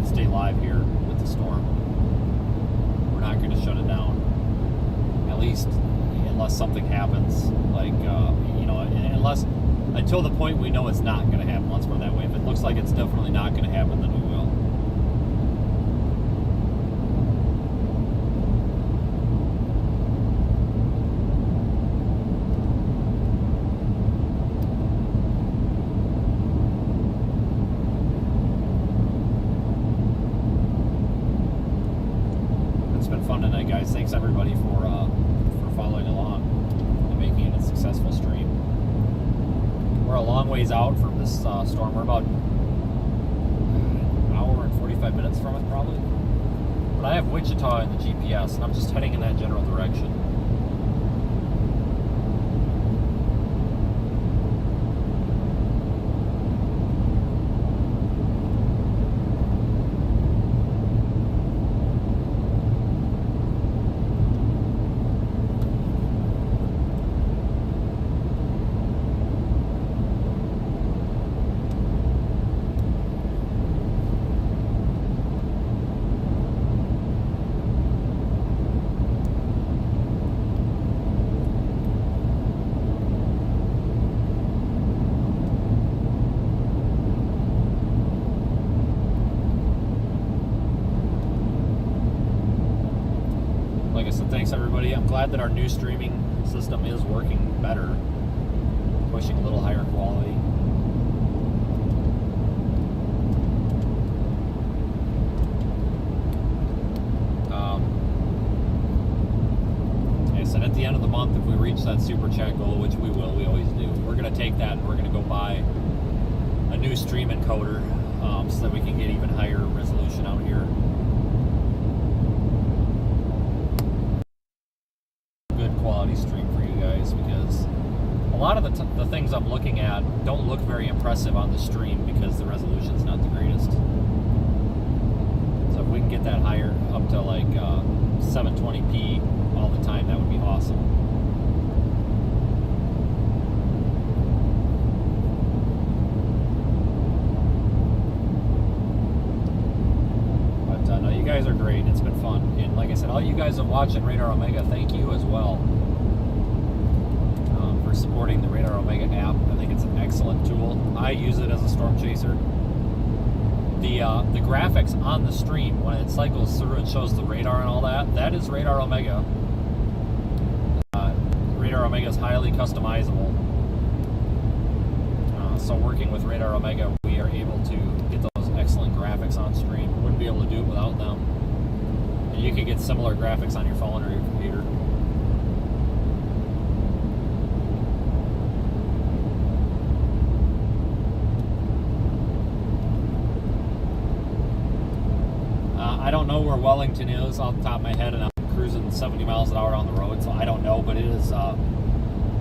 [SPEAKER 1] stay live here with the storm. We're not going to shut it down, at least unless something happens. Like until the point we know it's not going to happen. Let's put it that way. If it looks like it's definitely not going to happen, then we will. Thanks everybody for following along and making it a successful stream. We're a long ways out from this storm. We're about an hour and 45 minutes from it probably. But I have Wichita in the GPS and I'm just heading in that general direction. Thanks everybody. I'm glad that our new streaming system is working better, pushing a little higher quality. Like I said, at the end of the month, if we reach that super chat goal, which we will, we always do, we're going to take that and we're going to go buy a new stream encoder so that we can get even higher resolution out here. Good quality stream for you guys, because a lot of the things I'm looking at don't look very impressive on the stream because the resolution's not the greatest. So if we can get that higher, up to like 720p all the time, that would be awesome. No, you guys are great. It's been fun. And like I said, all you guys that watch in Radar Omega, thank you as well for supporting the Radar Omega app. I think it's an excellent tool. I use it as a storm chaser. The graphics on the stream, when it cycles through and shows the radar and all that, that is Radar Omega. Radar Omega is highly customizable. So working with Radar Omega, we are able to get those excellent graphics on stream. Wouldn't be able to do it without them. And you can get similar graphics on your phone or your computer. I don't know where Wellington is off the top of my head, and I'm cruising 70 miles an hour on the road, so I don't know, but it is, a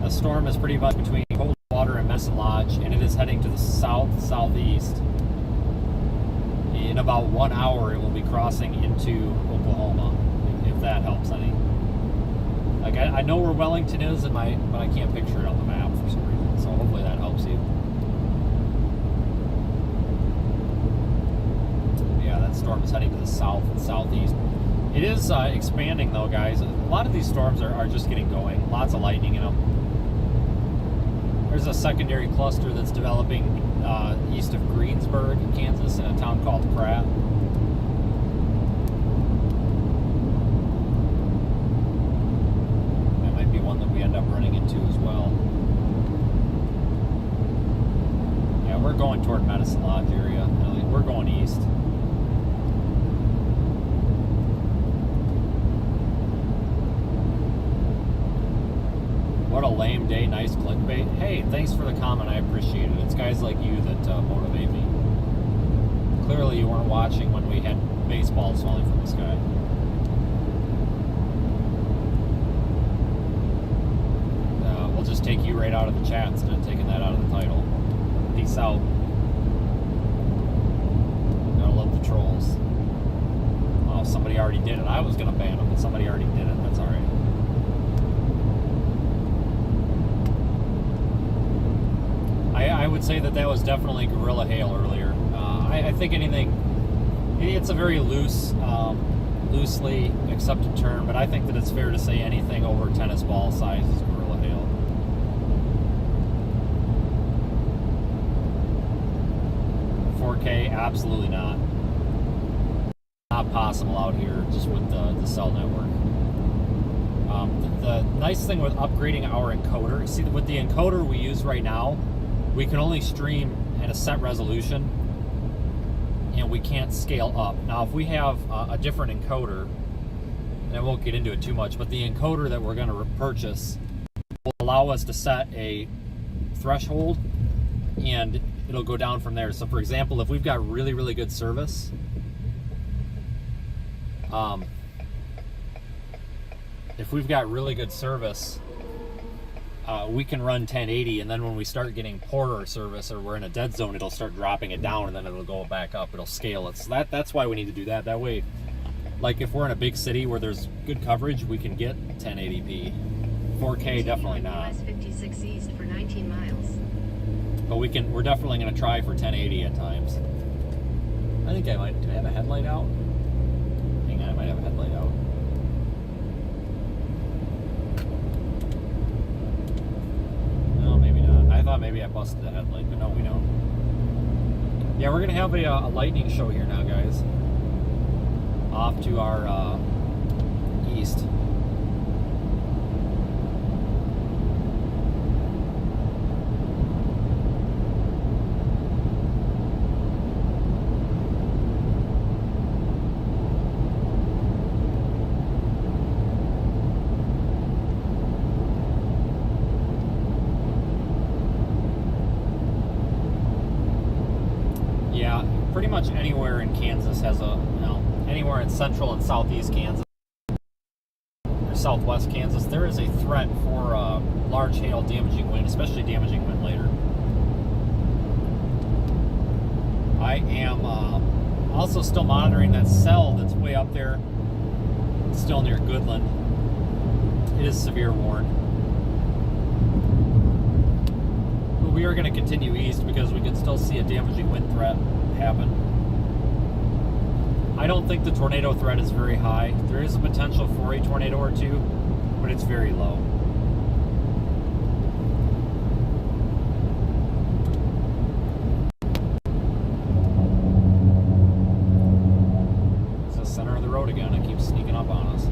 [SPEAKER 1] storm is pretty much between Coldwater and Messon Lodge, and it is heading to the southeast. In about 1 hour, it will be crossing into Oklahoma, if that helps any. Like, I know where Wellington is, but I can't picture it on the map for some reason, so hopefully that helps you. That storm is heading to the south and southeast. It is expanding though, guys. A lot of these storms are just getting going. Lots of lightning in them. There's a secondary cluster that's developing east of Greensburg, Kansas, in a town called Pratt. That might be one that we end up running into as well. Yeah, we're going toward Medicine Lodge area. We're going east. What a lame day, nice clickbait. Hey, thanks for the comment, I appreciate it. It's guys like you that motivate me. Clearly you weren't watching when we had baseballs falling from the sky. We'll just take you right out of the chat instead of taking that out of the title. Peace out. Gotta love the trolls. Oh, somebody already did it. I was gonna ban them, but somebody already did it. That's alright. I would say that was definitely Gorilla Hail earlier. I think anything, it's a very loosely accepted term, but I think that it's fair to say anything over tennis ball size is Gorilla Hail. $4K, absolutely not. Not possible out here just with the cell network. The nice thing with upgrading our encoder, see with the encoder we use right now, we can only stream at a set resolution, and we can't scale up. Now, if we have a different encoder, and I won't get into it too much, but the encoder that we're going to purchase will allow us to set a threshold, and it'll go down from there. So, for example, if we've got really, really good service, we can run 1080, and then when we start getting poorer service or we're in a dead zone, it'll start dropping it down, and then it'll go back up. It'll scale it. So that's why we need to do that. That way, like if we're in a big city where there's good coverage, we can get 1080p. 4K, definitely not.
[SPEAKER 4] US 56 east for 19 miles.
[SPEAKER 1] But we're definitely going to try for 1080 at times. I think do I have a headlight out? Hang on, I might have a headlight out. I thought maybe I busted the headlight, but no, we don't. Yeah, we're going to have a lightning show here now, guys. Off to our east. Yeah, pretty much anywhere in Kansas has anywhere in central and southeast Kansas or southwest Kansas, there is a threat for large hail damaging wind, especially damaging wind later. I am also still monitoring that cell that's way up there, still near Goodland. It is severe warned. But we are going to continue east because we can still see a damaging wind threat happen. I don't think the tornado threat is very high. There is a potential for a tornado or two, but it's very low. It's the center of the road again. It keeps sneaking up on us.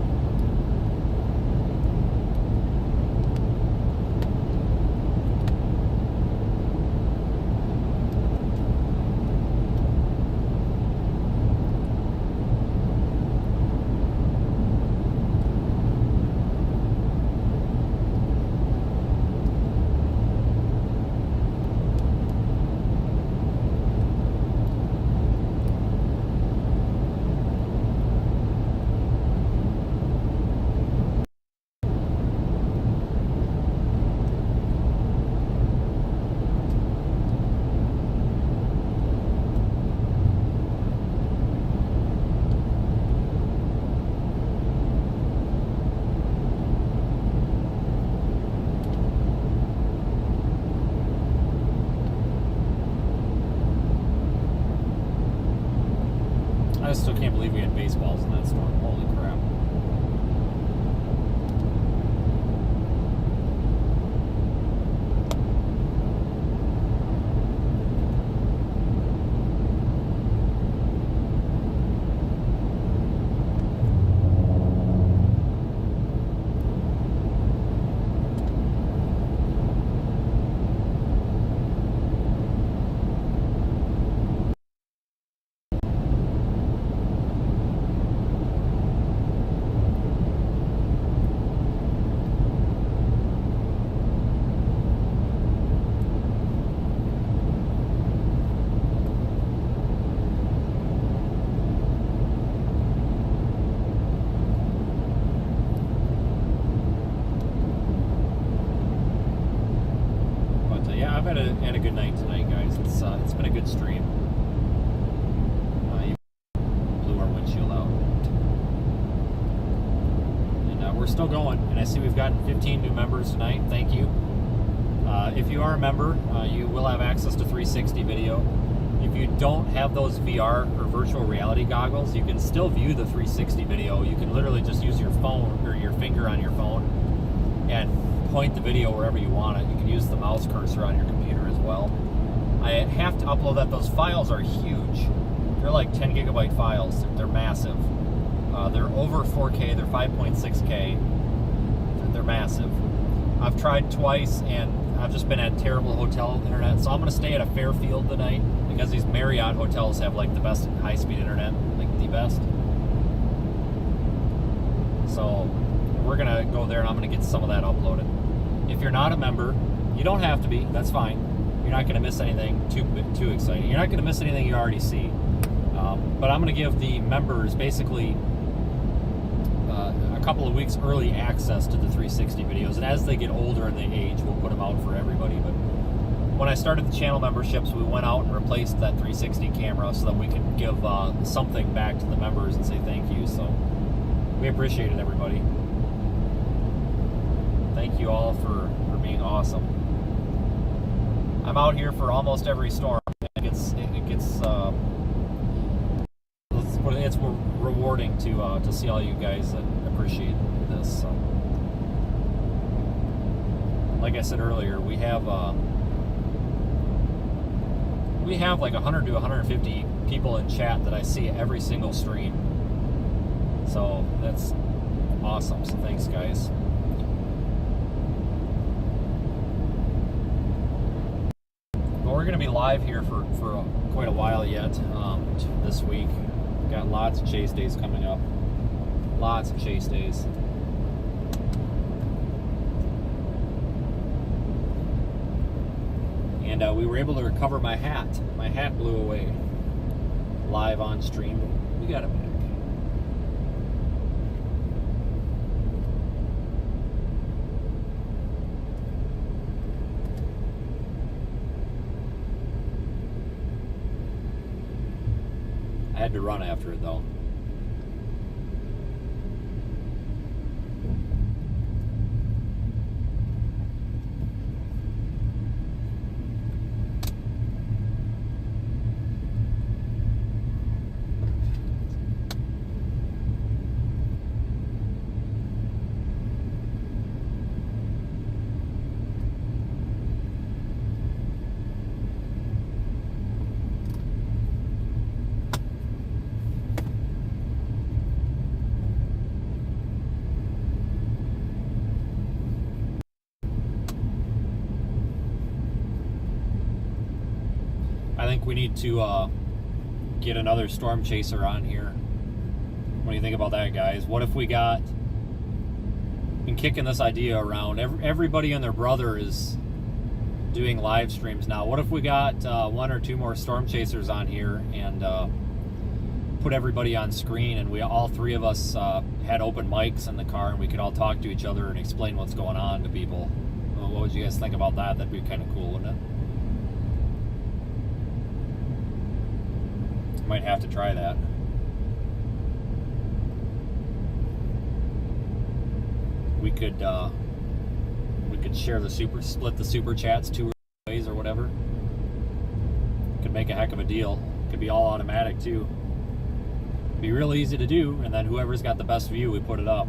[SPEAKER 1] I still can't believe we had baseballs in that storm. Holy crap. I've had a good night tonight, guys. It's been a good stream. You blew our windshield out, and we're still going. And I see we've gotten 15 new members tonight. Thank you. If you are a member, you will have access to 360 video. If you don't have those VR or virtual reality goggles, you can still view the 360 video. You can literally just use your phone or your finger on your phone and point the video wherever you want it. You can use the mouse cursor on your computer as well. I have to upload that. Those files are huge. They're like 10 gigabyte files. They're massive. They're over 4K. They're 5.6K. They're massive. I've tried twice and I've just been at terrible hotel internet. So I'm going to stay at a Fairfield tonight because these Marriott hotels have like the best high-speed internet, like the best. So we're going to go there and I'm going to get some of that uploaded. If you're not a member, you don't have to be. That's fine. You're not going to miss anything too exciting. You're not going to miss anything you already see. But I'm going to give the members basically a couple of weeks early access to the 360 videos. And as they get older and they age, we'll put them out for everybody. But when I started the channel memberships, we went out and replaced that 360 camera so that we could give something back to the members and say thank you. So we appreciate it, everybody. Thank you all for being awesome. I'm out here for almost every storm. It's rewarding to see all you guys that appreciate this. So, like I said earlier, we have like 100 to 150 people in chat that I see every single stream. So that's awesome. So thanks, guys. We're going to be live here for quite a while yet this week. Got lots of chase days coming up. Lots of chase days. And we were able to recover my hat. My hat blew away. live on stream. We got it back. I had to run after it though. I think we need to get another storm chaser on here. What do you think about that, guys? What if we got, been kicking this idea around, everybody and their brother is doing live streams now. What if we got 1 or 2 more storm chasers on here and put everybody on screen, and we all 3 of us had open mics in the car, and we could all talk to each other and explain what's going on to people? What would you guys think about that? That'd be kind of cool, wouldn't it? Might have to try that. We could share the split the super chats 2 ways or whatever. Could make a heck of a deal. Could be all automatic too. Be real easy to do, and then whoever's got the best view, we put it up.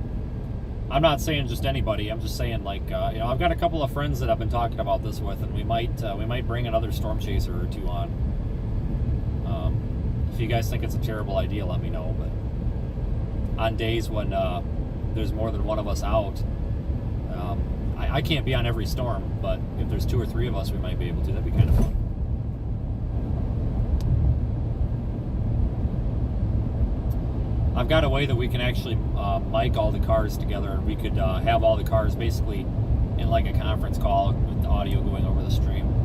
[SPEAKER 1] I'm not saying just anybody. I'm just saying, like, you know, I've got a couple of friends that I've been talking about this with, and we might bring another storm chaser or 2 on. If you guys think it's a terrible idea, let me know. But on days when there's more than one of us out, I can't be on every storm, but if there's 2 or 3 of us, we might be able to. That'd be kind of fun. I've got a way that we can actually mic all the cars together, and we could have all the cars basically in like a conference call with the audio going over the stream.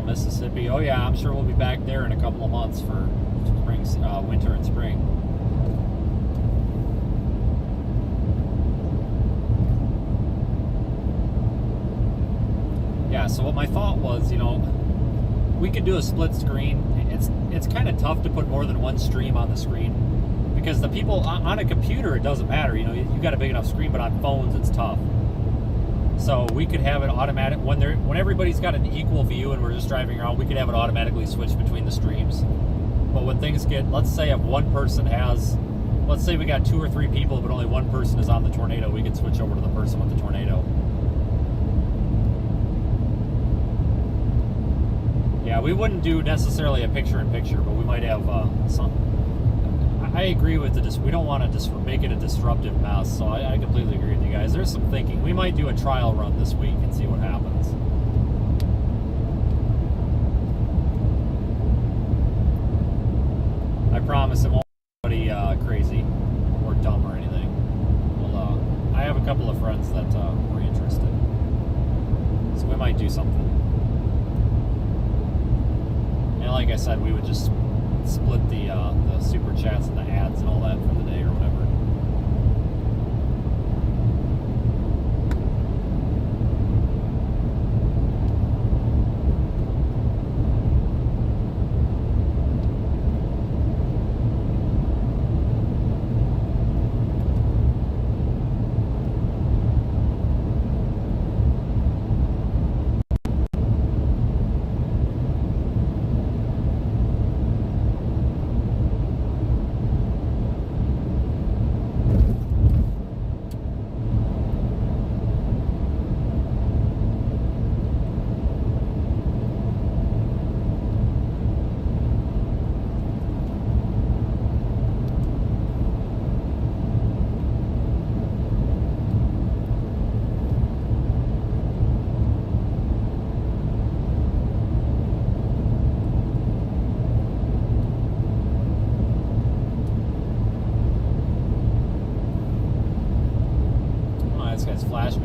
[SPEAKER 1] Mississippi. Oh yeah, I'm sure we'll be back there in a couple of months for spring, winter and spring. Yeah, so what my thought was, you know, we could do a split screen. It's kind of tough to put more than one stream on the screen because the people on a computer, it doesn't matter. You know, you've got a big enough screen, but on phones, it's tough. So we could have it automatic when everybody's got an equal view and we're just driving around. We could have it automatically switch between the streams. But when things get, let's say if one person has, let's say we got 2 or 3 people, but only one person is on the tornado, we could switch over to the person with the tornado. Yeah, we wouldn't do necessarily a picture-in-picture, but we might have some. I agree with we don't want to make it a disruptive mess, so I completely agree with you guys. There's some thinking. We might do a trial run this week and see what happens. I promise it won't be anybody crazy or dumb or anything. Well, I have a couple of friends that were interested, so we might do something. And like I said, we would just split the super chats and the ads and all that for the day or whatever.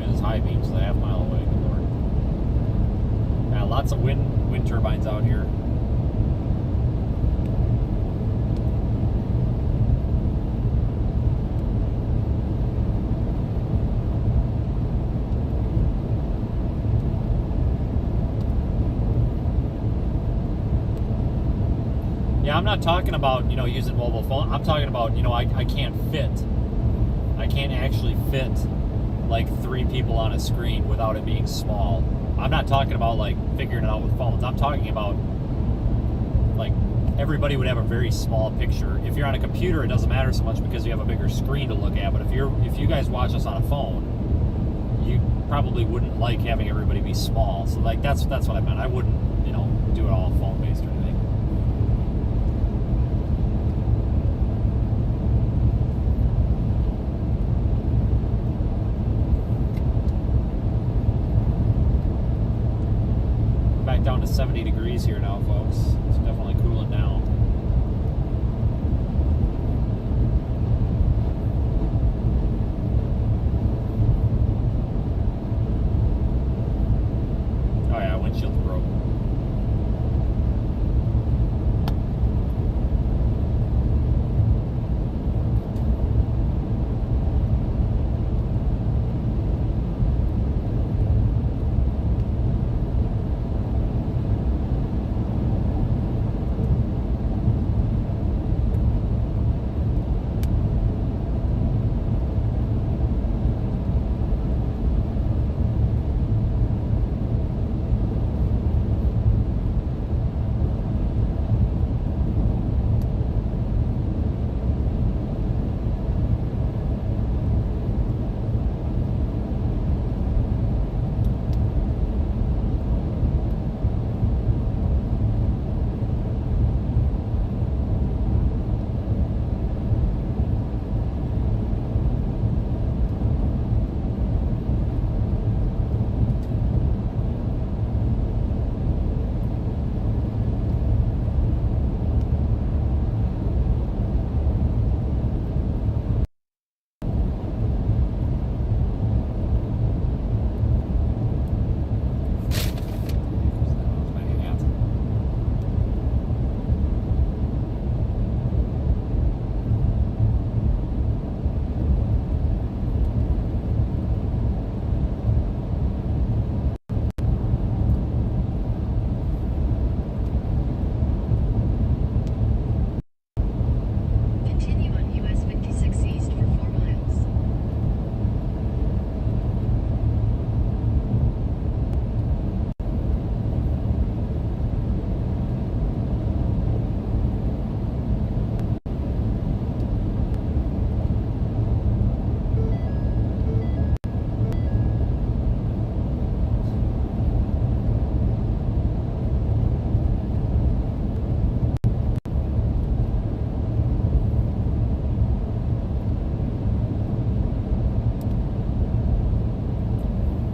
[SPEAKER 1] at his high beams, so a half mile away. Good Lord. Yeah, lots of wind turbines out here. Yeah, I'm not talking about, using mobile phone. I'm talking about, I can't actually fit like 3 people on a screen without it being small. I'm not talking about like figuring it out with phones. I'm talking about like everybody would have a very small picture. If you're on a computer, it doesn't matter so much because you have a bigger screen to look at. But if you guys watch us on a phone, you probably wouldn't like having everybody be small. So like that's what I meant. I wouldn't, do it all phone based or anything. Down to 70 degrees here now, folks. It's definitely cooling down. Oh yeah, windshield's broke.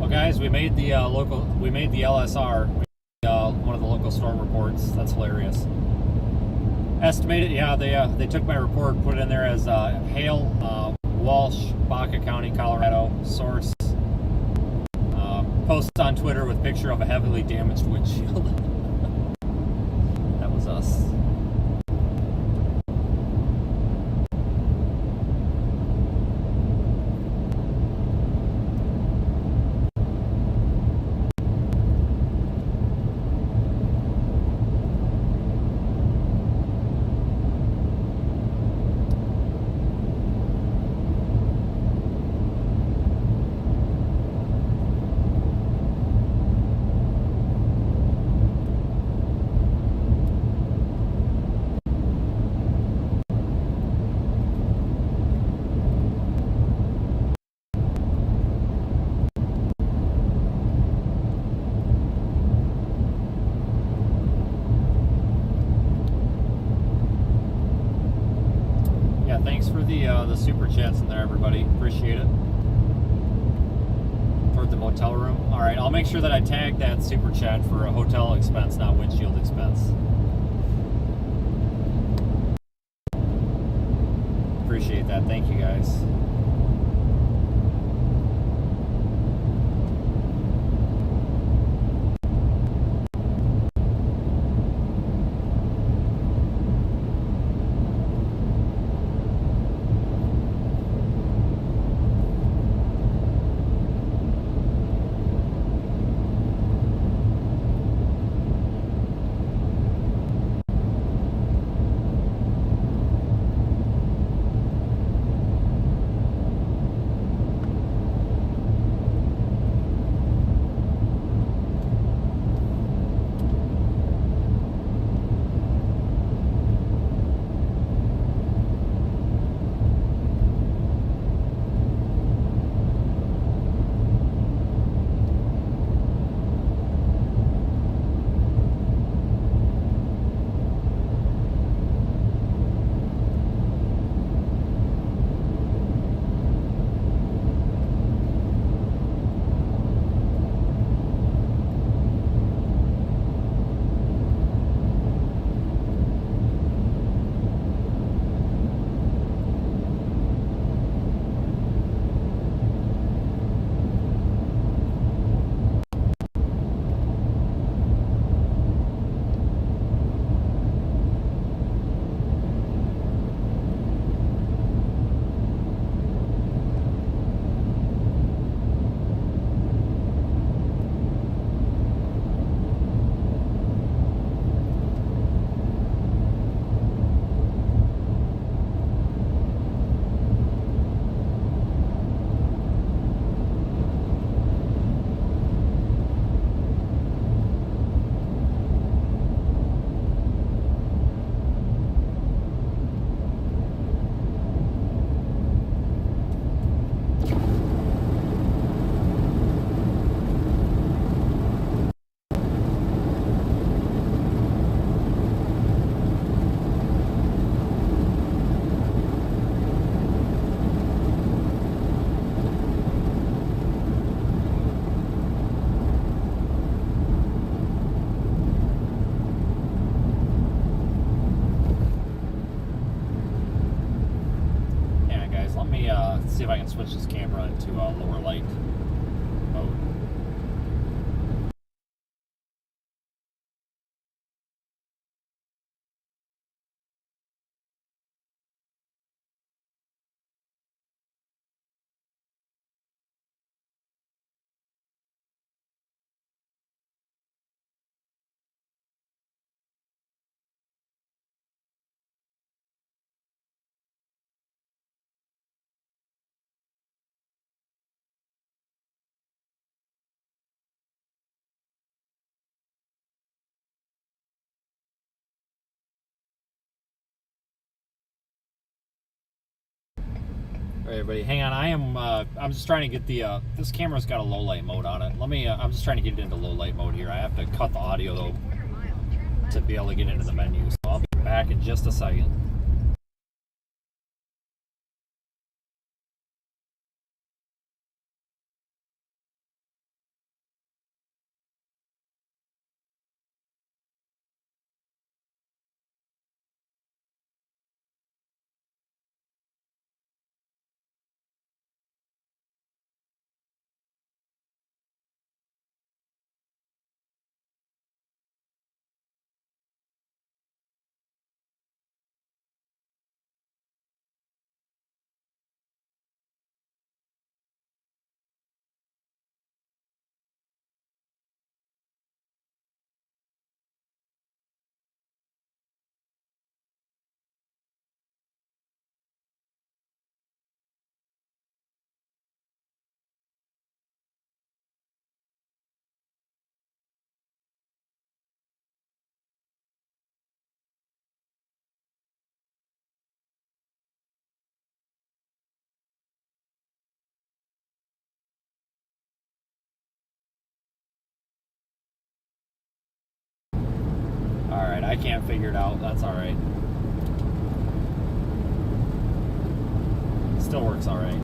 [SPEAKER 1] Guys, we made the LSR, one of the local storm reports. That's hilarious. Estimated, yeah, they took my report, put it in there as hail, Walsh, Baca County, Colorado. Source, post on Twitter with picture of a heavily damaged windshield. That was us. Thanks for the super chats in there, everybody. Appreciate it. For the motel room. All right, I'll make sure that I tag that super chat for a hotel expense, not windshield expense. Appreciate that. Thank you, guys. All right, everybody, hang on. I'm just trying to get the. This camera's got a low light mode on it. Let me. I'm just trying to get it into low light mode here. I have to cut the audio though
[SPEAKER 4] Quarter mile, turn left.
[SPEAKER 1] to be able to get into the menu. So I'll be back in just a second. All right, I can't figure it out. That's all right. Still works all right.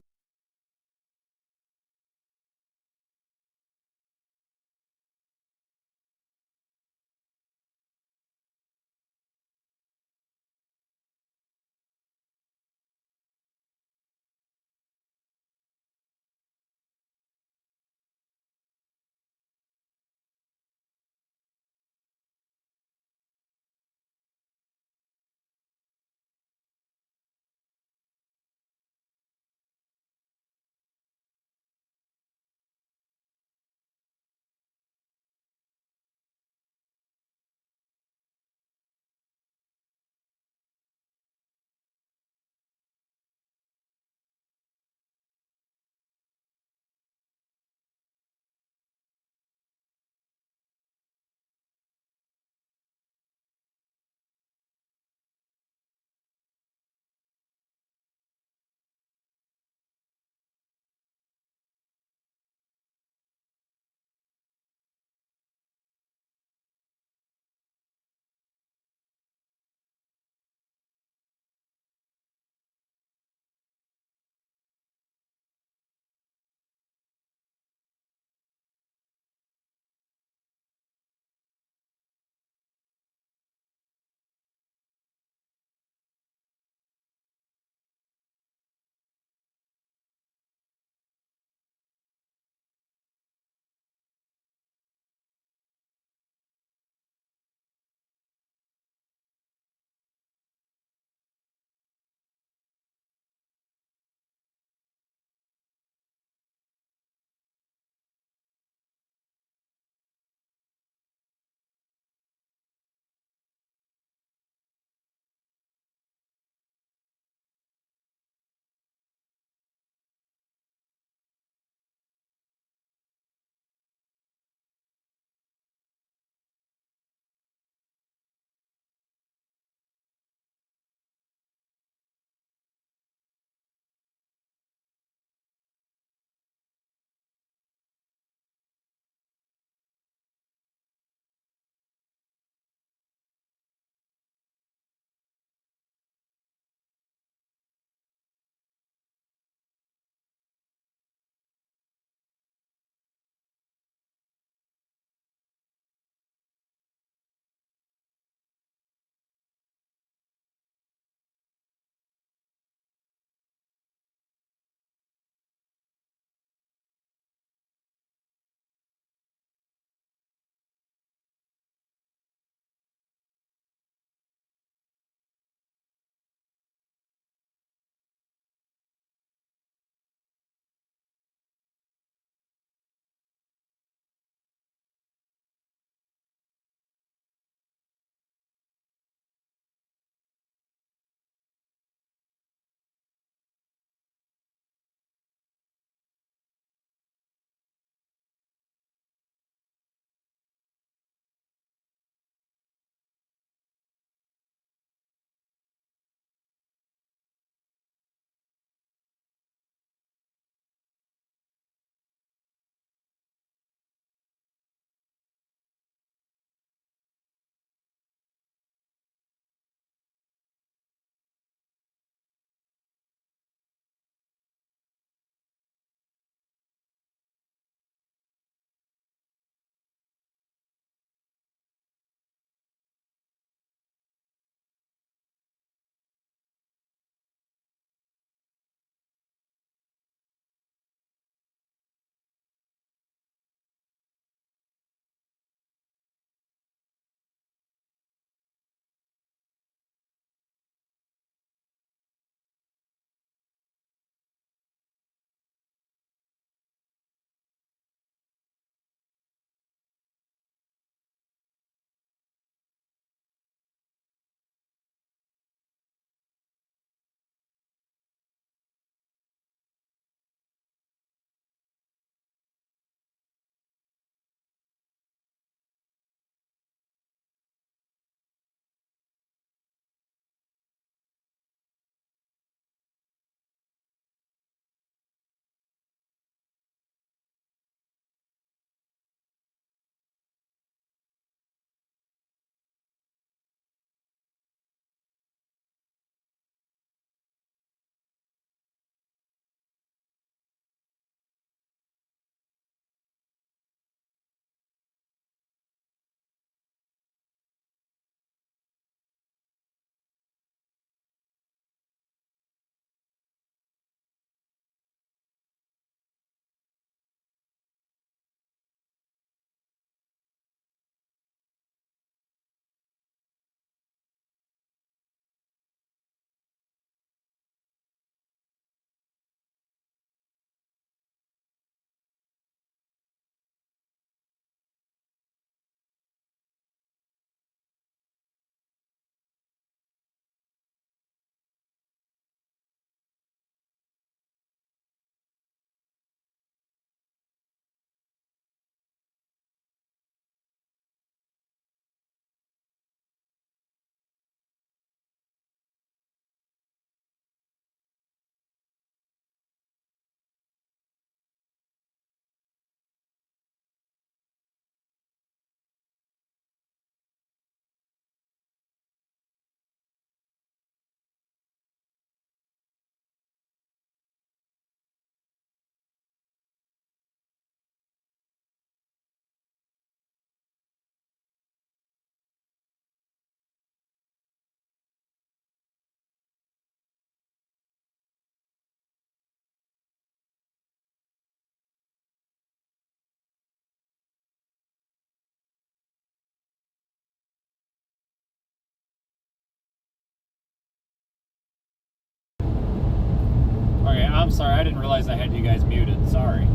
[SPEAKER 1] I'm sorry, I didn't realize I had you guys muted. Sorry.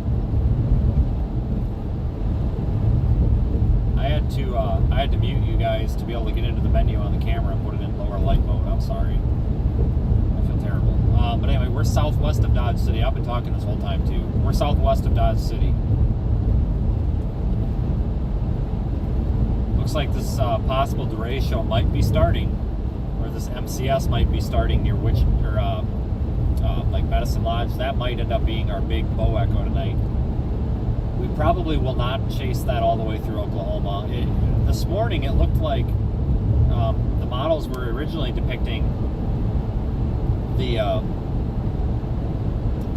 [SPEAKER 1] I had to mute you guys to be able to get into the menu on the camera and put it in lower light mode. I'm sorry. I feel terrible. But anyway, we're southwest of Dodge City. I've been talking this whole time too. We're southwest of Dodge City. Looks like this possible Derecho might be starting, or this MCS might be starting near like Medicine Lodge. That might end up being our big bow echo tonight. We probably will not chase that all the way through Oklahoma. This morning it looked like the models were originally depicting the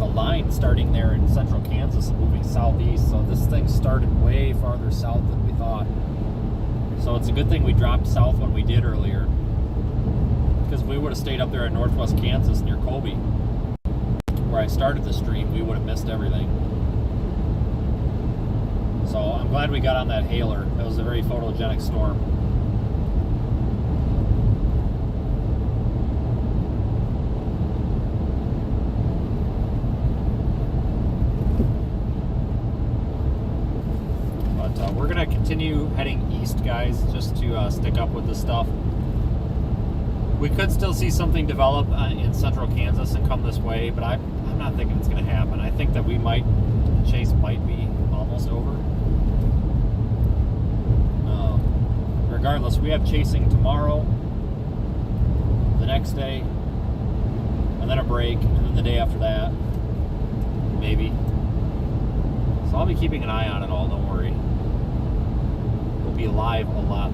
[SPEAKER 1] line starting there in central Kansas and moving southeast. So this thing started way farther south than we thought. So it's a good thing we dropped south when we did earlier, because we would have stayed up there in northwest Kansas near Colby, where I started the stream. We would have missed everything. So I'm glad we got on that hailer. It was a very photogenic storm. But we're gonna continue heading east, guys, just to stick up with this stuff. We could still see something develop in central Kansas and come this way, but I'm not thinking it's gonna happen. I think that the chase might be almost over. Regardless, we have chasing tomorrow, the next day, and then a break, and then the day after that, maybe. So I'll be keeping an eye on it all, don't worry. We'll be live a lot.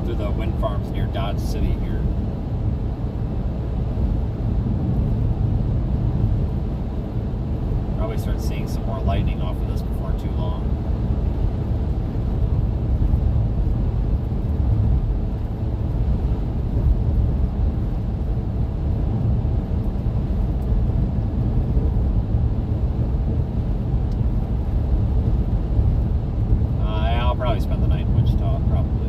[SPEAKER 1] Through the wind farms near Dodge City here. Probably start seeing some more lightning off of this before too long. I'll probably spend the night in Wichita, probably.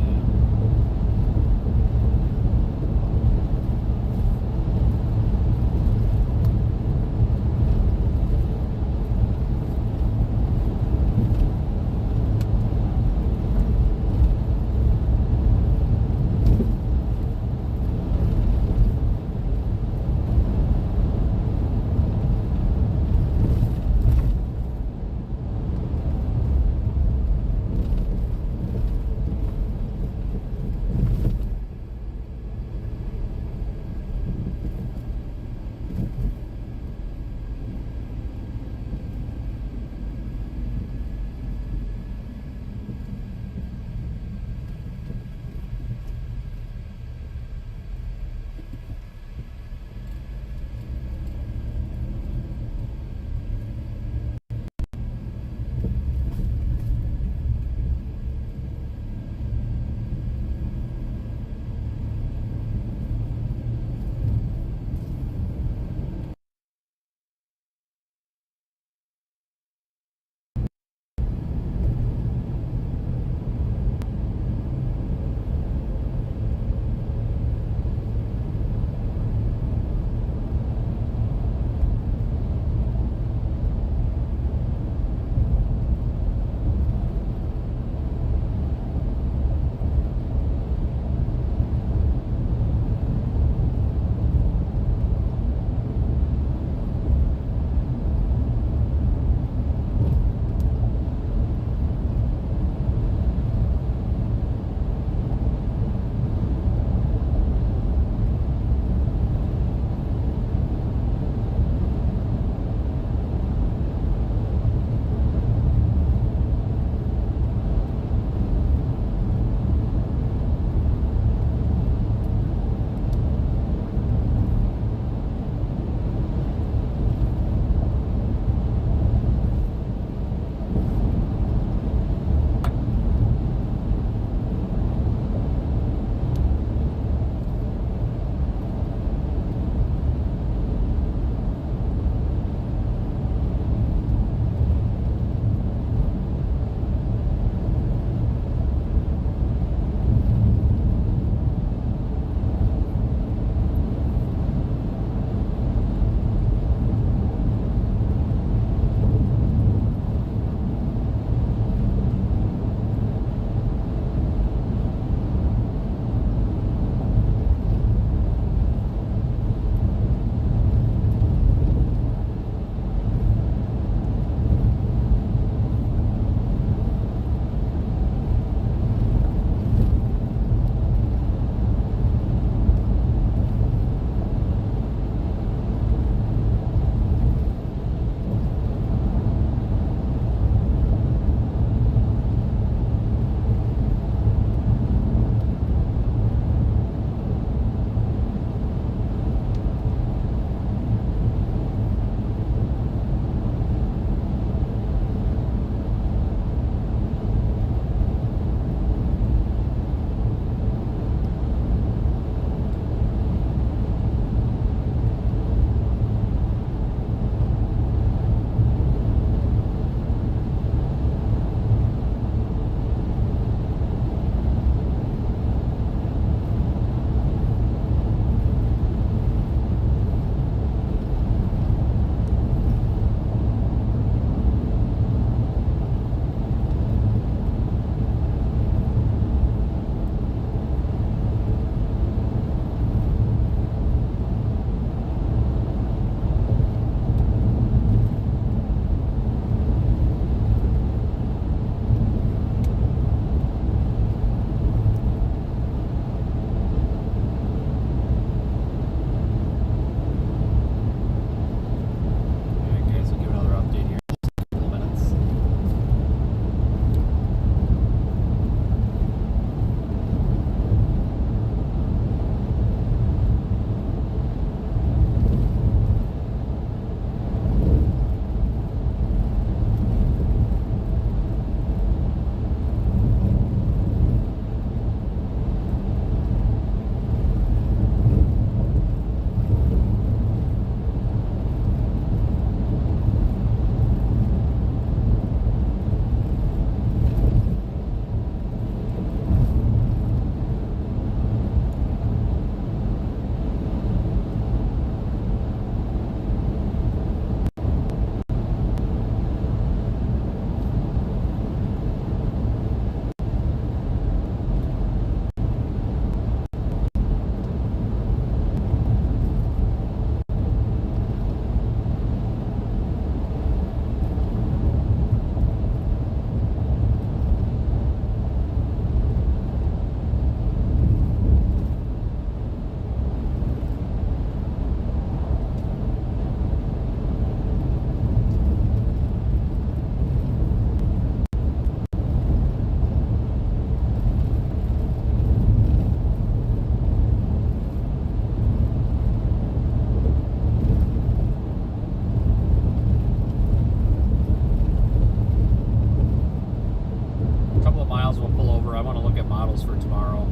[SPEAKER 1] tomorrow.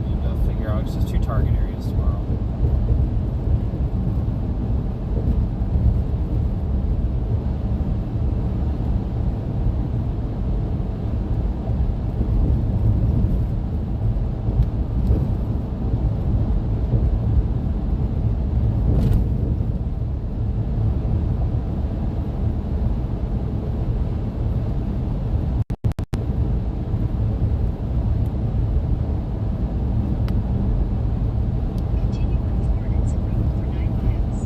[SPEAKER 1] Need to figure out just 2 target areas tomorrow.
[SPEAKER 4] Continue on Florence Road for 9 miles.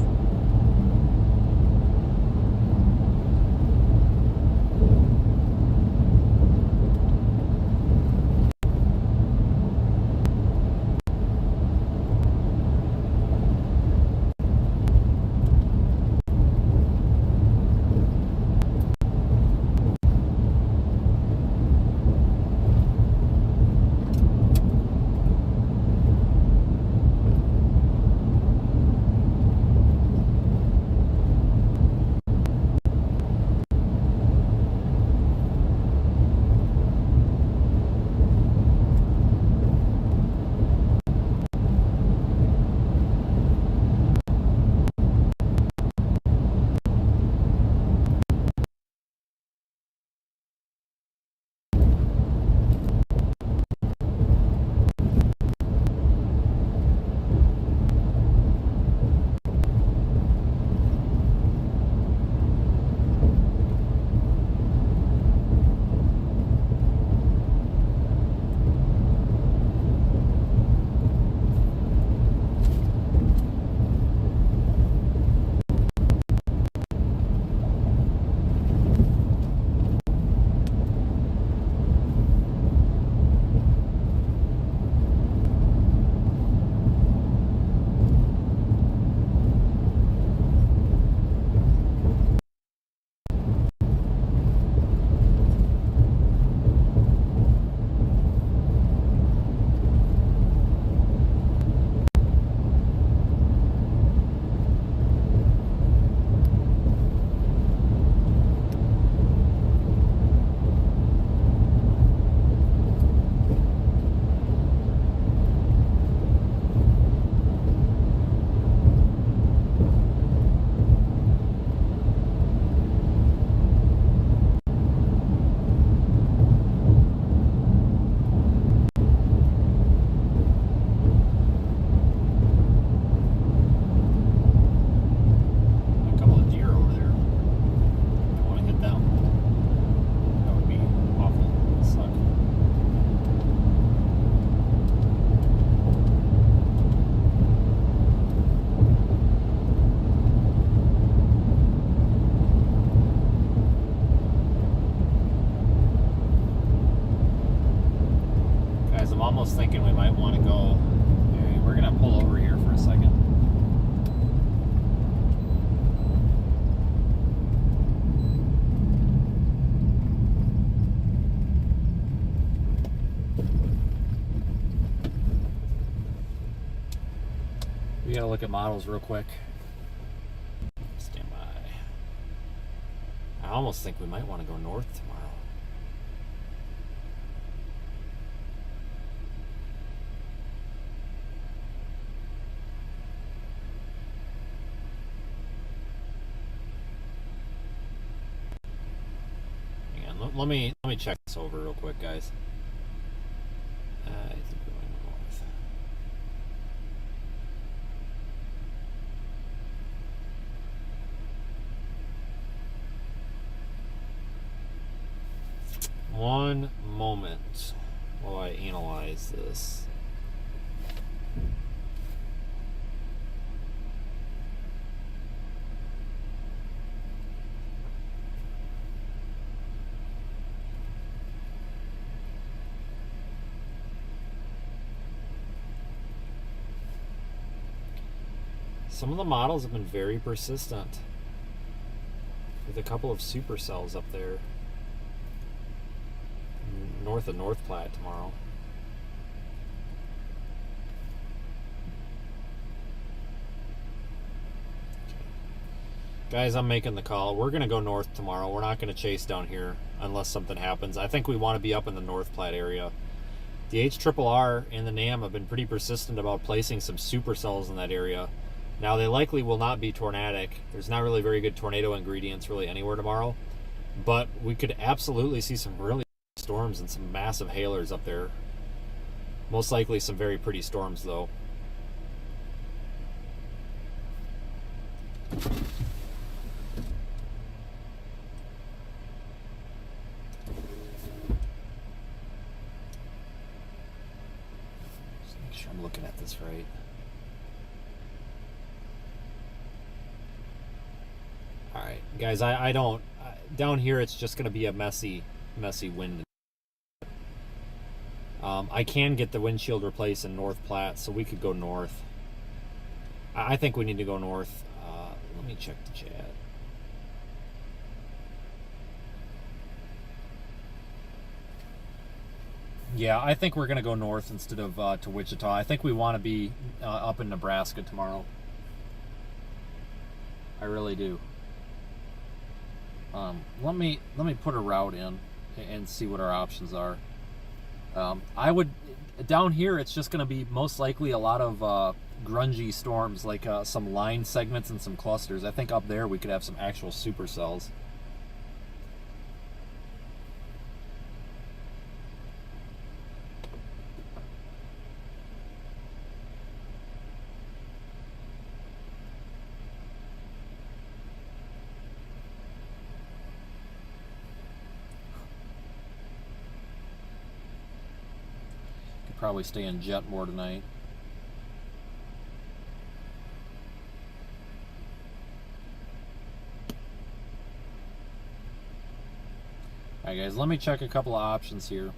[SPEAKER 4] A couple of deer over there. I want to hit them. That would be awful. It'd suck. Guys, I'm almost thinking we might want to go. We're going to pull over here for a second. We got to look at models real quick. Stand by. I almost think we might want to go north tomorrow. Hang on, let me check this over real quick, guys. I think we're going north. One moment while I analyze this. Some of the models have been very persistent, with a couple of supercells up there north of North Platte tomorrow. Guys, I'm making the call. We're going to go north tomorrow. We're not going to chase down here unless something happens. I think we want to be up in the North Platte area. The HRRR and the NAM have been pretty persistent about placing some supercells in that area. Now, they likely will not be tornadic. There's not really very good tornado ingredients really anywhere tomorrow. But we could absolutely see some really storms and some massive hailers up there. Most likely some very pretty storms, though. Just make sure I'm looking at this right. Alright, guys, I don't... down here, it's just going to be a messy wind. I can get the windshield replaced in North Platte, so we could go north. I think we need to go north. Let me check the chat. Yeah, I think we're going to go north instead of to Wichita. I think we want to be up in Nebraska tomorrow. I really do. Let me put a route in and see what our options are. I would, down here it's just going to be most likely a lot of grungy storms, like some line segments and some clusters. I think up there we could have some actual supercells. Probably stay in jet more tonight. Alright guys, let me check a couple of options here.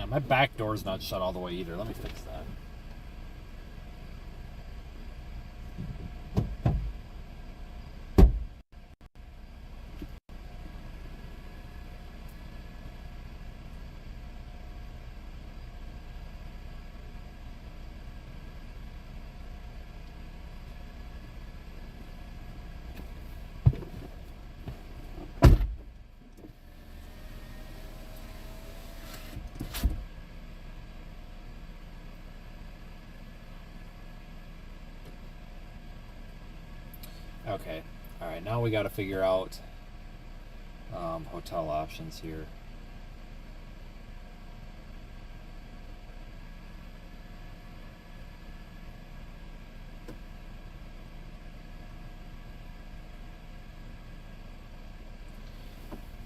[SPEAKER 4] My back door's not shut all the way either. Let me fix that. Okay, alright, now we got to figure out hotel options here.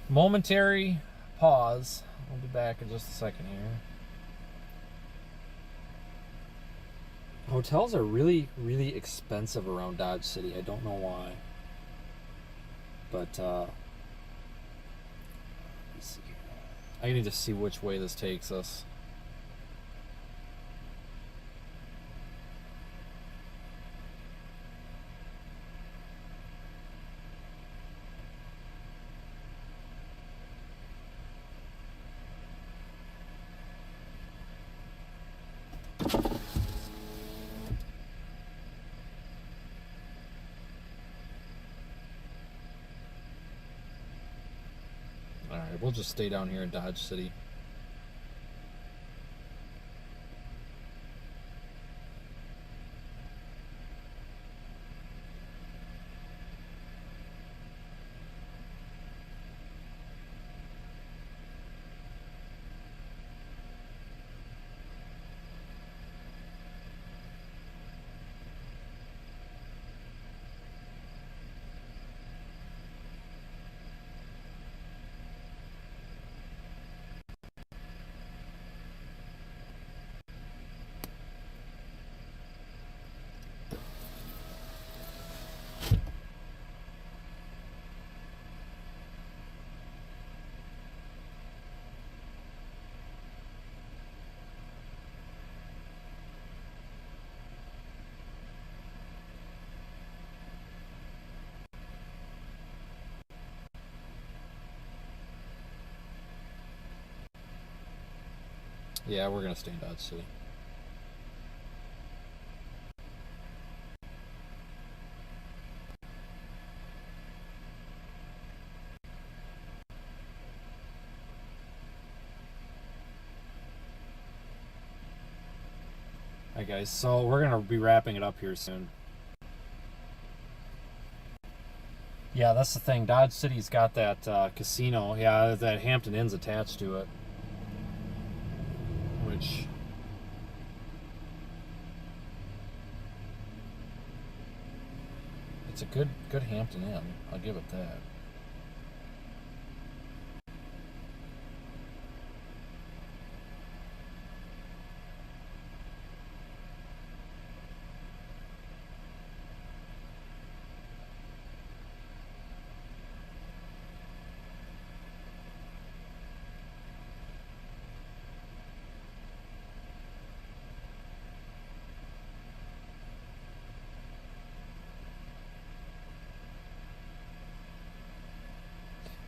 [SPEAKER 4] Momentary pause. I'll be back in just a second here. Hotels are really, really expensive around Dodge City. I don't know why. But, let's see. I need to see which way this takes us. Alright, we'll just stay down here in Dodge City. Yeah, we're gonna stay in Dodge City. Alright guys, so we're gonna be wrapping it up here soon. Yeah, that's the thing. Dodge City's got that casino. Yeah, that Hampton Inn's attached to it. Which... it's a good Hampton Inn. I'll give it that.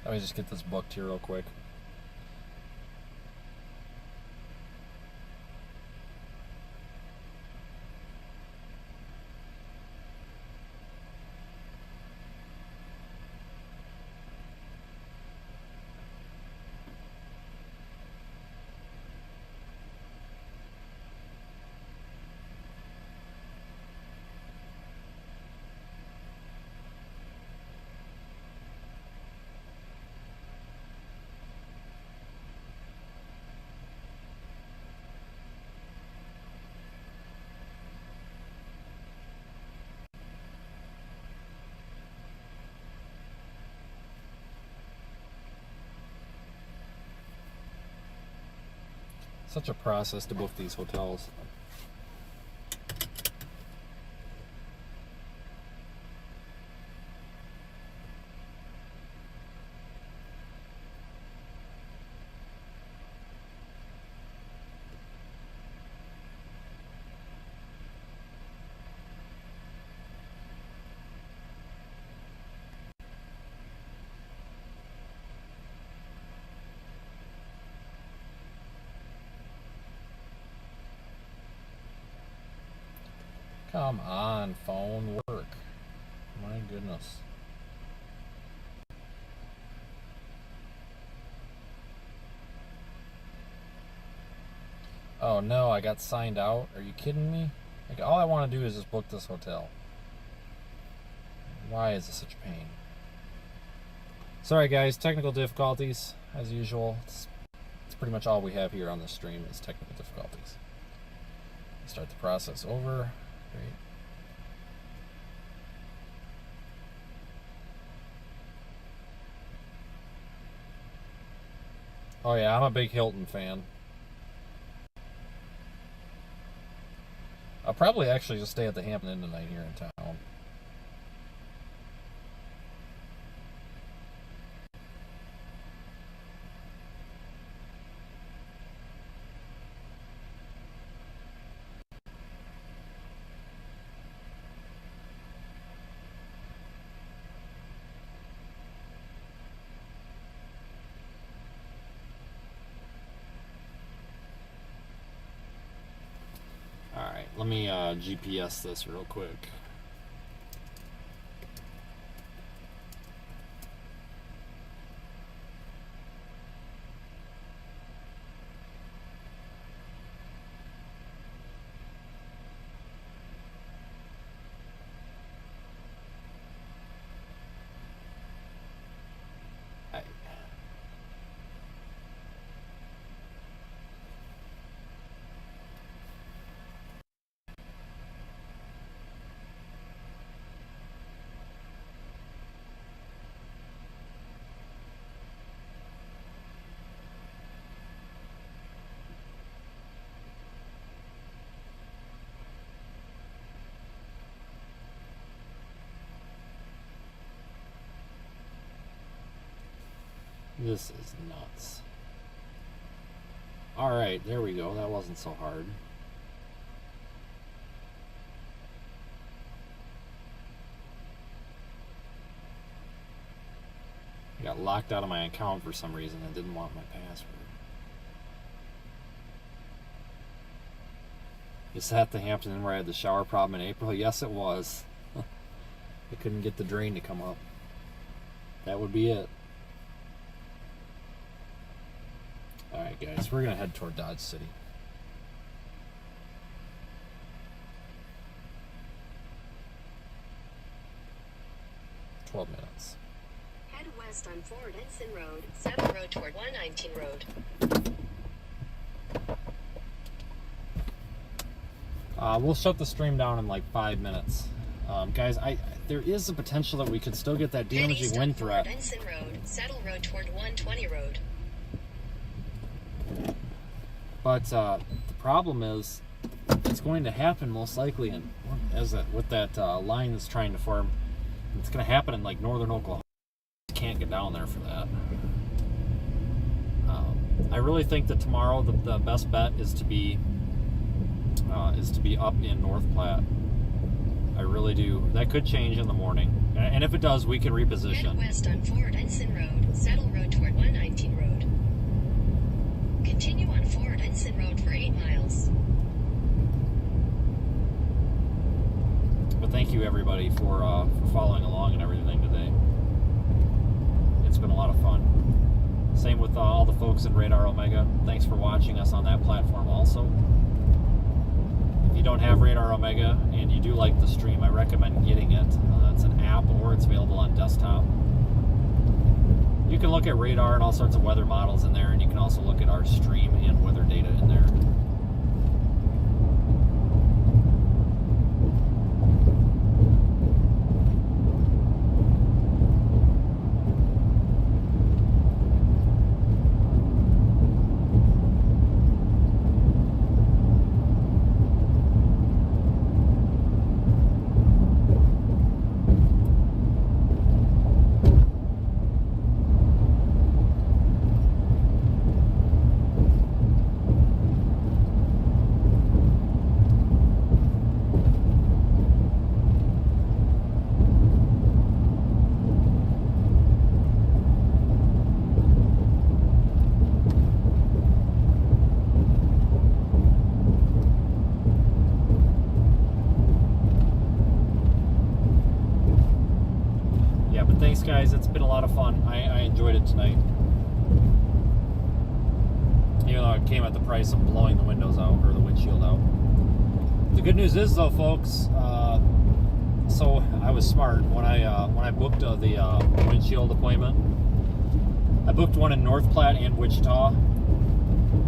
[SPEAKER 4] Let me just get this booked here real quick. Such a process to book these hotels. Come on, phone, work. My goodness. Oh no, I got signed out. Are you kidding me? Like, all I want to do is just book this hotel. Why is this such a pain? Sorry guys, technical difficulties, as usual. It's pretty much all we have here on this stream is technical difficulties. Start the process over. Great. Oh yeah, I'm a big Hilton fan. I'll probably actually just stay at the Hampton Inn tonight here in town. Alright, let me GPS this real quick. This is nuts. Alright, there we go. That wasn't so hard. I got locked out of my account for some reason and didn't want my password. Is that the Hampton Inn where I had the shower problem in April? Yes, it was. I couldn't get the drain to come up. That would be it. Alright guys, we're going to head toward Dodge City. Minutes.
[SPEAKER 5] Head west on Fort Ensign Road, Saddle Road toward 119 Road.
[SPEAKER 4] We'll shut the stream down in like 5 minutes. Guys, there is a potential that we could still get that damaging wind threat.
[SPEAKER 5] Fort Ensign Road, Saddle Road toward 120 Road.
[SPEAKER 4] But the problem is, it's going to happen most likely with that line that's trying to form. It's going to happen in like northern Oklahoma. You can't get down there for that. I really think that tomorrow the best bet is to be up in North Platte. I really do. That could change in the morning, and if it does, we can reposition.
[SPEAKER 5] Head west on Fort Ensign Road, Saddle Road toward 119 Road. Continue on Fort Ensign Road for 8 miles.
[SPEAKER 4] But thank you everybody for following along and everything today. It's been a lot of fun. Same with all the folks in Radar Omega. Thanks for watching us on that platform also. If you don't have Radar Omega and you do like the stream, I recommend getting it. It's an app or it's available on desktop. You can look at radar and all sorts of weather models in there, and you can also look at our stream and weather data in there. Guys, it's been a lot of fun. I enjoyed it tonight, even though it came at the price of blowing the windows out, or the windshield out. The good news is though, folks, so I was smart when I booked the windshield appointment. I booked one in North Platte and Wichita.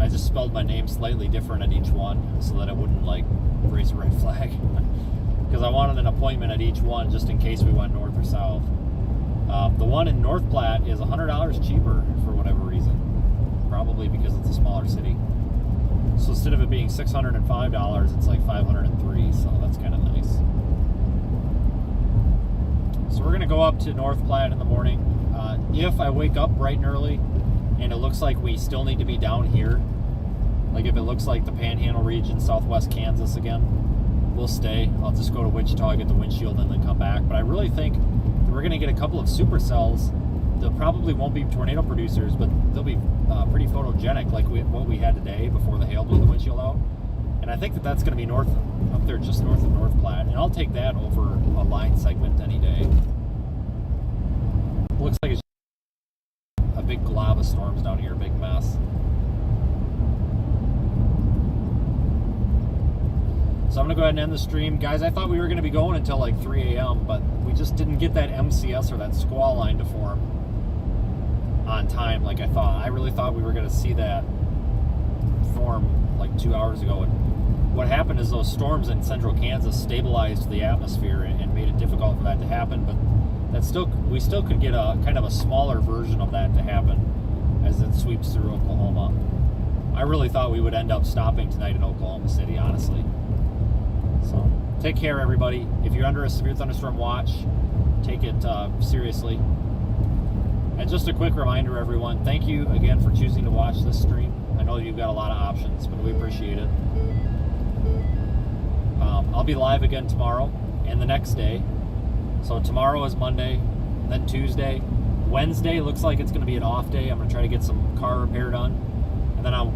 [SPEAKER 4] I just spelled my name slightly different at each one so that it wouldn't like raise a red flag, because I wanted an appointment at each one just in case we went north or south. The one in North Platte is $100 cheaper for whatever reason. Probably because it's a smaller city. So instead of it being $605, it's like $503, so that's kind of nice. So we're going to go up to North Platte in the morning. If I wake up bright and early and it looks like we still need to be down here, like if it looks like the Panhandle region, southwest Kansas again, we'll stay. I'll just go to Wichita, get the windshield, and then come back. But I really think we're going to get a couple of supercells. They probably won't be tornado producers, but they'll be pretty photogenic, like what we had today before the hail blew the windshield out. And I think that's going to be north, up there just north of North Platte. And I'll take that over a line segment any day. Looks like it's a big glob of storms down here, big mess. So I'm going to go ahead and end the stream. Guys, I thought we were going to be going until like 3 a.m., but we just didn't get that MCS or that squall line to form on time like I thought. I really thought we were going to see that form like 2 hours ago. And what happened is those storms in central Kansas stabilized the atmosphere and made it difficult for that to happen, but we still could get a kind of a smaller version of that to happen as it sweeps through Oklahoma. I really thought we would end up stopping tonight in Oklahoma City, honestly. So take care, everybody. If you're under a severe thunderstorm watch, take it seriously. And just a quick reminder, everyone, thank you again for choosing to watch this stream. I know you've got a lot of options, but we appreciate it. I'll be live again tomorrow and the next day. So tomorrow is Monday, then Tuesday. Wednesday looks like it's going to be an off day. I'm going to try to get some car repair done. And then on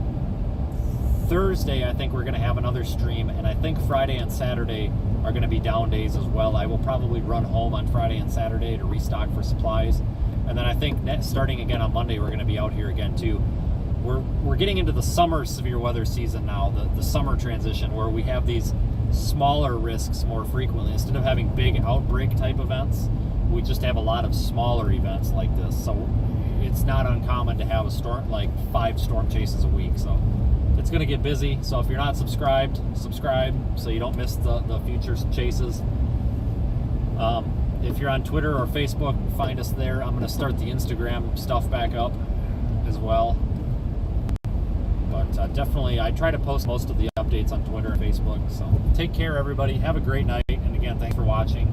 [SPEAKER 4] Thursday, I think we're going to have another stream, and I think Friday and Saturday are going to be down days as well. I will probably run home on Friday and Saturday to restock for supplies, and then I think starting again on Monday, we're going to be out here again too. We're getting into the summer severe weather season now, the summer transition, where we have these smaller risks more frequently. Instead of having big outbreak type events, we just have a lot of smaller events like this. So it's not uncommon to have a storm, like 5 storm chases a week. So it's going to get busy. So if you're not subscribed, subscribe so you don't miss the future chases. If you're on Twitter or Facebook, find us there. I'm going to start the Instagram stuff back up as well. But definitely, I try to post most of the updates on Twitter and Facebook. So take care, everybody. Have a great night. And again, thanks for watching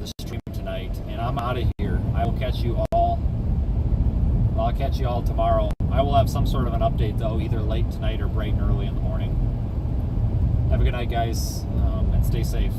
[SPEAKER 4] the stream tonight. And I'm out of here. I will catch you all. Well, I'll catch you all tomorrow. I will have some sort of an update, though, either late tonight or bright and early in the morning. Have a good night, guys, and stay safe.